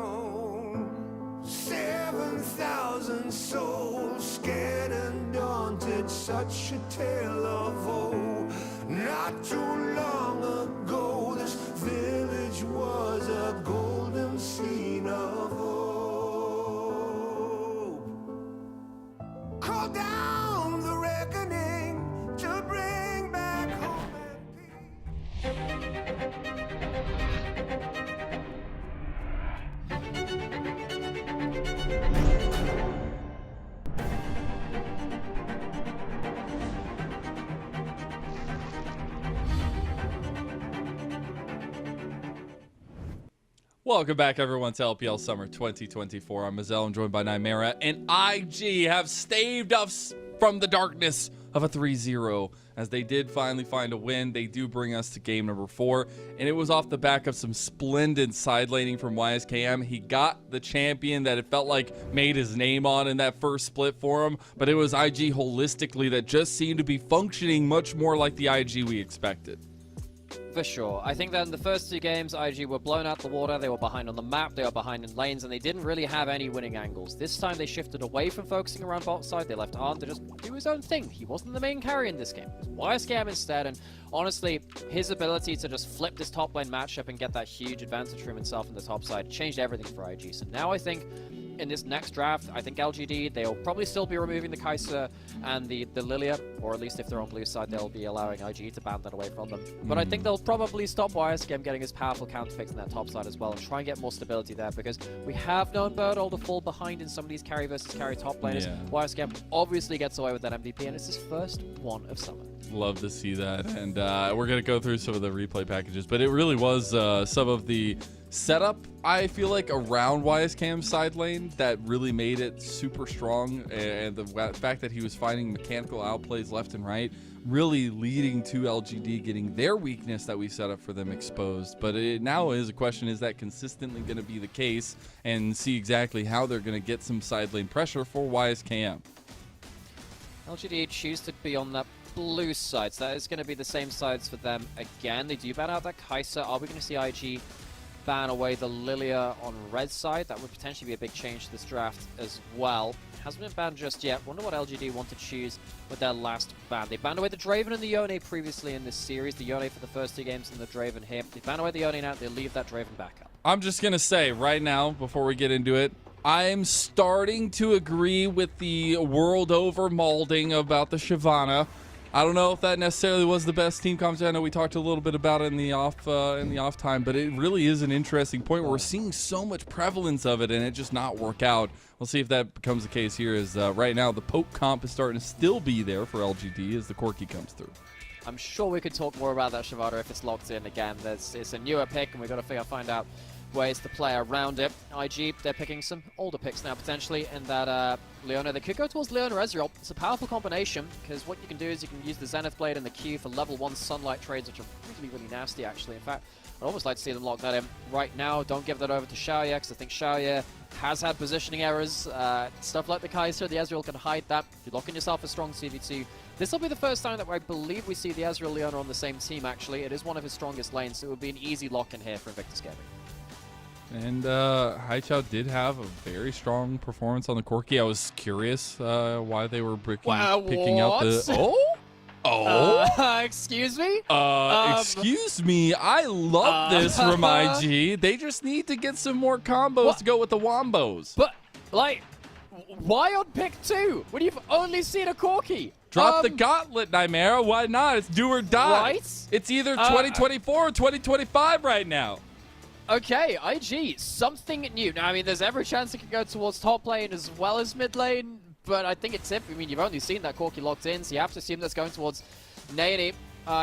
7,000 souls scared and daunted, such a tale of woe. Not too long ago, this village was a golden scene of hope. Call down the reckoning to bring back home and Welcome back, everyone, to LPL Summer 2024. I'm Mazel. I'm joined by Nymera, and IG have staved us from the darkness of a 3-0. As they did finally find a win, they do bring us to game number 4, and it was off the back of some splendid side laning from YSKM. He got the champion that it felt like made his name on in that first split for him, but it was IG holistically that just seemed to be functioning much more like the IG we expected. For sure. I think that in the first 2 games, IG were blown out the water, they were behind on the map, they were behind in lanes, and they didn't really have any winning angles. This time they shifted away from focusing around bot side, they left Arn to just do his own thing. He wasn't the main carry in this game. It was YSKM instead, and honestly, his ability to just flip this top lane matchup and get that huge advantage for himself in the top side changed everything for IG. So now I think in this next draft, I think LGD, they'll probably still be removing the Kai'Sa and the Lilia, or at least if they're on blue side, they'll be allowing IG to ban that away from them. But I think they'll probably stop YSKM getting his powerful counter picks in that top side as well and try and get more stability there, because we have known Birdall to fall behind in some of these carry versus carry top laners. Yeah. YSKM obviously gets away with that MVP, and it's his first one of summer. Love to see that, and we're going to go through some of the replay packages, but it really was some of the setup, I feel like, around YSKM's side lane that really made it super strong, and the fact that he was finding mechanical outplays left and right, really leading to LGD getting their weakness that we set up for them exposed. But it now is a question, is that consistently going to be the case, and see exactly how they're going to get some side lane pressure for YSKM. LGD choose to be on that blue side, so that is going to be the same sides for them again. They do ban out that Kai'Sa. Are we going to see IG ban away the Lilia on red side? That would potentially be a big change to this draft as well. Hasn't been banned just yet. Wonder what LGD want to choose with their last ban. They banned away the Draven and the Yone previously in this series. The Yone for the first 2 games and the Draven here. They ban away the Yone now, they leave that Draven back up. I'm just going to say right now, before we get into it, I'm starting to agree with the world over molding about the Shyvana. I don't know if that necessarily was the best team commentary. I know we talked a little bit about it in the off time, but it really is an interesting point where we're seeing so much prevalence of it and it just not work out. We'll see if that becomes the case here. As right now the Poke comp is starting to still be there for LGD as the Corki comes through. I'm sure we could talk more about that Shyvana if it's locked in again. It's a newer pick and we've got to find out ways to play around it. IG, they're picking some older picks now potentially in that Leona. They could go towards Leona Ezreal. It's a powerful combination because what you can do is you can use the Zenith Blade and the Q for level 1 Sunlight trades, which are really, really nasty actually. In fact, I'd almost like to see them lock that in right now. Don't give that over to Xiaoye because I think Xiaoye has had positioning errors. Stuff like the Kai'Sa, the Ezreal can hide that. You're locking yourself a strong CV2. This will be the first time that I believe we see the Ezreal Leona on the same team actually. It is one of his strongest lanes, so it would be an easy lock in here for Invictus Gaming. And Haichao did have a very strong performance on the Corki. I was curious why they were picking out the... Excuse me? Excuse me. I love this from IG. They just need to get some more combos to go with the Wombos. But, like, why on pick 2 when you've only seen a Corki? Drop the gauntlet, Nymera. Why not? It's do or die. Right? It's either 2024 or 2025 right now. Okay, IG, something new. Now, I mean, there's every chance it could go towards top lane as well as mid lane, but I think it's if. I mean, you've only seen that Corki locked in, so you have to assume that's going towards Nani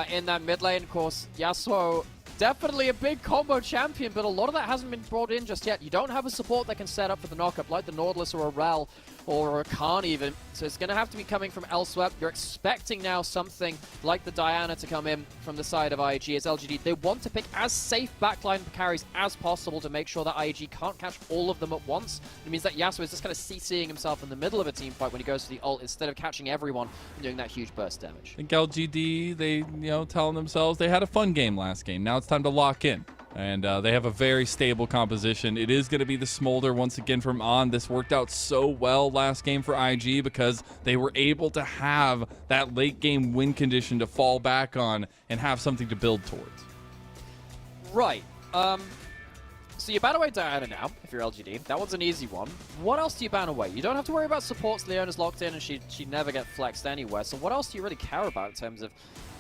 in that mid lane. Of course, Yasuo, definitely a big combo champion, but a lot of that hasn't been brought in just yet. You don't have a support that can set up for the knockup like the Nautilus or a Rel or can't even. So it's going to have to be coming from elsewhere. You're expecting now something like the Diana to come in from the side of IG as LGD. They want to pick as safe backline carries as possible to make sure that IG can't catch all of them at once. It means that Yasuo is just kind of CCing himself in the middle of a team fight when he goes to the ult instead of catching everyone and doing that huge burst damage. I think LGD, they, telling themselves they had a fun game last game. Now it's time to lock in. And they have a very stable composition. It is going to be the Smolder once again from On. This worked out so well last game for IG because they were able to have that late game win condition to fall back on and have something to build towards. Right. So you ban away Diana now, if you're LGD. That one's an easy one. What else do you ban away? You don't have to worry about supports. Leona's locked in and she'd never get flexed anywhere. So what else do you really care about in terms of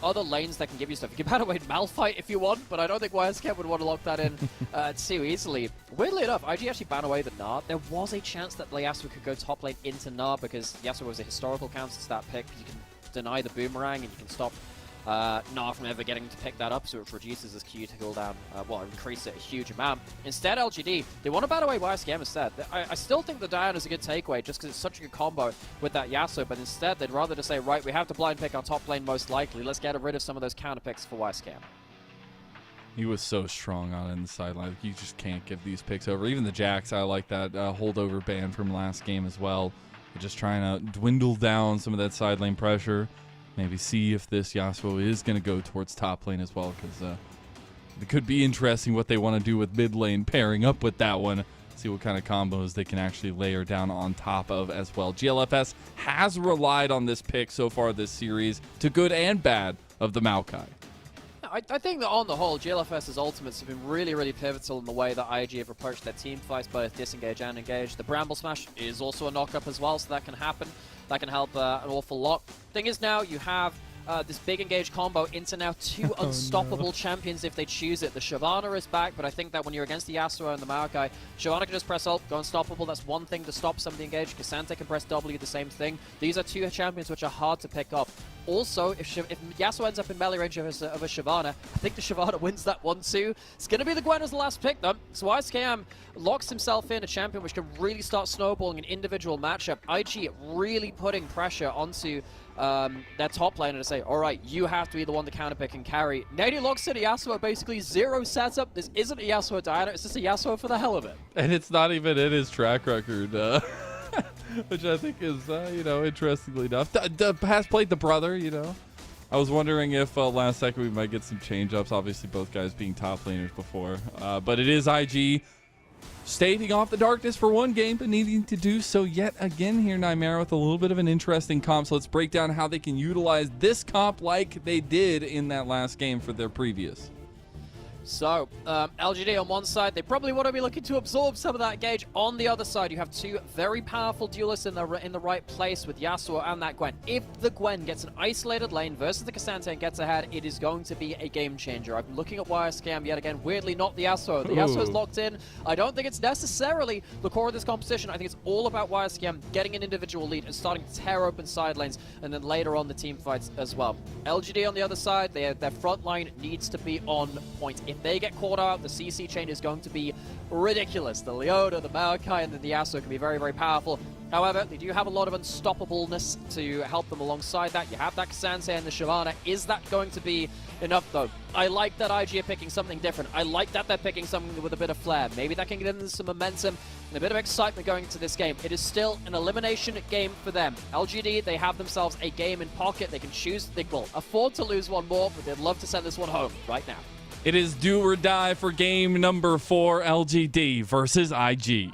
other lanes that can give you stuff? You can ban away Malphite if you want, but I don't think YSK would want to lock that in too easily. Weirdly enough, IG actually ban away the Gnar. There was a chance that Yasuo could go top lane into Gnar because Yasuo was a historical counter to that pick. You can deny the boomerang and you can stop Gnar from ever getting to pick that up, so it reduces his Q to cooldown, increase it a huge amount. Instead, LGD, they want to ban away YSKM instead. I still think the Diana's a good takeaway just because it's such a good combo with that Yasuo, but instead they'd rather just say, right, we have to blind pick our top lane most likely. Let's get rid of some of those counter picks for YSKM. He was so strong on it in the sideline. You just can't give these picks over. Even the Jax, I like that holdover ban from last game as well. They're just trying to dwindle down some of that side lane pressure. Maybe see if this Yasuo is going to go towards top lane as well, because it could be interesting what they want to do with mid lane pairing up with that one. See what kind of combos they can actually layer down on top of as well. GLFS has relied on this pick so far this series, to good and bad, of the Maokai. I think that on the whole, GLFS's ultimates have been really, really pivotal in the way that IG have approached their team fights, both disengage and engage. The Bramble Smash is also a knock-up as well, so that can happen. That can help an awful lot. Thing is now, you have this big engage combo into now two unstoppable champions if they choose it. The Shyvana is back, but I think that when you're against the Yasuo and the Maokai, Shyvana can just press ult, go unstoppable. That's one thing to stop some of the engage. Cassante can press W, the same thing. These are two champions which are hard to pick up. Also, if Yasuo ends up in melee range of a Shyvana, I think the Shyvana wins that one too. It's going to be the Gwen as the last pick though. So YSKM locks himself in a champion which can really start snowballing an individual matchup. IG really putting pressure onto their top laner to say, alright, you have to be the one to counterpick and carry. Nady locks in a Yasuo, basically zero setup. This isn't a Yasuo Diana, it's just a Yasuo for the hell of it. And it's not even in his track record, which I think is, interestingly enough. Has played the brother, I was wondering if last second we might get some change-ups, obviously both guys being top laners before. But it is IG staving off the darkness for one game, but needing to do so yet again here, Nightmare, with a little bit of an interesting comp. So let's break down how they can utilize this comp like they did in that last game for their previous. So, LGD on one side, they probably want to be looking to absorb some of that gauge. On the other side, you have two very powerful duelists in the right place with Yasuo and that Gwen. If the Gwen gets an isolated lane versus the Cassante and gets ahead, it is going to be a game changer. I'm looking at YSKM yet again. Weirdly, not the Yasuo. The Yasuo is locked in. I don't think it's necessarily the core of this competition. I think it's all about YSKM getting an individual lead and starting to tear open side lanes, and then later on the team fights as well. LGD on the other side, their front line needs to be on point. If they get caught out, the CC chain is going to be ridiculous. The Leona, the Maokai, and then the Yasuo can be very, very powerful. However, they do have a lot of unstoppableness to help them alongside that. You have that Cassante and the Shyvana. Is that going to be enough, though? I like that IG are picking something different. I like that they're picking something with a bit of flair. Maybe that can get into some momentum and a bit of excitement going into this game. It is still an elimination game for them. LGD, they have themselves a game in pocket. They can choose, they will afford to lose one more, but they'd love to send this one home right now. It is do or die for game number 4, LGD versus IG.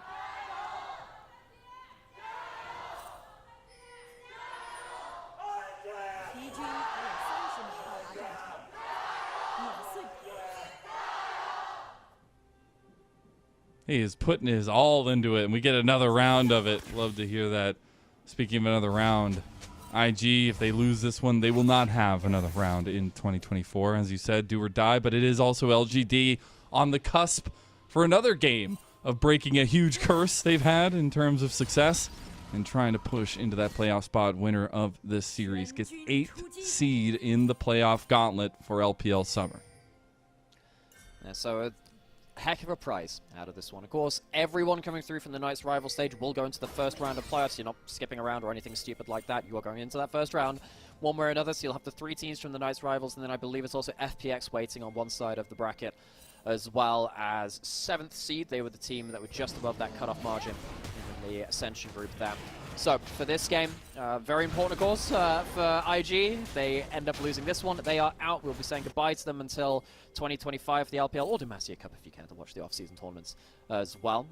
He is putting his all into it, and we get another round of it. Love to hear that. Speaking of another round, IG, if they lose this one, they will not have another round in 2024. As you said, do or die, but it is also LGD on the cusp for another game of breaking a huge curse they've had in terms of success and trying to push into that playoff spot. Winner of this series gets 8th seed in the playoff gauntlet for LPL Summer. Yeah, so heck of a prize out of this one. Of course, everyone coming through from the Knights rival stage will go into the first round of playoffs. You're not skipping around or anything stupid like that. You are going into that first round one way or another. So you'll have the 3 teams from the Knights rivals, and then I believe it's also FPX waiting on one side of the bracket, as well as 7th seed. They were the team that were just above that cutoff margin in the Ascension group there. So for this game, very important, of course, for IG. They end up losing this one. They are out. We'll be saying goodbye to them until 2025 for the LPL or Demacia Cup if you care to watch the off-season tournaments as well.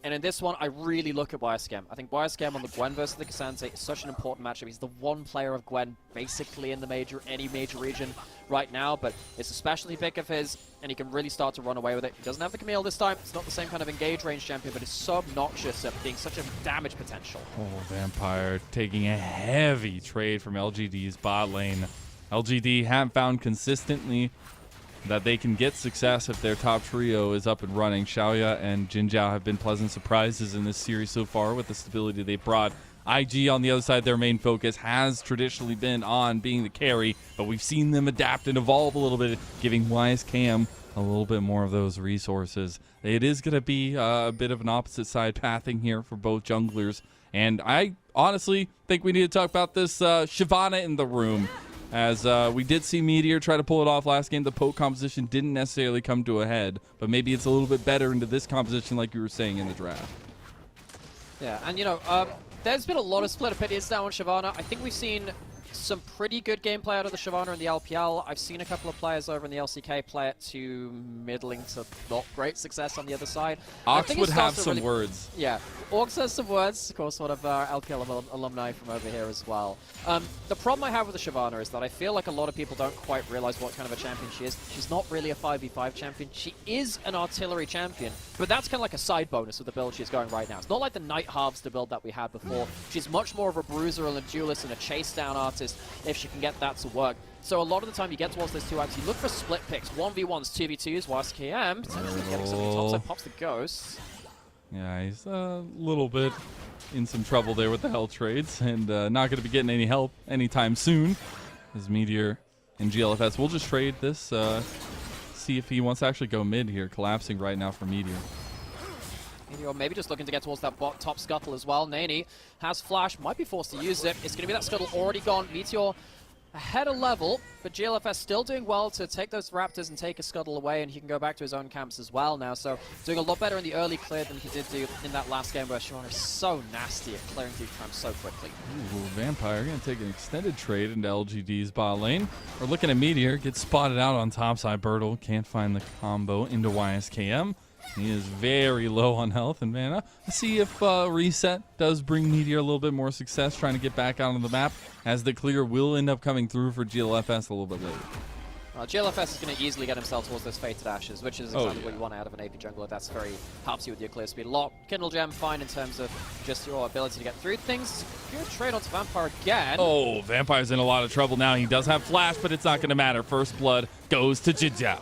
And in this one, I really look at YSCam. I think YSCam on the Gwen versus the Cassante is such an important matchup. He's the one player of Gwen basically in the any major region right now, but it's a specialty pick of his, and he can really start to run away with it. He doesn't have the Camille this time. It's not the same kind of engage range champion, but it's so obnoxious at being such a damage potential. Oh, Vampire taking a heavy trade from LGD's bot lane. LGD have found consistently that they can get success if their top trio is up and running. Xiaoya and Jinjiao have been pleasant surprises in this series so far with the stability they brought. IG, on the other side, their main focus has traditionally been on being the carry, but we've seen them adapt and evolve a little bit, giving YSCam a little bit more of those resources. It is going to be a bit of an opposite side pathing here for both junglers, and I honestly think we need to talk about this Shyvana in the room. As we did see Meteor try to pull it off last game, the poke composition didn't necessarily come to a head, but maybe it's a little bit better into this composition like you were saying in the draft. Yeah, and you know, there's been a lot of split opinions now on Shyvana. I think we've seen some pretty good gameplay out of the Shyvana in the LPL. I've seen a couple of players over in the LCK play it to middling to not great success on the other side. Ox would have some words. Yeah, Ox has some words. Of course, one of our LPL alumni from over here as well. The problem I have with the Shyvana is that I feel like a lot of people don't quite realize what kind of a champion she is. She's not really a 5v5 champion. She is an artillery champion, but that's kind of like a side bonus with the build she's going right now. It's not like the Night Harvester build that we had before. She's much more of a bruiser and a duelist and a chase down artist if she can get that to work. So a lot of the time you get towards those 2 acts, you look for split picks, 1v1s, 2v2s, whilst KM potentially getting something topside, pops the ghost. Yeah, he's a little bit in some trouble there with the hell trades, and not going to be getting any help anytime soon. As Meteor and GLFS will just trade this, see if he wants to actually go mid here, collapsing right now for Meteor. Or maybe just looking to get towards that top scuttle as well. Nani has flash, might be forced to use it. It's going to be that scuttle already gone. Meteor ahead of level, but GLFS still doing well to take those raptors and take a scuttle away, and he can go back to his own camps as well now. So doing a lot better in the early clear than he did do in that last game where Shyvana is so nasty at clearing through camps so quickly. Ooh, Vampire going to take an extended trade into LGD's bot lane. We're looking at Meteor, gets spotted out on topside. Bertle can't find the combo into YSKM. He is very low on health and mana. Let's see if Reset does bring Meteor a little bit more success trying to get back out on the map, as the clear will end up coming through for GLFS a little bit later. GLFS is going to easily get himself towards those Fated Ashes, which is exactly what you want out of an AP jungler. That's very helps you with your clear speed a lot. Kindle Gem, fine in terms of just your ability to get through things. Good trade onto Vampire again. Oh, Vampire's in a lot of trouble now. He does have flash, but it's not going to matter. First blood goes to Jinjiao.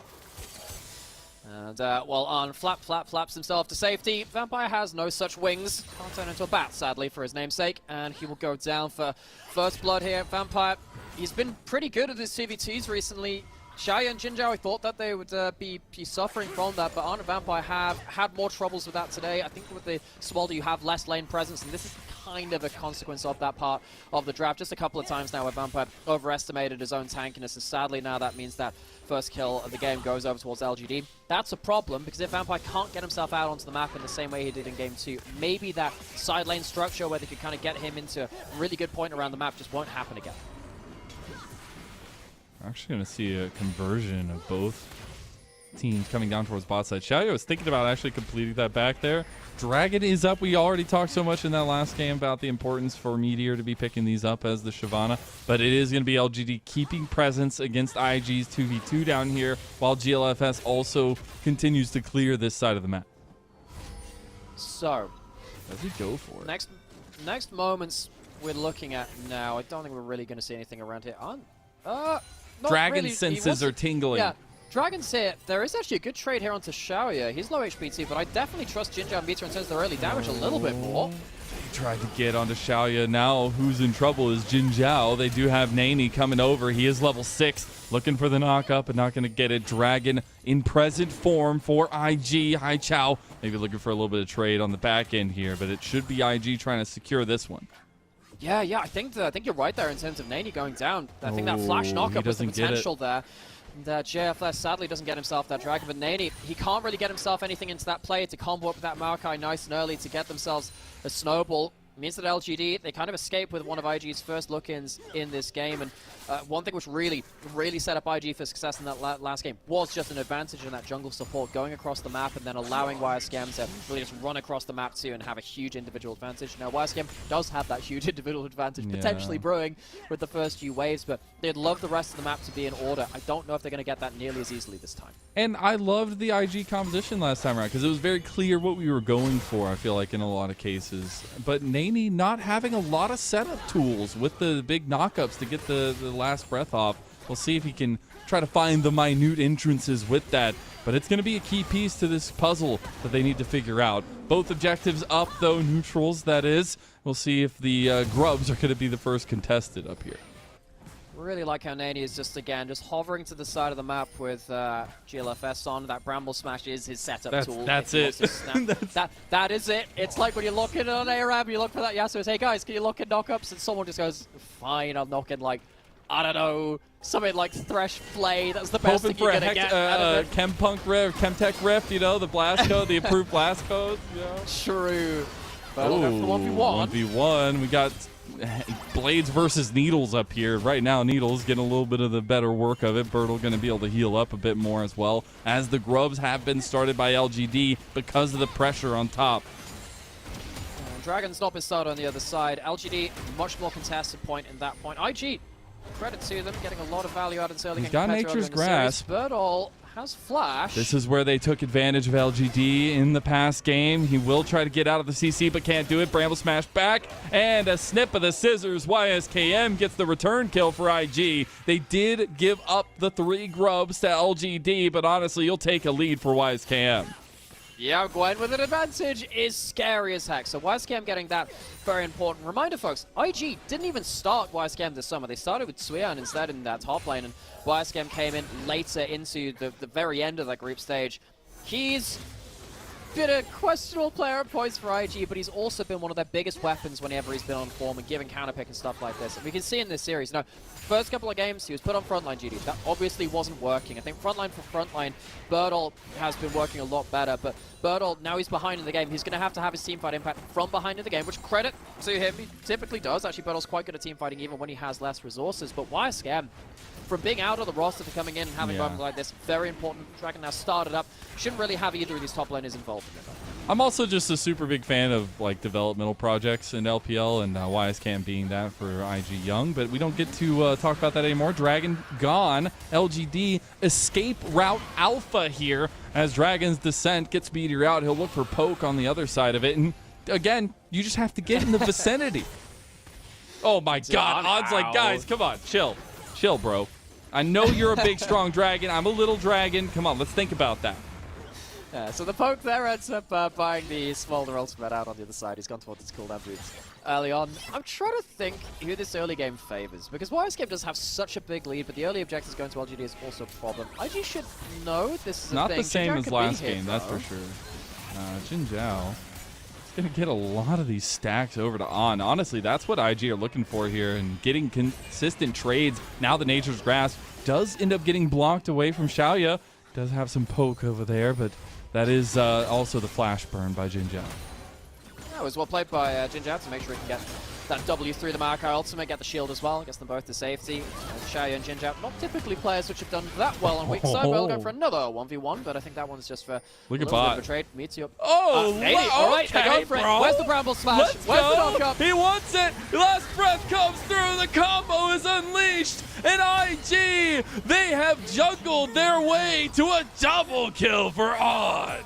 And while on flaps himself to safety, Vampire has no such wings. Can't turn into a bat, sadly, for his namesake. And he will go down for first blood here. Vampire, he's been pretty good at his 2v2s recently. Xiaoya and Jinjiao, I thought that they would be suffering from that, but Arna Vampire have had more troubles with that today. I think with the Swalder you have less lane presence, and this is kind of a consequence of that part of the draft. Just a couple of times now where Vampire overestimated his own tankiness, and sadly now that means that first kill of the game goes over towards LGD. That's a problem, because if Vampire can't get himself out onto the map in the same way he did in Game 2, maybe that side lane structure where they could kind of get him into a really good point around the map just won't happen again. We're actually going to see a conversion of both teams coming down towards bot side. Xiaoya was thinking about actually completing that back there. Dragon is up. We already talked so much in that last game about the importance for Meteor to be picking these up as the Shyvana, but it is going to be LGD keeping presence against IG's 2v2 down here, while GLFS also continues to clear this side of the map. So, does he go for it? Next moments we're looking at now. I don't think we're really going to see anything around here. Dragon really. senses are tingling. Yeah, Dragon's here. There is actually a good trade here onto Xiaoya. He's low HP too, but I definitely trust Jinjiao and Meteor in terms of their early damage a little bit more. tried to get onto Xiaoya. Now who's in trouble is Jin Zhao. They do have Nani coming over. He is level 6, looking for the knock-up, but not going to get it. Dragon in present form for IG. Hai Chao maybe looking for a little bit of trade on the back end here, but it should be IG trying to secure this one. Yeah, I think you're right there in terms of Nani going down. I think that flash knockup was the potential there. And JFS sadly doesn't get himself that Dragon, but Nani, he can't really get himself anything into that play to combo up with that Maokai nice and early to get themselves a snowball. It means that LGD, they kind of escape with one of IG's first look-ins in this game, and one thing which really set up IG for success in that last game was just an advantage in that jungle support, going across the map and then allowing YSCam to really just run across the map too and have a huge individual advantage. Now YSCam does have that huge individual advantage potentially brewing with the first few waves, but they'd love the rest of the map to be in order. I don't know if they're going to get that nearly as easily this time. And I loved the IG composition last time around because it was very clear what we were going for, I feel like, in a lot of cases. But Nani not having a lot of setup tools with the big knockups to get the last breath off. We'll see if he can try to find the minute entrances with that. But it's going to be a key piece to this puzzle that they need to figure out. Both objectives up, though, neutrals, that is. We'll see if the Grubs are going to be the first contested up here. Really like how Nani is just hovering to the side of the map with GLFS on. That Bramble Smash is his setup tool. That's it. That is it. It's like when you're looking at an ARAM, you look for that Yasuo, hey guys, can you look at knockups? And someone just goes, fine, I'll knock in like, I don't know, something like Thresh Flay. That's the best thing you're going to get out of it. Chempunk Rift, Chemtech Rift, you know, the blast code, the approved blast code. You know? True. But we'll go for the 1v1. 1v1. We got Blades versus Needles up here. Right now, Needles getting a little bit of the better work of it. Bertle going to be able to heal up a bit more as well, as the Grubs have been started by LGD because of the pressure on top. Dragon's not been started on the other side. LGD, much more contested point in that point. IG, credit to them, getting a lot of value out of this early game. He's got Nature's Grasp. Bertle has Flash. This is where they took advantage of LGD in the past game. He will try to get out of the CC, but can't do it. Bramble Smash back, and a snip of the scissors. YSKM gets the return kill for IG. They did give up the 3 Grubs to LGD, but honestly, you'll take a lead for YSKM. Yeah, Gwen with an advantage is scary as heck. So YSCam getting that very important. Reminder, folks, IG didn't even start YSCam this summer. They started with Suyan instead in that top lane, and YSCam came in later into the very end of that group stage. He's been a questionable player at points for IG, but he's also been one of their biggest weapons whenever he's been on form and giving counterpick and stuff like this. And we can see in this series, now, first couple of games, he was put on frontline duty. That obviously wasn't working. I think frontline for frontline, Bertle has been working a lot better, but Bertle, now he's behind in the game. He's going to have his teamfight impact from behind in the game, which credit to him, he typically does. Actually, Bertle's quite good at teamfighting even when he has less resources, but YSCam, from being out of the roster to coming in and having moments like this, very important. Dragon now started up. Shouldn't really have either of these top laners involved in it. I'm also just a super big fan of like developmental projects in LPL, and YSCam being that for IG Young, but we don't get to talk about that anymore. Dragon gone. LGD escape route alpha here as Dragon's Descent gets Meteor out. He'll look for Poke on the other side of it, and again, you just have to get in the vicinity. Oh my god, odds like, guys, come on, chill, bro. I know you're a big, strong dragon. I'm a little dragon. Come on, let's think about that. Yeah, so the Poke there ends up buying the Smolder ultimate out on the other side. He's gone towards his cooldown boots early on. I'm trying to think who this early game favors, because YSCam does have such a big lead, but the early objectives going to LGD is also a problem. IG should know this is a not thing. the same Jin Zhao as could last be here, game, that's for sure. Jin Zhao is going to get a lot of these stacks over to On. Honestly, that's what IG are looking for here, and getting consistent trades. Now the Nature's Grasp does end up getting blocked away from Xiaoya. Does have some Poke over there, but that is also the flash burn by Jin Zhao. That was well played by Jin Zhao to make sure he can get that W through the Maokai ultimate, get the shield as well, gets them both to safety. Xiaoya and Jin Zhao, not typically players which have done that well on weak side. We'll go for another 1v1, but I think that one's just for look a at little bit bot. of a trade. Meteor. Oh, all right, okay, they're going for it. bro. Where's the Bramble Smash? Let's Where's go. the knockup? He wants it. Last breath comes through. The combo is unleashed. And IG, they have juggled their way to a double kill for On.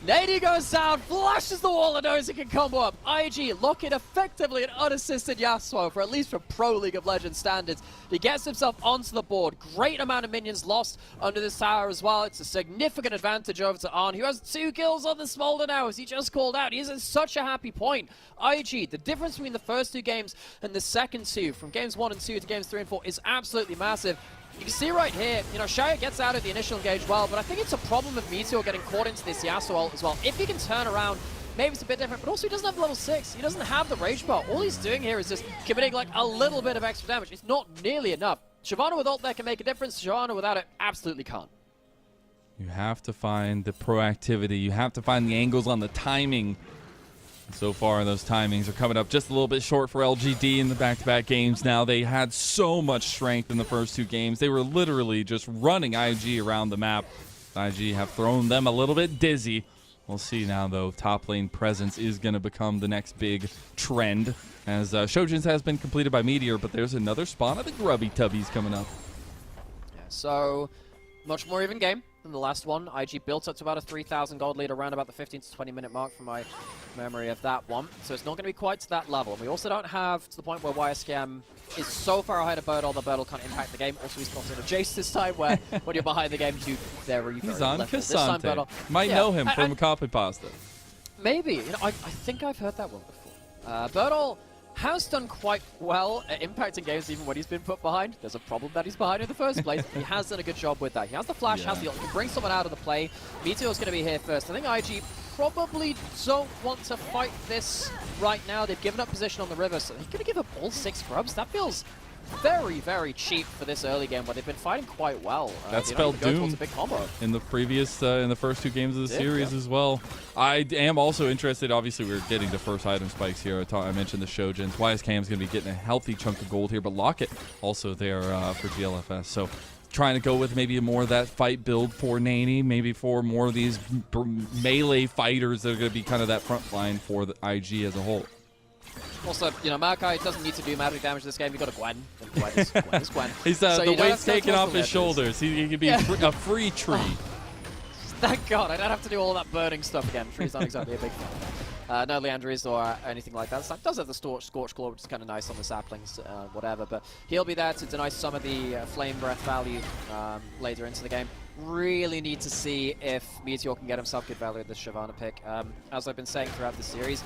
Nady goes down, flashes the wall and knows he can combo up. IG locking effectively an unassisted Yasuo for at least for Pro League of Legends standards. He gets himself onto the board. Great amount of minions lost under this tower as well. It's a significant advantage over to Arn, who has 2 kills on the Smolder now, as he just called out. He's at such a happy point. IG, the difference between the first 2 games and the second 2, from games 1 and 2 to games 3 and 4, is absolutely massive. You can see right here, you know, Shaya gets out of the initial engage well, but I think it's a problem of Meteor getting caught into this Yasuo ult as well. If he can turn around, maybe it's a bit different, but also he doesn't have level 6. He doesn't have the Rage Bar. All he's doing here is just committing like a little bit of extra damage. It's not nearly enough. Shyvana with ult there can make a difference. Shyvana without it absolutely can't. You have to find the proactivity. You have to find the angles on the timing. So far, those timings are coming up just a little bit short for LGD in the back-to-back games now. They had so much strength in the first 2 games. They were literally just running IG around the map. IG have thrown them a little bit dizzy. We'll see now, though. Top lane presence is going to become the next big trend, as Shojin's has been completed by Meteor, but there's another spawn of the Grubby Tubbies coming up. Yeah, so much more even game than the last one. IG built up to about a 3,000 gold lead around about the 15 to 20 minute mark from my memory of that one. So it's not going to be quite to that level. And we also don't have to the point where YSKM is so far ahead of Birdle that Birdle can't impact the game. Also, he's not in a Jace this time, where when you're behind the game, you do very, very He's on little. This time, Cassante. Birdle, Might know him from Copy Pasta. maybe. You know, I think I've heard that one before. Birdle has done quite well at impacting games even when he's been put behind. There's a problem that he's behind in the first place. He has done a good job with that. He has the flash, has the ult, can bring someone out of the play. Meteor's going to be here first. I think IG probably don't want to fight this right now. They've given up position on the river, so they're going to give up all 6 grubs. That feels very, very cheap for this early game where they've been fighting quite well. That spelled doom a big combo. in the previous, in the first 2 games of the series as well. I am also interested. Obviously, we're getting the first item spikes here. I mentioned the Shojins. YSKM is going to be getting a healthy chunk of gold here, but Locket also there for GLFS. So trying to go with maybe more of that fight build for Nany, maybe for more of these melee fighters that are going to be kind of that front line for the IG as a whole. Also, you know, Maokai doesn't need to do magic damage this game. You've got a Gwen. Gwen is Gwen. He's So the you don't weight's have to taken go off towards his the ledges. shoulders. He can be a free tree. Thank God, I don't have to do all that burning stuff again. Tree's not exactly a big fan. No Leandries or anything like that. It does have the Scorch Claw, which is kind of nice on the saplings, whatever. But he'll be there to deny some of the Flame Breath value later into the game. Really need to see if Meteor can get himself good value with this Shyvana pick. As I've been saying throughout the series,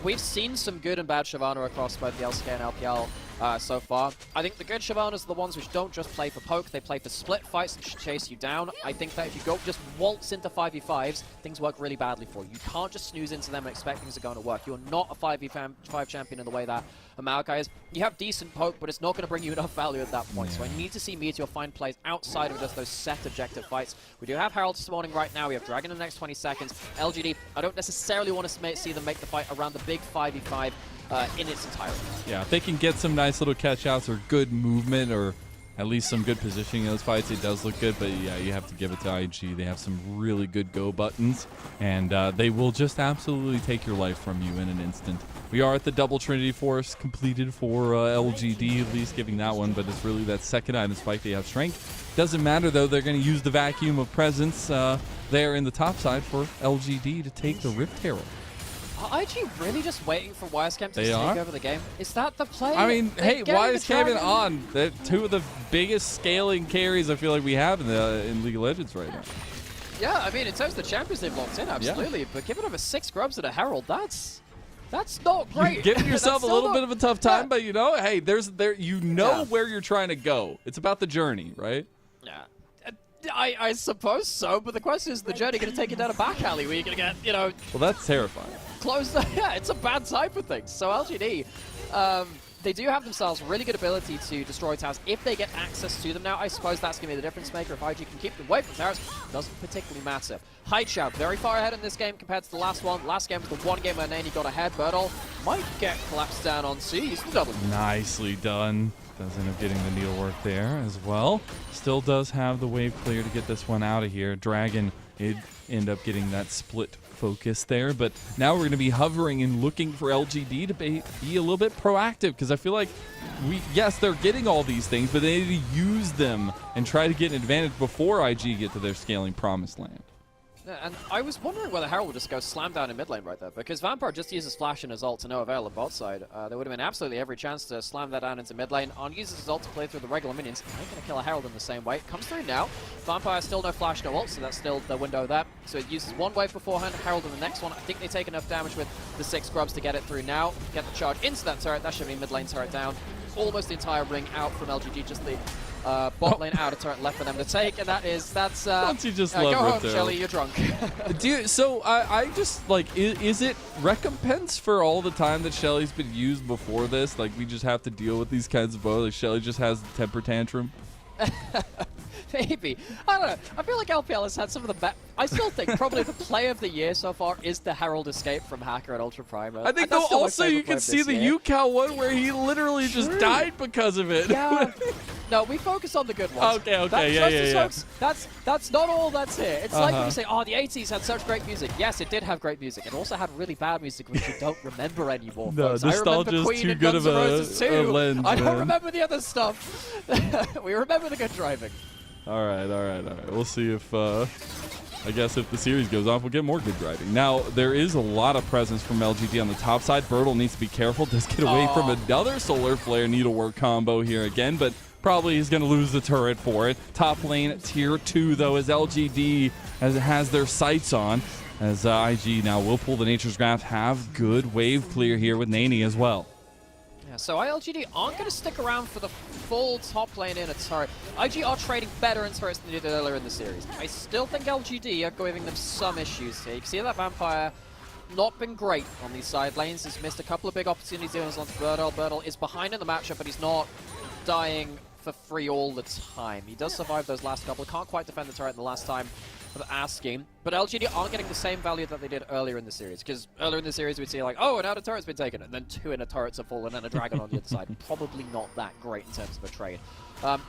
we've seen some good and bad Shyvana across both the LCK and LPL so far. I think the good Shyvanas are the ones which don't just play for poke, they play for split fights and chase you down. I think that if you go just waltz into 5v5s, things work really badly for you. You can't just snooze into them and expect things are going to work. You're not a 5v5 champion in the way that a Maokai is. You have decent poke, but it's not going to bring you enough value at that point. So I need to see Meteor find plays outside of just those set objective fights. We do have Herald spawning right now. We have Dragon in the next 20 seconds. LGD, I don't necessarily want to see them make the fight around the big 5v5 in its entirety. Yeah, if they can get some nice little catch outs or good movement or at least some good positioning in those fights, it does look good. But yeah, you have to give it to IG. They have some really good go buttons, and they will just absolutely take your life from you in an instant. We are at the double Trinity Force completed for LGD, at least giving that one, but it's really that second item spike. They have strength. Doesn't matter, though. They're going to use the vacuum of presence there in the top side for LGD to take the Rift Herald. Are IG really just waiting for YSKM to They take are? over the game? Is that the play? I mean, They're hey, getting the YSKM dragon. on. They're 2 of the biggest scaling carries I feel like we have in League of Legends right now. Yeah, I mean, in terms of the champions they've locked in, absolutely. But giving over 6 grubs and a Herald, that's not great. You're giving yourself a That's little still bit of a tough time, Yeah. but you know, hey, you know where you're trying to go. It's about the journey, right? Yeah. I suppose so, but the question is, the journey going to take you down a back alley where you're going to get, you know, Well, that's terrifying. close. Yeah, it's a bad time for things. So LGD, they do have themselves really good ability to destroy towers if they get access to them. Now, I suppose that's going to be the difference maker. If IG can keep them away from towers, doesn't particularly matter. Hyde very far ahead in this game compared to the last one. Last game was the one game where Nany got ahead. Birdle might get collapsed down on C. He's the double. Nicely done. Does end up getting the needlework there as well. Still does have the wave clear to get this one out of here. Dragon did end up getting that split focus there, but now we're going to be hovering and looking for LGD to be a little bit proactive, because I feel like yes, they're getting all these things, but they need to use them and try to get an advantage before IG get to their scaling promised land. Yeah, and I was wondering whether Herald would just go slam down in mid lane right there, because Vampire just uses Flash and his ult to no avail on bot side. There would have been absolutely every chance to slam that down into mid lane. On uses his ult to play through the regular minions. Ain't gonna kill a Herald in the same way. Comes through now. Vampire still no Flash, no ult, so that's still the window there. So it uses one wave beforehand, Herald in the next one. I think they take enough damage with the 6 grubs to get it through now. Get the charge into that turret. That should be mid lane turret down. Almost the entire ring out from LGD, just the bot lane outer turret left for them to take, and that's Don't you just go love home, Riptail? Shelly, you're drunk. So I just like, is it recompense for all the time that Shelly's been used before this? Like, we just have to deal with these kinds of bows. Like, Shelly just has the temper tantrum. Maybe. I don't know. I feel like LPL has had some of the best. I still think probably the play of the year so far is the Herald escape from Hacker at Ultra Prime. I think that's though still my also favorite you play can of see this the year. UCal one where he literally just died because of it. Yeah. No, we focus on the good ones. Okay, That yeah, Justice yeah. Hoax, that's not all that's here. It's like when you say, oh, the 80s had such great music. Yes, it did have great music. It also had really bad music, which you don't remember anymore, No, folks. I remember nostalgia's Queen too and good Guns of N' a Roses too. lens, I don't man. remember the other stuff. We remember the good driving. All right. We'll see if, I guess if the series goes off, we'll get more good driving. Now, there is a lot of presence from LGD on the top side. Bertle needs to be careful. Does get away from another Solar Flare Needlework combo here again, but probably he's going to lose the turret for it. Top lane, tier 2, though, as LGD has their sights on, as IG now will pull the Nature's Graph, have good wave clear here with Nani as well. Yeah, so LGD aren't going to stick around for the full top lane in a turret. IG are trading better in turrets than they did earlier in the series. I still think LGD are giving them some issues here. You can see that Vampire not been great on these side lanes. He's missed a couple of big opportunities here onto Bertle. Bertle is behind in the matchup, but he's not dying for free all the time. He does survive those last couple. Can't quite defend the turret in the last time of asking, but LGD aren't getting the same value that they did earlier in the series, because earlier in the series we'd see like, oh, an outer turret's been taken, and then 2 inner turrets have fallen and a dragon on the other side. Probably not that great in terms of a trade.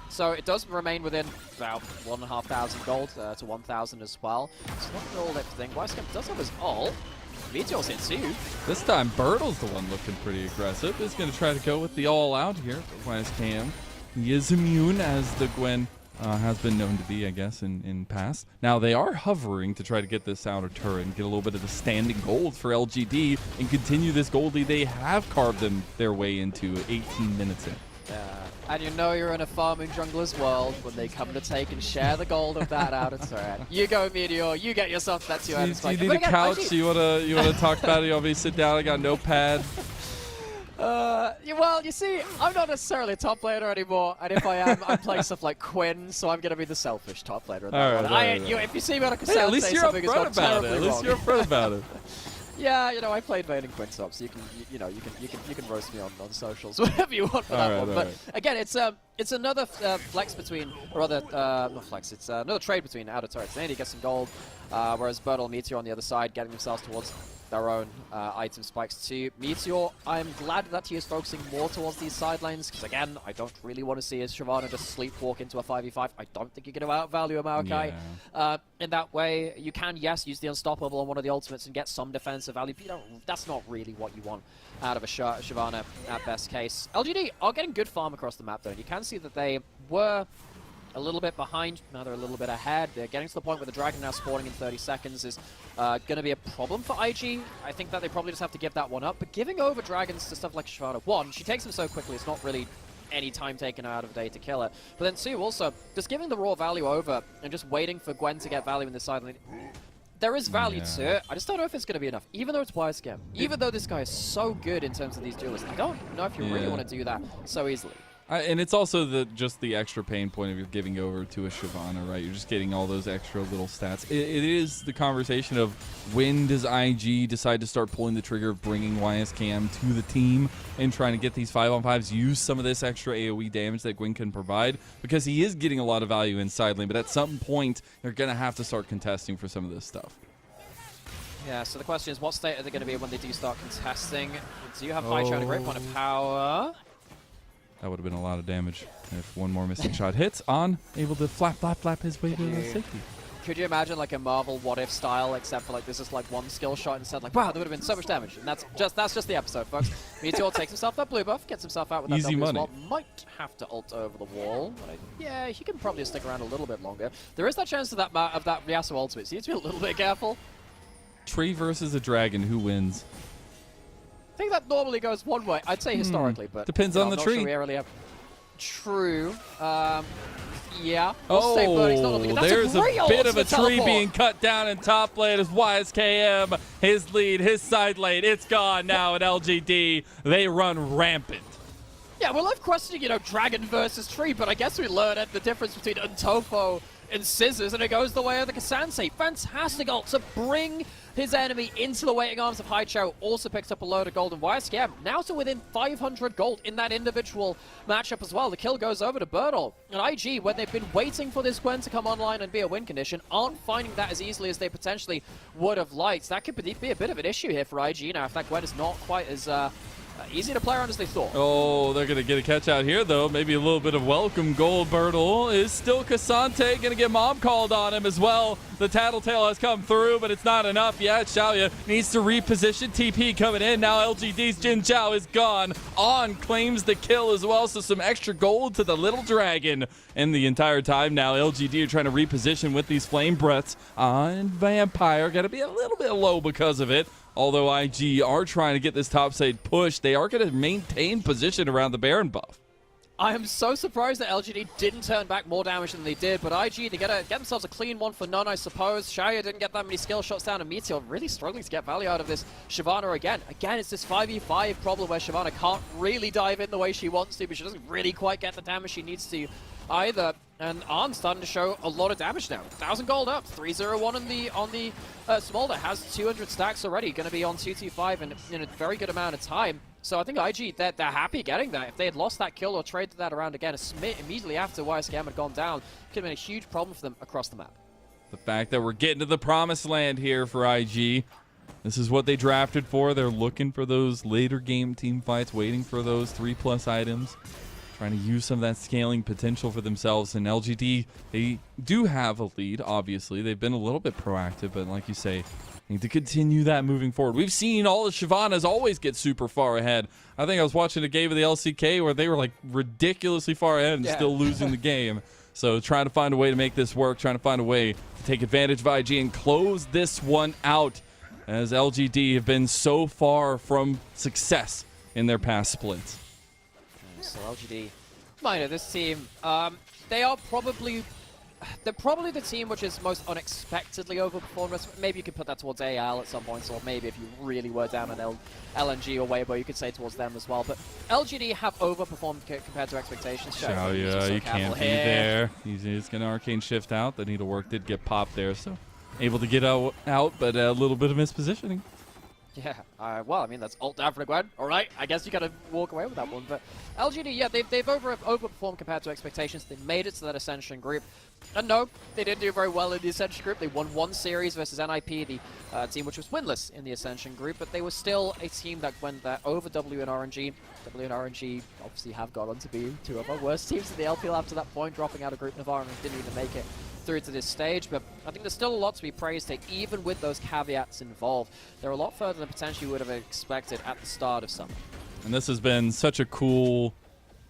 So it does remain within about 1,500 gold to 1,000 as well. It's not an all-lip thing. Wisecamp does have his ult. Meteor's hit too. This time, Bertle's the one looking pretty aggressive. He's going to try to go with the all-out here for Wisecamp. He is immune, as the Gwen has been known to be, I guess, in past. Now, they are hovering to try to get this outer turret and get a little bit of the standing gold for LGD and continue this gold lead they have carved them their way into 18 minutes in. And you know you're in a farming jungler's world when they come to take and share the gold of that outer turret. You go, Meteor. You get yourself that 2 Do items. you need a couch? You wanna talk about it? You want me to sit down? I got a notepad. Well, you see, I'm not necessarily a top laner anymore, and if I am, I'm playing stuff like Quinn, so I'm going to be the selfish top laner. If you see me on a Hey, cassette, at least say you're something has gone upfront about it. terribly At least wrong. you're upfront about it. Yeah, you know, I played Vayne and Quinn top, so you can roast me on socials, whatever you want for that one. But again, it's another flex between, or rather, not flex. It's another trade between outer turrets. They need to get some gold, whereas Bertle and Meteor on the other side, getting themselves towards their own item spikes too. Meteor, I'm glad that he is focusing more towards these side lanes, because again, I don't really want to see his Shyvana just sleepwalk into a 5v5. I don't think you're going to outvalue a Maokai. Yeah. In that way, you can, yes, use the Unstoppable on one of the ultimates and get some defensive value, but that's not really what you want out of a Shyvana at best case. LGD are getting good farm across the map though, and you can see that they were a little bit behind, now they're a little bit ahead. They're getting to the point where the dragon now spawning in 30 seconds is going to be a problem for IG. I think that they probably just have to give that one up, but giving over dragons to stuff like Shyvana, one, she takes them so quickly, it's not really any time taken out of the day to kill it. But then two, also, just giving the raw value over and just waiting for Gwen to get value in the side lane. There is value to it. I just don't know if it's going to be enough, even though it's Wisecamp. Even though this guy is so good in terms of these duelists, I don't know if you really want to do that so easily. And it's also just the extra pain point of giving over to a Shyvana, right? You're just getting all those extra little stats. It is the conversation of when does IG decide to start pulling the trigger of bringing Wisecamp to the team and trying to get these 5-on-5s, use some of this extra AoE damage that Gwen can provide, because he is getting a lot of value in side lane, but at some point they're going to have to start contesting for some of this stuff. Yeah, so the question is, what state are they going to be when they do start contesting? Do you have high shot, a great point of power? That would have been a lot of damage if one more missing shot hits on, able to flap his way to the safety. Could you imagine like a Marvel What If style, except for like this is like one skill shot instead? Like, wow, there would have been so much damage. And that's just the episode, folks. Meteor takes himself that blue buff, gets himself out with that Easy W as money. well. Might have to ult over the wall. But yeah, he can probably stick around a little bit longer. There is that chance of that Yasuo ultimate, so you need to be a little bit careful. Tree versus a dragon, who wins? I think that normally goes one way. I'd say historically, but Depends you know, on the I'm not tree. Sure we really have... True. Yeah. We'll say Birdie's not looking good. That's there's great a bit of a ultimate tree teleport. being cut down in top lane as YSKM, his lead, his side lane, it's gone now at LGD. They run rampant. Yeah, we're left questioning, you know, dragon versus tree, but I guess we learned the difference between Untofo and Scissors, and it goes the way of the Kasansei. Fantastic ult to bring his enemy into the waiting arms of Haichao. Also picks up a load of gold, and YSKM now to within 500 gold in that individual matchup as well. The kill goes over to Birdle. And IG, when they've been waiting for this Gwen to come online and be a win condition, aren't finding that as easily as they potentially would have liked. That could be a bit of an issue here for IG now, if that Gwen is not quite as easy to play around as they thought. Oh, they're going to get a catch out here, though. Maybe a little bit of welcome gold. Birdle is still Kasante. Going to get mom called on him as well. The Tattletale has come through, but it's not enough yet. Xiaoya needs to reposition. TP coming in. Now LGD's Jin Zhao is gone. On claims the kill as well, so some extra gold to the little dragon. And the entire time now, LGD are trying to reposition with these flame breaths on Vampire. Got to be a little bit low because of it. Although IG are trying to get this top side push, they are going to maintain position around the Baron buff. I am so surprised that LGD didn't turn back more damage than they did, but IG, they get themselves a clean one for none, I suppose. Xiaoya didn't get that many skill shots down, and Meteor really struggling to get value out of this Shyvana again. Again, it's this 5v5 problem where Shyvana can't really dive in the way she wants to, but she doesn't really quite get the damage she needs to either. And Arn's starting to show a lot of damage now. 1,000 gold up, 301 on the Smolder, has 200 stacks already, going to be on 225 in a very good amount of time. So I think IG, they're happy getting that. If they had lost that kill or traded that around again immediately after YSKM had gone down, could have been a huge problem for them across the map. The fact that we're getting to the promised land here for IG. This is what they drafted for. They're looking for those later game team fights, waiting for those 3+ items. Trying to use some of that scaling potential for themselves. And LGD, they do have a lead, obviously. They've been a little bit proactive, but like you say, need to continue that moving forward. We've seen all the Shyvanas always get super far ahead. I think I was watching a game of the LCK where they were like ridiculously far ahead and still losing the game. So trying to find a way to make this work, trying to find a way to take advantage of IG and close this one out, as LGD have been so far from success in their past splits. So LGD, minor, this team, they're probably the team which is most unexpectedly overperformed. Maybe you could put that towards AL at some points, or maybe if you really were down on LNG or Weibo, you could say towards them as well. But LGD have overperformed compared to expectations. Xiaoya, you can't be there. He's going to Arcane Shift out. The needle work did get popped there, so able to get out, but a little bit of mispositioning. Yeah, well, I mean, that's ult down for the Gwen. All right, I guess you got to walk away with that one. But LGD, yeah, they've overperformed compared to expectations. They made it to that Ascension group. And no, they didn't do very well in the Ascension group. They won one series versus NIP, the team which was winless in the Ascension group. But they were still a team that went there over W and RNG. W and RNG obviously have gone on to be two of our worst teams in the LPL after that point, dropping out of Group Navarre and didn't even make it through to this stage. But I think there's still a lot to be praised here, even with those caveats involved. They're a lot further than potentially would have expected at the start of summer. And this has been such a cool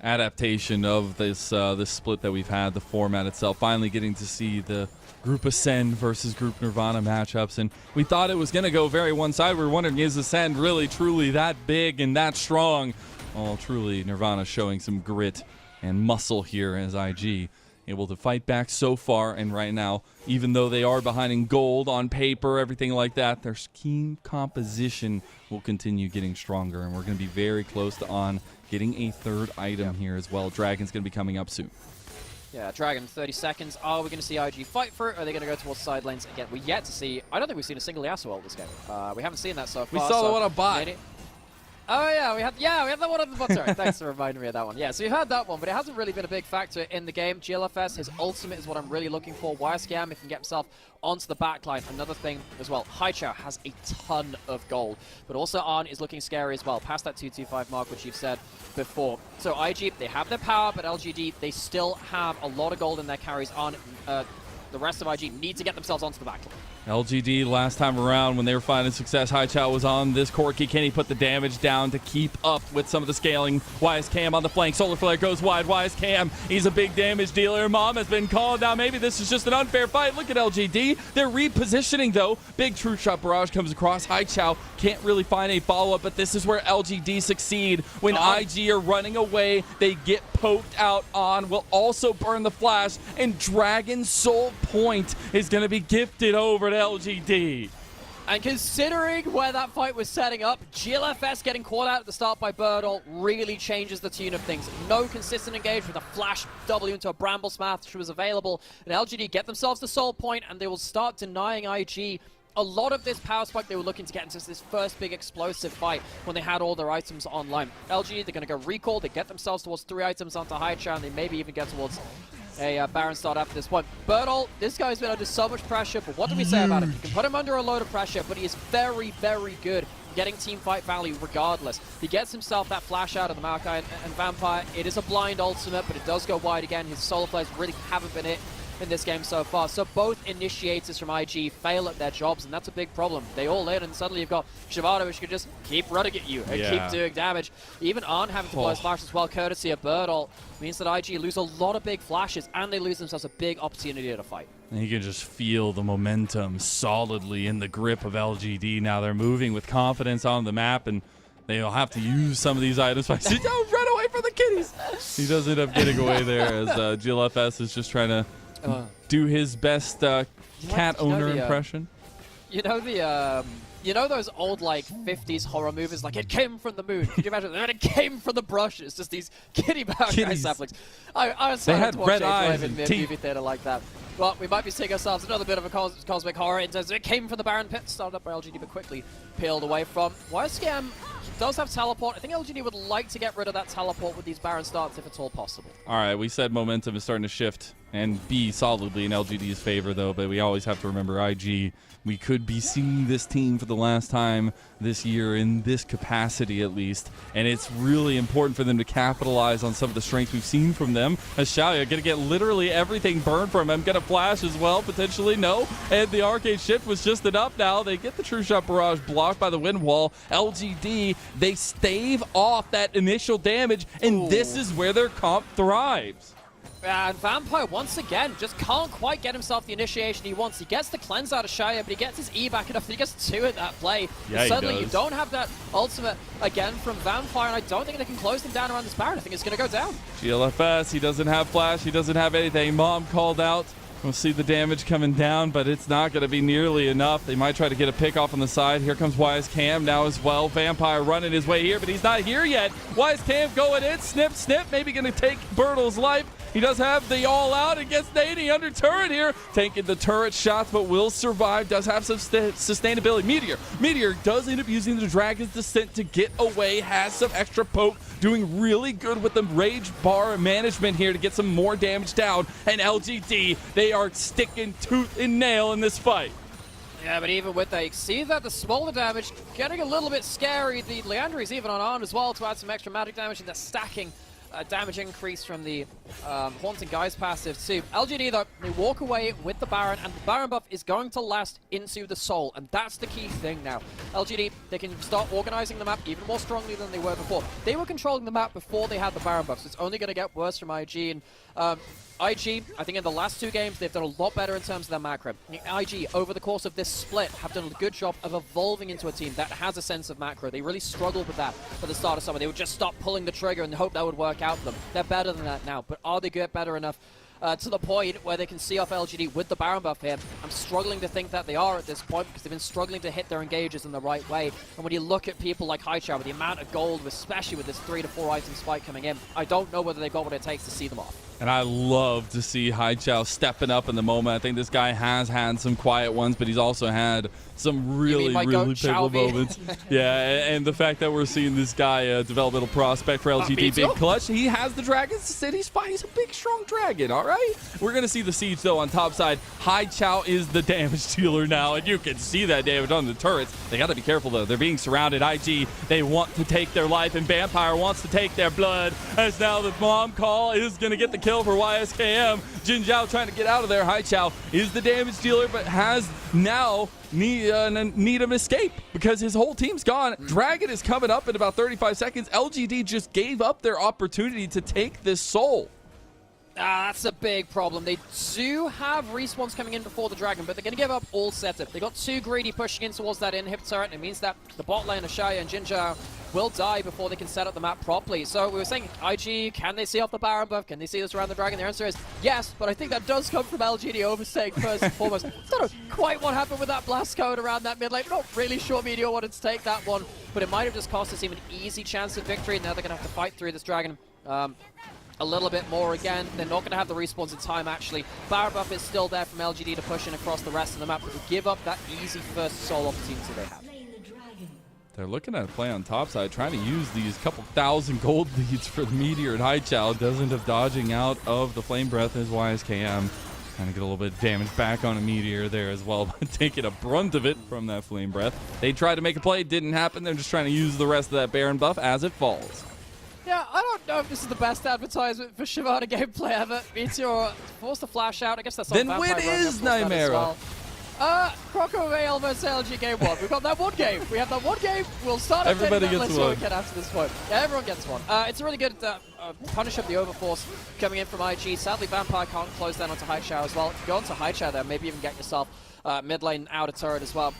adaptation of this this split that we've had, the format itself. Finally getting to see the Group Ascend versus Group Nirvana matchups. And we thought it was going to go very one-sided. We were wondering, is Ascend really, truly that big and that strong? Well, truly, Nirvana showing some grit and muscle here as IG. Able to fight back so far, and right now, even though they are behind in gold on paper, everything like that, their scheme composition will continue getting stronger, and we're going to be very close to on getting a third item here as well. Dragon's going to be coming up soon. Yeah, Dragon, 30 seconds. Are we going to see IG fight for it? Or are they going to go towards side lanes again? We're yet to see. I don't think we've seen a single Yasuo ult this game. We haven't seen that so far. We saw the one on bot. Oh yeah, we had that one on the bot. Sorry, thanks for reminding me of that one. Yeah, so we had that one, but it hasn't really been a big factor in the game. GLFS, his ultimate is what I'm really looking for. YSKM, if he can get himself onto the backline. Another thing as well, Haichao has a ton of gold, but also Arn is looking scary as well, past that 225 mark, which you've said before. So IG, they have their power, but LGD, they still have a lot of gold in their carries. Arn the rest of IG need to get themselves onto the backline. LGD last time around when they were finding success, Haichao was on this Corki. Can he put the damage down to keep up with some of the scaling? YSKM on the flank. Solar Flare goes wide. YSKM, he's a big damage dealer. Mom has been called. Now maybe this is just an unfair fight. Look at LGD. They're repositioning though. Big True Shot Barrage comes across. Haichao can't really find a follow-up, but this is where LGD succeed. When IG are running away, they get poked out on. Will also burn the flash, and Dragon's Soul Point is going to be gifted over to LGD. And considering where that fight was setting up, GLFS getting caught out at the start by Birdall really changes the tune of things. No consistent engage with a flash W into a Bramble Smash was available, and LGD get themselves the Soul Point, and they will start denying IG a lot of this power spike they were looking to get into this first big explosive fight when they had all their items online. LGD, they're going to go recall, they get themselves towards 3 items onto Haichao, and they maybe even get towards a Baron start after this point. Birdall, this guy's been under so much pressure, but what do we say about him? You can put him under a load of pressure, but he is very, very good getting team fight value regardless. He gets himself that flash out of the Maokai and Vampire. It is a blind ultimate, but it does go wide again. His solar flares really haven't been hit in this game so far. So both initiators from IG fail at their jobs, and that's a big problem. They all in, and suddenly you've got Shivado, which can just keep running at you and keep doing damage. Even Arn having to blow his flash as well, courtesy of Birdall, means that IG lose a lot of big flashes, and they lose themselves a big opportunity to fight. And you can just feel the momentum solidly in the grip of LGD. Now they're moving with confidence on the map, and they'll have to use some of these items. Don't run away from the kitties! He does end up getting away there as GLFS is just trying to do his best cat owner impression. You know those old like 50s horror movies, like it came from the moon. Could you imagine? And it came from the brush. It's just these kitty guy saplings. I was they had to watch red eyes in the movie theater like that. Well, we might be seeing ourselves another bit of a cosmic horror in terms of it came from the Baron pit, started up by LGD, but quickly peeled away from. YSKM does have teleport. I think LGD would like to get rid of that teleport with these Baron starts if it's all possible. All right, we said momentum is starting to shift and be solidly in LGD's favor, though, but we always have to remember IG. We could be seeing this team for the last time this year in this capacity, at least, and it's really important for them to capitalize on some of the strengths we've seen from them. As Xiaoya going to get literally everything burned from him, going to flash as well, potentially, no, and the arcade shift was just enough now. They get the True Shot Barrage blocked by the wind wall. LGD, they stave off that initial damage, and this is where their comp thrives. And Vampire, once again, just can't quite get himself the initiation he wants. He gets the cleanse out of Shia, but he gets his E back enough that he gets 2 in that play. Yeah, suddenly, you don't have that ultimate again from Vampire, and I don't think they can close them down around this Baron. I think it's going to go down. GLFS, he doesn't have flash, he doesn't have anything. Mom called out. We'll see the damage coming down, but it's not going to be nearly enough. They might try to get a pick off on the side. Here comes YSKM now as well. Vampire running his way here, but he's not here yet. YSKM going in, snip, maybe going to take Birdall's life. He does have the all-out and gets Nady under turret here. Taking the turret shots, but will survive. Does have some sustainability. Meteor does end up using the Dragon's Descent to get away. Has some extra poke. Doing really good with the Rage Bar management here to get some more damage down. And LGD, they are sticking tooth and nail in this fight. Yeah, but even with that, you see that the smaller damage getting a little bit scary. The Leandry is even on arm as well to add some extra magic damage, and they're stacking damage increase from the Haunting Guys passive too. LGD though, they walk away with the Baron, and the Baron buff is going to last into the Soul, and that's the key thing now. LGD, they can start organizing the map even more strongly than they were before. They were controlling the map before they had the Baron buff, so it's only going to get worse from IG. And IG, I think in the last 2 games, they've done a lot better in terms of their macro. IG, over the course of this split, have done a good job of evolving into a team that has a sense of macro. They really struggled with that at the start of summer. They would just stop pulling the trigger and hope that would work out for them. They're better than that now, but are they good, better enough to the point where they can see off LGD with the Baron buff here? I'm struggling to think that they are at this point because they've been struggling to hit their engages in the right way. And when you look at people like Haichao with the amount of gold, especially with this 3 to 4 item spike coming in, I don't know whether they've got what it takes to see them off. And I love to see Haichao stepping up in the moment. I think this guy has had some quiet ones, but he's also had some really pivotal moments. Yeah, and the fact that we're seeing this guy, a developmental prospect for LGD, big clutch. He has the Dragons to sit. He's fine. He's a big, strong dragon, all right? We're going to see the siege, though, on top side. Haichao is the damage dealer now, and you can see that damage on the turrets. They got to be careful, though. They're being surrounded. IG, they want to take their life, and Vampire wants to take their blood, as now the mom call is going to get the kill for YSKM. Jin Zhao trying to get out of there. Hai Chao is the damage dealer, but has now need an escape because his whole team's gone. Dragon is coming up in about 35 seconds. LGD just gave up their opportunity to take this soul. That's a big problem. They do have respawns coming in before the Dragon, but they're going to give up all setup. They got too greedy pushing in towards that inhib turret, and it means that the bot lane of Shaya and Jinja will die before they can set up the map properly. So we were saying, IG, can they see off the Baron buff? Can they see this around the Dragon? The answer is yes, but I think that does come from LGD overstaying first and foremost. Don't know quite what happened with that blast code around that mid lane. Not really sure Meteor wanted to take that one, but it might have just cost us even an easy chance of victory. Now they're going to have to fight through this Dragon. A little bit more again. They're not going to have the respawns in time, actually. Baron buff is still there from LGD to push in across the rest of the map, but to give up that easy first soul opportunity they have. They're looking at a play on top side, trying to use these couple thousand gold leads for the Meteor and Hai Chao. Doesn't end up dodging out of the Flame Breath as YSKM. Trying to get a little bit of damage back on a Meteor there as well, but taking a brunt of it from that Flame Breath. They tried to make a play, didn't happen. They're just trying to use the rest of that Baron buff as it falls. Yeah, I don't know if this is the best advertisement for Shyvana gameplay ever. Meteor forced the flash out. I guess that's Then when is Nymera? Croco Vale versus LG game 1. We've got that one game. We have that one game. We'll start Everybody updating that gets list when we one. get after this point. Yeah, everyone gets one. It's a really good punish of the overforce coming in from IG. Sadly, Vampire can't close down onto Hai Chao as well. If you go onto Hai Chao there, maybe even get yourself mid lane outer turret as well.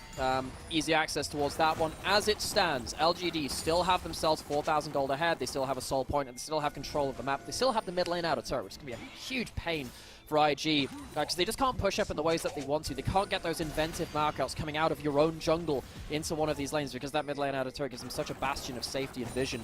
Easy access towards that one. As it stands, LGD still have themselves 4,000 gold ahead. They still have a soul point, and they still have control of the map. They still have the mid lane outer turret, which is going to be a huge pain for IG, because they just can't push up in the ways that they want to. They can't get those inventive markouts coming out of your own jungle into one of these lanes, because that mid lane outer turret gives them such a bastion of safety and vision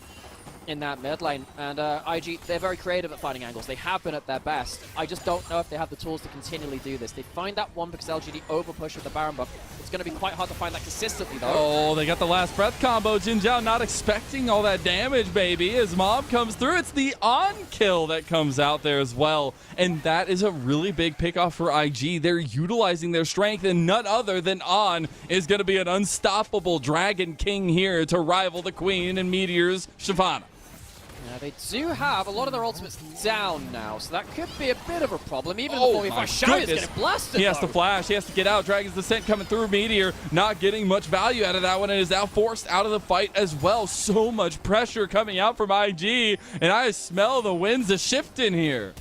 in that mid lane. And IG, they're very creative at finding angles. They have been at their best. I just don't know if they have the tools to continually do this. They find that one because LGD overpush with the Baron buff. It's going to be quite hard to find that consistently, though. Oh, they got the last breath combo. Jin Zhao not expecting all that damage, baby. As Mob comes through, it's the on kill that comes out there as well. And that is a really big pickoff for IG. They're utilizing their strength, and none other than On is going to be an unstoppable Dragon King here to rival the Queen and Meteor's Shyvana. Yeah, they do have a lot of their ultimates down now, so that could be a bit of a problem. Even before we find Shao is getting blasted. He has though. to flash. He has to get out. Dragon's Descent coming through. Meteor not getting much value out of that one, and is now forced out of the fight as well. So much pressure coming out from IG, and I smell the winds a shift in here.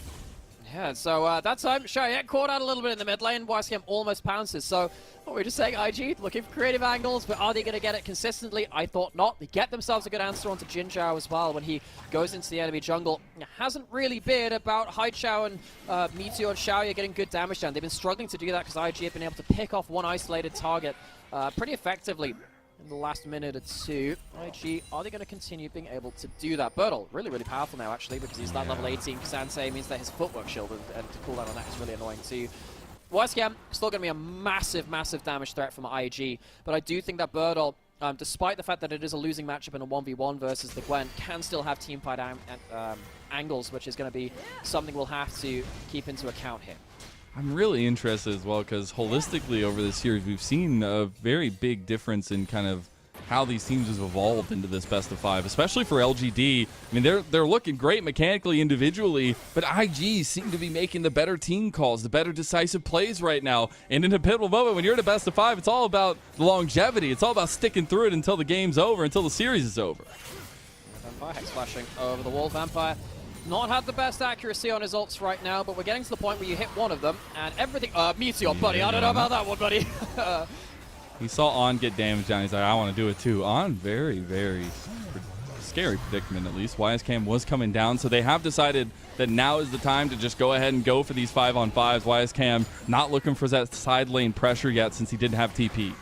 Yeah, so that time, Shao caught out a little bit in the mid lane. YSKM almost pounces. So what we're just saying, IG looking for creative angles, but are they going to get it consistently? I thought not. They get themselves a good answer onto Jin Zhao as well when he goes into the enemy jungle. It hasn't really been about Hai Chao and Meteor and Xiaoya getting good damage down. They've been struggling to do that because IG have been able to pick off one isolated target pretty effectively in the last minute or two. IG, are they going to continue being able to do that? Bertel, really, really powerful now, actually, because he's that level 18. Kasante means that his footwork shield and to cool down on that is really annoying too. YSKM, still going to be a massive, massive damage threat from IG, but I do think that Bertel, despite the fact that it is a losing matchup in a 1v1 versus the Gwen, can still have team fight angles, which is going to be something we'll have to keep into account here. I'm really interested as well because holistically over this series, we've seen a very big difference in kind of how these teams have evolved into this best of 5, especially for LGD. I mean, they're looking great mechanically individually, but IG seem to be making the better team calls, the better decisive plays right now. And in a pivotal moment, when you're in a best of 5, it's all about the longevity. It's all about sticking through it until the game's over, until the series is over. Vampire Hex flashing over the wall. Vampire not had the best accuracy on his ults right now, but we're getting to the point where you hit one of them and everything. Meteor, buddy. I don't know about that one, buddy. He saw On get damage down. He's like, I want to do it too. On very, very scary predicament, at least. YSKM was coming down, so they have decided that now is the time to just go ahead and go for these 5-on-5s. YSKM not looking for that side lane pressure yet since he didn't have TP.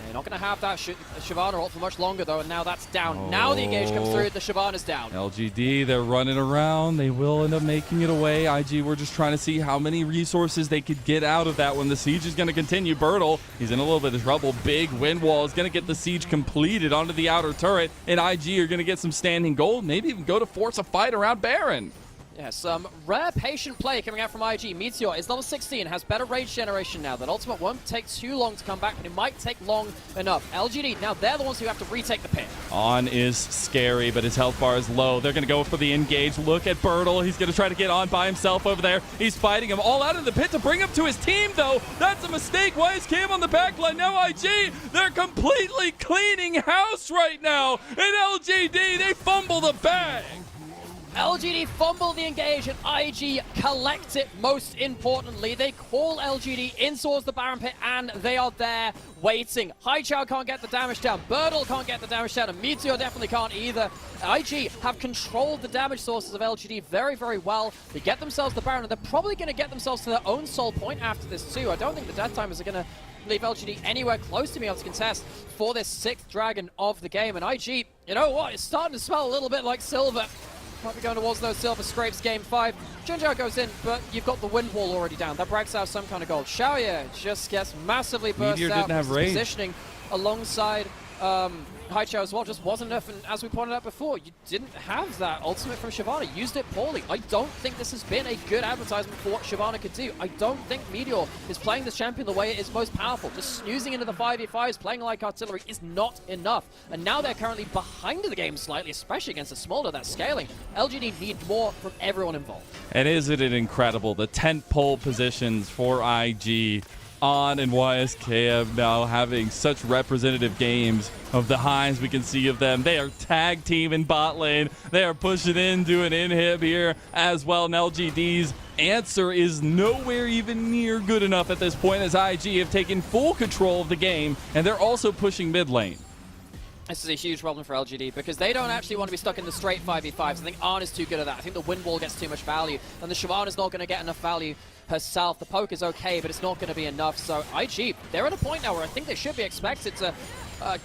You're not going to have that Shyvana ult for much longer, though, and now that's down. Now the engage comes through, the Shyvana's down. LGD, they're running around. They will end up making it away. IG, we're just trying to see how many resources they could get out of that when the siege is going to continue. Bertel, he's in a little bit of trouble. Big wind wall is going to get the siege completed onto the outer turret, and IG are going to get some standing gold, maybe even go to force a fight around Baron. Yeah, some rare patient play coming out from IG. Meteor is level 16, has better rage generation now. That ultimate won't take too long to come back, but it might take long enough. LGD, now they're the ones who have to retake the pit. On is scary, but his health bar is low. They're going to go for the engage. Look at Bertle. He's going to try to get on by himself over there. He's fighting him all out of the pit to bring him to his team, though. That's a mistake. Wise came on the backline. Now IG, they're completely cleaning house right now. And LGD, they fumble the bag. LGD fumble the engage and IG collect it. Most importantly, they call LGD in towards the Baron pit and they are there waiting. Haichao can't get the damage down, Bertle can't get the damage down, and Meteor definitely can't either. IG have controlled the damage sources of LGD very, very well. They get themselves the Baron and they're probably going to get themselves to their own soul point after this too. I don't think the Death Timers are going to leave LGD anywhere close to being able to contest for this 6th dragon of the game. And IG, you know what, it's starting to smell a little bit like silver. Might be going towards those silver scrapes game 5. Junjiao goes in, but you've got the wind wall already down. That brags out some kind of gold. Xiaoye just gets massively burst Meteor out. didn't have rage. Positioning alongside Haichao as well just wasn't enough, and as we pointed out before, you didn't have that ultimate from Shyvana. Used it poorly. I don't think this has been a good advertisement for what Shyvana could do. I don't think Meteor is playing this champion the way it is most powerful. Just snoozing into the 5v5s, playing like artillery is not enough. And now they're currently behind the game slightly, especially against a smaller that's scaling. LGD need more from everyone involved. And isn't it incredible? The 10 pole positions for IG. On and YSKM now having such representative games of the highs we can see of them. They are tag team in bot lane. They are pushing in, doing inhib here as well. And LGD's answer is nowhere even near good enough at this point, as IG have taken full control of the game, and they're also pushing mid lane. This is a huge problem for LGD because they don't actually want to be stuck in the straight 5v5s. I think Arn is too good at that. I think the wind wall gets too much value, and the Shyvana is not going to get enough value herself. The poke is okay, but it's not going to be enough. So IG, they're at a point now where I think they should be expected to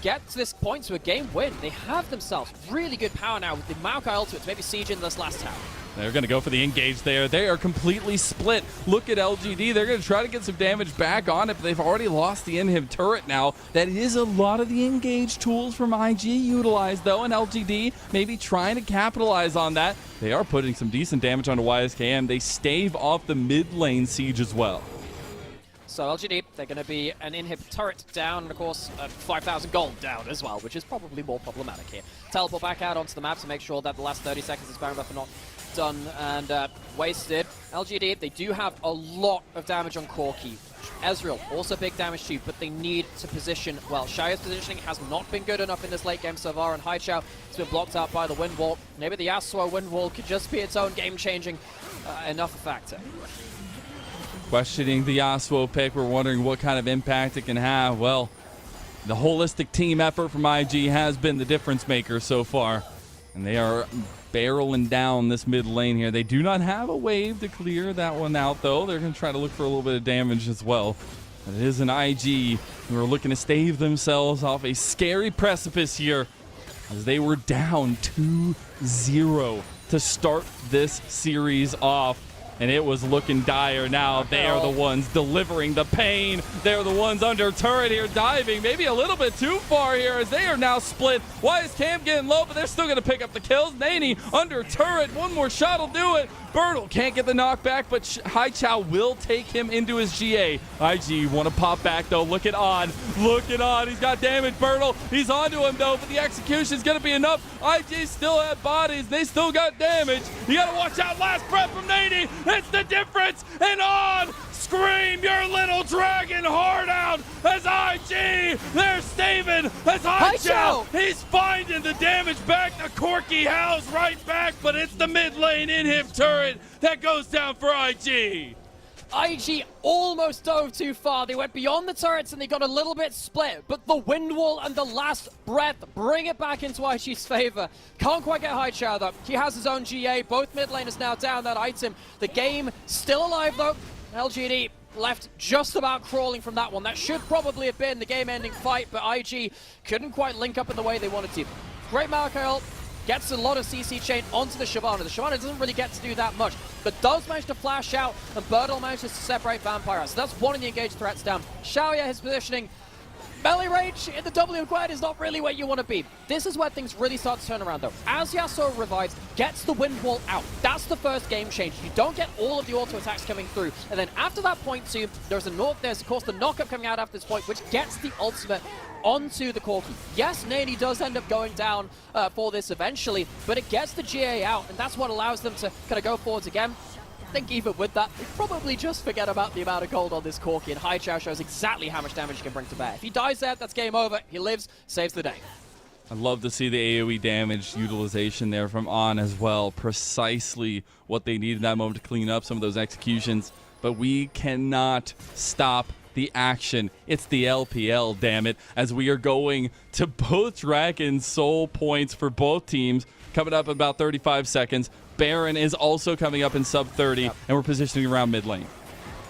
get to this point to a game win. They have themselves really good power now with the Maokai ultimate to maybe siege in this last tower. They're going to go for the engage there. They are completely split. Look at LGD. They're going to try to get some damage back on it, but they've already lost the inhib turret now. That is a lot of the engage tools from IG utilized, though, and LGD maybe trying to capitalize on that. They are putting some decent damage onto YSKM. They stave off the mid lane siege as well. So LGD, they're going to be an inhib turret down, and of course 5,000 gold down as well, which is probably more problematic here. Teleport back out onto the map to make sure that the last 30 seconds is Baron buff are not done and wasted. LGD, they do have a lot of damage on Corki. Ezreal, also big damage too, but they need to position well. Xiaoye's positioning has not been good enough in this late game so far, and Haichao has been blocked out by the wind wall. Maybe the Yasuo wind wall could just be its own game-changing enough factor. Questioning the Yasuo pick, we're wondering what kind of impact it can have. Well, the holistic team effort from IG has been the difference maker so far, and they are barreling down this mid lane here. They do not have a wave to clear that one out, though. They're going to try to look for a little bit of damage as well. But it is an IG who are looking to stave themselves off a scary precipice here, as they were down 2-0 to start this series off. And it was looking dire. Now they are the ones delivering the pain. They're the ones under turret here, diving maybe a little bit too far here, as they are now split. YSKM getting low, but they're still going to pick up the kills. Nani under turret. One more shot will do it. Bertle can't get the knockback, but Haichao will take him into his GA. IG want to pop back, though. Look at On. Look at On. He's got damage. Bertle, he's onto him, though, but the execution is going to be enough. IG still have bodies. They still got damage. You got to watch out. Last breath from Nani. It's the difference. And On. Scream your little dragon heart out as IG, they're staving as Haichao, he's finding the damage back, the Corki house right back, but it's the mid lane inhib turret that goes down for IG. IG almost dove too far. They went beyond the turrets and they got a little bit split, but the wind wall and the last breath bring it back into IG's favor. Can't quite get Haichao though. He has his own GA. Both mid laners now down that item. The game still alive though. LGD left just about crawling from that one. That should probably have been the game-ending fight, but IG couldn't quite link up in the way they wanted to. Great Maokai ult, gets a lot of CC chain onto the Shyvana. The Shyvana doesn't really get to do that much, but does manage to flash out, and Bertle manages to separate Vampire out. So that's one of the engaged threats down. Xiaoye, his positioning melee range in the W quad is not really where you want to be. This is where things really start to turn around though. As Yasuo revives, gets the wind wall out. That's the first game change. You don't get all of the auto attacks coming through. And then after that point too, there's of course the knockup coming out after this point, which gets the ultimate onto the Corki. Yes, Nani does end up going down for this eventually, but it gets the GA out, and that's what allows them to kind of go forwards again. I think even with that, they probably just forget about the amount of gold on this Corki, and Haichao shows exactly how much damage he can bring to bear. If he dies there, that's game over. He lives, saves the day. I'd love to see the AoE damage utilization there from On as well. Precisely what they need in that moment to clean up some of those executions. But we cannot stop the action. It's the LPL, damn it, as we are going to both Dragon Soul points for both teams. Coming up in about 35 seconds. Baron is also coming up in sub 30, and we're positioning around mid lane.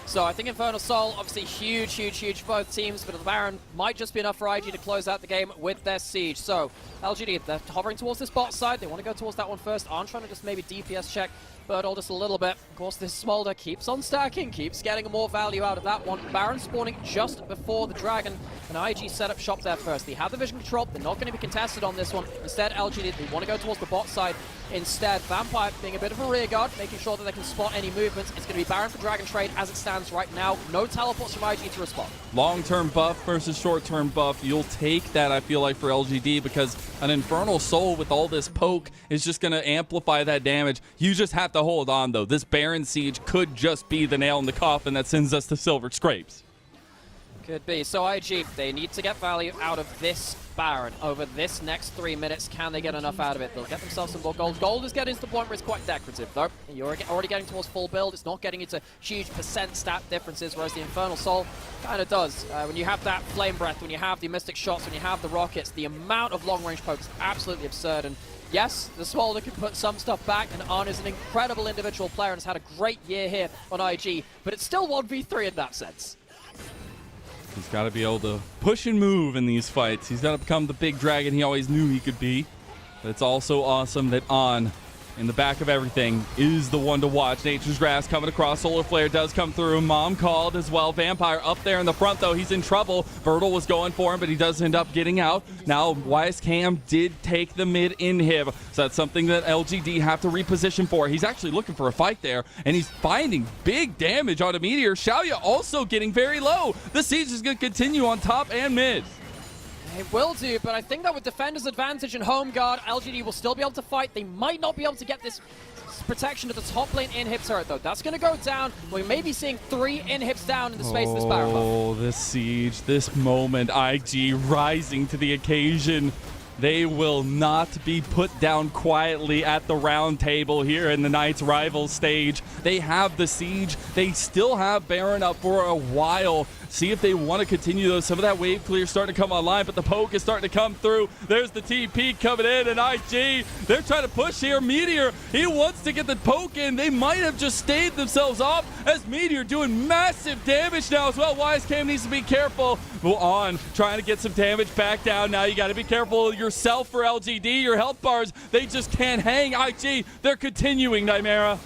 So I think Infernal Soul, obviously huge for both teams, but the Baron might just be enough for IG to close out the game with their siege. So LGD, they're hovering towards this bot side. They want to go towards that one first. I'm trying to just maybe DPS check Birdle just a little bit. Of course, this Smolder keeps on stacking, keeps getting more value out of that one. Baron spawning just before the Dragon, and IG set up shop there first. They have the vision control. They're not going to be contested on this one. Instead, LGD, they want to go towards the bot side. Instead, Vampire being a bit of a rear guard, making sure that they can spot any movements. It's going to be Baron for Dragon Trade as it stands right now. No teleports from IG to respond. Long-term buff versus short-term buff. You'll take that, I feel like, for LGD, because an Infernal Soul with all this poke is just going to amplify that damage. You just have to hold on, though. This Baron Siege could just be the nail in the coffin that sends us to Silver Scrapes. Could be. So IG, they need to get value out of this Baron over this next 3 minutes. Can they get enough out of it? They'll get themselves some more gold. Gold is getting to the point where it's quite decorative, though. You're already getting towards full build. It's not getting into huge percent stat differences, whereas the Infernal Soul kind of does. When you have that Flame Breath, when you have the Mystic Shots, when you have the Rockets, the amount of long-range poke is absolutely absurd. And yes, the Smolder can put some stuff back, and Arn is an incredible individual player and has had a great year here on IG, but it's still 1v3 in that sense. He's got to be able to push and move in these fights. He's got to become the big dragon he always knew he could be. But it's also awesome that On, in the back of everything, is the one to watch. Nature's Grass coming across. Solar Flare does come through. Mom called as well. Vampire up there in the front, though. He's in trouble. Bertle was going for him, but he does end up getting out. Now, YSCam did take the mid inhib, so that's something that LGD have to reposition for. He's actually looking for a fight there, and he's finding big damage on a Meteor. Xiaoya also getting very low. The siege is going to continue on top and mid. It will do, but I think that with Defender's advantage and Home Guard, LGD will still be able to fight. They might not be able to get this protection to the top lane inhib turret, though. That's going to go down. We may be seeing 3 inhibs down in the space of this Baron buff. Oh, this siege, this moment, IG rising to the occasion. They will not be put down quietly at the round table here in the Knights Rivals stage. They have the siege. They still have Baron up for a while. See if they want to continue, though. Some of that wave clear starting to come online, but the poke is starting to come through. There's the TP coming in, and IG, they're trying to push here. Meteor, he wants to get the poke in. They might have just stayed themselves off as Meteor doing massive damage now as well. YSCam needs to be careful. Well, On, trying to get some damage back down. Now you got to be careful yourself for LGD. Your health bars, they just can't hang. IG, they're continuing, Nightmare.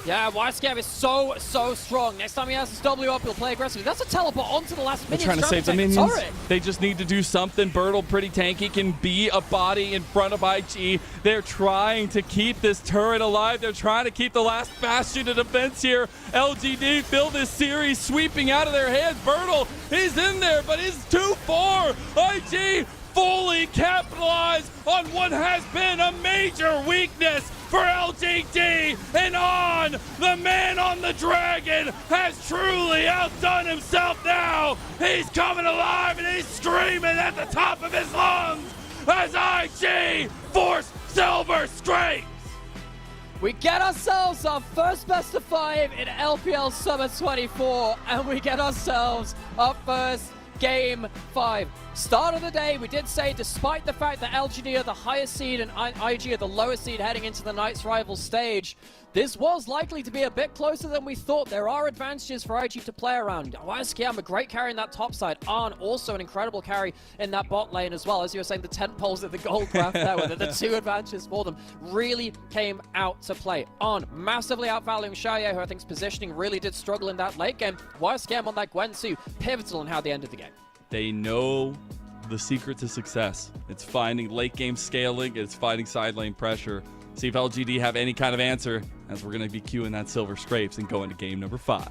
Yeah, YSCam is so strong. Next time he has his W up, he'll play aggressively. That's a teleport onto the last They're minion. trying to save the minions. They just need to do something. Bertle, pretty tanky, can be a body in front of IG. They're trying to keep this turret alive. They're trying to keep the last bastion of defense here. LGD fill this series sweeping out of their hands. Bertle, he's in there, but he's too far. IG fully capitalized on what has been a major weakness for LGD, and On, the man on the dragon, has truly outdone himself now. He's coming alive and he's screaming at the top of his lungs as IG force Silver Scrapes. We get ourselves our first best of 5 in LPL Summer 24, and we get ourselves our first Game 5. Start of the day, we did say, despite the fact that LGD are the highest seed and IG are the lowest seed heading into the Knights Rival stage, this was likely to be a bit closer than we thought. There are advantages for IG to play around. YSCam, a great carry in that top side. Arn, also an incredible carry in that bot lane as well. As you were saying, the tent poles of the gold graph there, with the 2 advantages for them, really came out to play. Arn, massively outvaluing Xiaoya, who I think's positioning really did struggle in that late game. YSCam on that Gwen too, pivotal in how they ended the game. They know the secret to success. It's finding late game scaling. It's finding side lane pressure. See if LGD have any kind of answer, as we're going to be queuing that silver scrapes and go into game number 5.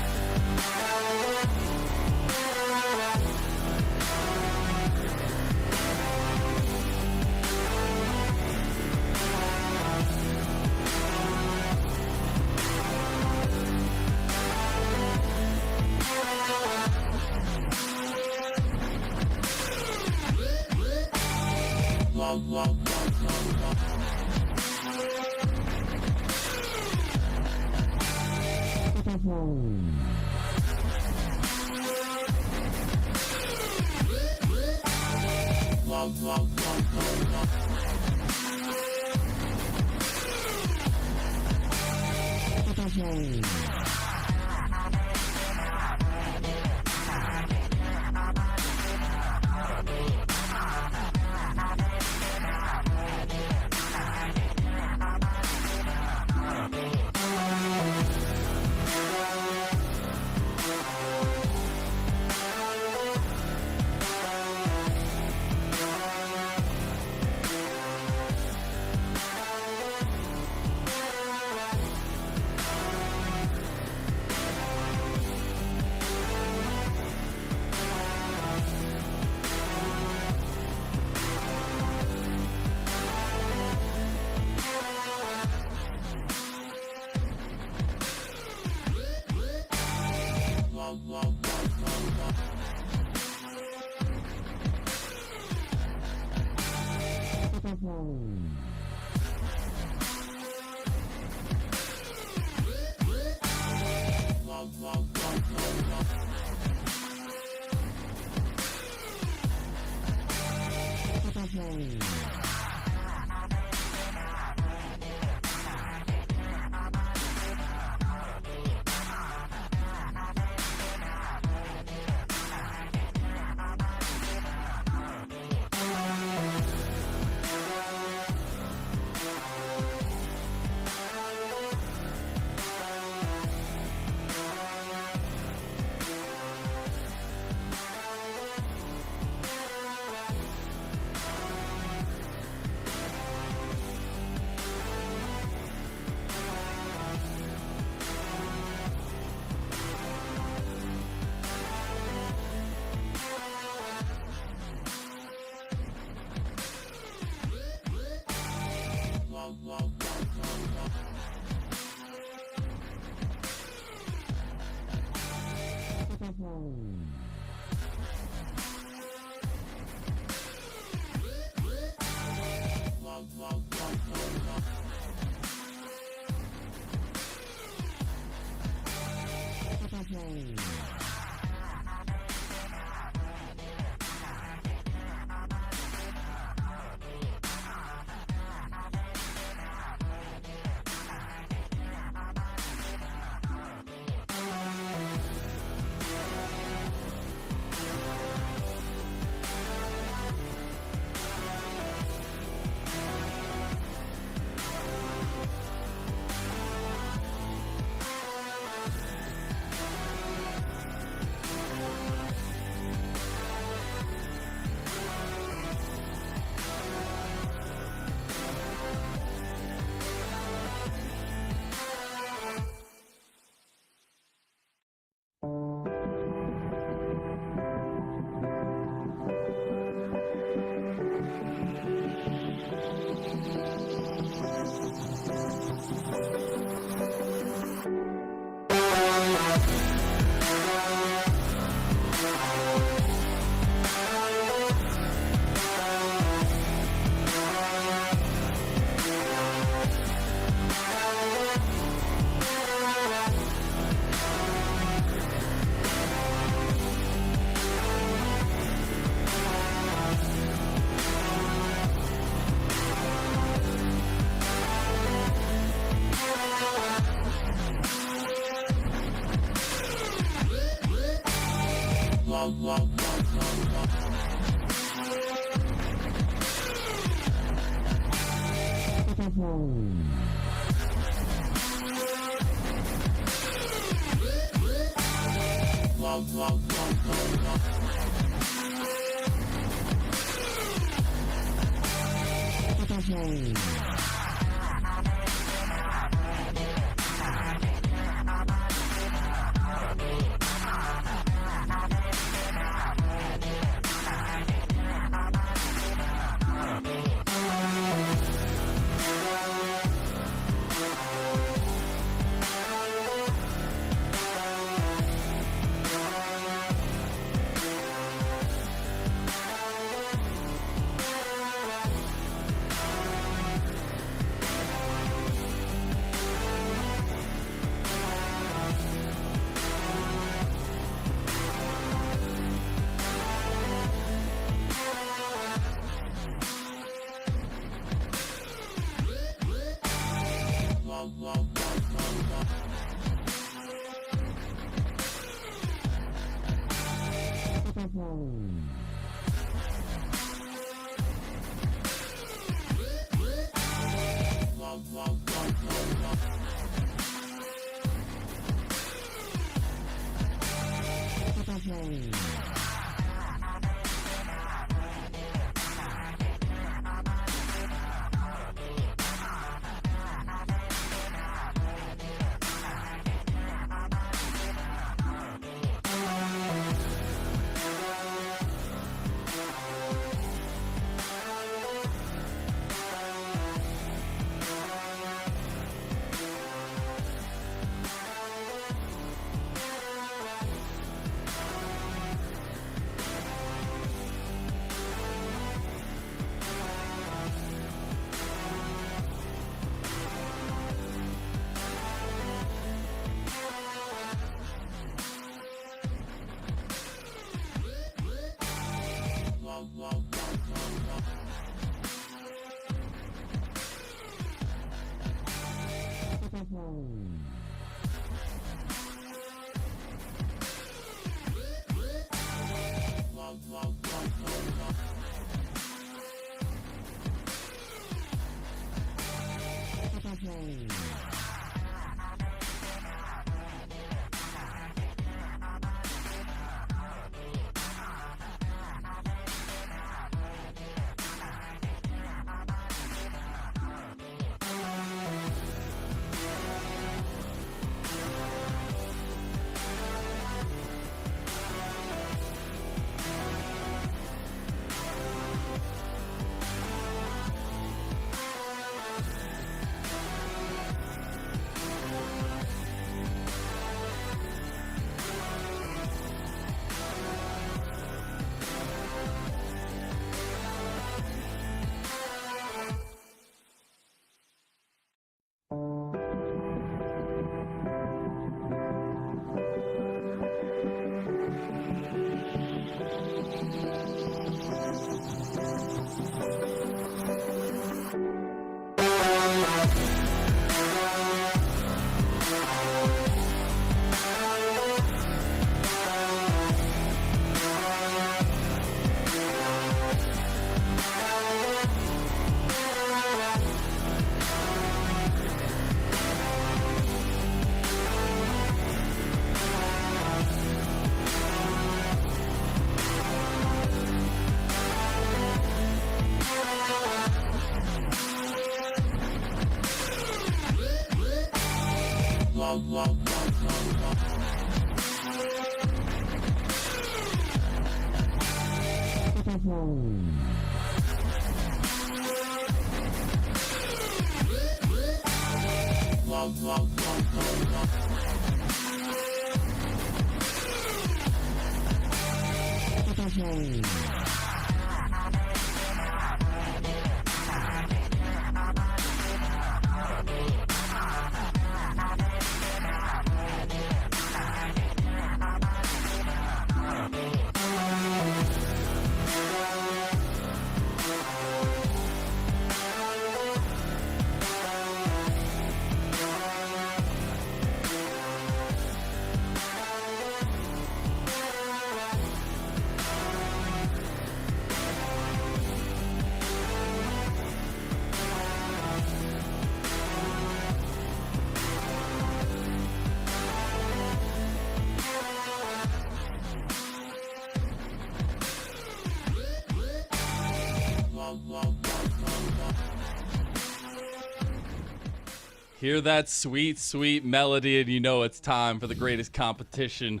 Hear that sweet, sweet melody, and you know it's time for the greatest competition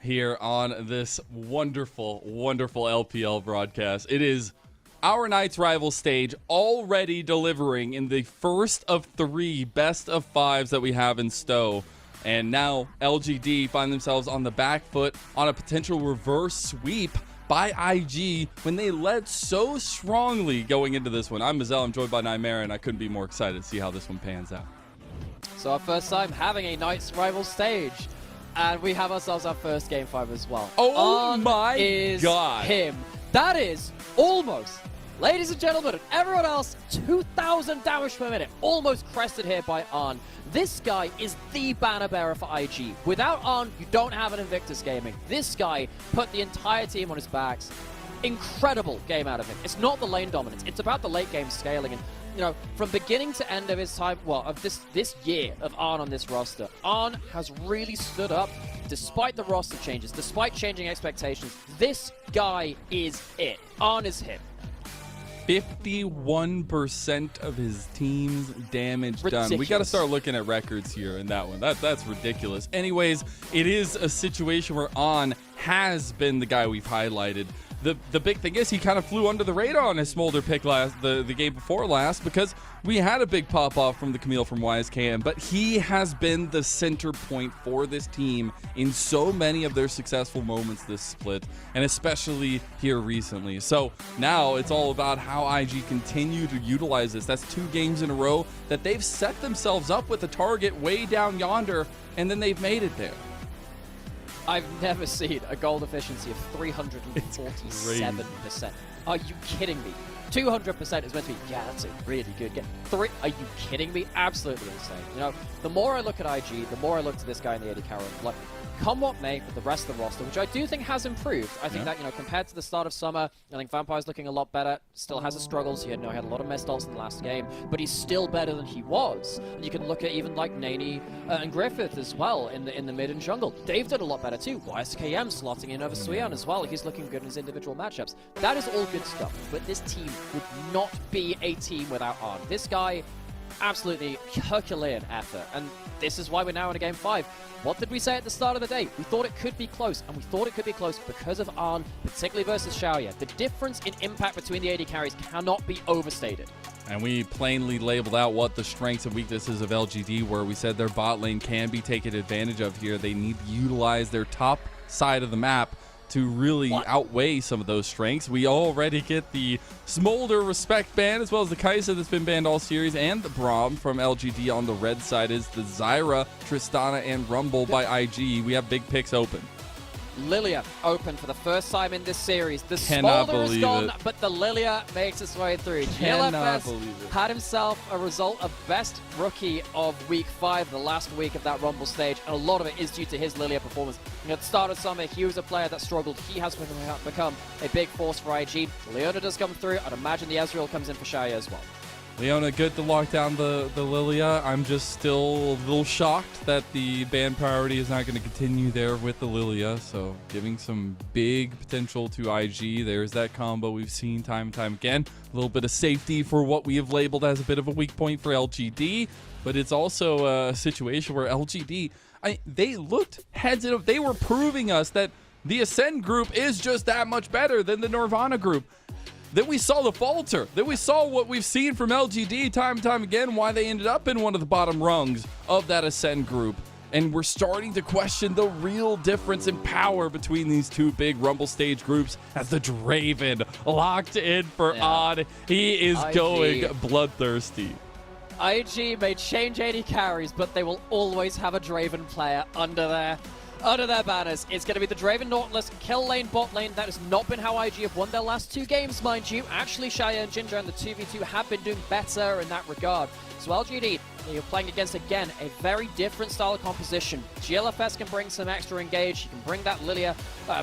here on this wonderful, wonderful LPL broadcast. It is our Knights Rival stage, already delivering in the first of 3 best of 5s that we have in stow. And now LGD find themselves on the back foot on a potential reverse sweep by IG when they led so strongly going into this one. I'm Mazel, I'm joined by Nightmare, and I couldn't be more excited to see how this one pans out. So our first time having a Knights Rival stage. And we have ourselves our first Game 5 as well. Oh On my is God. him. That is almost, ladies and gentlemen, and everyone else, 2,000 damage per minute. Almost crested here by Arn. This guy is the banner bearer for IG. Without Arn, you don't have an Invictus Gaming. This guy put the entire team on his backs. Incredible game out of him. It's not the lane dominance. It's about the late game scaling. And you know, from beginning to end of his time, well, of this year of Arn on this roster, Arn has really stood up despite the roster changes, despite changing expectations. This guy is it. Arn is him. 51% of his team's damage done. We got to start looking at records here in that one. That's ridiculous. Anyways, it is a situation where Arn has been the guy we've highlighted. The big thing is he kind of flew under the radar on his Smolder pick the game before last, because we had a big pop-off from the Camille from YSKM, but he has been the center point for this team in so many of their successful moments this split, and especially here recently. So now it's all about how IG continue to utilize this. That's 2 games in a row that they've set themselves up with a target way down yonder, and then they've made it there. I've never seen a gold efficiency of 347%. Are you kidding me? 200% is meant to be, yeah, that's a really good game. Are you kidding me? Absolutely insane. You know, the more I look at IG, the more I look to this guy in the AD carry. Like, come what may with the rest of the roster, which I do think has improved. I think that, you know, compared to the start of summer, I think Vampire's looking a lot better. Still has his struggles. He had a lot of missed ults in the last game, but he's still better than he was. And you can look at even like Nani and Griffith as well in the mid and jungle. They've done a lot better too. YSKM slotting in over Suyan as well. He's looking good in his individual matchups. That is all good stuff, but this team would not be a team without Arn. This guy, absolutely Herculean effort, and this is why we're now in a Game 5. What did we say at the start of the day? We thought it could be close, and we thought it could be close because of Arn, particularly versus Xiaoya. The difference in impact between the AD carries cannot be overstated. And we plainly labeled out what the strengths and weaknesses of LGD were. We said their bot lane can be taken advantage of here. They need to utilize their top side of the map to really outweigh some of those strengths. We already get the Smolder Respect ban, as well as the Kai'Sa that's been banned all series, and the Braum from LGD. On the red side is the Zyra, Tristana, and Rumble by IG. We have big picks open. Lilia open for the first time in this series. The Smolder is gone, but the Lilia makes its way through. GLFS had himself a result of best rookie of week 5, the last week of that Rumble stage, and a lot of it is due to his Lilia performance. At the start of summer, he was a player that struggled. He has become a big force for IG. Leona does come through. I'd imagine the Ezreal comes in for Xiaoya as well. Leona, good to lock down the Lilia. I'm just still a little shocked that the ban priority is not going to continue there with the Lilia. So giving some big potential to IG. There's that combo we've seen time and time again. A little bit of safety for what we have labeled as a bit of a weak point for LGD. But it's also a situation where LGD, they looked heads up. They were proving us that the Ascend group is just that much better than the Nirvana group. Then we saw the falter. Then we saw what we've seen from LGD time and time again, why they ended up in one of the bottom rungs of that Ascend group. And we're starting to question the real difference in power between these 2 big Rumble stage groups as the Draven locked in for Odd. He is going bloodthirsty. IG may change AD carries, but they will always have a Draven player under their banners. It's going to be the Draven Nautilus kill lane, bot lane. That has not been how IG have won their last 2 games, mind you. Actually, Xiaoya and Ginger and the 2v2 have been doing better in that regard. So LGD, you're playing against, again, a very different style of composition. GLFS can bring some extra engage. You can bring that Lilia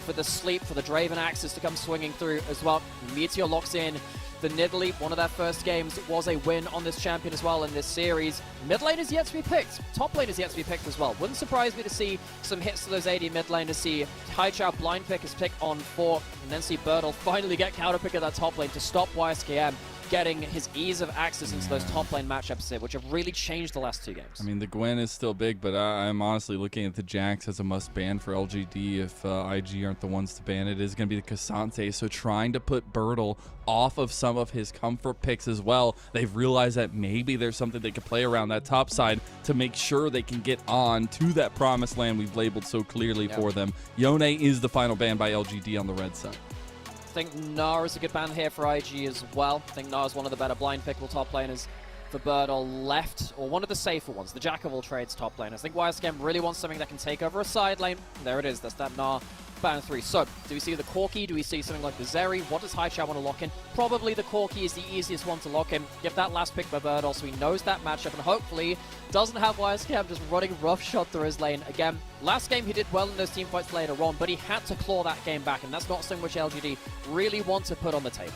for the sleep, for the Draven Axis to come swinging through as well. Meteor locks in. The Nidalee, one of their first games, was a win on this champion as well in this series. Mid lane is yet to be picked. Top lane is yet to be picked as well. Wouldn't surprise me to see some hits to those AD mid lane, to see Haichao blind pick his pick on 4, and then see Birdle finally get counter pick at that top lane to stop YSKM. getting his ease of access into those top lane matchups here, which have really changed the last 2 games. I mean, the Gwen is still big, but I'm honestly looking at the Jax as a must ban for LGD if IG aren't the ones to ban. It is going to be the Cassante, so trying to put Bertle off of some of his comfort picks as well. They've realized that maybe there's something they could play around that top side to make sure they can get on to that promised land we've labeled so clearly for them. Yone is the final ban by LGD on the red side. I think Gnar is a good ban here for IG as well. I think Gnar is one of the better blind pickable top laners for Bertle left, or one of the safer ones, the jack of all trades top laners. I think YSKM really wants something that can take over a side lane. There it is, that's that Gnar ban 3. So, do we see the Corki? Do we see something like the Zeri? What does Haichao want to lock in? Probably the Corki is the easiest one to lock in. Give that last pick by Bertle so he knows that matchup and hopefully doesn't have YSKM just running roughshod through his lane. Again, last game he did well in those team fights later on, but he had to claw that game back, and that's not something which LGD really want to put on the table.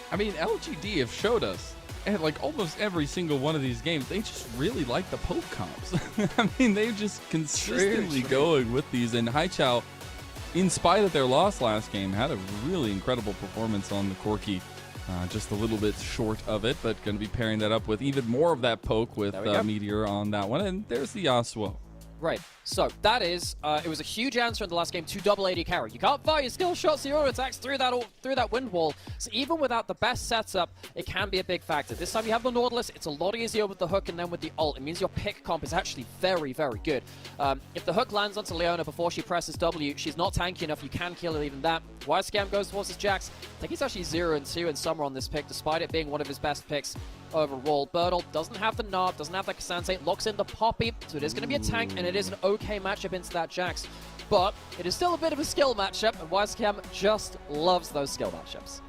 I mean, LGD have showed us, and like almost every single one of these games, they just really like the poke comps. I mean, they're just consistently going with these, and Haichao, in spite of their loss last game, had a really incredible performance on the Corki. Just a little bit short of it, but going to be pairing that up with even more of that poke with Meteor on that one. And there's the Yasuo. Right, so that is, it was a huge answer in the last game to double AD carry. You can't fire your skill shots, your auto attacks through that wind wall. So even without the best setup, it can be a big factor. This time you have the Nautilus, it's a lot easier with the hook and then with the ult. It means your pick comp is actually very, very good. If the hook lands onto Leona before she presses W, she's not tanky enough, you can kill her even that. YSKM goes towards his Jax. I think he's actually 0-2 in summer on this pick, despite it being one of his best picks overall. Bertle doesn't have the Narb, doesn't have the Cassante, locks in the Poppy, so it is going to be a tank, and it is an okay matchup into that Jax. But it is still a bit of a skill matchup, and YSKM just loves those skill matchups.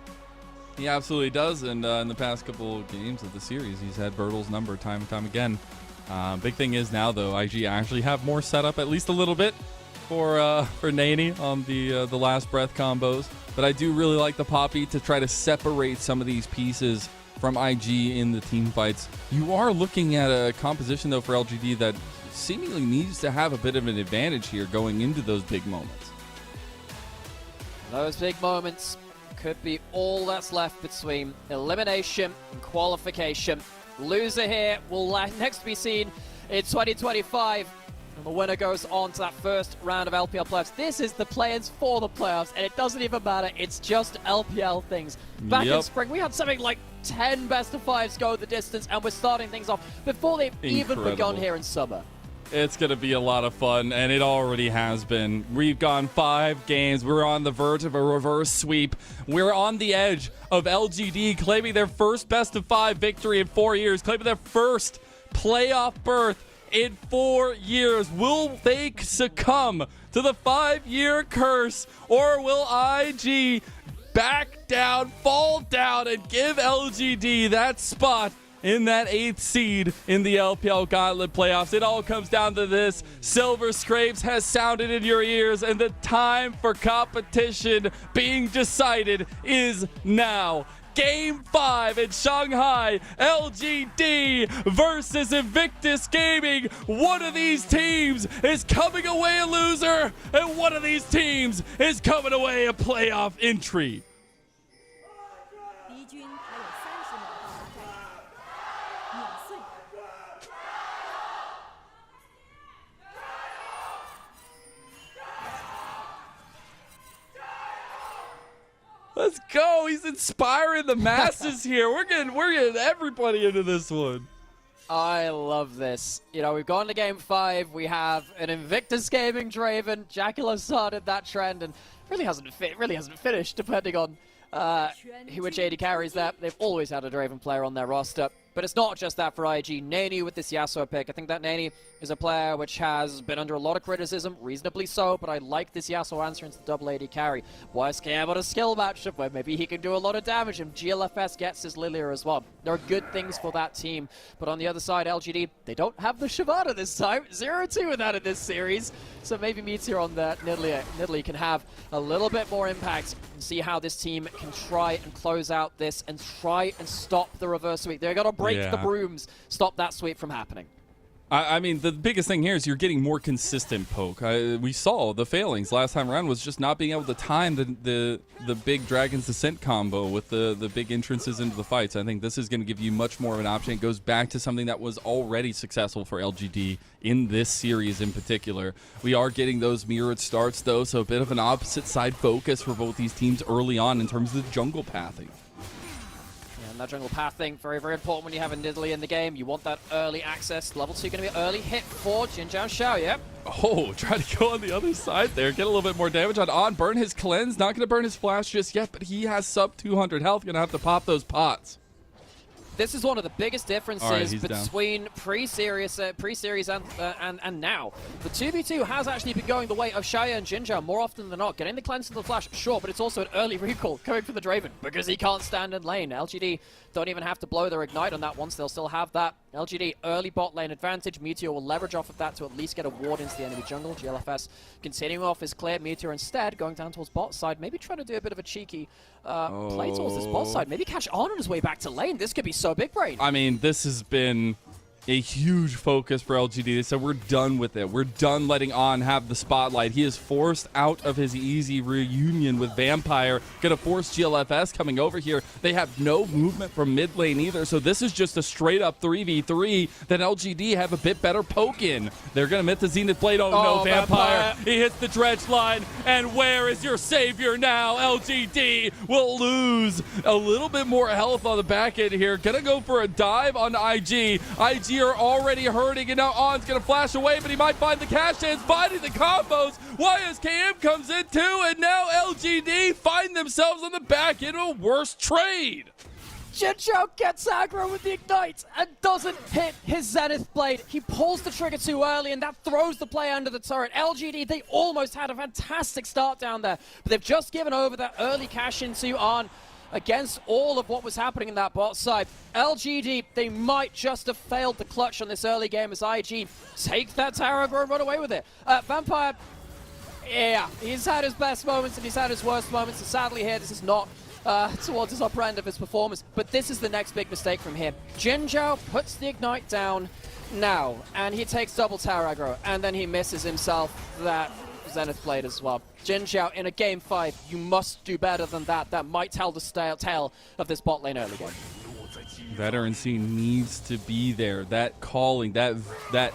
He absolutely does, and in the past couple games of the series, he's had Bertle's number time and time again. Big thing is now, though, IG actually have more setup, at least a little bit, for Nani on the last breath combos. But I do really like the Poppy to try to separate some of these pieces from IG in the team fights. You are looking at a composition, though, for LGD that seemingly needs to have a bit of an advantage here going into those big moments. Those big moments could be all that's left between elimination and qualification. Loser here will next be seen in 2025. And the winner goes on to that first round of LPL playoffs. This is the play-ins for the playoffs, and it doesn't even matter. It's just LPL things. Back in spring, we had something like 10 best-of-5s go the distance, and we're starting things off before they've even begun here in summer. It's going to be a lot of fun, and it already has been. We've gone 5 games. We're on the verge of a reverse sweep. We're on the edge of LGD claiming their first best-of-5 victory in 4 years, claiming their first playoff berth in 4 years. Will they succumb to the 5-year curse, or will IG back down, fall down, and give LGD that spot in that 8th seed in the LPL Gauntlet playoffs? It all comes down to this. Silver Scrapes has sounded in your ears, and the time for competition being decided is now. Game 5 in Shanghai, LGD versus Invictus Gaming. One of these teams is coming away a loser, and one of these teams is coming away a playoff entry. 敌军还有30秒到达战场，碾碎他。 Let's go. He's inspiring the masses here. We're getting everybody into this one. I love this. You know, we've gone to game 5. We have an Invictus Gaming Draven. Jackalo started that trend and really hasn't finished, depending on which AD carries that. They've always had a Draven player on their roster. But it's not just that for IG. Nani with this Yasuo pick. I think that Nani is a player which has been under a lot of criticism, reasonably so, but I like this Yasuo answer into the double AD carry. YSKM on a skill matchup where maybe he can do a lot of damage, and GLFS gets his Lilia as well. There are good things for that team, but on the other side, LGD, they don't have the Shyvana this time. 0-2 without it this series, so maybe Meteor on the Nidalee can have a little bit more impact and see how this team can try and close out this and try and stop the reverse sweep. They're going to break the brooms, stop that sweep from happening. I mean, the biggest thing here is you're getting more consistent poke. We saw the failings last time around was just not being able to time the big Dragon's Descent combo with the big entrances into the fights. I think this is going to give you much more of an option. It goes back to something that was already successful for LGD in this series in particular. We are getting those mirrored starts, though, so a bit of an opposite side focus for both these teams early on in terms of the jungle pathing. And that jungle pathing, very, very important when you have a Nidalee in the game. You want that early access. Level 2 going to be early hit for Jinjiao Xiao, yep. Oh, try to go on the other side there. Get a little bit more damage on. Burn his cleanse. Not going to burn his flash just yet, but he has sub 200 health. Going to have to pop those pots. This is one of the biggest differences He's between pre-series and now. The 2v2 has actually been going the way of Xia and Jinjiao more often than not. Getting the cleanse to the flash, sure, but it's also an early recall coming from the Draven because he can't stand in lane. LGD don't even have to blow their ignite on that once. They'll still have that LGD early bot lane advantage. Meteor will leverage off of that to at least get a ward into the enemy jungle. GLFS continuing off his clear. Meteor instead going down towards bot side, maybe trying to do a bit of a cheeky play towards this bot side. Maybe catch on his way back to lane. This could be so big brain. I mean, this has been a huge focus for LGD. They said, we're done with it. We're done letting On have the spotlight. He is forced out of his easy reunion with Vampire. Gonna force GLFS coming over here. They have no movement from mid lane either, so this is just a straight up 3v3 that LGD have a bit better poke in. They're gonna miss the Zenith Blade. Oh no, Vampire. He hits the dredge line, and where is your savior now? LGD will lose a little bit more health on the back end here. Gonna go for a dive on IG. IG are already hurting, and now On's gonna flash away, but he might find the cash chance, finding the combos. YSKM comes in too, and now LGD find themselves on the back end of a worse trade. Jinjiao gets aggro with the ignite and doesn't hit his Zenith Blade. He pulls the trigger too early, and that throws the play under the turret. LGD, they almost had a fantastic start down there, but they've just given over that early cash into On. Against all of what was happening in that bot side. LGD, they might just have failed the clutch on this early game as IG take that tower aggro and run away with it. Vampire, yeah, he's had his best moments and he's had his worst moments, and sadly here, this is not towards his upper end of his performance, but this is the next big mistake from him. Jinjiao puts the ignite down now, and he takes double tower aggro, and then he misses himself that Zenith Blade as well. Jinjiao, in a game 5, you must do better than that. That might tell the tale of this bot lane early game. Veterancy needs to be there. That calling, that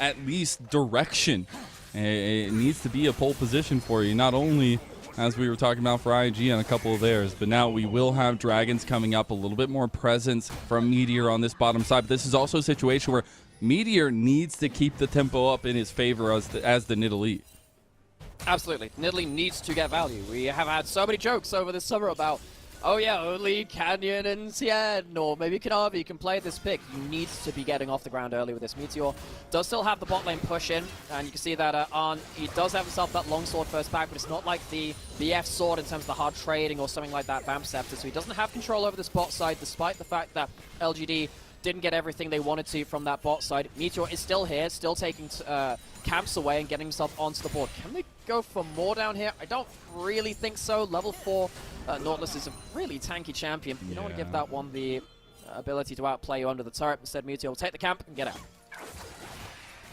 at least direction. It needs to be a pole position for you. Not only, as we were talking about for IG on a couple of theirs, but now we will have Dragons coming up, a little bit more presence from Meteor on this bottom side. But this is also a situation where Meteor needs to keep the tempo up in his favor as the Nidalee. Absolutely. Nidalee needs to get value. We have had so many jokes over this summer about, oh yeah, only Canyon and Tien, or maybe Kanavi can play this pick. He needs to be getting off the ground early with this. Meteor does still have the bot lane push in, and you can see that he does have himself that longsword first back, but it's not like the F sword in terms of the hard trading or something like that, Vamp Scepter, so he doesn't have control over this bot side, despite the fact that LGD didn't get everything they wanted to from that bot side. Meteor is still here, still taking camps away and getting himself onto the board. Can they go for more down here? I don't really think so. Level 4 Nautilus is a really tanky champion. You don't want to give that one the ability to outplay you under the turret. Instead, Meteor will take the camp and get out.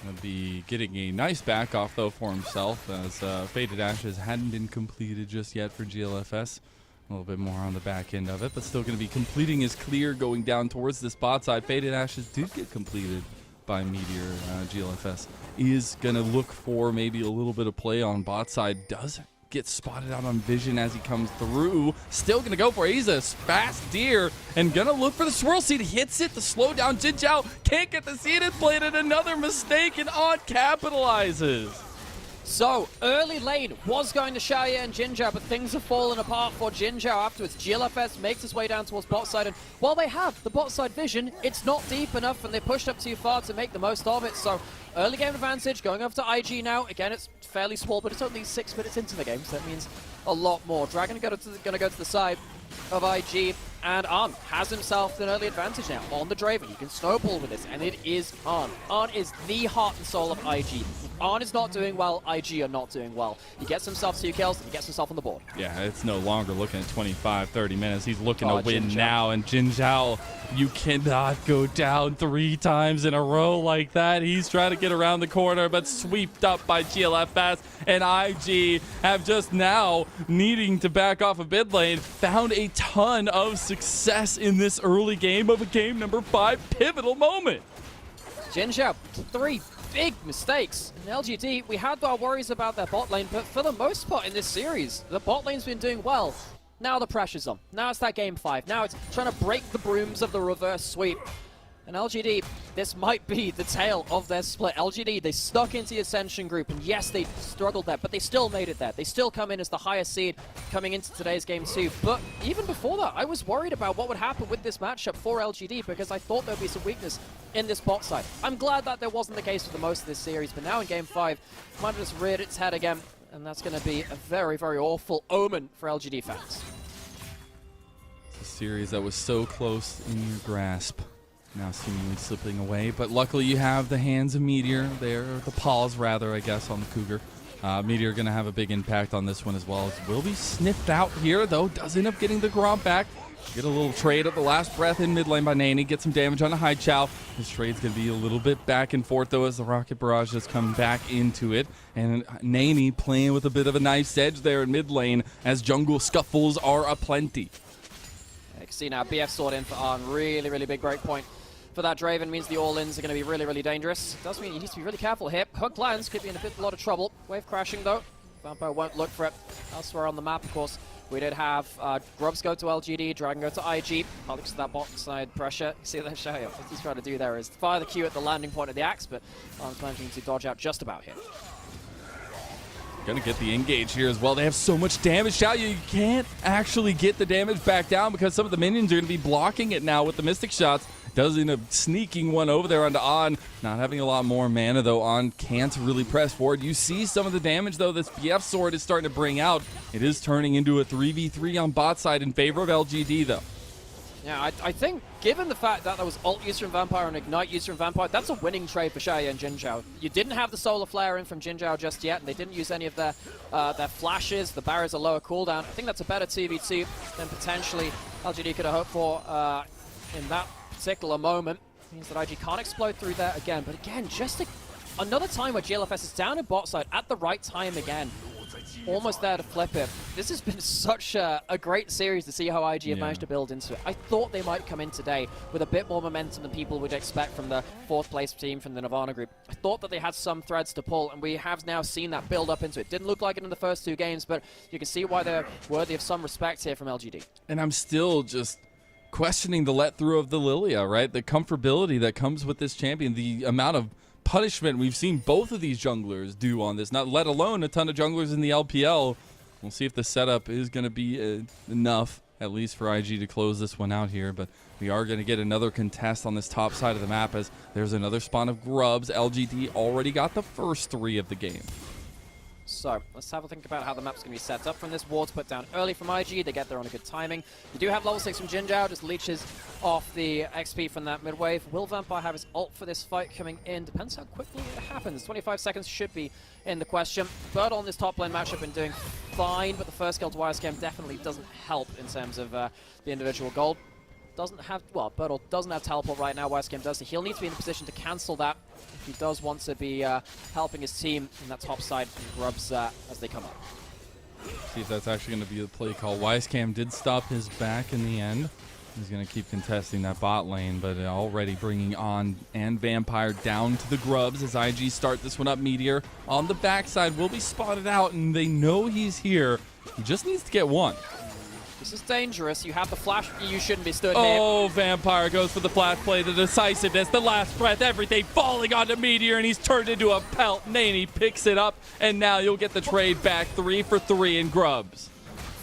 Gonna be getting a nice back off though for himself, as Faded Ashes hadn't been completed just yet for GLFS. A little bit more on the back end of it, but still going to be completing his clear going down towards this bot side. Faded Ashes did get completed by Meteor. GLFS is going to look for maybe a little bit of play on bot side. Does get spotted out on vision as he comes through. Still going to go for it. He's a fast deer and going to look for the swirl seed. Hits it to slow down Jinjiao. Can't get the Zenith Blade, and another mistake, and On capitalizes. So, early lane was going to Xia and Jinjiao, but things have fallen apart for Jinjiao afterwards. GLFS makes his way down towards bot side, and while they have the bot side vision, it's not deep enough, and they pushed up too far to make the most of it. So, early game advantage, going over to IG now. Again, it's fairly small, but it's only 6 minutes into the game, so that means a lot more. Dragon gonna go to the side of IG. And Arn has himself an early advantage now on the Draven. He can snowball with this, and it is Arn. Arn is the heart and soul of IG. If Arn is not doing well, IG are not doing well. He gets himself 2 kills, and he gets himself on the board. Yeah, it's no longer looking at 25, 30 minutes. He's looking to win Jin Zhao. now, and Jin Zhao, you cannot go down 3 times in a row like that. He's trying to get around the corner, but swept up by GLFS, and IG have just now, needing to back off of mid lane, found a ton of success in this early game of a game number 5 pivotal moment. Jin Zhao, 3 big mistakes. In LGD, we had our worries about their bot lane, but for the most part in this series, the bot lane's been doing well. Now the pressure's on. Now it's that game 5. Now it's trying to break the brooms of the reverse sweep. And LGD, this might be the tail of their split. LGD, they stuck into the Ascension group, and yes, they struggled there, but they still made it there. They still come in as the highest seed coming into today's game 2. But even before that, I was worried about what would happen with this matchup for LGD because I thought there would be some weakness in this bot side. I'm glad that there wasn't the case for the most of this series, but now in game 5, might have just reared its head again, and that's going to be a very, very awful omen for LGD fans. It's a series that was so close in your grasp, now seemingly slipping away, but luckily you have the hands of Meteor there, or the paws rather, I guess, on the Cougar. Meteor going to have a big impact on this one as well. Will be sniffed out here, though, does end up getting the Gromp back. Get a little trade at the last breath in mid lane by Nani, get some damage on the High Chow. This trade's going to be a little bit back and forth, though, as the Rocket Barrage has come back into it. And Nani playing with a bit of a nice edge there in mid lane, as jungle scuffles are aplenty. You can see now BF sword in for Arn. Really, really big break point for that Draven. Means the all-ins are going to be really, really dangerous. Does mean he needs to be really careful here. Hook lands, could be in a lot of trouble. Wave crashing though. Vampire won't look for it. Elsewhere on the map, of course, we did have Grubs go to LGD, Dragon go to IG. Alex to that bot side pressure. You see that show here. What he's trying to do there is fire the Q at the landing point of the axe, but Arn's managing to dodge out just about here. Gonna get the engage here as well. They have so much damage now, you can't actually get the damage back down because some of the minions are gonna be blocking it now with the Mystic shots. Does end up sneaking one over there onto On. Not having a lot more mana though. On can't really press forward. You see some of the damage though this BF sword is starting to bring out. It is turning into a 3v3 on bot side in favor of LGD though. Yeah, I think given the fact that there was ult use from Vampire and ignite use from Vampire, that's a winning trade for Xiaoya and Jin Zhao. You didn't have the Solar Flare in from Jin Zhao just yet, and they didn't use any of their flashes. The barriers are lower cooldown. I think that's a better 2v2 than potentially LGD could have hoped for in that particular moment. Means that IG can't explode through there again, but again, just another time where GLFS is down in bot side at the right time again. Almost there to flip it. This has been such a great series to see how IG have managed to build into it. I thought they might come in today with a bit more momentum than people would expect from the 4th place team from the Nirvana group. I thought that they had some threads to pull, and we have now seen that build up into it. Didn't look like it in the first 2 games, but you can see why they're worthy of some respect here from LGD. And I'm still just questioning the let through of the Lilia, right? The comfortability that comes with this champion, the amount of punishment we've seen both of these junglers do on this, not let alone a ton of junglers in the LPL. We'll see if the setup is going to be enough, at least for IG to close this one out here, but we are going to get another contest on this top side of the map as there's another spawn of Grubs. LGD already got the first 3 of the game. So, let's have a think about how the map's going to be set up from this. Ward's put down early from IG, they get there on a good timing. You do have level 6 from Jin Zhao, just leeches off the XP from that mid-wave. Will Vampire have his ult for this fight coming in? Depends how quickly it happens. 25 seconds should be in the question. Bird on this top lane matchup been doing fine, but the first kill to YSKM definitely doesn't help in terms of the individual gold. Doesn't have, well, Birdle doesn't have teleport right now, YSKM does, so he'll need to be in a position to cancel that if he does want to be helping his team in that top side and Grubs as they come up. See if that's actually going to be the play call. YSKM did stop his back in the end. He's going to keep contesting that bot lane, but already bringing On and Vampire down to the Grubs as IG start this one up. Meteor on the backside will be spotted out, and they know he's here. He just needs to get one. This is dangerous. You have the flash. You shouldn't be stood here. Oh, Vampire goes for the flash play, the decisiveness, the last breath, everything falling onto Meteor, and he's turned into a pelt. Nani picks it up, and now you'll get the trade back 3 for 3 in Grubs.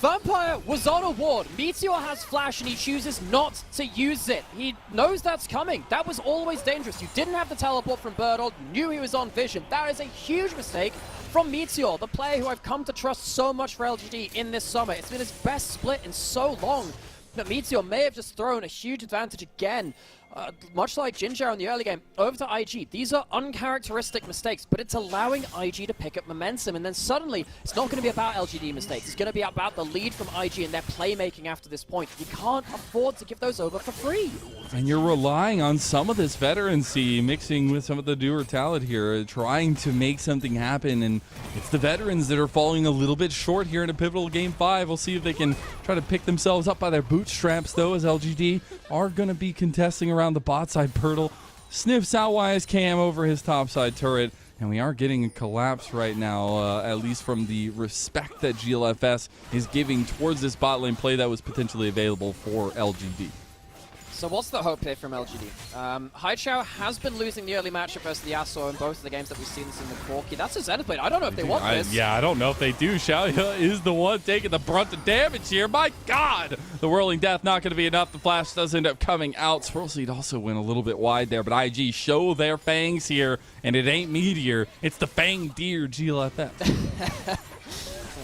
Vampire was on a ward. Meteor has flash and he chooses not to use it. He knows that's coming. That was always dangerous. You didn't have the teleport from Birdle, knew he was on vision. That is a huge mistake from Meteor, the player who I've come to trust so much for LGD in this summer. It's been his best split in so long. But Meteor may have just thrown a huge advantage again. Much like Jinjar in the early game, over to IG. These are uncharacteristic mistakes, but it's allowing IG to pick up momentum, and then suddenly it's not going to be about LGD mistakes. It's going to be about the lead from IG and their playmaking after this point. You can't afford to give those over for free. And you're relying on some of this veterancy mixing with some of the newer talent here, trying to make something happen, and it's the veterans that are falling a little bit short here in a pivotal Game 5. We'll see if they can try to pick themselves up by their bootstraps, though, as LGD are going to be contesting around the bot side. Pirtle sniffs out YSKM over his top side turret, and we are getting a collapse right now, at least from the respect that GLFS is giving towards this bot lane play that was potentially available for LGD. So what's the hope here from LGD? Haichao has been losing the early matchup versus the Yasuo in both of the games that we've seen this in the Corki. That's a Zenith Blade. I don't know if they want this. Yeah, I don't know if they do. Xiaoya is the one taking the brunt of damage here. My God! The Whirling Death not going to be enough. The Flash does end up coming out. Swirl Seed also went a little bit wide there, but IG show their fangs here, and it ain't Meteor. It's the Fang Deer GLFS.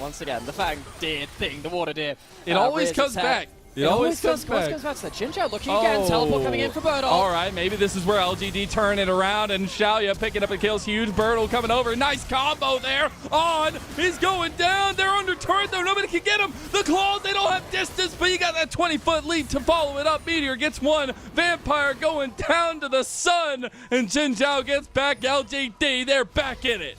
Once again, the Fang Deer thing, the Water Deer. It always comes back. It always comes back. Comes back to that. Jinjar looking again. Teleport coming in for Birdle. All right, maybe this is where LGD turn it around, and Xiaoya picking up the kills. Huge Birdle coming over. Nice combo there. On. He's going down. They're under turret, though. Nobody can get him. The claws, they don't have distance, but you got that 20-foot leap to follow it up. Meteor gets one. Vampire going down to the sun, and Jin Zhao gets back. LGD, they're back in it.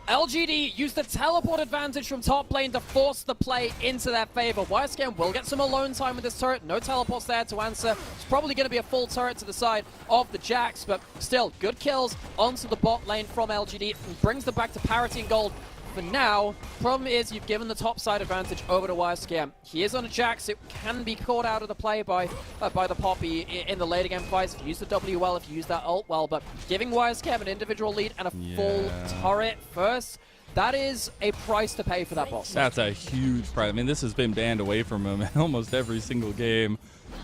LGD used the teleport advantage from top lane to force the play into their favor. YSKM will get some alone time with this turret. No teleports there to answer. It's probably going to be a full turret to the side of the Jax, but still, good kills onto the bot lane from LGD and brings them back to parity and gold. For now, problem is you've given the top side advantage over to YSKM. He is on a Jax. It can be caught out of the play by the Poppy in the later game fights. If you use the W well, if you use that ult well, but giving YSKM an individual lead and a full turret first, that is a price to pay for that boss. That's a huge price. I mean, this has been banned away from him almost every single game.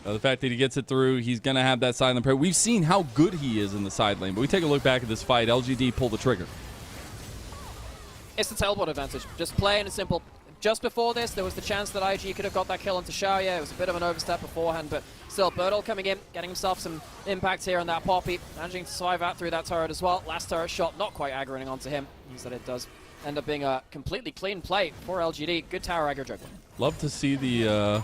The fact that he gets it through, he's going to have that side lane play. We've seen how good he is in the side lane, but we take a look back at this fight. LGD pulled the trigger. It's the teleport advantage. Just plain and simple. Just before this, there was the chance that IG could have got that kill onto Xiaoya. It was a bit of an overstep beforehand, but still, Birdle coming in, getting himself some impact here on that Poppy, managing to survive out through that turret as well. Last turret shot, not quite aggroing onto him. Instead, it does end up being a completely clean play for LGD. Good tower aggro juggling. Love to see the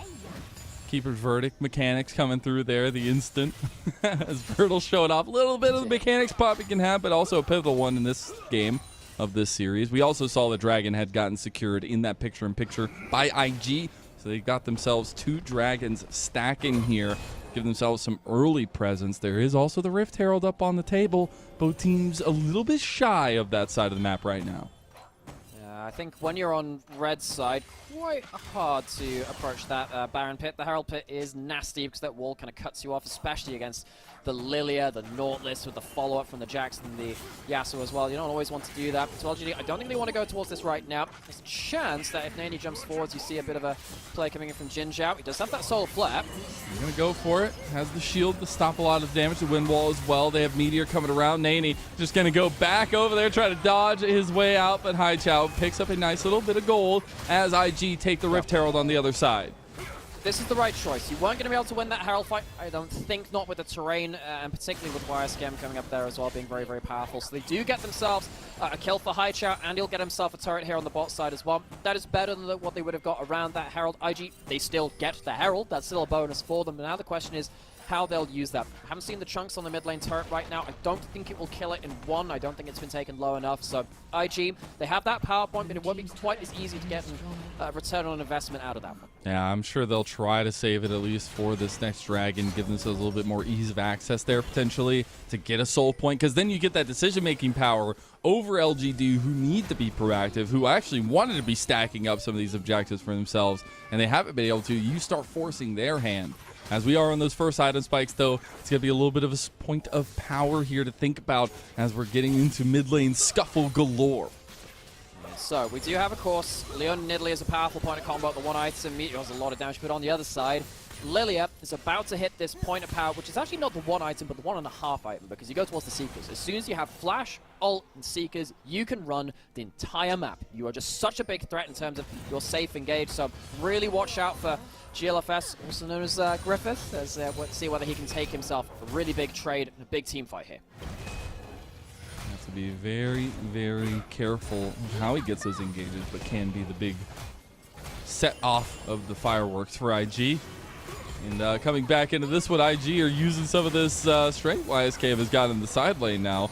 Keeper's Verdict mechanics coming through there, the instant. As Birdle showing off a little bit of the mechanics Poppy can have, but also a pivotal one in this game of this series. We also saw the Dragon had gotten secured in that picture-in-picture by IG, so they got themselves 2 Dragons stacking here, give themselves some early presence. There is also the Rift Herald up on the table. Both teams a little bit shy of that side of the map right now. I think when you're on Red's side, quite hard to approach that Baron Pit. The Herald Pit is nasty because that wall kind of cuts you off, especially against the Lilia, the Nautilus with the follow-up from the Jax and the Yasuo as well. You don't always want to do that. So LGD, I don't think they want to go towards this right now. There's a chance that if Nani jumps forwards, you see a bit of a play coming in from Jin Zhao. He does have that Solar Flare. He's going to go for it. Has the shield to stop a lot of damage. The wind wall as well. They have Meteor coming around. Nani just going to go back over there, try to dodge his way out, but Haichao picks up a nice little bit of gold as IG take the Rift Herald on the other side. This is the right choice. You weren't going to be able to win that Herald fight, I don't think, not with the terrain, and particularly with YSKM coming up there as well, being very, very powerful. So they do get themselves a kill for Haichao, and he'll get himself a turret here on the bot side as well. That is better than what they would have got around that Herald. IG, they still get the Herald. That's still a bonus for them. But now the question is how they'll use that. I haven't seen the chunks on the mid lane turret right now. I don't think it will kill it in one. I don't think it's been taken low enough. So IG, they have that power point, but it won't be quite as easy to get a return on investment out of that one. Yeah, I'm sure they'll try to save it at least for this next Dragon, give themselves a little bit more ease of access there potentially to get a soul point, because then you get that decision-making power over LGD, who need to be proactive, who actually wanted to be stacking up some of these objectives for themselves, and they haven't been able to. You start forcing their hand. As we are on those first item spikes, though, it's going to be a little bit of a point of power here to think about as we're getting into mid lane scuffle galore. So, we do have, of course, Leon Nidalee is a powerful point of combo. The one item, Meteor has a lot of damage, but on the other side, Lilia is about to hit this point of power, which is actually not the 1 item, but the 1.5 item, because you go towards the Seekers. As soon as you have Flash, Ult, and Seekers, you can run the entire map. You are just such a big threat in terms of your safe engage, so really watch out for GLFS, also known as Griffith, as see whether he can take himself a really big trade and a big team fight here. Has to be very, very careful of how he gets those engages, but can be the big set off of the fireworks for IG. And coming back into this one, IG are using some of this strength YSK has got in the side lane now.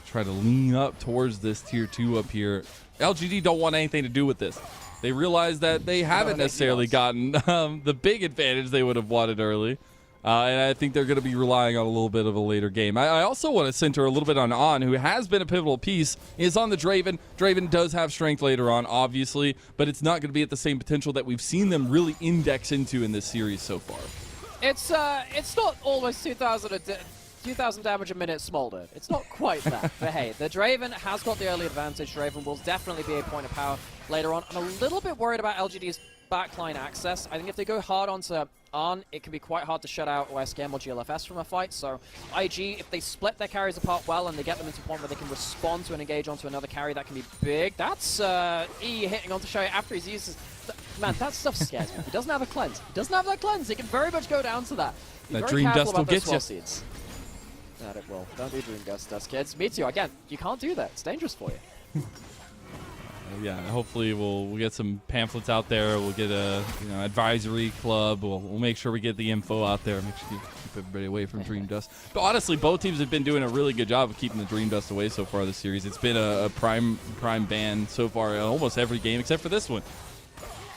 Try to lean up towards this tier 2 up here. LGD don't want anything to do with this. They realize that they haven't necessarily gotten the big advantage they would have wanted early. And I think they're going to be relying on a little bit of a later game. I also want to center a little bit on, who has been a pivotal piece, is on the Draven. Draven does have strength later on, obviously, but it's not going to be at the same potential that we've seen them really index into in this series so far. It's not almost 2,000 damage a minute Smolder. It's not quite that. But hey, the Draven has got the early advantage. Draven will definitely be a point of power later on. I'm a little bit worried about LGD's backline access. I think if they go hard onto Arn, it can be quite hard to shut out OSGM or GLFS from a fight. So IG, if they split their carries apart well and they get them into a point where they can respond to and engage onto another carry, that can be big. That's E hitting onto Shay after he's used his... Man, that stuff scares me. He doesn't have a cleanse. He doesn't have that cleanse. He can very much go down to that. Be That very Dream careful Dust about will those get you. seeds. That it will. Don't do Dream Dust, kids. Me too. Again, you can't do that. It's dangerous for you. Yeah, hopefully we'll get some pamphlets out there. We'll get a advisory club. We'll make sure we get the info out there. Make sure you keep everybody away from Dream Dust. But honestly, both teams have been doing a really good job of keeping the Dream Dust away so far this series. It's been a prime ban so far in almost every game except for this one.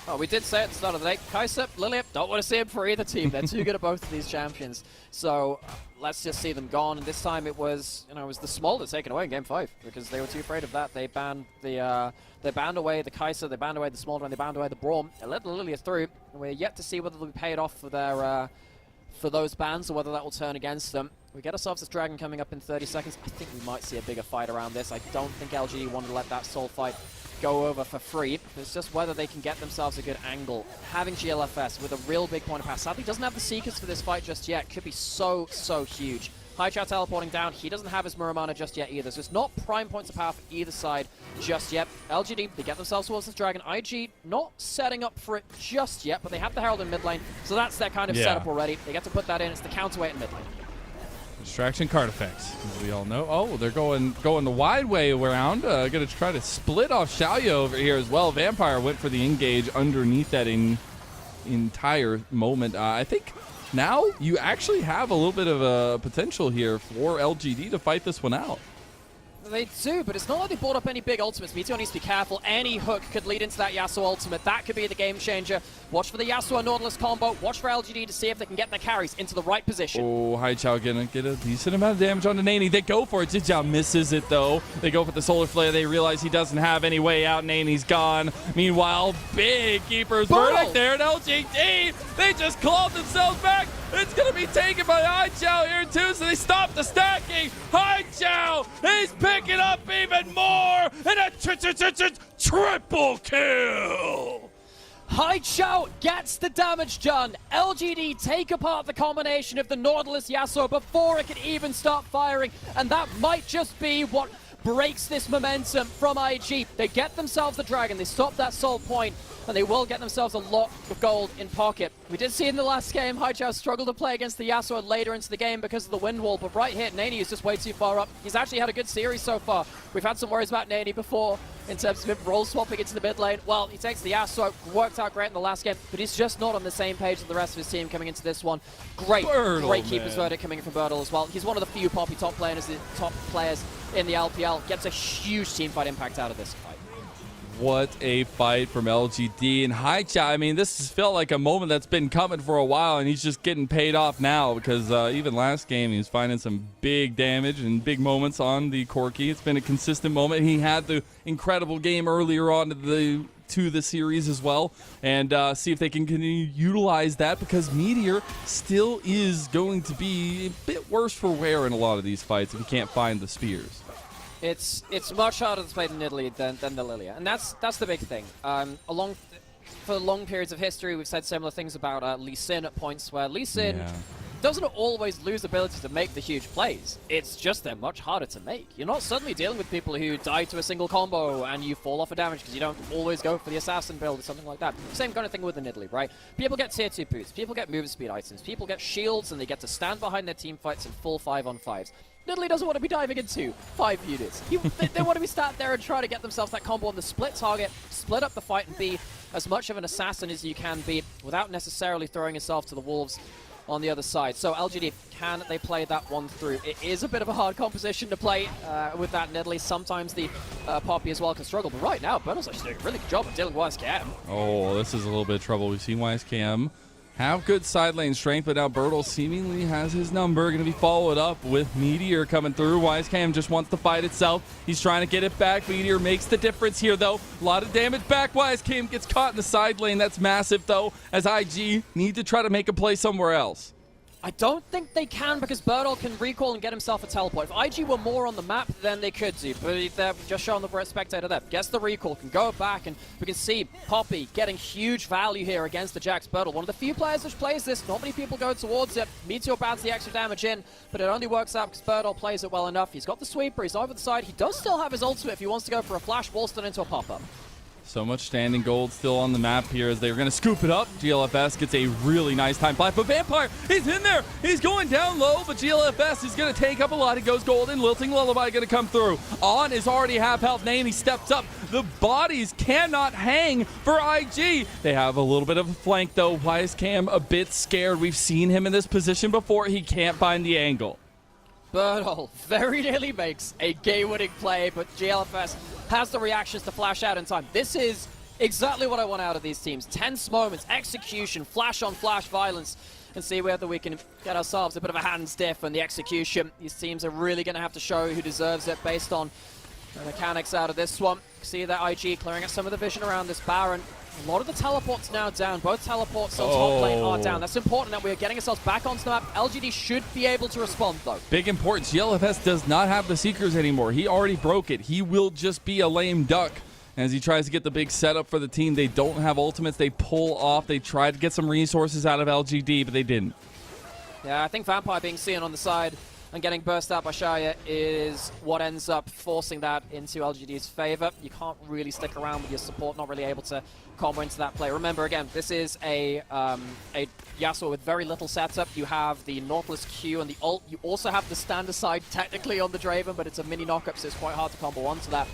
Oh, we did say at the start of the day, Kaisa, Liliup, don't want to see him for either team. They're too good at both of these champions. So let's just see them gone. And this time it was, it was the Smolder taken away in Game 5 because they were too afraid of that. They banned they banned away the Kaisa, they banned away the Smolder, and they banned away the Braum. They let the Lilia through. And we're yet to see whether they'll be paid off for their for those bans or whether that will turn against them. We get ourselves this Dragon coming up in 30 seconds. I think we might see a bigger fight around this. I don't think LGD wanted to let that soul fight go over for free. It's just whether they can get themselves a good angle. Having GLFS with a real big point of power. Sadly, doesn't have the Seekers for this fight just yet. Could be so, so huge. Haichao teleporting down. He doesn't have his Muramana just yet either. So it's not prime points of power for either side just yet. LGD, they get themselves towards this Dragon. IG, not setting up for it just yet, but they have the Herald in mid lane. So that's their kind of setup already. They get to put that in. It's the counterweight in mid lane. Distraction card effects, as we all know. Oh, they're going the wide way around. Going to try to split off Xiaoyu over here as well. Vampire went for the engage underneath that entire moment. I think now you actually have a little bit of a potential here for LGD to fight this one out. They do, but it's not like they brought up any big ultimates. Meteor needs to be careful. Any hook could lead into that Yasuo ultimate. That could be the game changer. Watch for the Yasuo Nautilus combo. Watch for LGD to see if they can get their carries into the right position. Oh, Haichao gonna get a decent amount of damage onto Nani. They go for it. Jijiao misses it, though. They go for the Solar Flare. They realize he doesn't have any way out. Nani's gone. Meanwhile, big Keeper's Verdict there at LGD. They just clawed themselves back. It's going to be taken by Haichao here, too, so they stop the stacking. Haichao, he's picking up even more, and a triple kill. Haichao gets the damage done. LGD take apart the combination of the Nautilus Yasuo before it can even start firing, and that might just be what breaks this momentum from IG. They get themselves the Dragon, they stop that Soul Point, and they will get themselves a lot of gold in pocket. We did see in the last game, Haichao struggled to play against the Yasuo later into the game because of the wind wall, but right here, Nani is just way too far up. He's actually had a good series so far. We've had some worries about Nani before in terms of him roll swapping into the mid lane. Well, he takes the Yasuo, worked out great in the last game, but he's just not on the same page as the rest of his team coming into this one. Great Keeper's Verdict coming in from Birdle as well. He's one of the few Poppy top players in the LPL. Gets a huge teamfight impact out of this fight. What a fight from LGD and Haichao. I mean, this has felt like a moment that's been coming for a while, and he's just getting paid off now because even last game he was finding some big damage and big moments on the Corki. It's been a consistent moment. He had the incredible game earlier on to the series as well, and see if they can continue to utilize that because Meteor still is going to be a bit worse for wear in a lot of these fights if he can't find the spears. It's much harder to play the Nidalee than the Lilia, and that's the big thing. for long periods of history, we've said similar things about Lee Sin at points where Lee Sin Yeah. doesn't always lose ability to make the huge plays. It's just they're much harder to make. You're not suddenly dealing with people who die to a single combo and you fall off of damage because you don't always go for the assassin build or something like that. Same kind of thing with the Nidalee, right? People get tier 2 boots, people get move speed items, people get shields and they get to stand behind their team fights in full 5-on-5s. Nidalee doesn't want to be diving into 5 units. They want to be sat there and try to get themselves that combo on the split target, split up the fight and be as much of an assassin as you can be without necessarily throwing yourself to the wolves on the other side. So LGD, can they play that one through? It is a bit of a hard composition to play with that Nidalee. Sometimes the Poppy as well can struggle, but right now, Bertle's actually doing a really good job of dealing with YSKM. Oh, this is a little bit of trouble. We've seen YSKM have good side lane strength, but now Bertle seemingly has his number. Going to be followed up with Meteor coming through. YSKM just wants the fight itself. He's trying to get it back. Meteor makes the difference here, though. A lot of damage back. YSKM gets caught in the side lane. That's massive, though, as IG need to try to make a play somewhere else. I don't think they can because Bertle can recall and get himself a teleport. If IG were more on the map, then they could do. But they're just showing the spectator there. Gets the recall, can go back, and we can see Poppy getting huge value here against the Jax Bertle. One of the few players which plays this. Not many people go towards it. Meteor bans the extra damage in, but it only works out because Bertle plays it well enough. He's got the sweeper, he's over the side. He does still have his ultimate if he wants to go for a flash, Wallstone into a pop-up. So much standing gold still on the map here as they're going to scoop it up. GLFS gets a really nice time fly, but Vampire, he's in there. He's going down low, but GLFS is going to take up a lot. He goes golden. Lilting Lullaby going to come through. On is already half health. Name, he steps up. The bodies cannot hang for IG. They have a little bit of a flank, though. YSKM a bit scared. We've seen him in this position before. He can't find the angle. Bertle very nearly makes a game-winning play, but GLFS has the reactions to flash out in time. This is exactly what I want out of these teams. Tense moments, execution, flash-on-flash violence, and see whether we can get ourselves a bit of a hand stiff on the execution. These teams are really going to have to show who deserves it based on the mechanics out of this one. See that IG clearing out some of the vision around this Baron. A lot of the teleports now down. Both teleports on top lane are down. That's important that we're getting ourselves back onto the map. LGD should be able to respond, though. Big importance. GLFS does not have the Seekers anymore. He already broke it. He will just be a lame duck as he tries to get the big setup for the team. They don't have ultimates. They pull off. They tried to get some resources out of LGD, but they didn't. Yeah, I think Vampire being seen on the side and getting burst out by Shaya is what ends up forcing that into LGD's favor. You can't really stick around with your support, not really able to combo into that play. Remember, again, this is a Yasuo with very little setup. You have the Nautilus Q and the ult. You also have the stand aside technically on the Draven, but it's a mini knockup, so it's quite hard to combo onto that.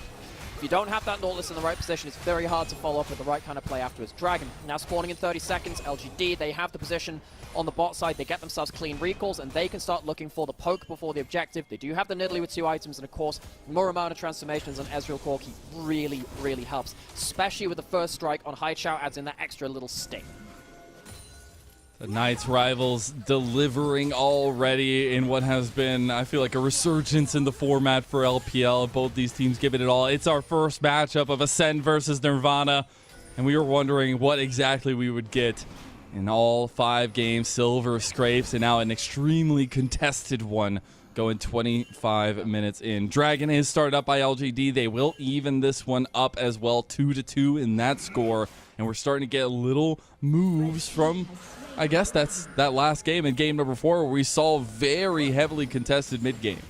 If you don't have that Nautilus in the right position, it's very hard to follow up with the right kind of play afterwards. Dragon now spawning in 30 seconds. LGD, they have the position on the bot side. They get themselves clean recalls, and they can start looking for the poke before the objective. They do have the Nidalee with 2 items, and of course, more amount of transformations on Ezreal Corki really, really helps. Especially with the first strike on Haichao, adds in that extra little sting. The Knights rivals delivering already in what has been, I feel like, a resurgence in the format for LPL. Both these teams giving it all. It's our first matchup of Ascend versus Nirvana, and we were wondering what exactly we would get in all 5 games. Silver scrapes, and now an extremely contested one going 25 minutes in. Dragon is started up by LGD. They will even this one up as well, 2-2 in that score, and we're starting to get little moves from, I guess that's that last game in game number 4 where we saw very heavily contested mid games.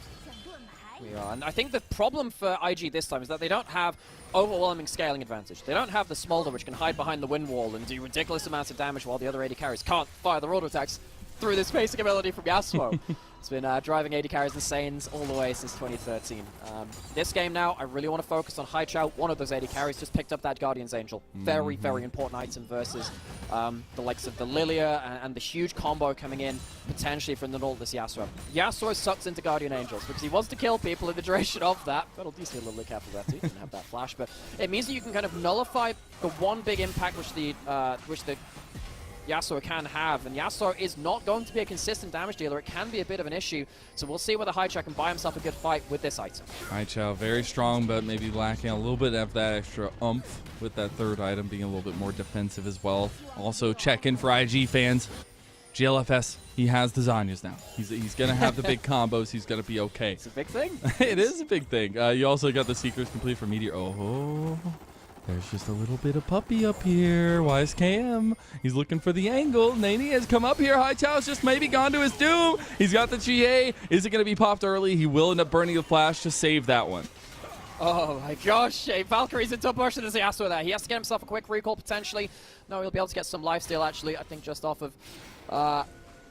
We are, and I think the problem for IG this time is that they don't have overwhelming scaling advantage. They don't have the Smolder, which can hide behind the wind wall and do ridiculous amounts of damage while the other AD carries can't fire their auto attacks through this basic ability from Yasuo. It's been driving AD carries insane all the way since 2013. This game now, I really want to focus on Haichao. One of those AD carries just picked up that Guardian's Angel. Very, very important item versus the likes of the Lilia and the huge combo coming in potentially from the Nautilus Yasuo. Yasuo sucks into Guardian Angels because he wants to kill people in the duration of that. But at least a little look after that too. Didn't have that flash, but it means that you can kind of nullify the one big impact which the Yasuo can have, and Yasuo is not going to be a consistent damage dealer. It can be a bit of an issue, so we'll see whether Haichao can buy himself a good fight with this item. Haichao very strong, but maybe lacking a little bit of that extra oomph with that third item, being a little bit more defensive as well. Also, check in for IG fans. GLFS, he has the Zanyas now. He's going to have the big combos. He's going to be okay. It's a big thing. It is a big thing. You also got the Seekers complete for Meteor. Oh, There's just a little bit of puppy up here. YSKM. He's looking for the angle. Nani has come up here. Haichao's just maybe gone to his doom. He's got the GA. Is it going to be popped early? He will end up burning the flash to save that one. Oh my gosh, Valkyrie's into motion as he has to with that. He has to get himself a quick recall potentially. No, he'll be able to get some lifesteal actually, I think just off of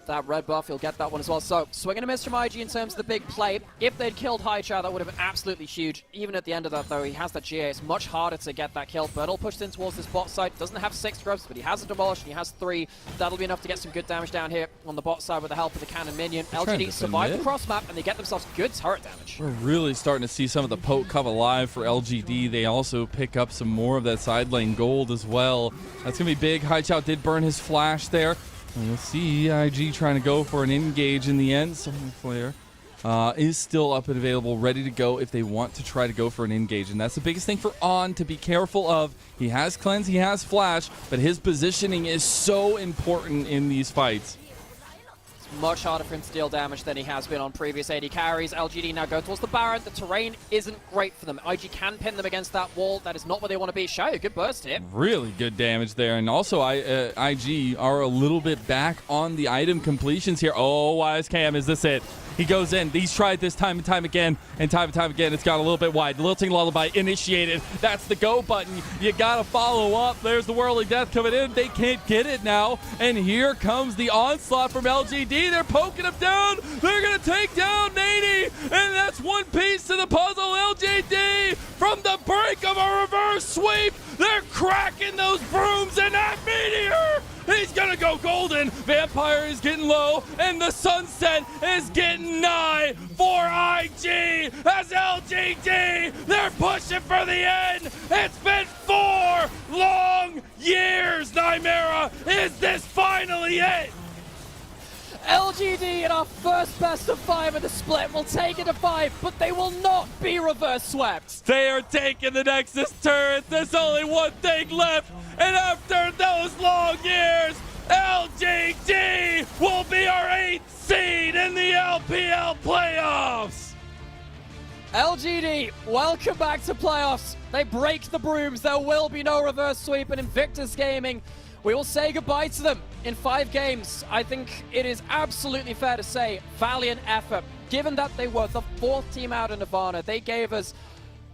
that red buff. He'll get that one as well. So, swing and a miss from IG in terms of the big play. If they'd killed Haichao, that would have been absolutely huge. Even at the end of that though, he has that GA. It's much harder to get that kill. Bertle pushed in towards this bot side. Doesn't have 6 grubs, but he has a demolish and he has 3. That'll be enough to get some good damage down here on the bot side with the help of the cannon minion. LGD survive the cross map and they get themselves good turret damage. We're really starting to see some of the poke come alive for LGD. They also pick up some more of that side lane gold as well. That's going to be big. Haichao did burn his flash there. And you'll see IG trying to go for an engage in the end. Someone Flare is still up and available, ready to go if they want to try to go for an engage. And that's the biggest thing for On to be careful of. He has cleanse, he has flash, but his positioning is so important in these fights. Much harder for him to deal damage than he has been on previous AD carries. LGD now go towards the Baron. The terrain isn't great for them. IG can pin them against that wall. That is not where they want to be. Shy, a good burst here. Really good damage there. And also, IG are a little bit back on the item completions here. Oh, YSKM, is this it? He goes in. He's tried this time and time again. And time again, it's got a little bit wide. Lilting Lullaby initiated. That's the go button. You got to follow up. There's the Whirling Death coming in. They can't get it now. And here comes the onslaught from LGD. They're poking him down. They're going to take down Nady. And that's one piece to the puzzle. LGD from the brink of a reverse sweep. They're cracking those brooms in that meteor. He's gonna go golden. Vampire is getting low, and the sunset is getting nigh for IG as LGD. They're pushing for the end. It's been 4 long years, Nymera. Is this finally it? LGD in our first best of 5 of the split will take it to 5, but they will not be reverse swept. They are taking the Nexus turret. There's only one thing left. And after those long years, LGD will be our 8th seed in the LPL playoffs. LGD, welcome back to playoffs. They break the brooms. There will be no reverse sweep, and Invictus Gaming, we will say goodbye to them in 5 games. I think it is absolutely fair to say valiant effort. Given that they were the 4th team out of Nirvana, they gave us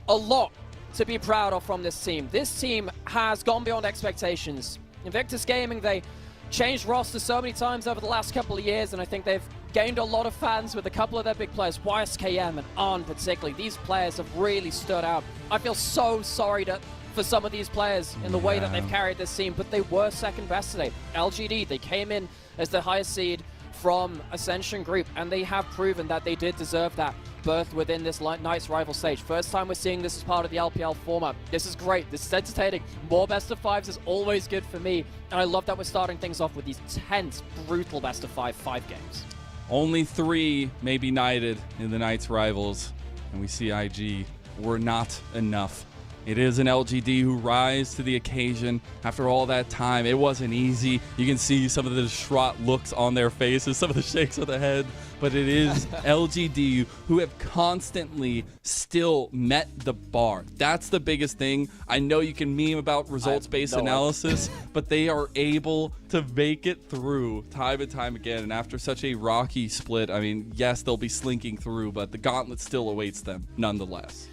a lot to be proud of from this team. This team has gone beyond expectations. Invictus Gaming, they changed rosters so many times over the last couple of years, and I think they've gained a lot of fans with a couple of their big players, YSKM and On particularly. These players have really stood out. I feel so sorry for some of these players in the way that they've carried this team, but they were second best today. LGD, they came in as the highest seed from Ascension Group, and they have proven that they did deserve that berth within this Knights rival stage. First time we're seeing this as part of the LPL format. This is great. This is entertaining. More best of 5s is always good for me, and I love that we're starting things off with these tense, brutal best of 5 games. Only 3 may be knighted in the Knights rivals, and we see IG were not enough. It is an LGD who rise to the occasion after all that time. It wasn't easy. You can see some of the distraught looks on their faces, some of the shakes of the head, but it is LGD who have constantly still met the bar. That's the biggest thing. I know you can meme about results-based analysis, but they are able to make it through time and time again. And after such a rocky split, I mean, yes, they'll be slinking through, but the gauntlet still awaits them nonetheless.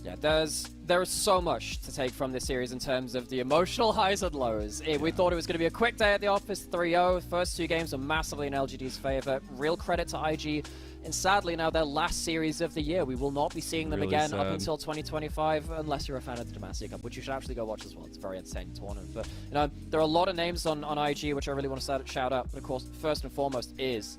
Yeah, there is so much to take from this series in terms of the emotional highs and lows. We thought it was going to be a quick day at the office, 3-0. First 2 games are massively in LGD's favor. Real credit to IG. And sadly, now their last series of the year. We will not be seeing them again up until 2025, unless you're a fan of the Demacia Cup, which you should actually go watch as well. It's a very entertaining tournament. But, you know, there are a lot of names on IG, which I really want to shout out. But, of course, first and foremost is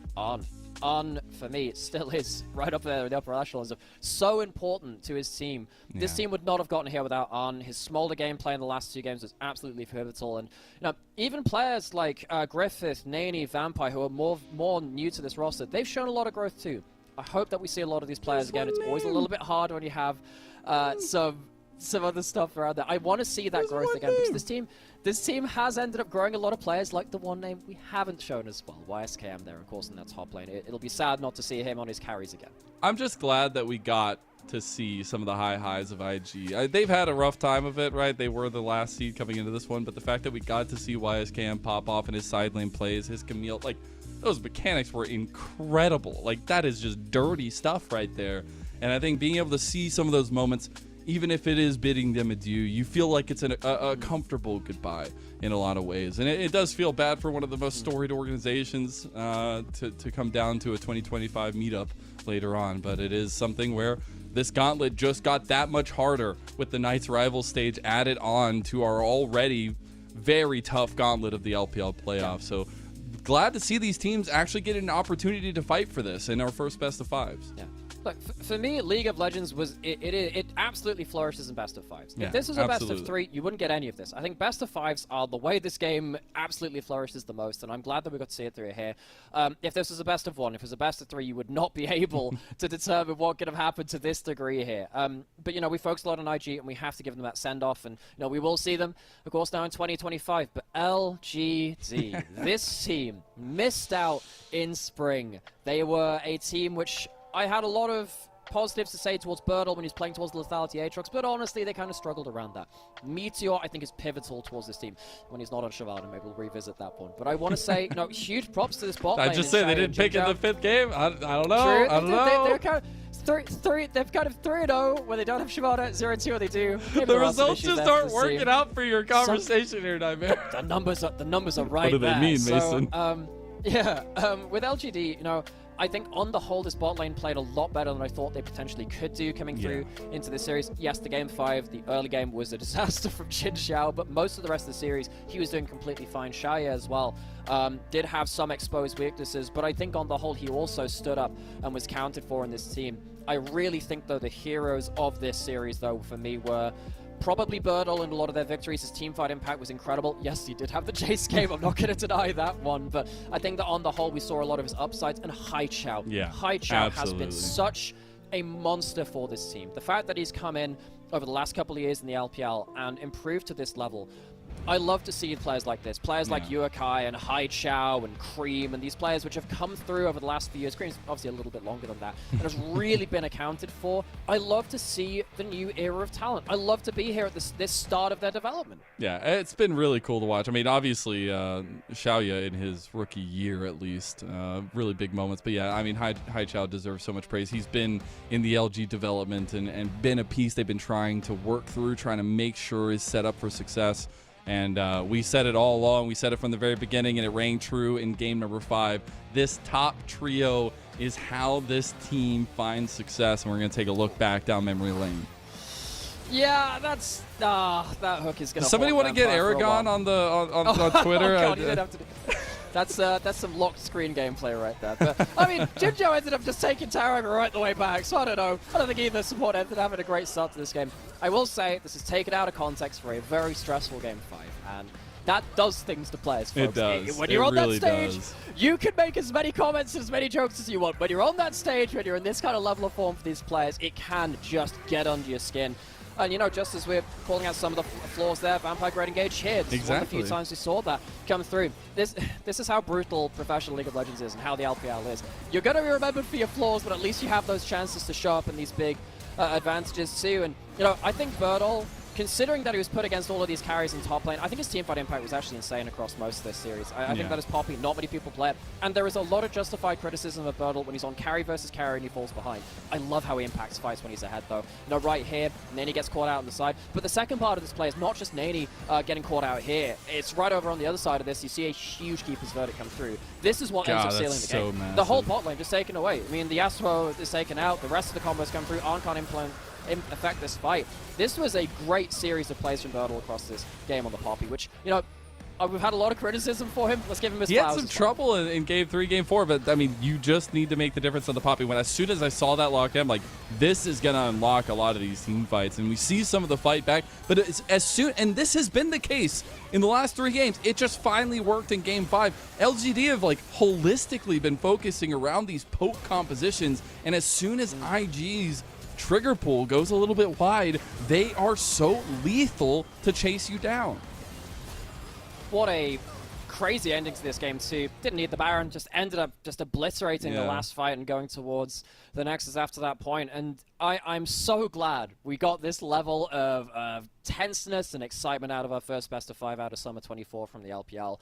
On, for me, it still is right up there in the upper echelons of so important to his team. Yeah. This team would not have gotten here without On. His smolder gameplay in the last 2 games was absolutely pivotal. And, you know, even players like Griffith, Nani, Vampire, who are more new to this roster, they've shown a lot of growth too. I hope that we see a lot of these players again. It's always a little bit hard when you have some other stuff around there. I want to see that growth again, because this team has ended up growing a lot of players, like the one name we haven't shown as well, YSKM there, of course, in that top lane. It'll be sad not to see him on his carries again. I'm just glad that we got to see some of the highs of IG. They've had a rough time of it, right? They were the last seed coming into this one, but the fact that we got to see YSKM pop off in his side lane plays, his Camille, like, those mechanics were incredible. Like, that is just dirty stuff right there. And I think being able to see some of those moments, even if it is bidding them adieu, you feel like it's a comfortable goodbye in a lot of ways. And it does feel bad for one of the most storied organizations to come down to a 2025 meetup later on. But it is something where this gauntlet just got that much harder with the Knights Rivals stage added on to our already very tough gauntlet of the LPL playoffs. So glad to see these teams actually get an opportunity to fight for this in our first best of fives. Yeah. Look, for me, League of Legends was it absolutely flourishes in best of fives. Yeah, if this was a best absolutely. of 3, you wouldn't get any of this. I think best of 5s are the way this game absolutely flourishes the most, and I'm glad that we got to see it through here. If this was a best of 1, if it was a best of 3, you would not be able to determine what could have happened to this degree here. But you know, we focused a lot on IG, and we have to give them that send off, and you know, we will see them, of course, now in 2025. But LGD, this team missed out in spring. They were a team which I had a lot of positives to say towards Birdle when he's playing towards the Lethality Aatrox, but honestly, they kind of struggled around that. Meteor, I think, is pivotal towards this team. When he's not on Shavada, maybe we'll revisit that one. But I want to say, you know, huge props to this bot lane. I just say they didn't pick in the 5th game. I don't know. True. I don't know. They're kind of they've kind of 3-0 when they don't have Shavada, 0-2 when they do. Maybe The there are some results issues just there for aren't this working team. out for your conversation here, Nightmare. The numbers are right What do they there. mean, So, Mason? with LGD, you know, I think on the whole, this bot lane played a lot better than I thought they potentially could do coming through into this series. Yes, the game 5, the early game was a disaster from Jin Xiao, but most of the rest of the series, he was doing completely fine. Shaya as well did have some exposed weaknesses, but I think on the whole, he also stood up and was counted for in this team. I really think, though, the heroes of this series, though, for me were probably Birdle and a lot of their victories. His teamfight impact was incredible. Yes, he did have the chase game. I'm not going to deny that one. But I think that on the whole, we saw a lot of his upsides. And Haichao. Yeah, Haichao has been absolutely. such a monster for this team. The fact that he's come in over the last couple of years in the LPL and improved to this level, I love to see players like this. Players like Yuakai and Haichao and Cream and these players which have come through over the last few years. Cream's obviously a little bit longer than that and has really been accounted for. I love to see the new era of talent. I love to be here at this start of their development. Yeah, it's been really cool to watch. I mean, obviously, Xiaoya in his rookie year, at least, really big moments. But yeah, I mean, Haichao deserves so much praise. He's been in the LG development and been a piece they've been trying to work through, trying to make sure is set up for success. And we said it all along. We said it from the very beginning, and it rang true in game number 5. This top trio is how this team finds success, and we're going to take a look back down memory lane. Yeah, that's that hook is gonna. Somebody want to get Aragon on Twitter? Oh God, you didn't have to do. That's some locked screen gameplay right there. But I mean, Jinjo ended up just taking Taro right the way back, so I don't know. I don't think either support ended up having a great start to this game. I will say this is taken out of context for a very stressful game 5, and that does things to players, folks. It does. When you're It on really that stage, does. you can make as many comments, as many jokes as you want. When you're on that stage, when you're in this kind of level of form for these players, it can just get under your skin. And, you know, just as we're calling out some of the flaws there, Vampire Great Engage here. This is one of the few times we saw that come through. This is how brutal professional League of Legends is and how the LPL is. You're going to be remembered for your flaws, but at least you have those chances to show up in these big advantages too. And, you know, I think Birdle, considering that he was put against all of these carries in top lane, I think his teamfight impact was actually insane across most of this series. I think that is Poppy. Not many people play it. And there is a lot of justified criticism of Birdle when he's on carry versus carry and he falls behind. I love how he impacts fights when he's ahead, though. You know, right here, Nani gets caught out on the side. But the second part of this play is not just Nani getting caught out here. It's right over on the other side of this. You see a huge Keeper's Verdict come through. This is what ends up sealing the game. Massive. The whole bot lane just taken away. I mean, the Yasuo is taken out. The rest of the combos come through. Arn can't affect this fight. This was a great series of plays from Birdle across this game on the Poppy, which, you know, we've had a lot of criticism for him. Let's give him his flowers. He had some trouble in game 3, game 4, but I mean, you just need to make the difference on the Poppy. As soon as I saw that lockdown, I'm like, this is going to unlock a lot of these team fights, and we see some of the fight back, but it's as soon, and this has been the case in the last 3 games, it just finally worked in game 5. LGD have like holistically been focusing around these poke compositions, and as soon as IG's trigger pool goes a little bit wide, they are so lethal to chase you down. What a crazy ending to this game too. Didn't need the Baron, just ended up just obliterating the last fight and going towards the Nexus after that point. And I'm so glad we got this level of tenseness and excitement out of our first best of 5 out of Summer 24 from the LPL.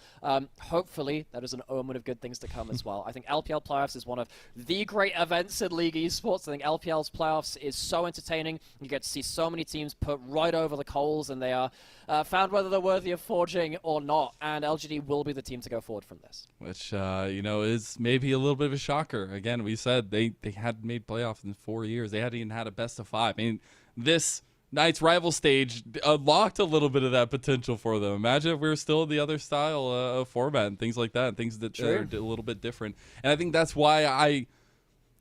Hopefully, that is an omen of good things to come as well. I think LPL playoffs is one of the great events in League Esports. I think LPL's playoffs is so entertaining. You get to see so many teams put right over the coals, and they are found whether they're worthy of forging or not. And LGD will be the team to go forward from this. Which, is maybe a little bit of a shocker. Again, we said they hadn't made playoffs in 4 years. They hadn't even had a best of 5. I mean, this Knight's rival stage unlocked a little bit of that potential for them. Imagine if we were still in the other style of format and things like that, and things that are a little bit different. And I think that's why I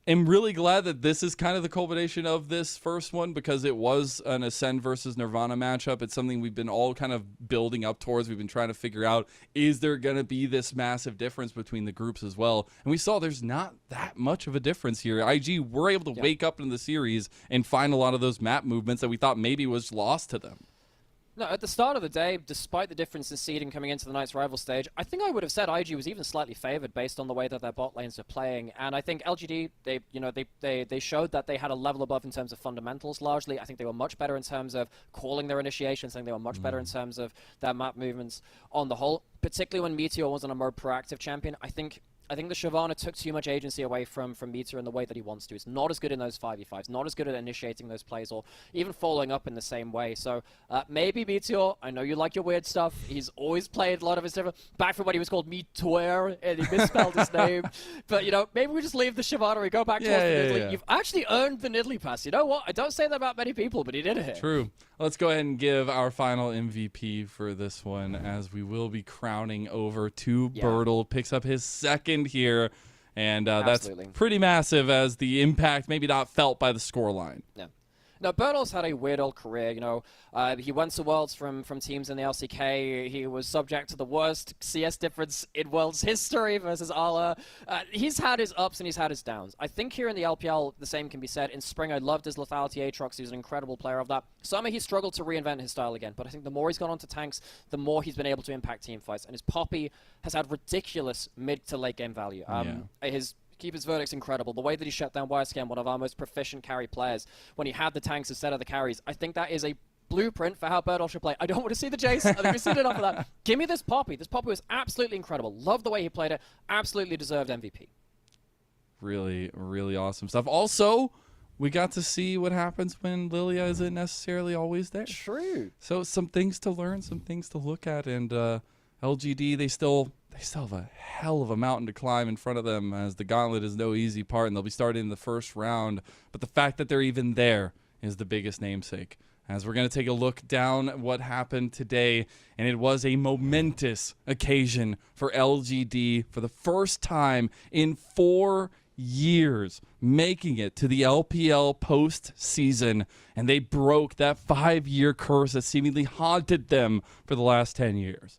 am really glad that this is kind of the culmination of this first one, because it was an Ascend versus Nirvana matchup. It's something we've been all kind of building up towards. We've been trying to figure out, is there going to be this massive difference between the groups as well? And we saw there's not that much of a difference here. IG were able to wake up in the series and find a lot of those map movements that we thought maybe was lost to them. No, at the start of the day, despite the difference in seeding coming into the Knights rival stage, I think I would have said IG was even slightly favored based on the way that their bot lanes are playing. And I think LGD, they showed that they had a level above in terms of fundamentals largely. I think they were much better in terms of calling their initiations. I think they were much better in terms of their map movements on the whole, particularly when Meteor wasn't a more proactive champion. I think the Shyvana took too much agency away from Meteor in the way that he wants to. He's not as good in those 5v5s, not as good at initiating those plays or even following up in the same way. So maybe Meteor, I know you like your weird stuff. He's always played a lot of his different, back from when he was called Meteor and he misspelled his name. But, maybe we just leave the Shyvana and go back towards the Nidalee. Yeah. You've actually earned the Nidalee pass. You know what? I don't say that about many people, but he did it. True. Let's go ahead and give our final MVP for this one, as we will be crowning over to Bertle. Picks up his second here, and that's pretty massive, as the impact maybe not felt by the scoreline. Yeah. Now, Bertle's had a weird old career, he went to Worlds from teams in the LCK. He was subject to the worst CS difference in Worlds history versus Ala. He's had his ups and he's had his downs. I think here in the LPL, the same can be said. In Spring, I loved his lethality Aatrox. He was an incredible player of that. Summer, he struggled to reinvent his style again, but I think the more he's gone on to tanks, the more he's been able to impact team fights. And his Poppy has had ridiculous mid to late game value. His Keeper's Verdict's incredible. The way that he shut down YSKM, one of our most proficient carry players, when he had the tanks instead of the carries, I think that is a blueprint for how Bertle should play. I don't want to see the Jace. I think we've seen enough of that. Give me this Poppy. This Poppy was absolutely incredible. Love the way he played it. Absolutely deserved MVP. Really, really awesome stuff. Also, we got to see what happens when Lilia isn't necessarily always there. True. So some things to learn, some things to look at, and LGD, they still have a hell of a mountain to climb in front of them, as the gauntlet is no easy part, and they'll be starting in the first round. But the fact that they're even there is the biggest namesake. As we're going to take a look down at what happened today, and it was a momentous occasion for LGD for the first time in 4 years, making it to the LPL postseason, and they broke that 5-year curse that seemingly haunted them for the last 10 years.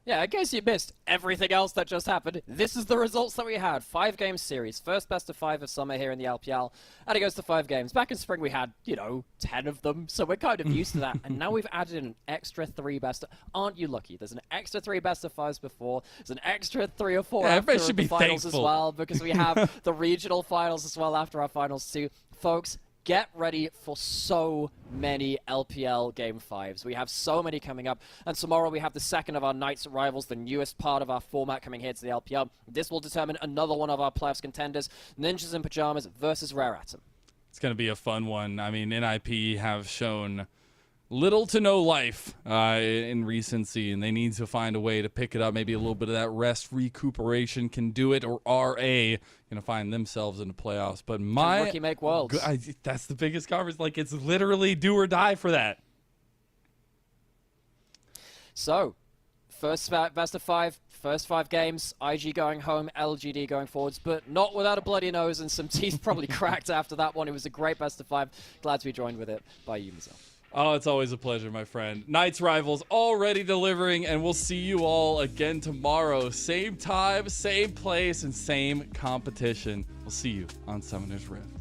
Yeah, in case you missed everything else that just happened, this is the results that we had. 5-game series. First best of 5 of Summer here in the LPL. And it goes to 5 games. Back in Spring, we had, 10 of them. So we're kind of used to that. And now we've added an extra 3 best of... Aren't you lucky? There's an extra 3 best of 5s before. There's an extra 3 or 4 after should be the finals thankful as well. Because we have the regional finals as well after our finals too. Folks, get ready for so many LPL Game 5s. We have so many coming up. And tomorrow we have the second of our Knights rivals, the newest part of our format coming here to the LPL. This will determine another one of our playoffs contenders, Ninjas in Pajamas versus Rare Atom. It's going to be a fun one. I mean, NIP have shown little to no life in recency, and they need to find a way to pick it up. Maybe a little bit of that rest recuperation can do it, or RA going to find themselves in the playoffs. But Can Rookie make Worlds? That's the biggest conference. Like, it's literally do or die for that. So, first best of 5, first 5 games, IG going home, LGD going forwards, but not without a bloody nose and some teeth probably cracked after that one. It was a great best of 5. Glad to be joined with it by you, Mizel. Oh, it's always a pleasure, my friend. Knights rivals already delivering, and we'll see you all again tomorrow. Same time, same place, and same competition. We'll see you on Summoner's Rift.